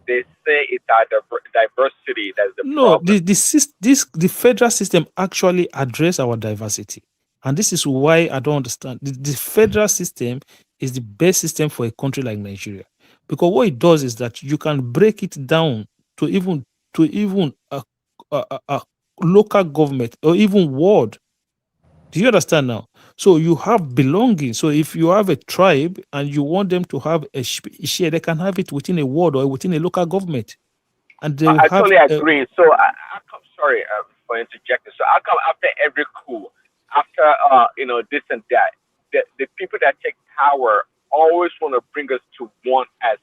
They say it's our diversity that's the No, problem. the federal system actually address our diversity. And this is why I don't understand. The federal system is the best system for a country like Nigeria. Because what it does is that you can break it down to even a local government or even ward. Do you understand now? So you have belonging. So if you have a tribe and you want them to have a share, they can have it within a ward or within a local government. And they will I have totally agree. So I come sorry for interjecting. So I come after every coup, after this and that. The people that take power always want to bring us to one as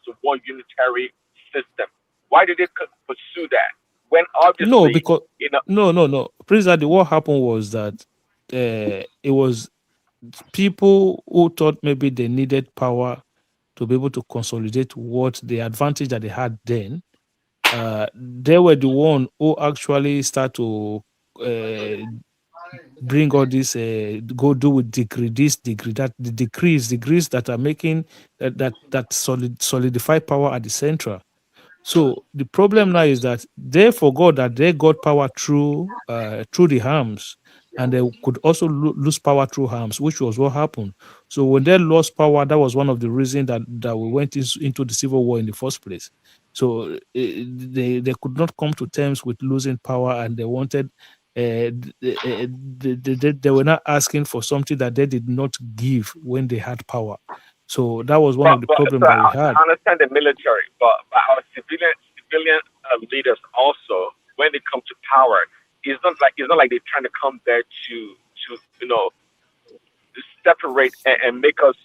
to one unitary system. Why do they pursue that? When obviously no, because no. Precisely what happened was that it was people who thought maybe they needed power to be able to consolidate what the advantage that they had then. They were the one who actually start to bring all this go do with degree this, degree that, the degrees that are making that solidify power at the central. So the problem now is that they forgot that they got power through the arms, and they could also lose power through arms, which was what happened. So when they lost power, that was one of the reasons that we went into the civil war in the first place. So they could not come to terms with losing power, and they wanted. They were not asking for something that they did not give when they had power. So that was one of the problems that we had. I understand the military, but our civilian leaders also, when they come to power, it's not like they're trying to come there to separate and make us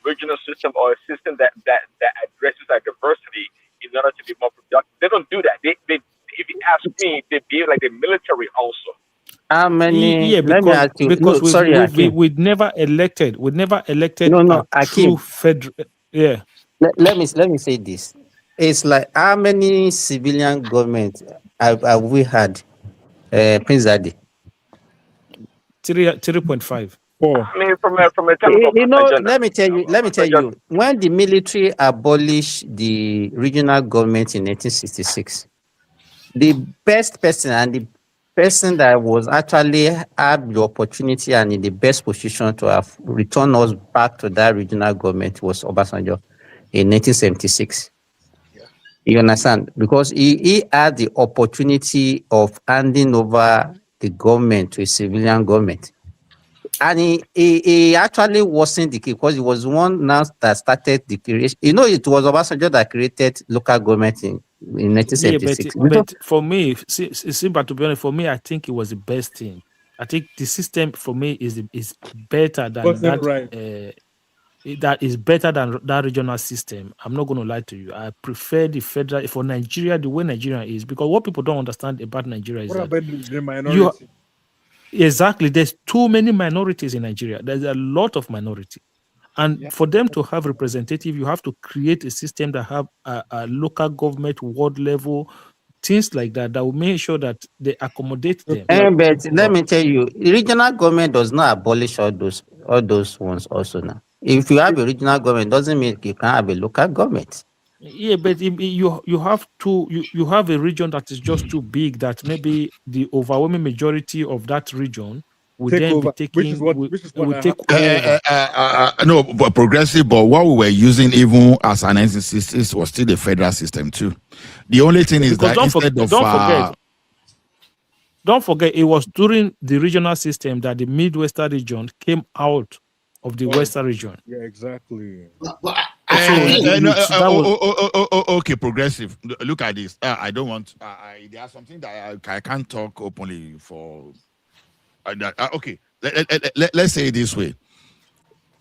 regional system or a system that addresses our diversity in order to be more productive. They don't do that. They if you ask me, they behave like the military also. How many? Yeah, Let me ask you. because No, sorry, Akim. we've never elected No, a true Akim. federal. Yeah. Let me say this. It's like how many civilian government have we had, Prince Adi? 3.5. I mean, from a time of Let me tell you. When the military abolished the regional government in 1866, the best person and the person that was actually had the opportunity and in the best position to have returned us back to that regional government was Obasanjo in 1976. You understand? Because he had the opportunity of handing over the government to a civilian government. And he actually wasn't the case because he was the one now that started the creation. It was Obasanjo that created local government in 1976. Yeah, but for me, but to be honest, for me, I think it was the best thing. I think the system for me is better than Wasn't that. right. that is better than that regional system. I'm not going to lie to you. I prefer the federal for Nigeria, the way Nigeria is, because what people don't understand about Nigeria is What that about the you minority? exactly there's too many minorities in Nigeria. There's a lot of minority, and Yeah. for them to have representative, you have to create a system that have a local government, ward level, things like that will make sure that they accommodate them. But let me tell you, regional government does not abolish all those ones also now. If you have a regional government, doesn't mean you can't have a local government. Yeah, but you have to you have a region that is just too big that maybe the overwhelming majority of that region will Take then be over, which is taking what will take happened. over. No, but progressive, but what we were using even as an 1960s was still the federal system too. The only thing is Because that instead of don't forget, it was during the regional system that the Midwestern region came out of the Western region. Yeah, exactly. Okay, progressive. Look at this. I don't want. There's something that I can't talk openly for. Okay, let's say it this way.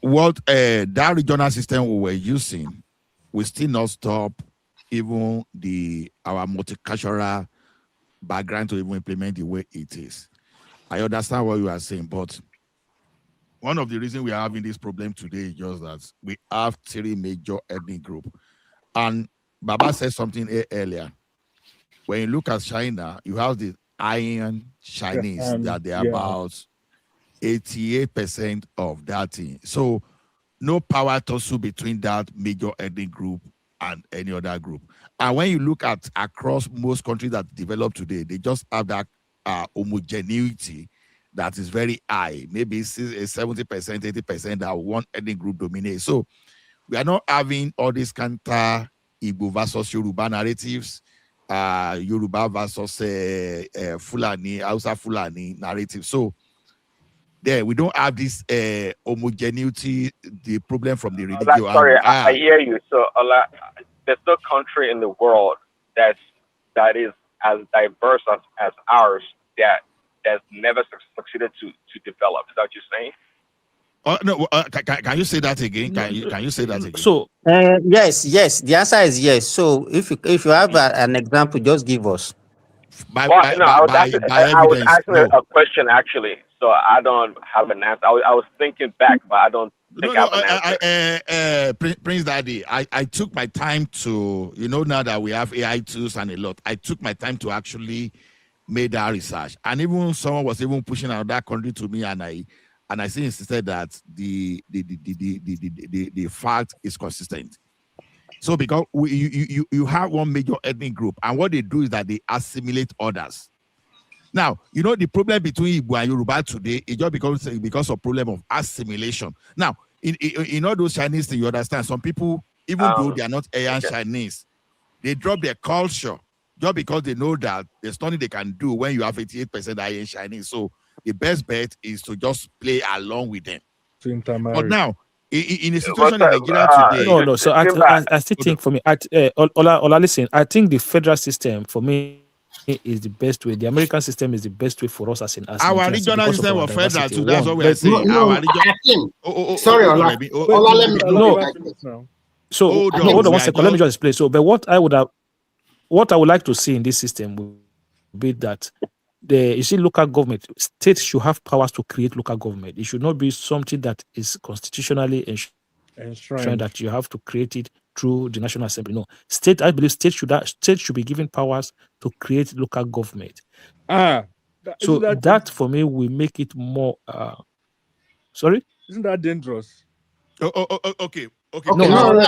What that regional system we were using will still not stop even our multicultural background to even implement the way it is. I understand what you are saying, but one of the reasons we are having this problem today is just that we have 3 major ethnic groups. And Baba said something earlier. When you look at China, you have the Iron Chinese that they are about 88% of that thing. So no power tussle between that major ethnic group and any other group. And when you look at across most countries that develop today, they just have that homogeneity that is very high, maybe 70%, 80% that one ethnic group dominates. So we are not having all these counter Igbo versus Yoruba narratives, Yoruba versus Fulani, Hausa Fulani narrative. So there, we don't have this homogeneity, the problem from the religious Sorry, angle. I hear you. So, there's no country in the world that is as diverse as ours that's never succeeded to develop. Is that what you're saying? No, can you say that again? Can you say that again? So yes. The answer is yes. So if you have an example, just give us. By I was evidence. asking a question actually, so I don't have an answer. I was thinking back, but I don't think I have an answer. Prince Daddy, I took my time to, now that we have AI tools and a lot, I took my time to actually make that research. And even someone was even pushing out that country to me, and I insisted that the fact is consistent. So because you have one major ethnic group, and what they do is that they assimilate others. Now, the problem between Igbo and Yoruba today is just because of problem of assimilation. Now, in all those Chinese things, you understand, some people, even though they are not Aryan Chinese, they drop their culture just because they know that there's nothing they can do when you have 88% Aryan Chinese. So the best bet is to just play along with them. To intermarry. But now, in a situation in Nigeria today, no. So I still think for me, Ola, listen. I think the federal system for me is the best way. The American system is the best way for us as our regional system of federal too. That's what we are saying. Sorry, Ola. Ola, let me no. So hold on 1 second. Let me just explain. So, but what I would like to see in this system would be that local government, states should have powers to create local government. It should not be something that is constitutionally enshrined that you have to create it through the National Assembly. No, I believe states should be given powers to create local government. So that for me will make it more. Sorry, isn't that dangerous? Okay. No,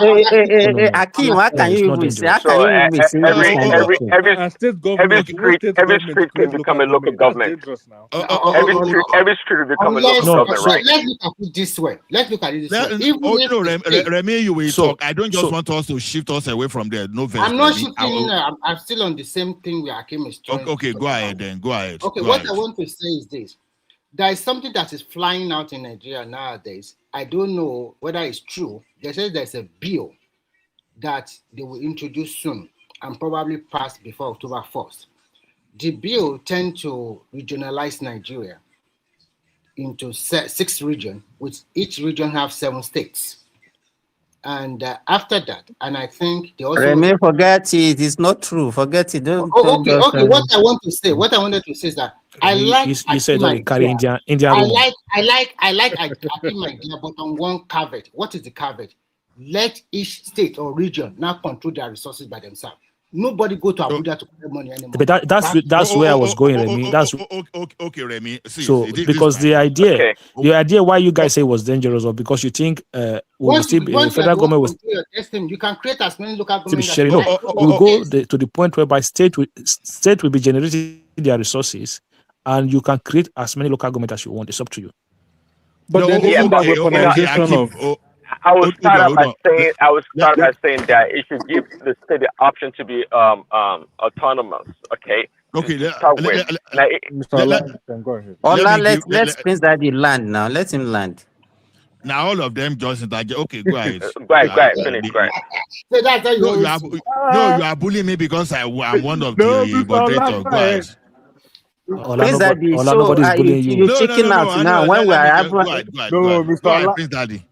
Akim, how can you even say? How can you even say every street can become a local government. Every street will become a local government, right? Let's look at it this way. Remy, you will talk. I don't just want us to shift us away from there. No, I'm not shifting. I'm still on the same thing where Akim is trying. Okay, go ahead then. Go ahead. Okay, I want to say is this. There is something that is flying out in Nigeria nowadays. I don't know whether it's true. They say there's a bill that they will introduce soon and probably pass before October 1st. The bill tends to regionalize Nigeria into 6 regions, which each region have 7 states. And after that, and I think they also. Remy, forget it. It's not true. Forget it. Don't Okay, just. okay. What I want to say, what I wanted to say is that I like You said that they carry Akim Indian woman. I like Akim idea, but on one caveat. What is the caveat? Let each state or region now control their resources by themselves. Nobody go to Abuja to collect money anymore. But that's where I was going, Remy. That's okay, Remy. so because the idea why you guys say it was dangerous, or because you think we will still be the federal government was you can create as many local to be governments. sharing. No, we go to the point whereby state will be generating their resources, and you can create as many local government as you want. It's up to you. But then isn't that weaponization of? I would start by saying that it should give the state the option to be autonomous. Okay. Okay. Let's Prince Daddy land now. Let him land. Now all of them just okay, go ahead. Go ahead, finish. Go ahead. So that's you are bullying me because I'm one of the moderators. Go ahead. Prince Daddy, so you chicken out now when we are Prince Daddy.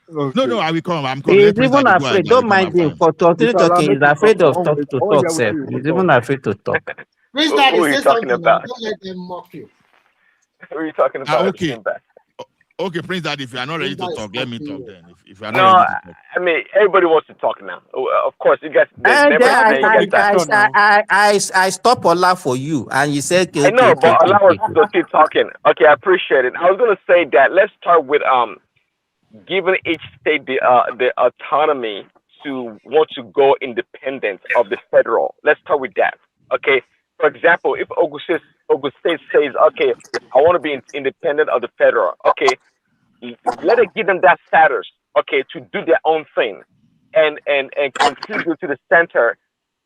Okay. No, I will come. I'm coming. He's even afraid. Don't mind him for talking. He's afraid of talk to talk, sir. He's even afraid to talk. Prince Daddy, who are you talking about? Don't let them mock you. Who are you talking about? Okay. Okay, Prince Daddy, if you are not ready to talk, let me talk then. If you are not ready to talk. I mean, everybody wants to talk now. Of course, you guys. I stop Ola for you, and you said. I know, but Ola was to keep talking. Okay, I appreciate it. I was going to say that let's start with giving each state the autonomy to want to go independent of the federal. Let's start with that. Okay. For example, if Ogun State says, okay, I want to be independent of the federal. Okay, let it give them that status. Okay, to do their own thing, and contribute to the center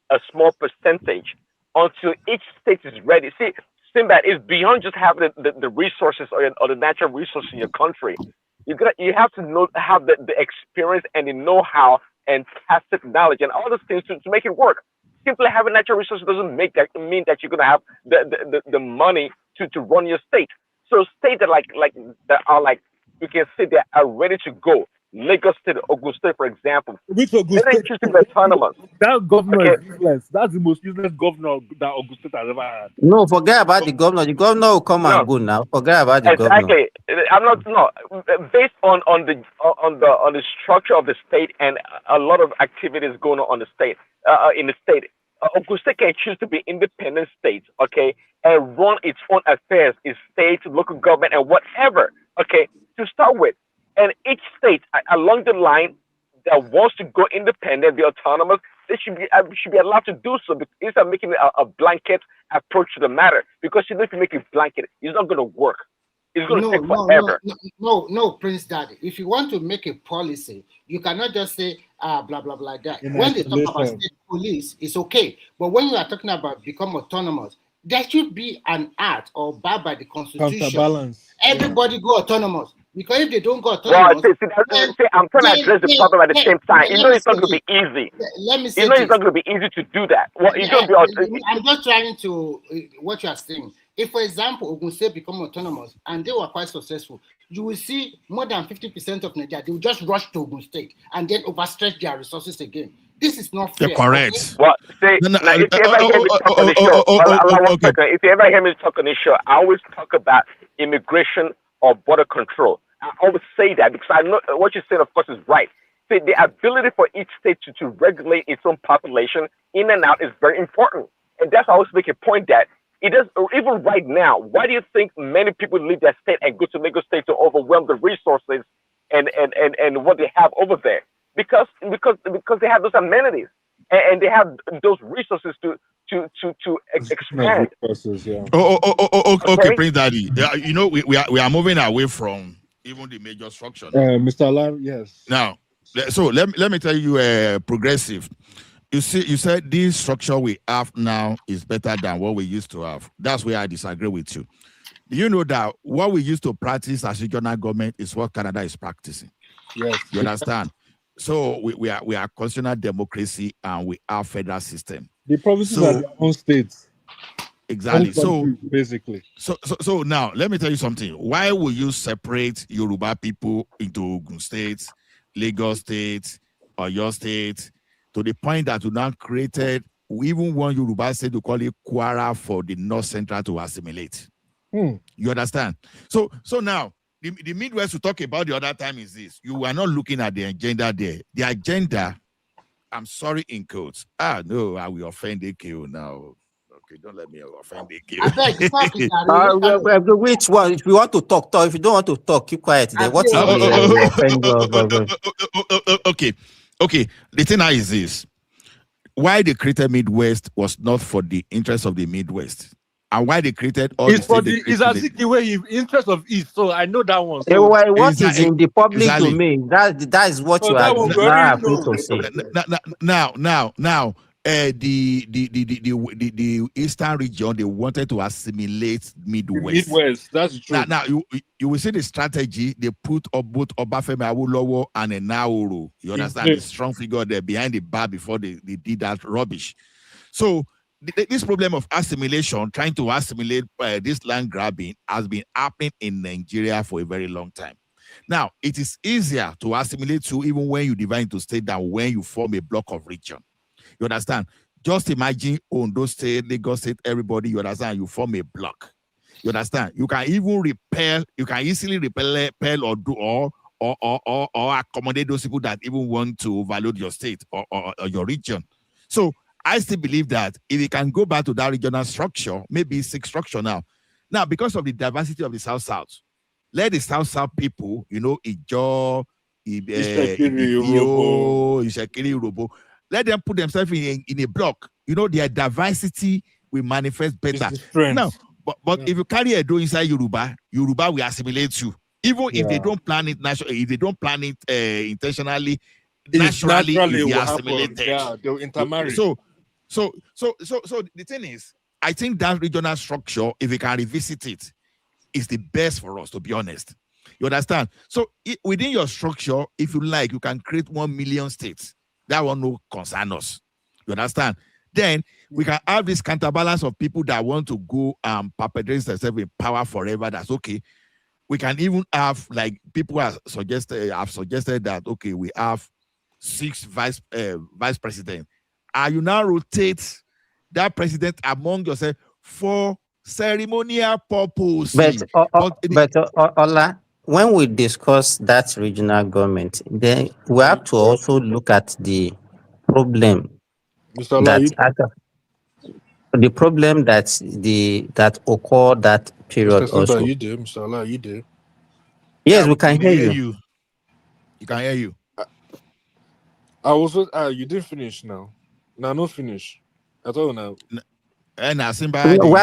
a small percentage until each state is ready. See, Simba is beyond just having the resources or the natural resources in your country. You have to have the experience and the know-how and tacit knowledge and all those things to make it work. Simply having natural resources doesn't mean that you're going to have the money to run your state. So states that are like you can say they are ready to go. Lagos State, Ogun State, for example. Which Ogun State? Autonomous. That governor is useless. That's the most useless governor that Ogun State has ever had. No, forget about the governor. The governor will come and go now. Forget about the governor. Exactly. I'm not based on the structure of the state and a lot of activities going on the state in the state. Ogun State can choose to be independent state, okay, and run its own affairs, its state, local government, and whatever, okay, to start with. And each state along the line that wants to go independent, be autonomous, they should be allowed to do so instead of making a blanket approach to the matter. Because if you make it blanket, it's not going to work. It's going to take forever. No, Prince Daddy. If you want to make a policy, you cannot just say blah blah blah like that. When they talk about state police, it's okay. But when you are talking about become autonomous, there should be an act or by the constitution. Everybody go autonomous. Because if they don't go autonomous, I'm trying to address the problem at the same time. It's not going to be easy. Let me say it's not going to be easy to do that. Well, I'm just trying to what you are saying. If, for example, Ogun State become autonomous and they were quite successful, you will see more than 50% of Nigeria, they will just rush to Ogun State and then overstretch their resources again. This is not fair. You're correct. Well, if you ever hear me talk on this show, I always talk about immigration or border control. I always say that because I know what you said, of course, is right. See, the ability for each state to regulate its own population in and out is very important. And that's why I always make a point that it does, even right now, why do you think many people leave their state and go to Lagos State to overwhelm the resources and what they have over there? Because they have those amenities and they have those resources to expand. Yeah. Okay, Prince Daddy. You know, we are moving away from even the major structure. Mr. Alam, yes. Now, so let me tell you, progressive. You said this structure we have now is better than what we used to have. That's where I disagree with you. You know that what we used to practice as regional government is what Canada is practicing. Yes. You understand? So we are constitutional democracy and we have federal system. The provinces are their own states. Exactly. So basically. So now let me tell you something. Why will you separate Yoruba people into Ogun states Lagos State, or your state, to the point that we now created, we even want Yoruba state to call it Kwara for the North Central to assimilate. You understand? So now, the Midwest we talk about the other time is this. You are not looking at the agenda there. The agenda, I'm sorry in quotes. No, I will offend AKO now. Okay, don't let me offend AKO. I beg, talk it, Larry. Which one? If you want to talk, talk. If you don't want to talk, keep quiet. Then what is the offend? Okay. The thing now is this. Why they created Midwest was not for the interest of the Midwest. And why they created all it's for the Azikiwe interest of East. So I know that one. So what is in the public domain? That is what you are now free to say. Now, the Eastern region, they wanted to assimilate Midwest. That's true. Now you will see the strategy they put up both Obafemi Awolowo and Nauru. You understand the strong figure there behind the bar before they did that rubbish. So this problem of assimilation, trying to assimilate this land grabbing, has been happening in Nigeria for a very long time. Now, it is easier to assimilate you even when you divide into state than when you form a block of region. You understand? Just imagine Ondo State, Lagos State, everybody, you understand, you form a block. You understand? You can even easily repel or do or accommodate those people that even want to overload your state or your region. So I still believe that if we can go back to that regional structure, maybe six structure now. Now, because of the diversity of the South-South, let the South-South people, Ijo, Ishekiri, Urobo, let them put themselves in a block. Their diversity will manifest better. Now, but if you carry a door inside Yoruba will assimilate you. Even if they don't plan it naturally, if they don't plan it intentionally, naturally it will assimilate. Yeah, they'll intermarry. So the thing is, I think that regional structure, if we can revisit it, is the best for us, to be honest. You understand? So within your structure, if you like, you can create 1 million states. That one no concern us. You understand? Then we can have this counterbalance of people that want to go perpetrate themselves in power forever. That's okay. We can even have, like, people have suggested that, okay, we have 6 vice presidents. And you now rotate that president among yourself for ceremonial purposes. But Ola, when we discuss that regional government, then we have to also look at the problem that occurred that period. Mr. also. You did, Mr. Allah, you did. Yes, we can hear you. You can hear you. I was. You didn't finish now. Now, no finish. I told you now. We are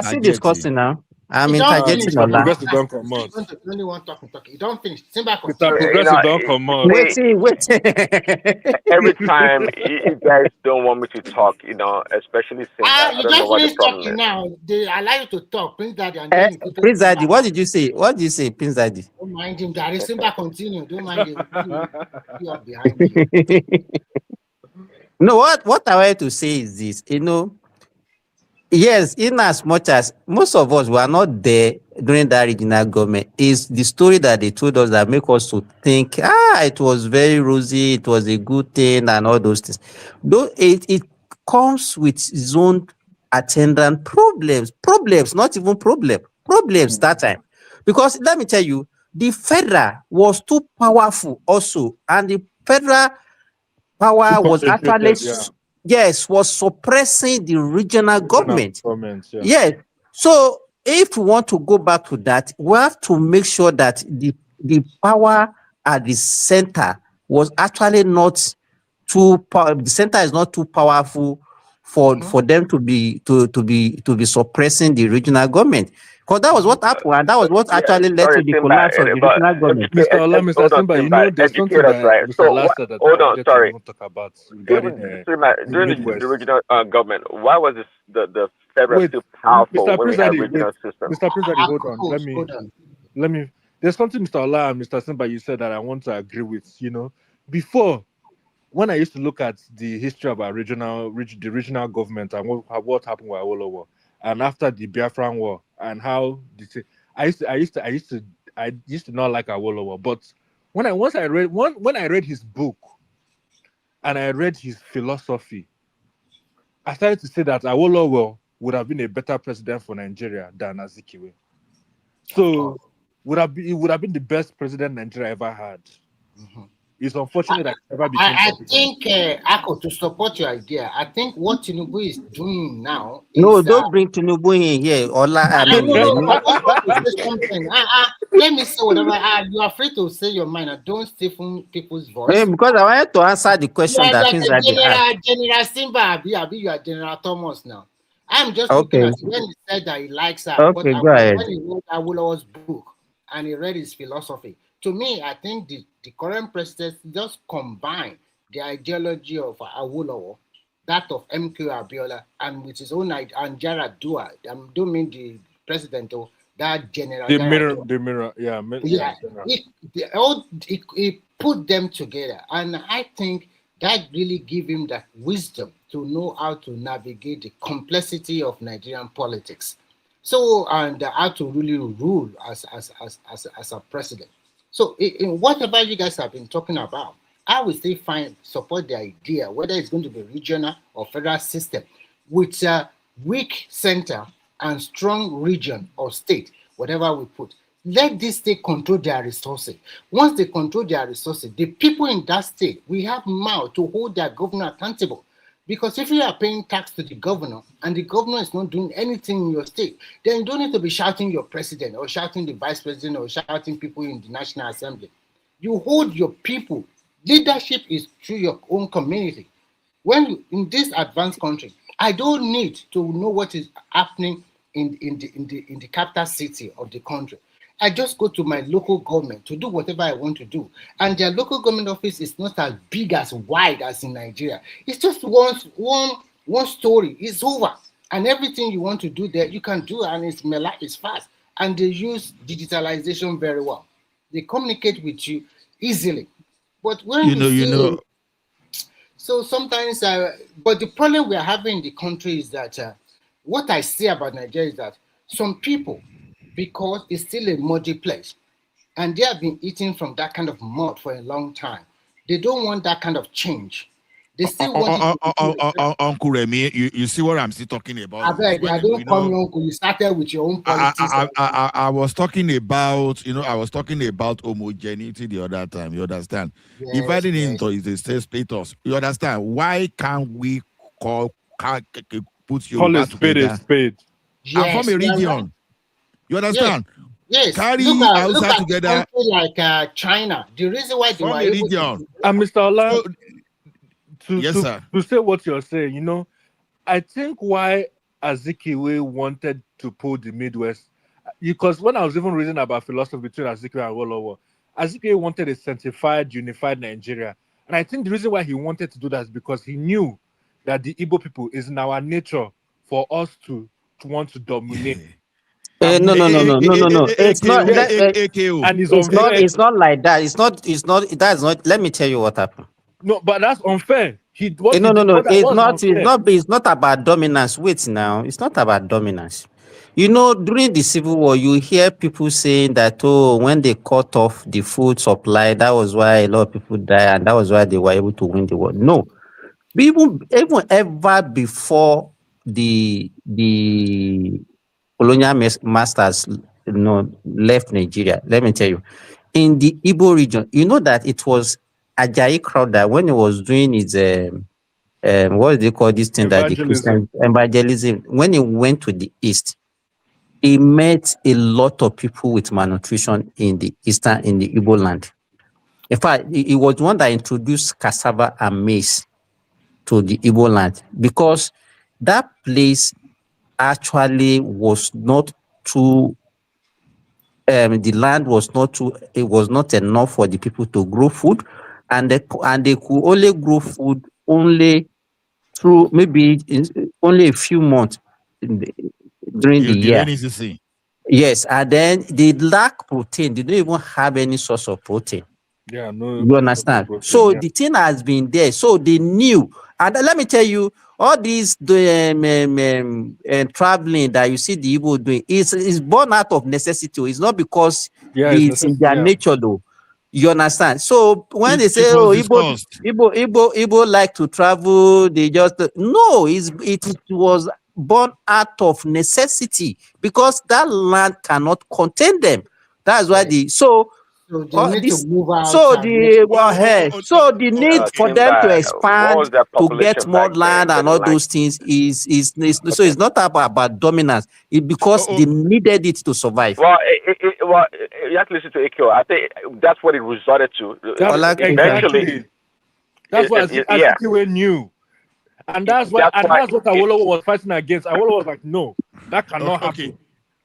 still discussing now. I'm interjecting on that. Progressive don't come out. Anyone talking. You don't finish. Mr. Progressive don't come out. Wait. Every time you guys don't want me to talk, especially since I You don't know just what the finish problem talking is. now. They allow you to talk. Prince Daddy and then Prince Daddy, what did you say? What did you say, Prince Daddy? Don't mind him, Daddy. Simba continue. Don't mind him. You are behind you. No, what I want to say is this, yes, in as much as most of us were not there during that regional government, is the story that they told us that make us to think, it was very rosy, it was a good thing, and all those things. Though it comes with its own attendant problems, not even problems that time. Because let me tell you, the federal was too powerful also, and the federal power was actually was suppressing the regional government. Yes. So if we want to go back to that, we have to make sure that the power at the center was actually not too the center is not too powerful for them to be suppressing the regional government. Because that was what happened, and that was what actually led to the collapse of the regional government. Mr. Ola, Mr. Simba, there's something that Mr. Ola said that hold on, sorry. Talk about During the regional government, why was the federal still powerful when we have regional system? Mr. Prince Daddy, hold on. Let me. There's something, Mr. Ola and Mr. Simba, you said that I want to agree with. Before, when I used to look at the history of our regional government and what happened with Awolowo, and after the Biafran War, and how I used to not like Awolowo, but when I read his book and I read his philosophy, I started to say that Awolowo would have been a better president for Nigeria than Azikiwe. So it would have been the best president Nigeria ever had. It's unfortunate that it never became I president. think, Ako, to support your idea, I think what Tinubu is doing now No, is don't bring Tinubu in here. Ola, I I mean, know. I just want to say something. Let me say whatever. You are free to say your mind. And don't stiffen people's voice. because I wanted to answer the You question are that like things a that they asked. General Simba, Abi, you are General Thomas now. I'm just looking Okay, at when he said that he likes okay, go ahead. when he wrote Awolowo's book and he read his philosophy. To me, I think the current president just combine the ideology of Awolowo, that of MK Abiola, and with his own and Jara Dua. I don't mean the president or that General Jara Dua. The mirror, yeah, Yeah, general. he put them together, and I think that really give him that wisdom to know how to navigate the complexity of Nigerian politics. So, and how to really rule as a president. So, in whatever you guys have been talking about, I will still support the idea, whether it's going to be regional or federal system, with a weak center and strong region or state, whatever we put. Let this state control their resources. Once they control their resources, the people in that state, we have mouth to hold their governor accountable. Because if you are paying tax to the governor and the governor is not doing anything in your state, then you don't need to be shouting your president or shouting the vice president or shouting people in the National Assembly. You hold your people. Leadership is through your own community. In this advanced country, I don't need to know what is happening in the capital city of the country. I just go to my local government to do whatever I want to do. And their local government office is not as big, as wide as in Nigeria. It's just one story. It's over. And everything you want to do there, you can do, and it's fast. And they use digitalization very well. They communicate with you easily. But when so sometimes, but the problem we are having in the country is that what I see about Nigeria is that some people, because it's still a muddy place, and they have been eating from that kind of mud for a long time, they don't want that kind of change. They still want Uncle Remy, you see what I'm still talking about? I don't call you uncle. You started with your own politics. I was talking about, I was talking about homogeneity the other time. You understand? Yes, Dividing into the state status. You understand? Why can't we put you back together a spade? Yes, and form a region? Right. You understand? Yes. Carry look at together. Like China. The reason why they were able to... And Mr. Ola, sir. To say what you're saying, I think why Azikiwe wanted to pull the Midwest, because when I was even reading about philosophy between Azikiwe and Awolowo, Azikiwe wanted a sanctified, unified Nigeria. And I think the reason why he wanted to do that is because he knew that the Igbo people is in our nature for us to want to dominate. No. It's not. And it's not like that. It's not. That's not. Let me tell you what happened. No, but that's unfair. It's not about dominance. Wait now. It's not about dominance. During the Civil War, you hear people saying that, when they cut off the food supply, that was why a lot of people died, and that was why they were able to win the war. No. Even ever before the colonial masters left Nigeria, let me tell you, in the Igbo region, that it was Ajayi Crowther when he was doing his what do they call this thing that the Christian evangelism, when he went to the east, he met a lot of people with malnutrition in the Igbo land. In fact, he was one that introduced cassava and maize to the Igbo land, because that place actually was not too the land was not too, it was not enough for the people to grow food, and they could only grow food only through maybe only a few months during the year. Yes, and then they lack protein. They don't even have any source of protein. Yeah, no. You understand? Protein, so the thing has been there. So they knew. And let me tell you, all these traveling that you see the Igbo doing is born out of necessity. It's not because it's in their nature, though. You understand? So when they say, It "Oh, was discussed. Igbo like to travel," they just no. It was born out of necessity because that land cannot contain them. That's why So they need to this. move out So and make the need for them to Timber, what was expand their to get population more back then? land and all those things is so Okay. it's not about dominance. It because they needed it to survive. Well, you have to listen to Ikeo. I think that's what it resorted to. Eventually, Exactly. That's what yeah. Azikiwe knew. And that's what Awolowo was fighting against. Awolowo was like, no, that cannot happen.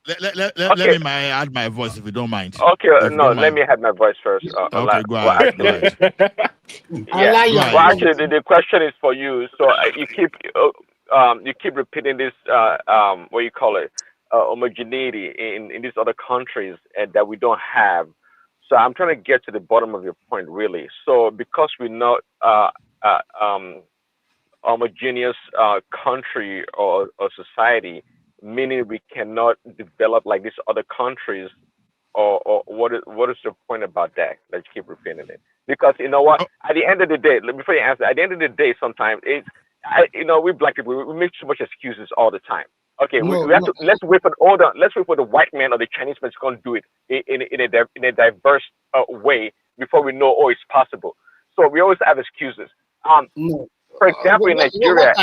Let me add my voice if you don't mind. Okay, no, let me have my voice first. Okay, go ahead. Yeah. Well, actually, the question is for you. So you keep repeating this what you call it, homogeneity in these other countries that we don't have. So I'm trying to get to the bottom of your point, really. So because we're not homogeneous country or society, meaning we cannot develop like these other countries, or what is the point about that? Let's keep repeating it, because you know what? At the end of the day, before you answer, at the end of the day, sometimes we black people, we make too much excuses all the time. Okay, we have to let's wait for the white man or the Chinese man to go and do it in a diverse way before we know it's possible. So we always have excuses. For example, in Nigeria,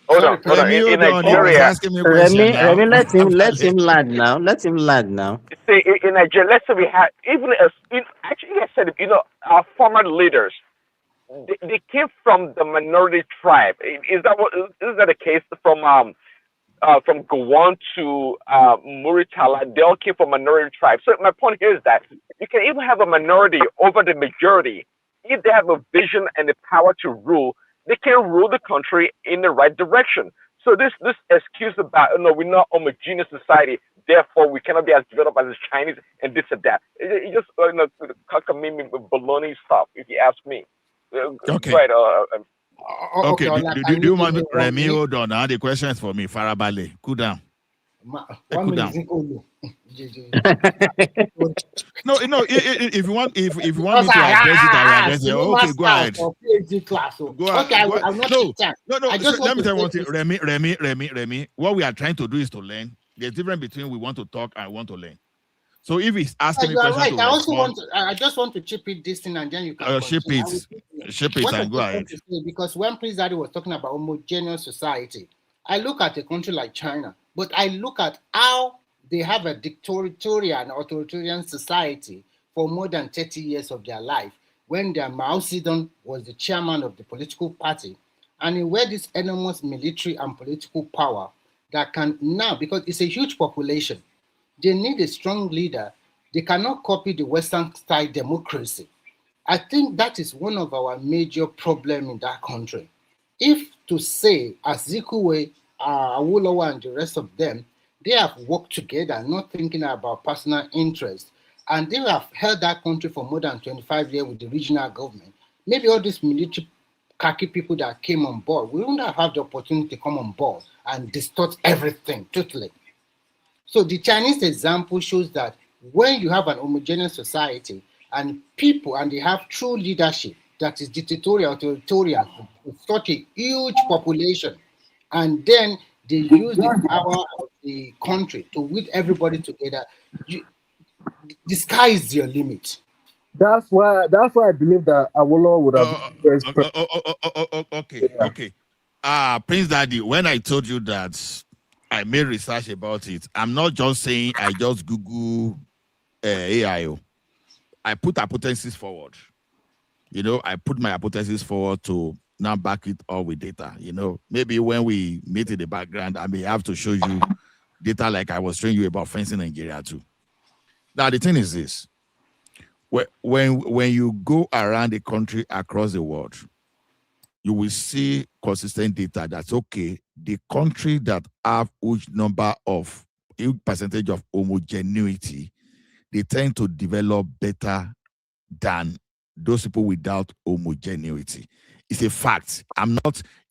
hold on. In Nigeria, Remy, let him land now. Let him land now. See, in Nigeria, let's say we have actually, I said, our former leaders, they came from the minority tribe. Is that the case from Gowon to Muritala? They all came from minority tribes. So my point here is that you can even have a minority over the majority if they have a vision and the power to rule. They can rule the country in the right direction. So this excuse about we're not homogeneous society, therefore we cannot be as developed as the Chinese and this and that. It just cockamamie baloney stuff, if you ask me. Okay. Right. Okay. Do you want Remy? Hold on. The question is for me. Farabale, cool down. Cool down. No. If you want me to address it, I will address it. Okay, go ahead. Go ahead. No. Let me tell you one thing, Remy. What we are trying to do is to learn. There's difference between we want to talk and want to learn. So if he's asking me questions, right. I just want to chip it this thing and then you can ship it and go ahead. Because when Prince Daddy was talking about homogeneous society, I look at a country like China, but I look at how they have a dictatorial and authoritarian society for more than 30 years of their life, when their Mao Zedong was the chairman of the political party, and he had this enormous military and political power that can now, because it's a huge population, they need a strong leader. They cannot copy the Western style democracy. I think that is one of our major problems in that country. If to say Azikiwe, Awolowo, and the rest of them, they have worked together, not thinking about personal interest, and they have held that country for more than 25 years with the regional government. Maybe all these military khaki people that came on board, we wouldn't have had the opportunity to come on board and distort everything totally. So the Chinese example shows that when you have an homogeneous society and people, and they have true leadership that is dictatorial, authoritarian, with such a huge population, and then they use the power of the country to whip everybody together, the sky is your limit. That's why I believe that Awolowo would have. Okay. Prince Daddy, when I told you that I made research about it, I'm not just saying I just Google AIO. I put hypotheses forward. I put my hypothesis forward to now back it up with data. Maybe when we meet in the background, I may have to show you data like I was showing you about fencing Nigeria too. Now, the thing is this. When you go around the country across the world, you will see consistent data that's okay. The country that have huge percentage of homogeneity, they tend to develop better than those people without homogeneity. It's a fact.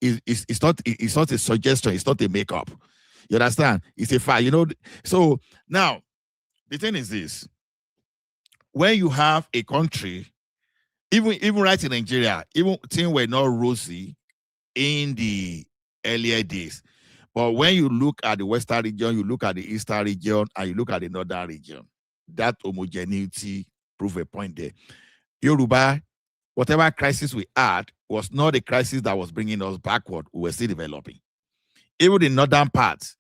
It's not a suggestion, it's not a makeup. You understand? It's a fact. So now the thing is this. when you have a country, even right in Nigeria, even things were not rosy in the earlier days. But when you look at the Western region, you look at the Eastern region, and you look at the Northern region, that homogeneity prove a point there. Yoruba, whatever crisis we had was not a crisis that was bringing us backward. We were still developing. Even the northern parts,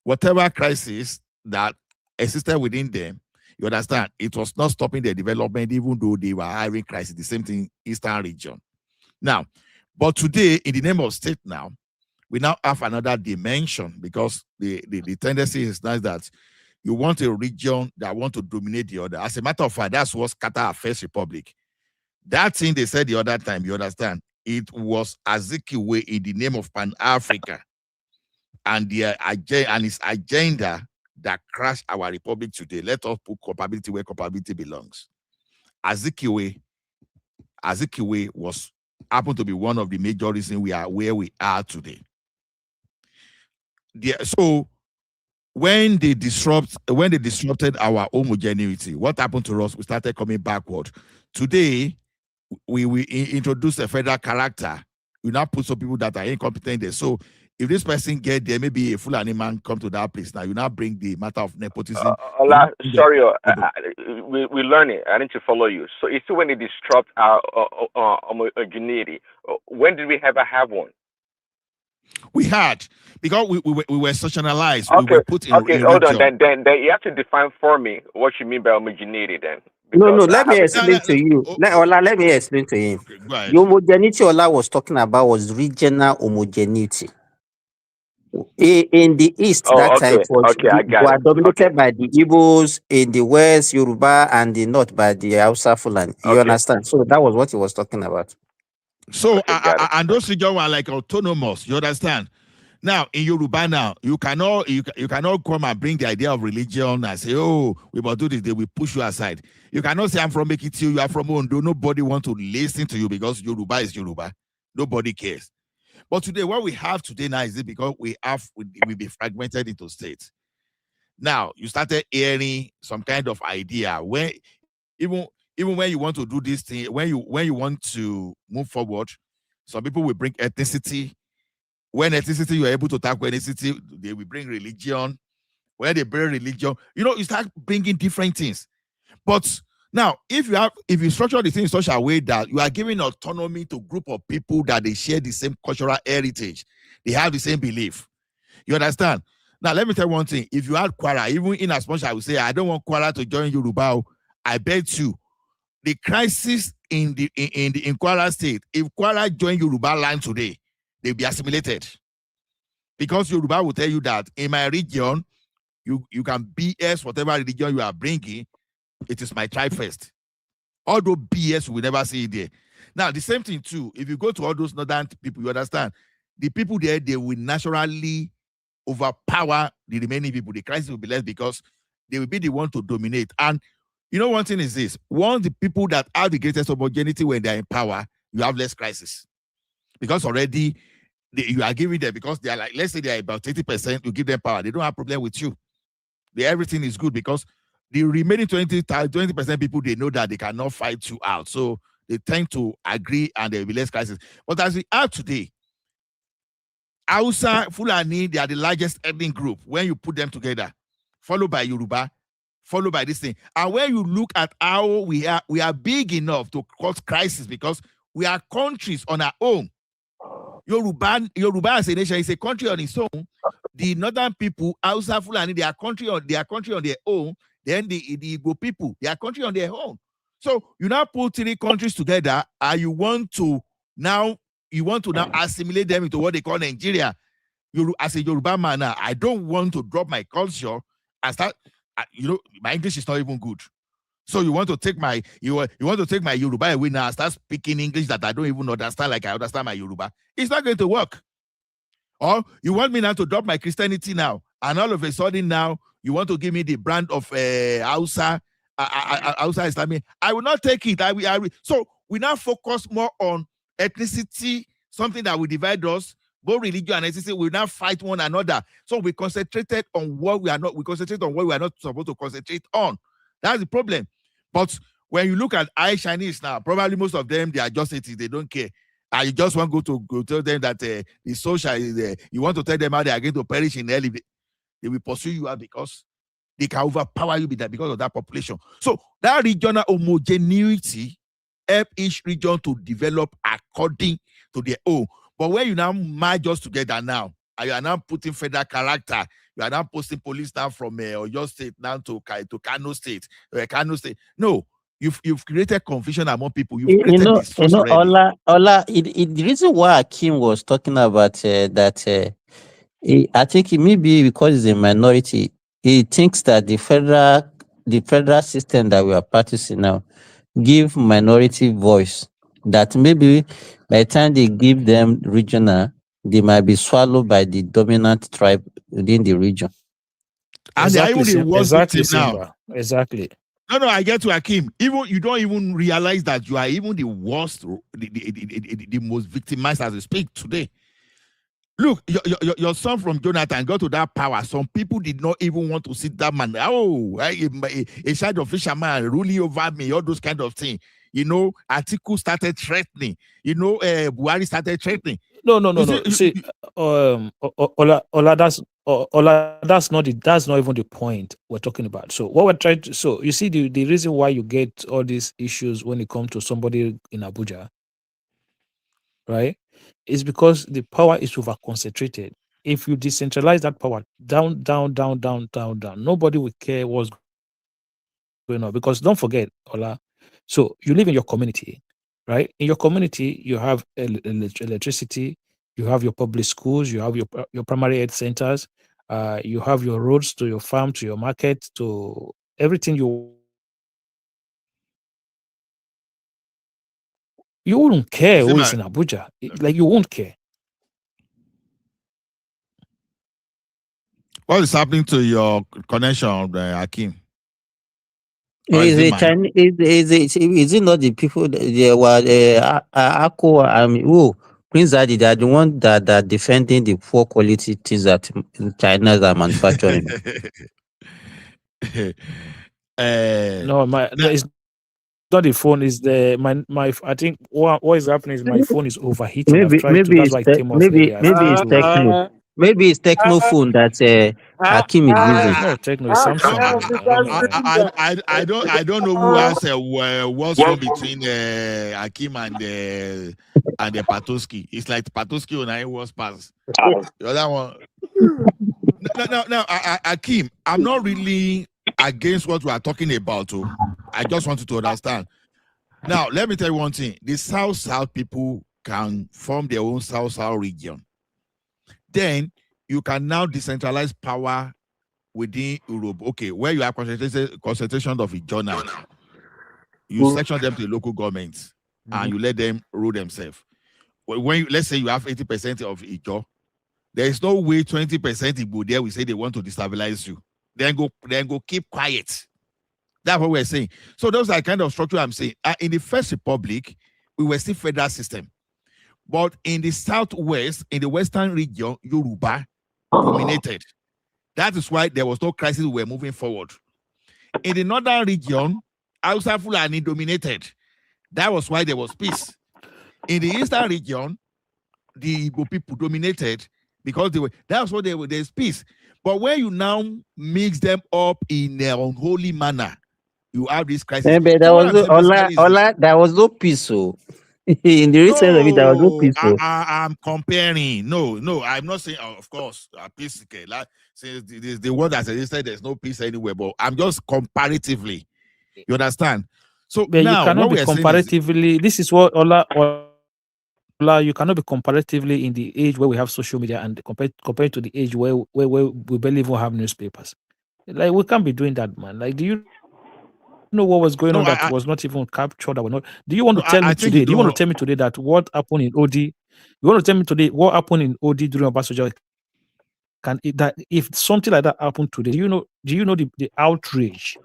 whatever crisis that existed within them, you understand, it was not stopping their development, even though they were having crisis. The same thing, Eastern region. Now, but today, in the name of state now, we now have another dimension, because the tendency is now that you want a region that want to dominate the other. As a matter of fact, that's what scattered our first republic. That thing they said the other time, you understand, it was Azikiwe in the name of Pan-Africa and its agenda that crashed our republic today. Let us put culpability where culpability belongs. Azikiwe was happened to be one of the major reasons we are where we are today. So when they disrupted our homogeneity, what happened to us? We started coming backward. Today, we introduce a federal character. We now put some people that are incompetent there. So if this person get there, maybe a Fulani man come to that place. Now you now bring the matter of nepotism. Sorry, we learn it. I need to follow you. So it's when they disrupt our homogeneity. When did we ever have one? We had, because we were socialized. Okay, we were put in hold on. Then you have to define for me what you mean by homogeneity. Then no, let me explain to you. Let me explain to him. Okay, go ahead. The homogeneity Ola was talking about was regional homogeneity. In the east, that time were dominated by the Igbos, in the west, Yoruba, and the north by the Hausa Fulani. You understand? So that was what he was talking about. So and those regions were like autonomous. You understand? Now in Yoruba, now you cannot come and bring the idea of religion and say, oh, we must do this. They will push you aside. You cannot say I'm from Ekiti, you are from Ondo. Nobody want to listen to you because Yoruba is Yoruba. Nobody cares. But today, what we have today now is it because we be fragmented into states. Now you started hearing some kind of idea where even when you want to do this thing, when you want to move forward, some people will bring ethnicity. When ethnicity, you are able to tackle ethnicity, they will bring religion. When they bring religion, you start bringing different things. But now, if you structure the thing in such a way that you are giving autonomy to a group of people that they share the same cultural heritage, they have the same belief. You understand? Now, let me tell you one thing. If you had Kwara, even in as much as I would say, I don't want Kwara to join Yoruba, I bet you the crisis in Kwara State, if Kwara join Yoruba land today, they'll be assimilated. Because Yoruba will tell you that in my region, you can BS whatever religion you are bringing, it is my tribe first. Although BS, we will never see it there. Now, the same thing too, if you go to all those northern people, you understand, the people there, they will naturally overpower the remaining people. The crisis will be less because they will be the one to dominate. And one thing is this, once the people that have the greatest homogeneity when they're in power, you have less crisis. Because already you are giving them, because they are like, let's say they are about 80%, you give them power. They don't have problem with you. Everything is good because the remaining 20% people, they know that they cannot fight you out. So they tend to agree and there will be less crisis. But as we are today, Hausa, Fulani, they are the largest ethnic group when you put them together, followed by Yoruba, followed by this thing. And when you look at how we are big enough to cause crisis because we are countries on our own. Yoruba as a nation is a country on its own. The northern people, Hausa, Fulani, they are country on their own. Then the Igbo people, they are country on their own. So you now put 3 countries together and you want to now assimilate them into what they call Nigeria. As a Yoruba man, I don't want to drop my culture and start, my English is not even good. So you want to take my Yoruba away now and start speaking English that I don't even understand like I understand my Yoruba. It's not going to work. Or you want me now to drop my Christianity now, and all of a sudden now you want to give me the brand of Hausa Islamic. I will not take it. So we now focus more on ethnicity, something that will divide us, both religion and ethnicity. We now fight one another. So we concentrated on what we are not. We concentrate on what we are not supposed to concentrate on. That's the problem. But when you look at Chinese now, probably most of them, they are just 80, they don't care. And you just want to go tell them that the social is you want to tell them how they are going to perish in hell. They will pursue you out because they can overpower you because of that population. So that regional homogeneity help each region to develop according to their own. But when you now merge us together now, and you are now putting federal character, you are now posting police now from Oyo State now to Kano State, Kano State. No, you've created confusion among people. You've created distrust already. The reason why Akim was talking about that, I think it may be because he's a minority. He thinks that the federal system that we are practicing now give minority voice. That maybe by the time they give them regional, they might be swallowed by the dominant tribe within the region. And they are even the worst victim now. Simba. Exactly. No, I get to Akim. Even you don't even realize that you are even the worst, the most victimized as we speak today. Look, your son from Jonathan got to that power. Some people did not even want to see that man. Oh, a child of fisherman ruling over me, all those kind of things. You know, Atiku started threatening. You know, Buhari started threatening. No. See, Ola, that's not even the point we're talking about. So what we're trying to, so you see the reason why you get all these issues when it comes to somebody in Abuja, right? Is because the power is over concentrated. If you decentralize that power down, nobody will care what's going on. Because don't forget, Ola, so you live in your community, right? In your community, you have electricity, you have your public schools, you have your primary health centers, you have your roads to your farm, to your market, to everything you wouldn't care who is in Abuja. Like, you won't care. What is happening to your connection, Akim? Is it not the people they were Akko? Prince Adi, they are the one that are defending the poor quality things that China are manufacturing. No, it's not the phone. Is my I think what is happening is my phone is overheating. I've tried to. That's why it came off. Maybe it's Techno. Maybe it's Techno phone that Akim is using. No, Techno is Samsung. I don't know who has what's wrong between Akim and the Patoski. It's like Patoski on I was pass. The other one. No, Akim, I'm not really against what we are talking about. I just want you to understand. Now, let me tell you one thing. The South people can form their own South region. Then you can now decentralize power within Europe. Okay, where you have concentration of a journal, you section them to the local governments and you let them rule themselves. When let's say you have 80% of Ijo, there is no way 20% Igbo there will say they want to destabilize you. Then go keep quiet. That's what we're saying. So those are kind of structure I'm saying. In the First Republic, we were still federal system. But in the Southwest, in the Western region, Yoruba dominated. That is why there was no crisis. We were moving forward. In the Northern region, Hausa Fulani dominated. That was why there was peace. In the Eastern region, the Igbo people dominated because that's what there's peace. But when you now mix them up in an unholy manner, you have this crisis. There was no peace. So in the recent of it, there was no peace. I'm comparing. No, I'm not saying, of course, peace. Like, since the word that said there's no peace anywhere, but I'm just comparatively. You understand? So but now, you cannot be comparatively. This is what Ola, you cannot be comparatively in the age where we have social media and compared to the age where we barely even have newspapers. Like, we can't be doing that, man. Like, do you know what was going on that was not even captured? That were not. Do you want to tell me today? Do you want to tell me today that what happened in OD? You want to tell me today what happened in OD during Obasanjo? That if something like that happened today, do you know the outrage?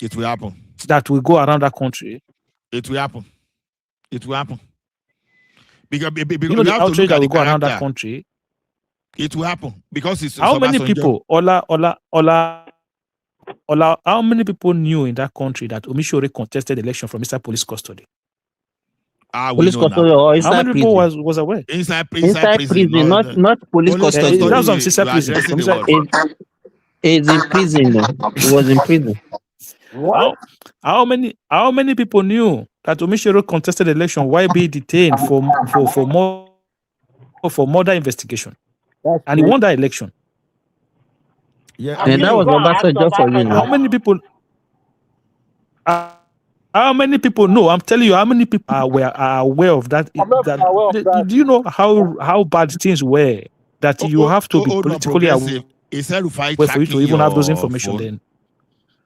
It will happen. That will go around that country. It will happen. It will happen. Because you know the outrage that will go around that country. It will happen because it's how many people? Ola. Ola, how many people knew in that country that Omishore contested the election from inside police custody? We Police know now. custody or How inside many people prison? was aware? Inside Inside prison. prison, No, not police police custody. That's what I'm custody. inside You are prison. addressing From the inside, word. It's in prison. No, it was in prison. how many people knew that Omishore contested the election while being detained for murder investigation, and he won that election? Yeah, And that was Obasanjo for you How now. many people? How many people know? I'm telling you, how many people are aware of that? Do you know how bad things were that you have to be no, politically aware progressive. Is Rufai for you to tracking even have those your information? phone? Then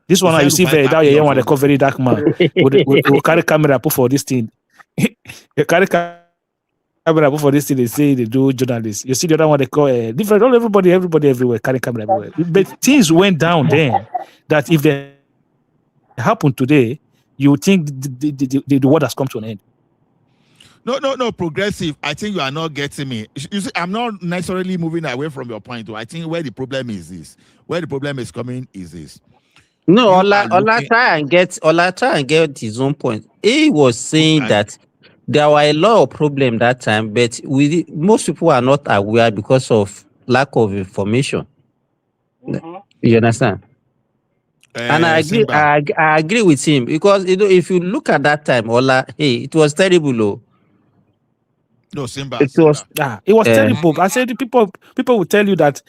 this one, Is now you see Rufai very that tracking your one they phone? call very dark man. We carry camera put for this thing. You carry camera put for this thing. They say they do journalists. You see the other one they call different. All everybody everywhere carry camera everywhere. But things went down then that if they happen today, you would think the world has come to an end. No, progressive. I think you are not getting me. You see, I'm not necessarily moving away from your point. I think where the problem is this. Where the problem is coming is this. No, You Ola are looking. try and get his own point. He was saying that there were a lot of problems that time, but most people are not aware because of lack of information. You understand? And I agree. Simba. I agree with him because if you look at that time, Ola, hey, it was terrible. No, Simba. It was it was terrible. I said people will tell you that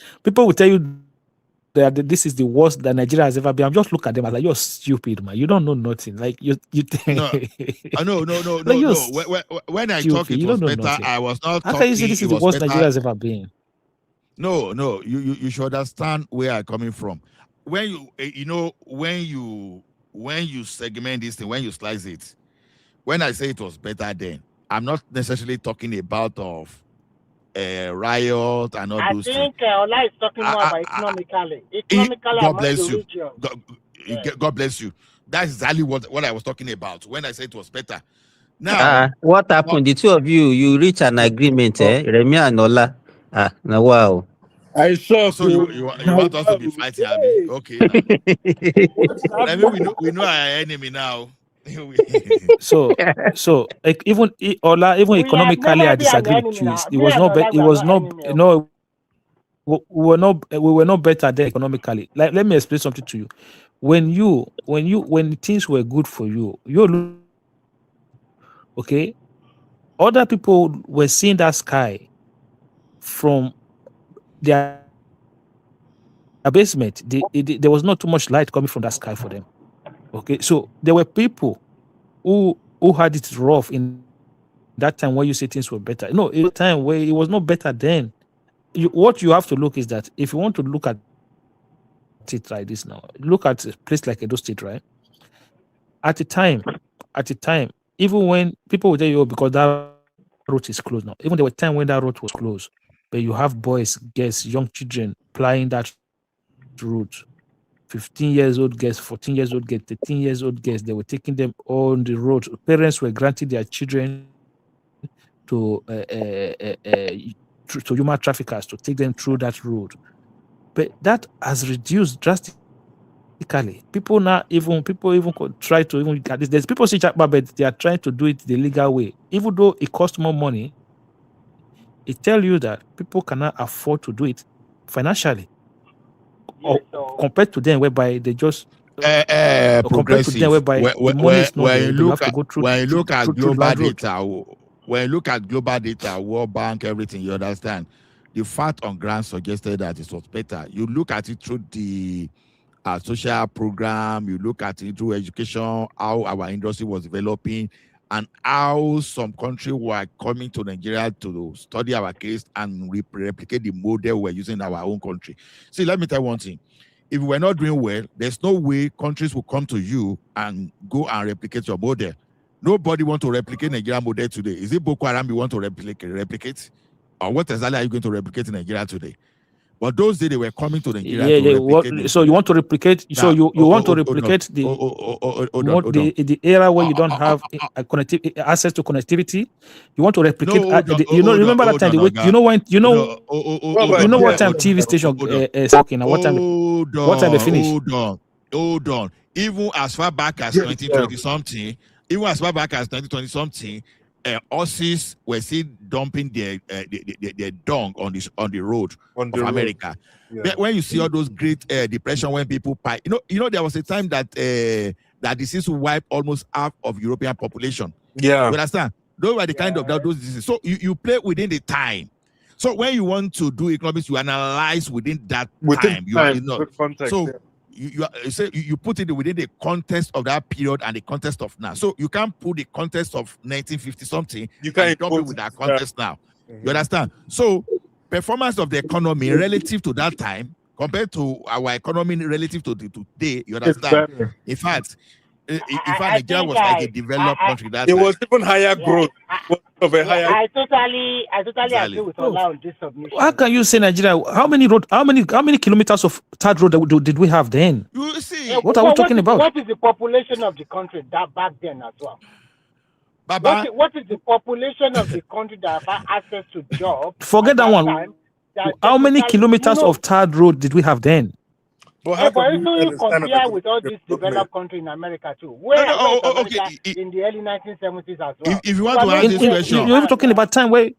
this is the worst that Nigeria has ever been. I'm just look at them as like, you're stupid, man. You don't know nothing. Like you No. No. When I talk it was better, nothing. I was not How talking. can you say this is the worst Nigeria has ever been? No. You should understand where I'm coming from. When you segment this thing, when you slice it, when I say it was better then, I'm not necessarily talking about riot and all those things. I think Ola is talking more about economically. God bless you. God bless you. That's exactly what I was talking about when I said it was better. Now, what happened? The two of you reach an agreement, Remy and Ola. Now wow. I saw. So you want us to be fighting, Abby? Okay. I mean, we know our enemy now. so like, even Ola, even economically, I disagree with you. It was not. It was not. No, we were not better there economically. Like, let me explain something to you. When things were good for you, okay, other people were seeing that sky from their basement. There was not too much light coming from that sky for them. Okay, so there were people who had it rough in that time where you say things were better. No, in a time where it was not better then. What you have to look is that if you want to look at it like this now, look at a place like Edo State, right? At the time, even when people would tell you, because that road is closed now, even there were times when that road was closed, but you have boys, girls, young children plying that route. 15 years old girls, 14 years old girls, 13 years old girls, they were taking them on the road. Parents were granting their children to human traffickers to take them through that road. But that has reduced drastically. People even try to even get this. There's people say but they are trying to do it the legal way. Even though it costs more money, it tells you that people cannot afford to do it financially. Or compared to them whereby they just compared to them whereby the money is not there, you have to go through. When you look at global road. data, when you look at global data, World Bank, everything, you understand. The fact on ground suggested that it was better. You look at it through the social program, you look at it through education, how our industry was developing, and how some countries were coming to Nigeria to study our case and replicate the model we're using in our own country. See, let me tell you one thing. If we're not doing well, there's no way countries will come to you and go and replicate your model. Nobody wants to replicate Nigerian model today. Is it Boko Haram you want to replicate? Or what exactly are you going to replicate in Nigeria today? But those days they were coming to Nigeria to replicate. So you want to replicate? So you want to replicate the era where you don't have access to connectivity. You want to replicate? Remember that time? You know what time TV station is talking and what time they finish? hold on. Even as far back as 2020 something, even as far back as 2020 something, Aussies were still dumping their dung on the road of America. Yeah. When you see all those great depression when people pie, you know there was a time that that disease wiped almost half of European population. Yeah. You understand? Those were the kind of those diseases. So you play within the time. So when you want to do economics, you analyze within that time. Context, so you put it within the context of that period and the context of now. So you can't put the context of 1950 something. You can't dump it with that context now. You understand? So performance of the economy relative to that time compared to our economy relative to today, you understand? In fact, Nigeria was like a developed country. That it was even higher growth. I totally agree with Ola on this submission. How can you say Nigeria? How many kilometers of third road did we have then? You see, what are we talking about? What is the population of the country that back then as well? What is the population of the country that have access to jobs? Forget that one. How many kilometers of third road did we have then? But if you compare with all these developed countries in America too, where in the early 1970s as well. If you want to ask this question, you're talking about time where.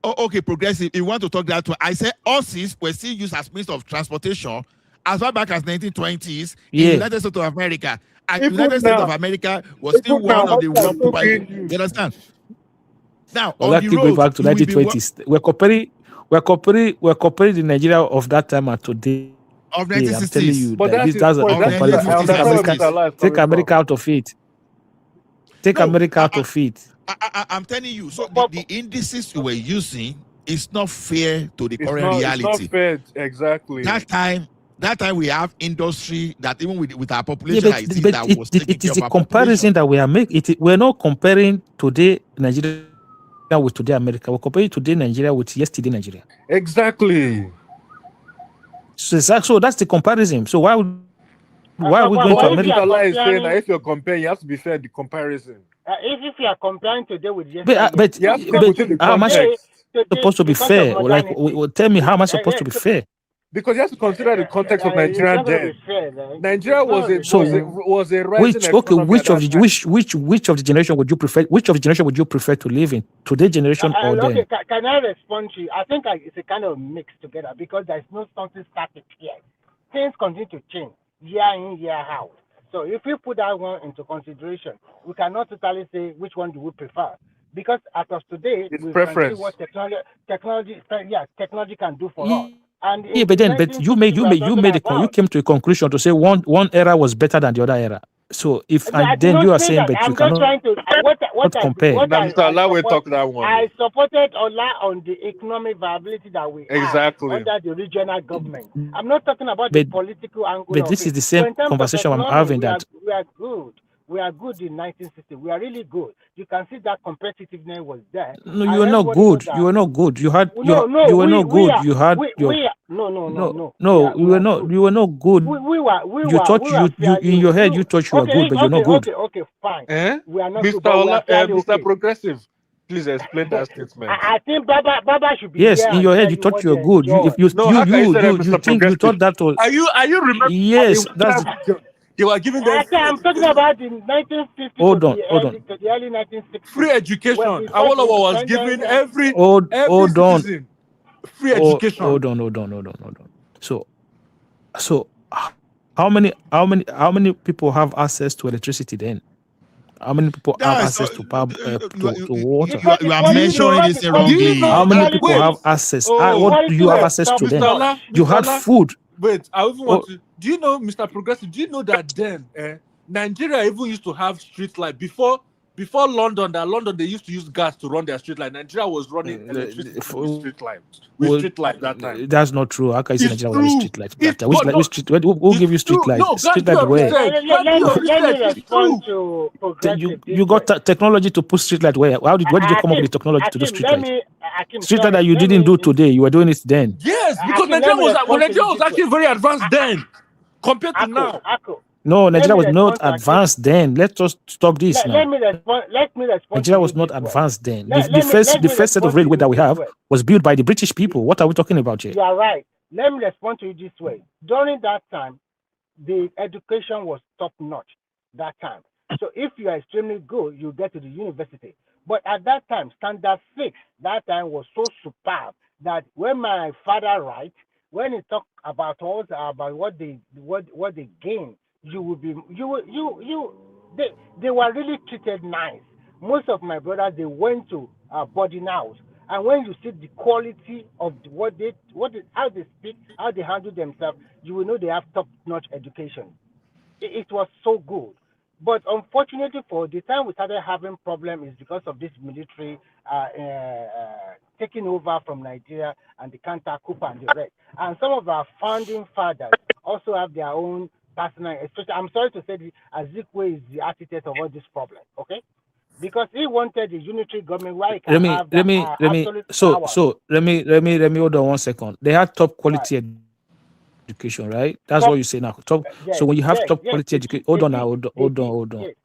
Oh, okay, progressive. If you want to talk that way, I said Aussies were still used as means of transportation as far back as 1920s in the United States of America. And the United States of America was still one of the world. You understand? Now, on the road, go back to 1920s. We're comparing the Nigeria of that time and today. Of 1960s. I'm telling you, but that's a take America out of it. Take America out of it. I'm telling you, so the indices you were using is not fair to the current reality. It's not fair, exactly. That time we have industry that even with our population, it is a comparison that we are making. We're not comparing today Nigeria with today America. We're comparing today Nigeria with yesterday Nigeria. Exactly. So that's the comparison. So why are we going to America? Saying that if you're comparing, you have to be fair in the comparison. If you are comparing today with yesterday, but how am I supposed to be fair? Like, tell me how am I supposed to be fair? Because you have to consider the context of Nigeria then. Nigeria was a rising which of the generation would you prefer? Which of the generation would you prefer to live in? Today generation or then? Okay, can I respond to you? I think it's a kind of mix together because there's no something static here. Things continue to change year in, year out. So if you put that one into consideration, we cannot totally say which one do we prefer. Because as of today, we can see what technology can do for us. And but you came to a conclusion to say one era was better than the other era. So if then you are saying, but you cannot compare. I supported Ola on the economic viability that we have under the regional government. I'm not talking about the political angle. But this is the same conversation I'm having. We are good. We are good in 1960. We are really good. You can see that competitiveness was there. No, you were not good. You were not good. You had you were not good. You had your no. You were not. You were not good. You thought you in your head you thought you were good, but you're not good. Okay, fine. We are not good. Mr. Progressive, please explain that statement. I think Baba should be. Yes, in your head you thought you were good. You thought that was. Are you remember? Yes, that's. They were giving them. I'm talking about the 1950s to the early 1960s. Free education. Awolowo was giving every citizen free education. Hold on. So how many people have access to electricity then? How many people have access to water? You are mentioning this wrongly. How many people have access? What do you have access to then? You had food. Wait, I even want to. Do you know, Mr. Progressive? Do you know that then Nigeria even used to have street light before London? London they used to use gas to run their street light. Nigeria was running electricity with street light. Street light that time. That's not true. How can you say Nigeria was street light that time? Who gave you street light? Street light where? Let me respond to Progressive. You got technology to put street light where? Where did you come up with the technology to do street light? Street light that you didn't do today, you were doing it then. Yes, because Nigeria was actually very advanced then compared to now. No, Nigeria was not advanced then. Let us stop this now. Let me respond. Nigeria was not advanced then. The first set of railway that we have was built by the British people. What are we talking about here? You are right. Let me respond to you this way. During that time, the education was top notch that time. So if you are extremely good, you get to the university. But at that time, standard 6 that time was so superb that when my father writes, when he talk about us about what they gain, you will be they were really treated nice. Most of my brothers they went to boarding house, and when you see the quality of how they speak, how they handle themselves, you will know they have top notch education. It was so good. But unfortunately, for the time we started having problem is because of this military taking over from Nigeria and the counter coup and the rest. And some of our founding fathers also have their own personal, especially, I'm sorry to say, Azikwe is the architect of all this problem, okay? Because he wanted a unitary government where he can have that absolute power. So let me hold on 1 second. They had top quality education, right? That's what you say now. Top. Yes, So when you have yes, top yes, quality they education, did, hold they on now, did, hold they on, did, hold on, yes.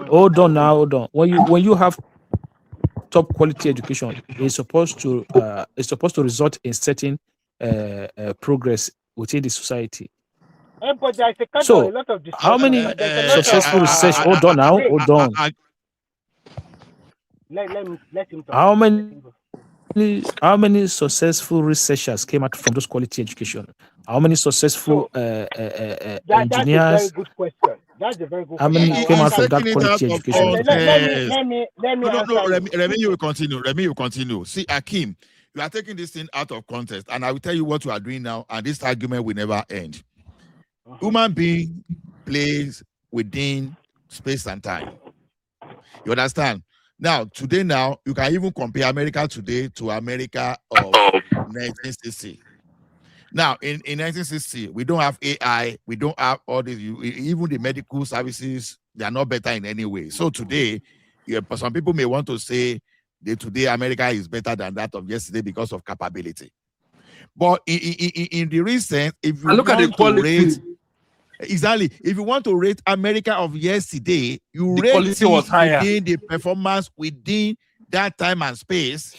hold on now, hold on. When you have top quality education, it's supposed to result in certain progress within the society. But there's a kind of a So lot of how distortion. many There's a lot of successful research? Hold on now, hold on. Let him talk. How Let him go. many successful researchers came out from those quality education? How many successful That's a very engineers? good question. That's a very good How question. many I will came out He's answer from you. that taking it out quality of education? Let me No, answer you. Remy, you will continue. Remy, you will continue. See, Akim, you are taking this thing out of context, and I will tell you what you are doing now, and this argument will never end. Human being plays within space and time. You understand? Now, today, you can even compare America today to America of 1960. Now, in 1960, we don't have AI, we don't have all these, even the medical services, they are not better in any way. So today, some people may want to say that today America is better than that of yesterday because of capability. But in the recent, if you look at the quality. Exactly. If you want to rate America of yesterday, you The rate quality was higher. within the performance within that time and space,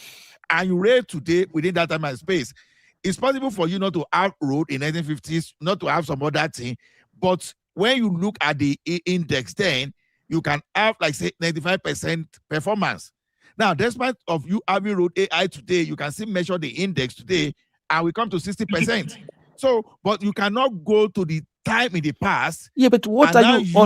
and you rate today within that time and space. It's possible for you not to have road in 1950s, not to have some other thing, but when you look at the index, then you can have like say 95% performance. Now, despite of you having road AI today, you can still measure the index today, and we come to 60%. So, but you cannot go to the time in the past. Yeah, but what are you,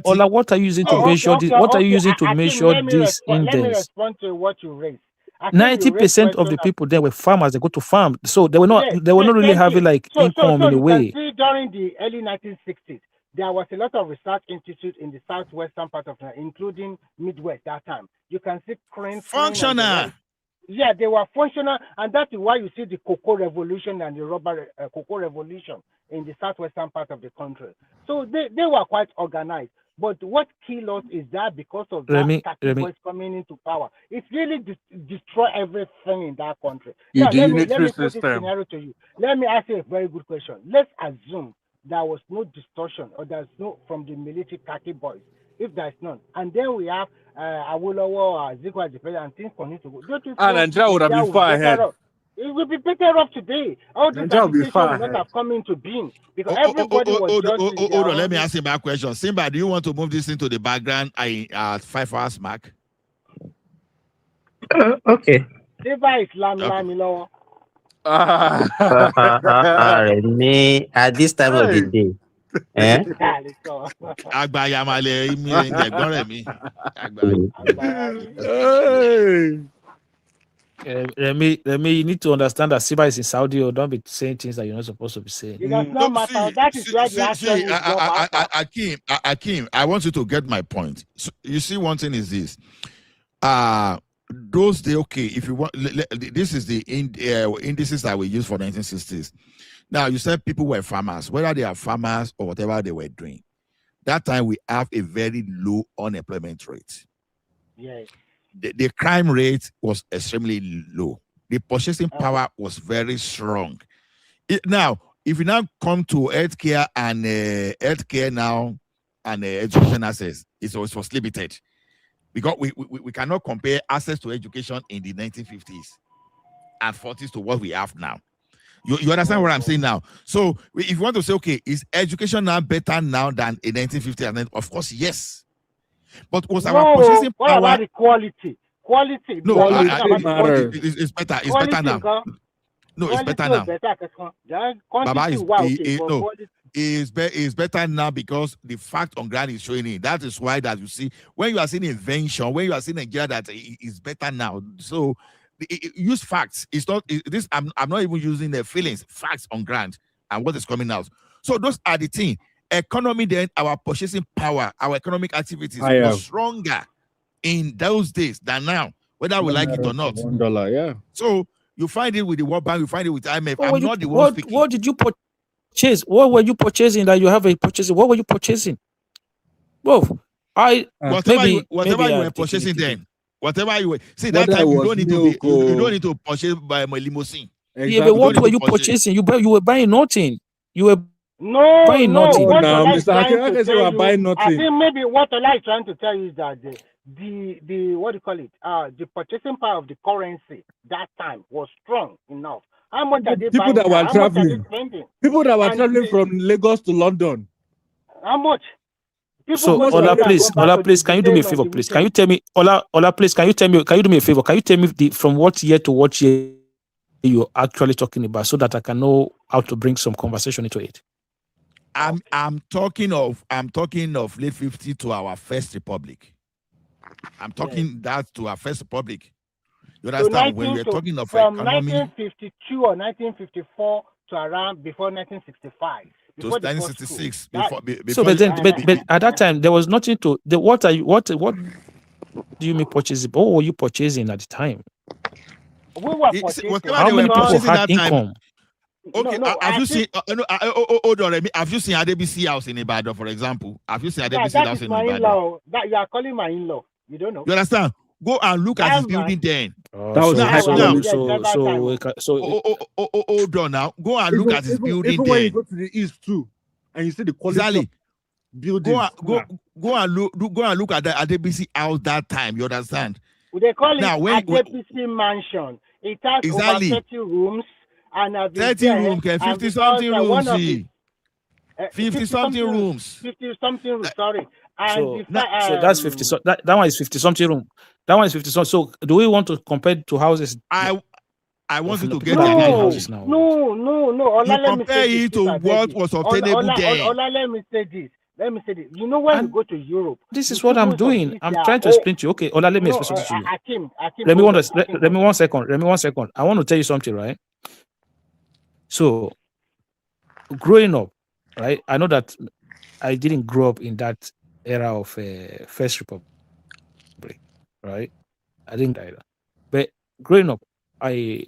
Ola, what are you using to measure this? What are you using to measure this index? Let me respond to what you raised. 90% of the people there were farmers. They go to farm, so they were not really having like income in a way. You can see during the early 1960s, there was a lot of research institute in the southwestern part of Nigeria, including Midwest that time. You can see crane functional. Yeah, they were functional, and that is why you see the cocoa revolution and the rubber cocoa revolution in the southwestern part of the country. So they were quite organized. But what killed us is that because of that boys coming into power, it's really destroy everything in that country. Now, let me put this scenario to you. Let me ask you a very good question. Let's assume there was no distortion or there's no from the military khaki boys. If there's none, and then we have Awolowo, Zikwa, and things continue to go. Nigeria would have been far ahead. It will be better off today. All this agitation will not have come into being because everybody was just. Hold on, let me ask you my question. Simba, do you want to move this into the background at 5 hours mark? Okay. Simba is Lamilawon. Me at this time of the day. Remy, you need to understand that Siba is in Saudi, or don't be saying things that you're not supposed to be saying. It does not matter. That is where the action is. Akim, I want you to get my point. So, you see, one thing is this. Those days, okay, if you want, this is the indices that we use for 1960s. Now, you said people were farmers, whether they are farmers or whatever they were doing. That time, we have a very low unemployment rate. Yes. The crime rate was extremely low. The purchasing power was very strong. Now, if you now come to healthcare and healthcare now and education access, it was limited. Because we cannot compare access to education in the 1950s and 40s to what we have now. You understand what I'm saying now? So if you want to say, okay, is education now better now than in 1950? And then, of course, yes. But was our purchasing what power? about the quality? Quality. No, it's better. It's quality better now. No, it's better now. Baba is better now because the fact on ground is showing it. That is why that you see when you are seeing invention, when you are seeing Nigeria that is better now. So use facts. It's not this. I'm not even using the feelings. Facts on ground and what is coming out. So those are the thing. Economy, then our purchasing power, our economic activities was stronger in those days than now, whether we like it or not. $1, yeah. So you find it with the World Bank, you find it with IMF. I'm not the one speaking. What did you purchase? What were you purchasing that you have a purchasing? What were you purchasing? Well, whatever you were purchasing then, whatever you were. See, that time you don't need to purchase by my limousine. Exactly. Yeah, but what were you purchasing? You were buying nothing. You were buying nothing. What Mr. Hakim, you are buying nothing. I think maybe what Ola is trying to tell you is that the what do you call it? The purchasing power of the currency that time was strong enough. How much are they people buying? That were traveling? People that were traveling from Lagos to London. How much? So Ola, please, can you do me a favor, please? Can you tell me, Ola, please, can you do me a favor? Can you tell me from what year to what year you're actually talking about, so that I can know how to bring some conversation into it? I'm talking of late 50 to our first republic. I'm talking that to our first republic. You understand? When we're talking of from economy, 1952 or 1954 to around before 1965. To 1966. So, but at that time there was nothing to. What do you mean purchasing? What were you purchasing at the time? We were purchasing. How many people had income? Okay, have you seen? Hold on, have you seen Adebisi house in Ibadan, for example? Have you seen Adebisi house in Ibadan? That you are calling my in-law. You don't know. You understand? Go and look at his building then. That was hold on now. Go and look at his building even then. when you go to the east too, and you see the quality of buildings. Go and look at the Adebisi house that time. You understand? They call it Adebisi mansion. It has over 30 rooms. And 30 rooms, 50 something rooms. 50 something rooms. 50 something rooms, sorry. So that's 50. So that one is 50 something room. That one is 50 something. So do we want to compare to houses? I want you to get the houses now. No. You compare it to what was obtainable then. Let me say this. You know, when you go to Europe, this is what I'm doing. I'm trying to explain to you. Okay, Ola, let me explain to you. Let me 1 second. I want to tell you something, right? So, growing up, right? I know that I didn't grow up in that era of First Republic, right? I didn't either. But growing up, I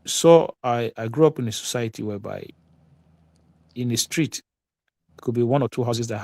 grew up in a society whereby in a street, it could be 1 or 2 houses that